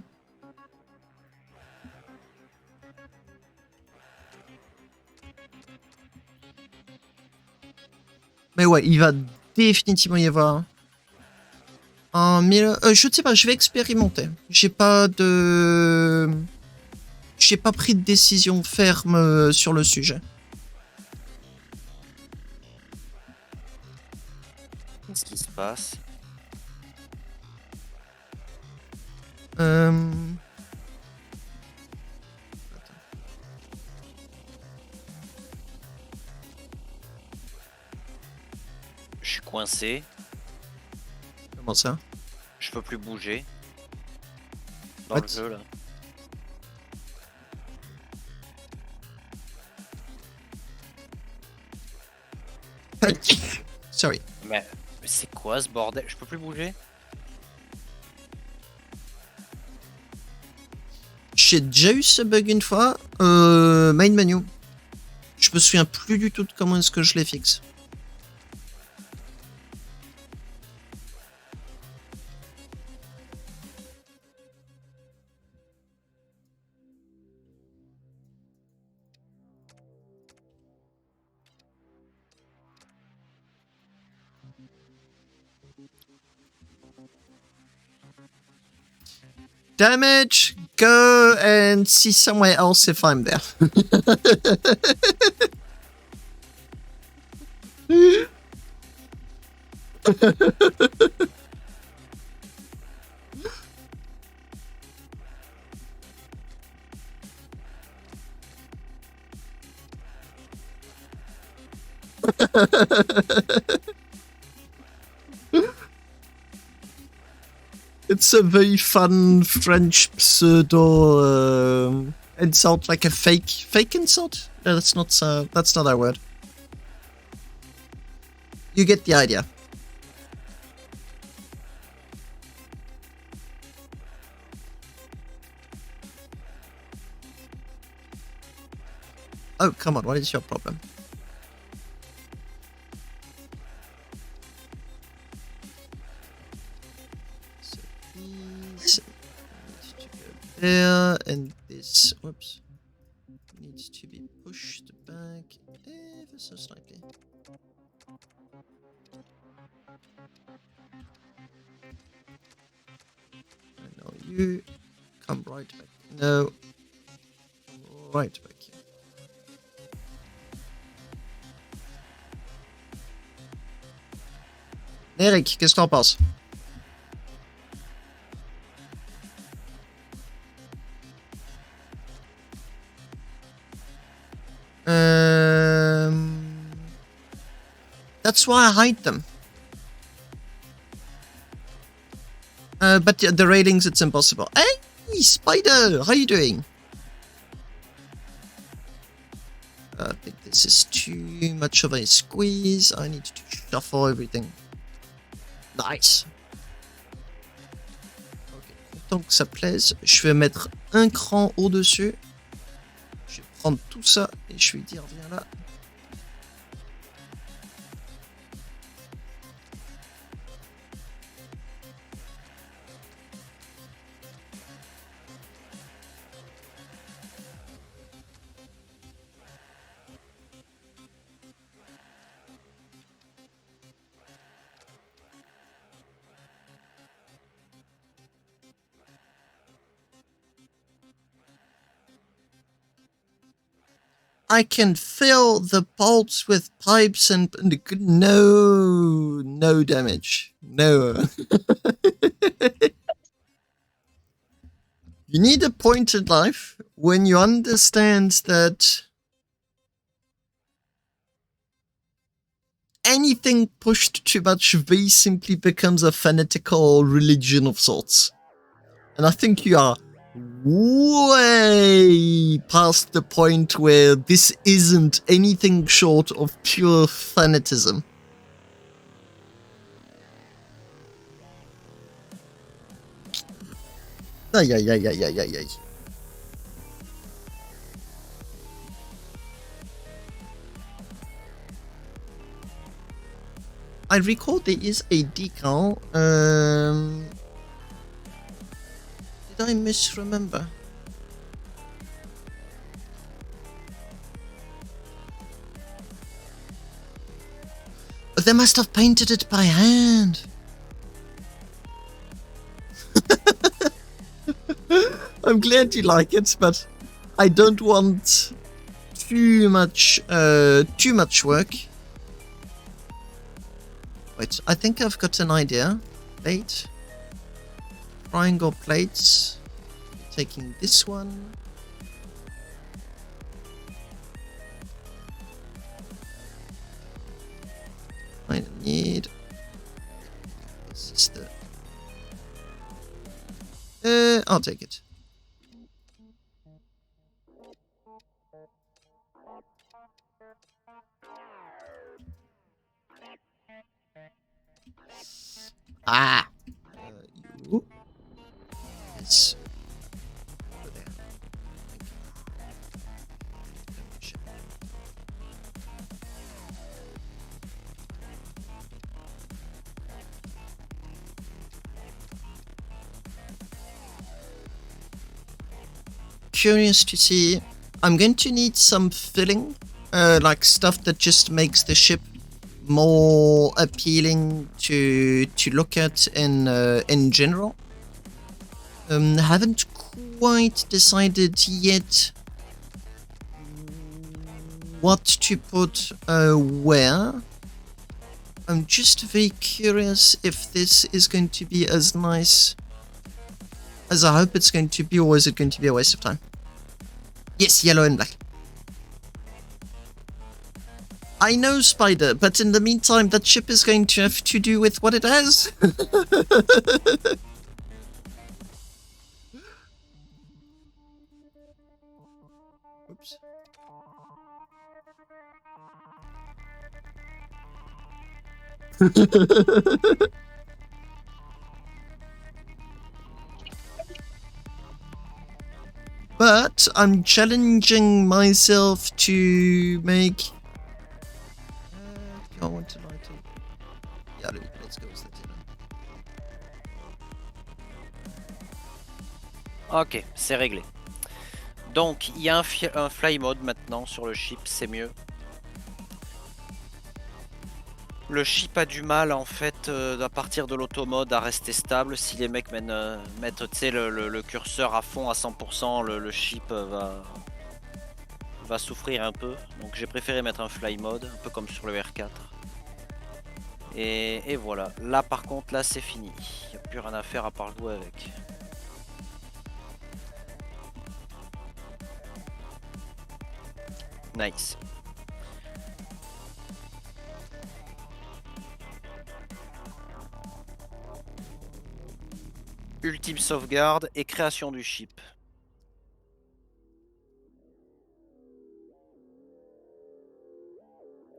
Mais ouais, il va définitivement y avoir un mille... je ne sais pas, je vais expérimenter. J'ai pas pris de décision ferme sur le sujet. Qu'est-ce qui se passe? Je suis coincé. Comment ça? Je peux plus bouger. Dans What? le jeu là. Sorry. Mais c'est quoi ce bordel? Je peux plus bouger? J'ai déjà eu ce bug une fois. Main menu. Je me souviens plus du tout de comment est-ce que je les fixe. Damage, go and see somewhere else if I'm there. It's a very fun French pseudo insult, like a fake insult. No, that's not our word. You get the idea. Oh, come on, what is your problem? So these need to go there, and this, whoops, needs to be pushed back ever so slightly. And now you come right back. No, right back here. Eric, qu'est-ce que t'en penses? That's why I hide them. But the ratings, it's impossible. Hey, Spider, how you doing? I think this is too much of a squeeze. I need to shuffle everything. Nice. Ok, content que ça plaise, je vais mettre un cran au-dessus. Je vais prendre tout ça et je vais dire viens là. I can fill the bolts with pipes and no damage. No. You need a point in life when you understand that anything pushed too much, V simply becomes a fanatical religion of sorts. And I think you are way past the point where this isn't anything short of pure fanatism. Ay, ay, ay, ay, ay, ay, ay. I recall there is a decal. Did I misremember? But they must have painted it by hand. I'm glad you like it, but I don't want too much work. Wait, I think I've got an idea. Plate. Triangle plates. Taking this one. I need... This is the... I'll take it. Ah! You. It's over there. Thank you. Curious to see. I'm going to need some filling, like stuff that just makes the ship more appealing to look at in general. Haven't quite decided yet what to put where. I'm just very curious if this is going to be as nice as I hope it's going to be, or is it going to be a waste of time? Yes, yellow and black. I know, Spider, but in the meantime, that ship is going to have to do with what it has. Oops. But I'm challenging myself to make... I want to light up. Yeah, let's go with that. Ok, c'est réglé. Donc, il y a un fly mode maintenant sur le ship, c'est mieux. Le ship a du mal en fait à partir de l'automode à rester stable. Si les mecs mettent le curseur à fond à 100%, le ship va souffrir un peu. Donc j'ai préféré mettre un fly mode, un peu comme sur le R4. Et voilà. Là par contre, là c'est fini. Il n'y a plus rien à faire à part jouer avec. Nice. Ultime sauvegarde et création du ship.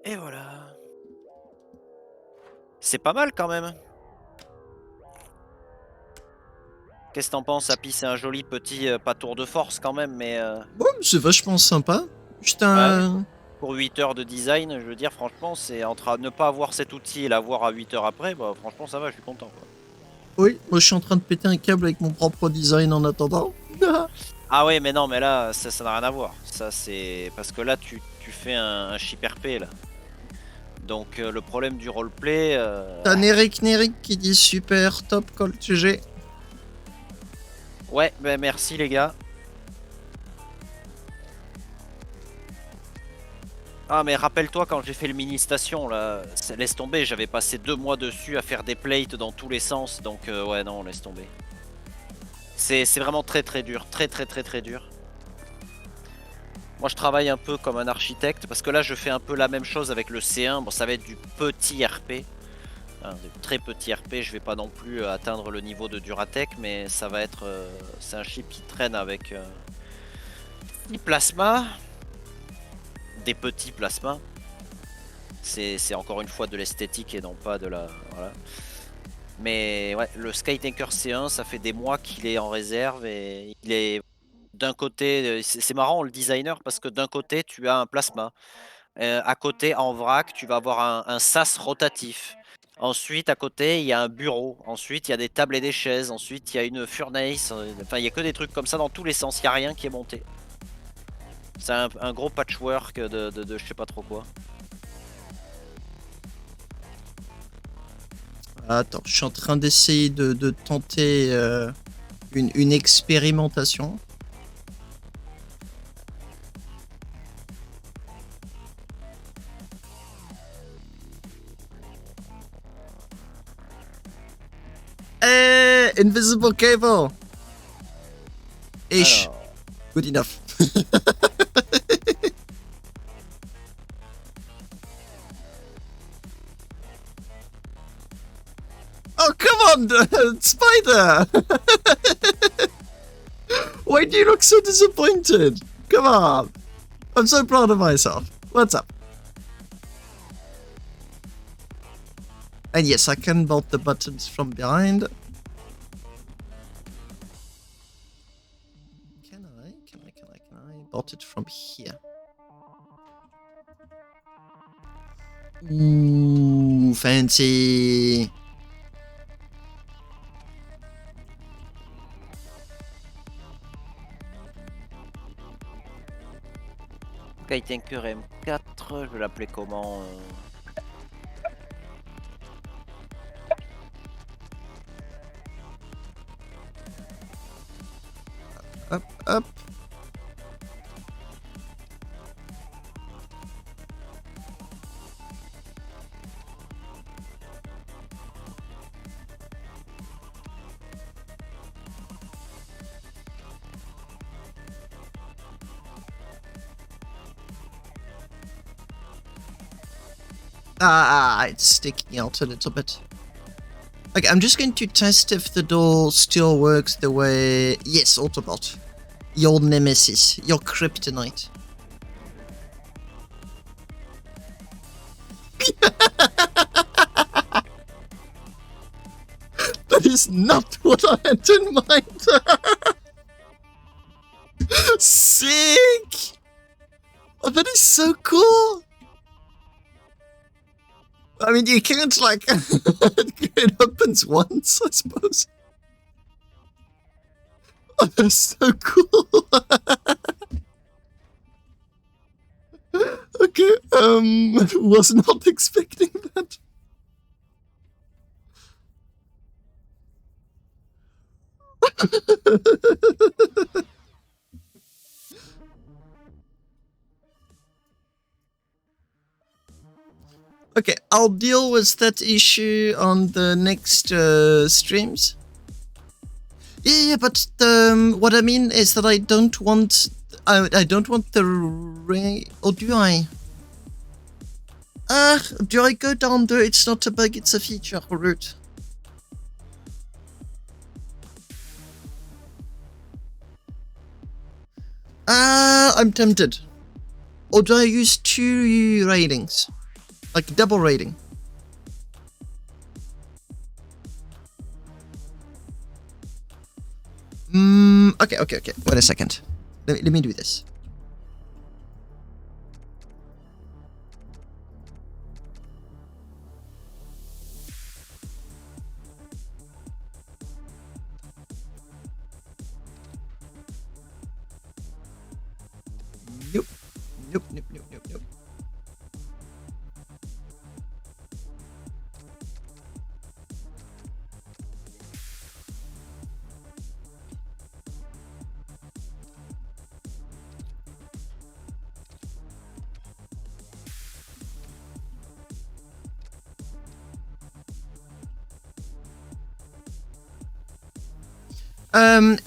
Et voilà. C'est pas mal quand même. Qu'est-ce que t'en penses, Happy? C'est un joli petit pas tour de force quand même, mais... Bon, c'est vachement sympa. Juste un... Ouais, pour 8 heures de design, je veux dire, franchement, c'est entre ne pas avoir cet outil et l'avoir à 8 heures après, bah franchement ça va, je suis content, quoi. Oui, moi je suis en train de péter un câble avec mon propre design en attendant. Ah ouais, mais non, mais là, ça n'a rien à voir. Ça, c'est... Parce que là, tu fais un ship RP, là. Donc, le problème du roleplay... T'as Neric qui dit super, top, call GG. Ouais, bah merci les gars. Ah mais rappelle-toi quand j'ai fait le mini station là, laisse tomber, j'avais passé 2 mois dessus à faire des plates dans tous les sens, donc ouais non, laisse tomber. C'est vraiment très dur, très dur. Moi, je travaille un peu comme un architecte parce que là, je fais un peu la même chose avec le C1. Bon, ça va être du petit RP, hein, du très petit RP. Je vais pas non plus atteindre le niveau de Duratec, mais ça va être, c'est un chip qui traîne avec 6 plasmas, des petits plasmas. C'est encore une fois de l'esthétique et non pas de la, voilà. Mais ouais, le Skytanker C1, ça fait des mois qu'il est en réserve et il est d'un côté, c'est marrant le designer parce que d'un côté tu as un plasma, à côté en vrac tu vas avoir un sas rotatif. Ensuite à côté il y a un bureau, ensuite il y a des tables et des chaises, ensuite il y a une furnace, enfin il y a que des trucs comme ça dans tous les sens, il n'y a rien qui est monté. C'est un gros patchwork de je sais pas trop quoi. Attends, je suis en train d'essayer de tenter une expérimentation. Invisible cable! Ish. Alors, Good enough. Oh, come on, Spider! Why do you look so disappointed? Come on. I'm so proud of myself. What's up? And yes, I can bolt the buttons from behind. Can I bolt it from here? Ooh, fancy. Skytanker M4, je vais l'appeler comment Up, up. It's sticking out a little bit. Okay, I'm just going to test if the door still works the way... Yes, Autobot. Your nemesis. Your kryptonite. That is not what I had in mind. Sick! Oh, that is so cool! I mean, you can't, like... it opens once, I suppose. Oh, that's so cool! Okay, was not expecting that. Okay, I'll deal with that issue on the next streams. Yeah, but what I mean is that I don't want the ring, or do I? Do I go down there? It's not a bug, it's a feature route. I'm tempted. Or do I use 2 ratings? Like double rating. Okay. Wait a second. Let me do this. Nope.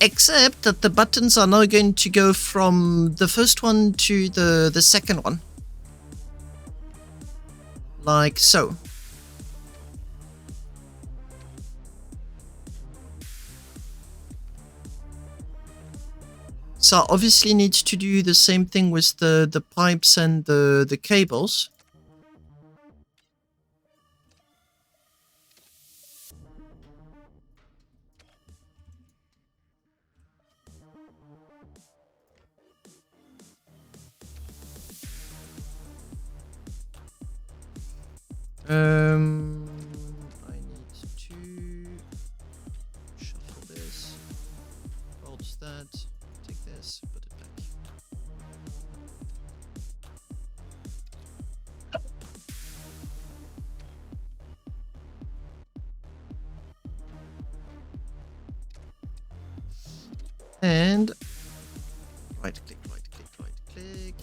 Except that the buttons are now going to go from the first one to the second one. Like so. So obviously need to do the same thing with the pipes and the cables. I need to shuffle this, hold that, take this, put it back. And right click, right click, right click.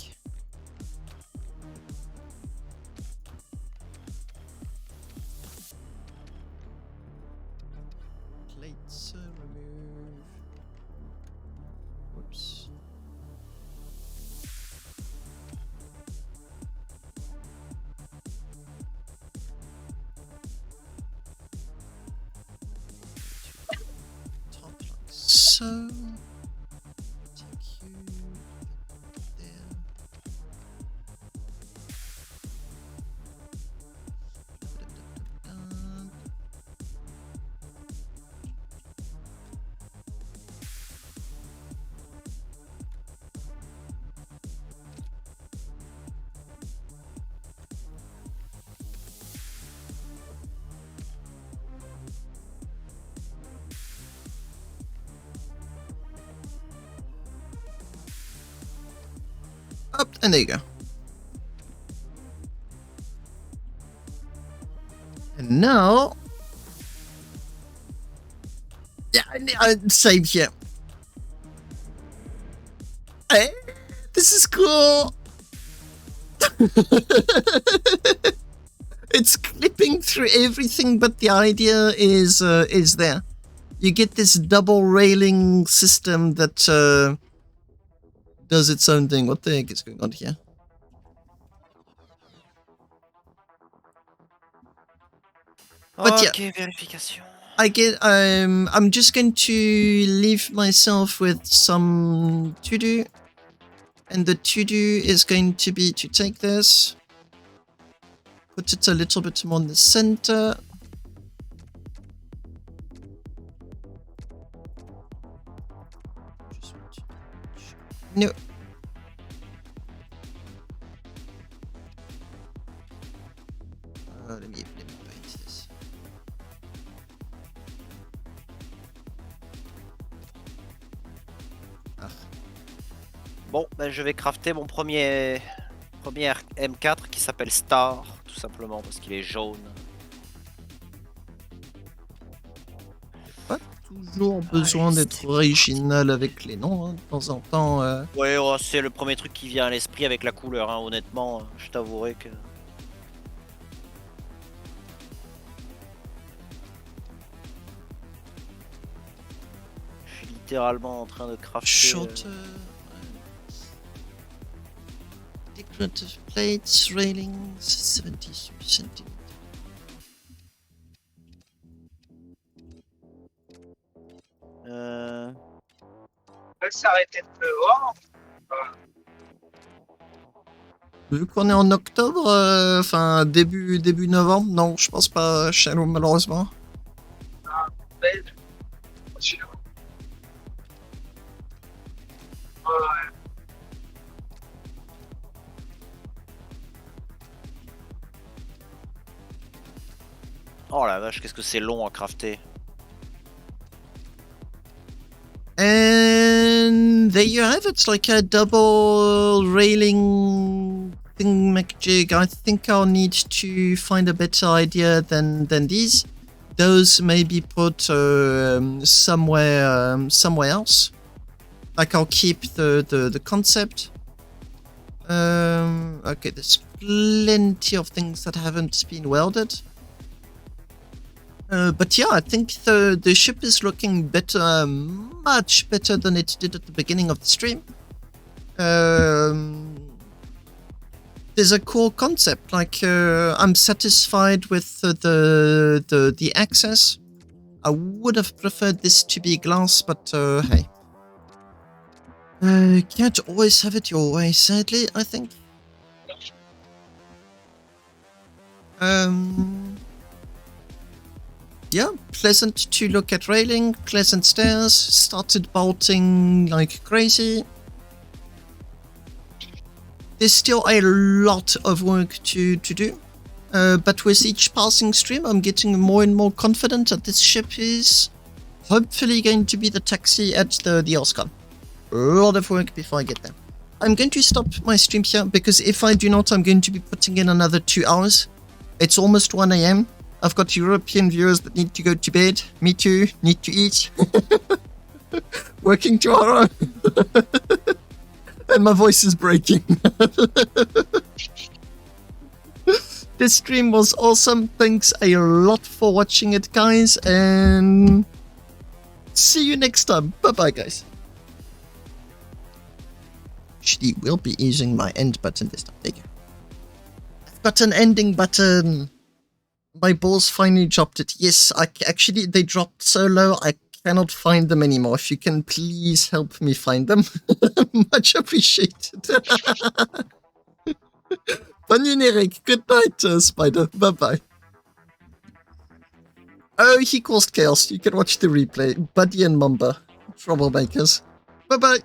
Plates remove. Whoops. Top like so. Take you there. Up, and there you go. And now, yeah, same here. Hey, this is cool. It's clipping through everything, but the idea is there. You get this double railing system that does its own thing. What the heck is going on here? But Ok, vérification. I get. I'm just going to leave myself with some to do, and the to do is going to be to take this, put it a little bit more in the center. No. Let me paint this. Ah. Bon, ben je vais crafter mon premier M4 qui s'appelle Star, tout simplement parce qu'il est jaune. Pas toujours besoin d'être original avec les noms, hein, de temps en temps. Ouais, oh, c'est le premier truc qui vient à l'esprit avec la couleur, hein, honnêtement, je t'avouerai que... Je suis littéralement en train de crafter... Shorter. Decorative plates, railings, 70 cm. Elle s'arrêter de pleuvoir. Vu qu'on est en octobre, enfin début novembre, non, je pense pas chez nous malheureusement. Belle. Oh la vache, qu'est-ce que c'est long à crafter. And there you have it, like a double railing thingamajig. I think I'll need to find a better idea than these. Those maybe put somewhere else. Like I'll keep the concept. Okay, there's plenty of things that haven't been welded. But yeah, I think the ship is looking better, much better than it did at the beginning of the stream. There's a cool concept, like I'm satisfied with the access. I would have preferred this to be glass, but hey. Can't always have it your way, sadly, I think. Yeah, pleasant to look at railing, pleasant stairs, started bolting like crazy. There's still a lot of work to do, but with each passing stream I'm getting more and more confident that this ship is hopefully going to be the taxi at the Oscar. A lot of work before I get there. I'm going to stop my stream here, because if I do not, I'm going to be putting in another 2 hours. It's almost 1 AM. I've got European viewers that need to go to bed. Me too. Need to eat. Working tomorrow. And my voice is breaking. This stream was awesome. Thanks a lot for watching it, guys. And see you next time. Bye-bye, guys. Actually, we'll be using my end button this time. There you go. I've got an ending button. My balls finally dropped it. Yes, actually, they dropped so low, I cannot find them anymore. If you can please help me find them. Much appreciated. Bunyan Eric, good night, Spider. Bye-bye. Oh, he caused chaos. You can watch the replay. Buddy and Mamba. Troublemakers. Bye-bye.